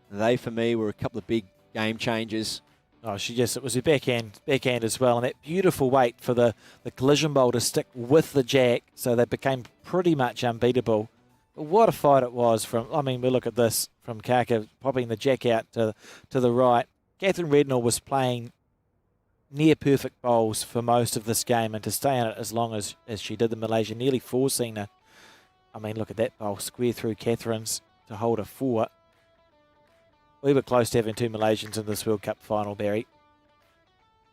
S10: They, for me, were a couple of big game changers.
S3: Oh, it was a backhand as well, and that beautiful weight for the collision bowl to stick with the jack, so they became pretty much unbeatable. But what a fight it was we look at this, from Kaka popping the jack out to the right. Katherine Rednall was playing near perfect bowls for most of this game, and to stay in it as long as she did, the Malaysia nearly forcing her. Look at that bowl, square through Katherine's to hold a 4. We were close to having 2 Malaysians in this World Cup final, Barry.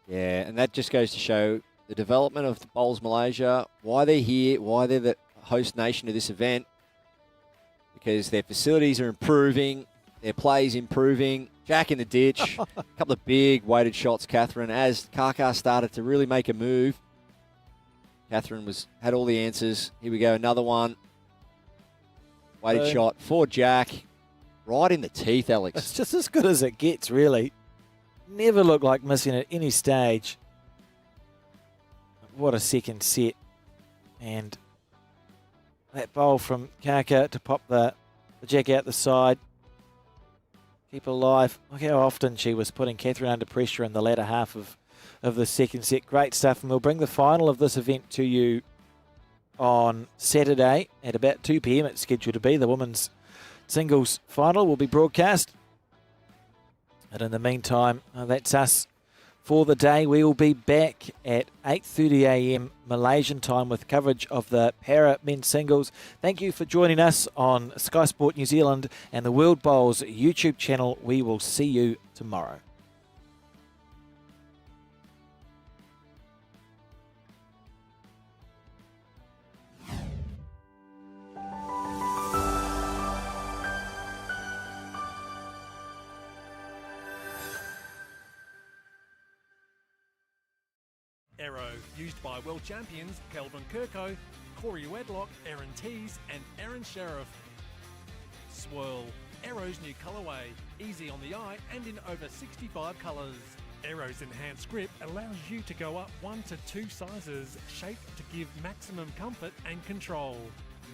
S10: Yeah, and that just goes to show the development of the Bowls Malaysia, why they're here, why they're the host nation of this event, because their facilities are improving, their play's improving. Jack in the ditch, a couple of big weighted shots, Katherine, as Kaka started to really make a move. Katherine had all the answers. Here we go, another one. Weighted shot for Jack. Right in the teeth, Alex.
S3: It's just as good as it gets, really. Never looked like missing at any stage. What a second set. And that bowl from Kaka to pop the jack out the side. Keep alive. Look how often she was putting Katherine under pressure in the latter half of the second set. Great stuff. And we'll bring the final of this event to you on Saturday at about 2 p.m. It's scheduled to be. The women's singles final will be broadcast. And in the meantime, that's us for the day. We will be back at 8:30 a.m. Malaysian time with coverage of the Para men's singles. Thank you for joining us on Sky Sport New Zealand and the World Bowls YouTube channel. We will see you tomorrow.
S7: Arrow, used by world champions Kelvin Kirko, Corey Wedlock, Aaron Tees and Aaron Sheriff. Swirl, Arrow's new colourway, easy on the eye and in over 65 colours. Arrow's enhanced grip allows you to go up 1 to 2 sizes, shaped to give maximum comfort and control.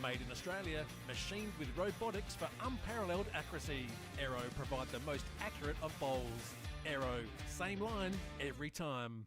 S7: Made in Australia, machined with robotics for unparalleled accuracy. Arrow provide the most accurate of bowls. Arrow, same line every time.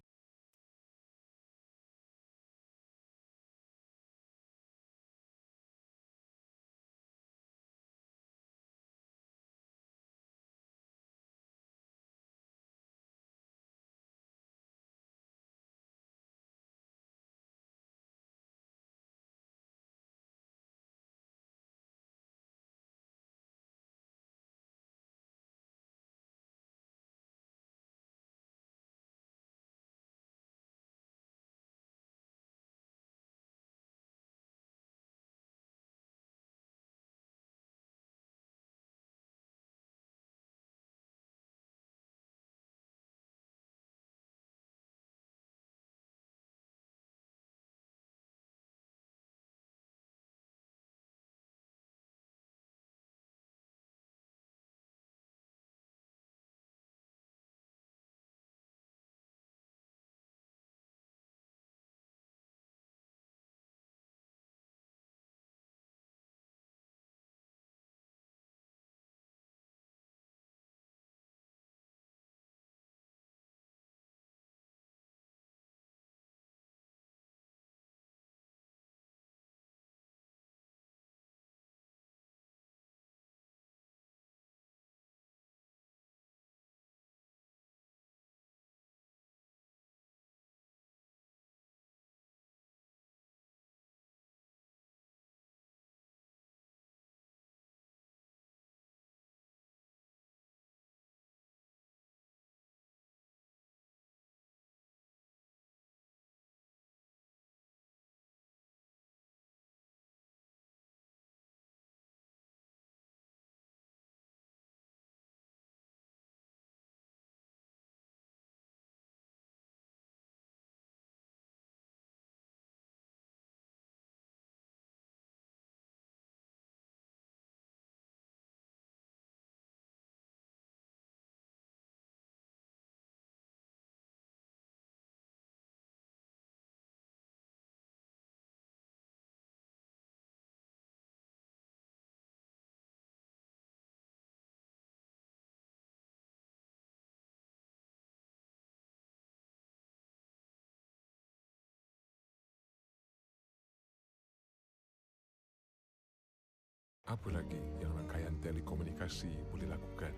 S8: Apa lagi yang rangkaian telekomunikasi boleh lakukan?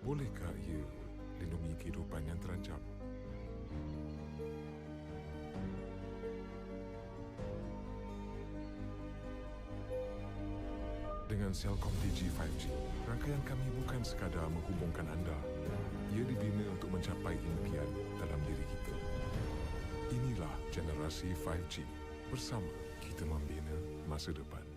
S8: Bolehkah ia lindungi kehidupan yang terancam? Dengan Celcom Digi 5G, rangkaian kami bukan sekadar menghubungkan anda. Ia dibina untuk mencapai impian dalam diri kita. Inilah generasi 5G. Bersama kita membina masa depan.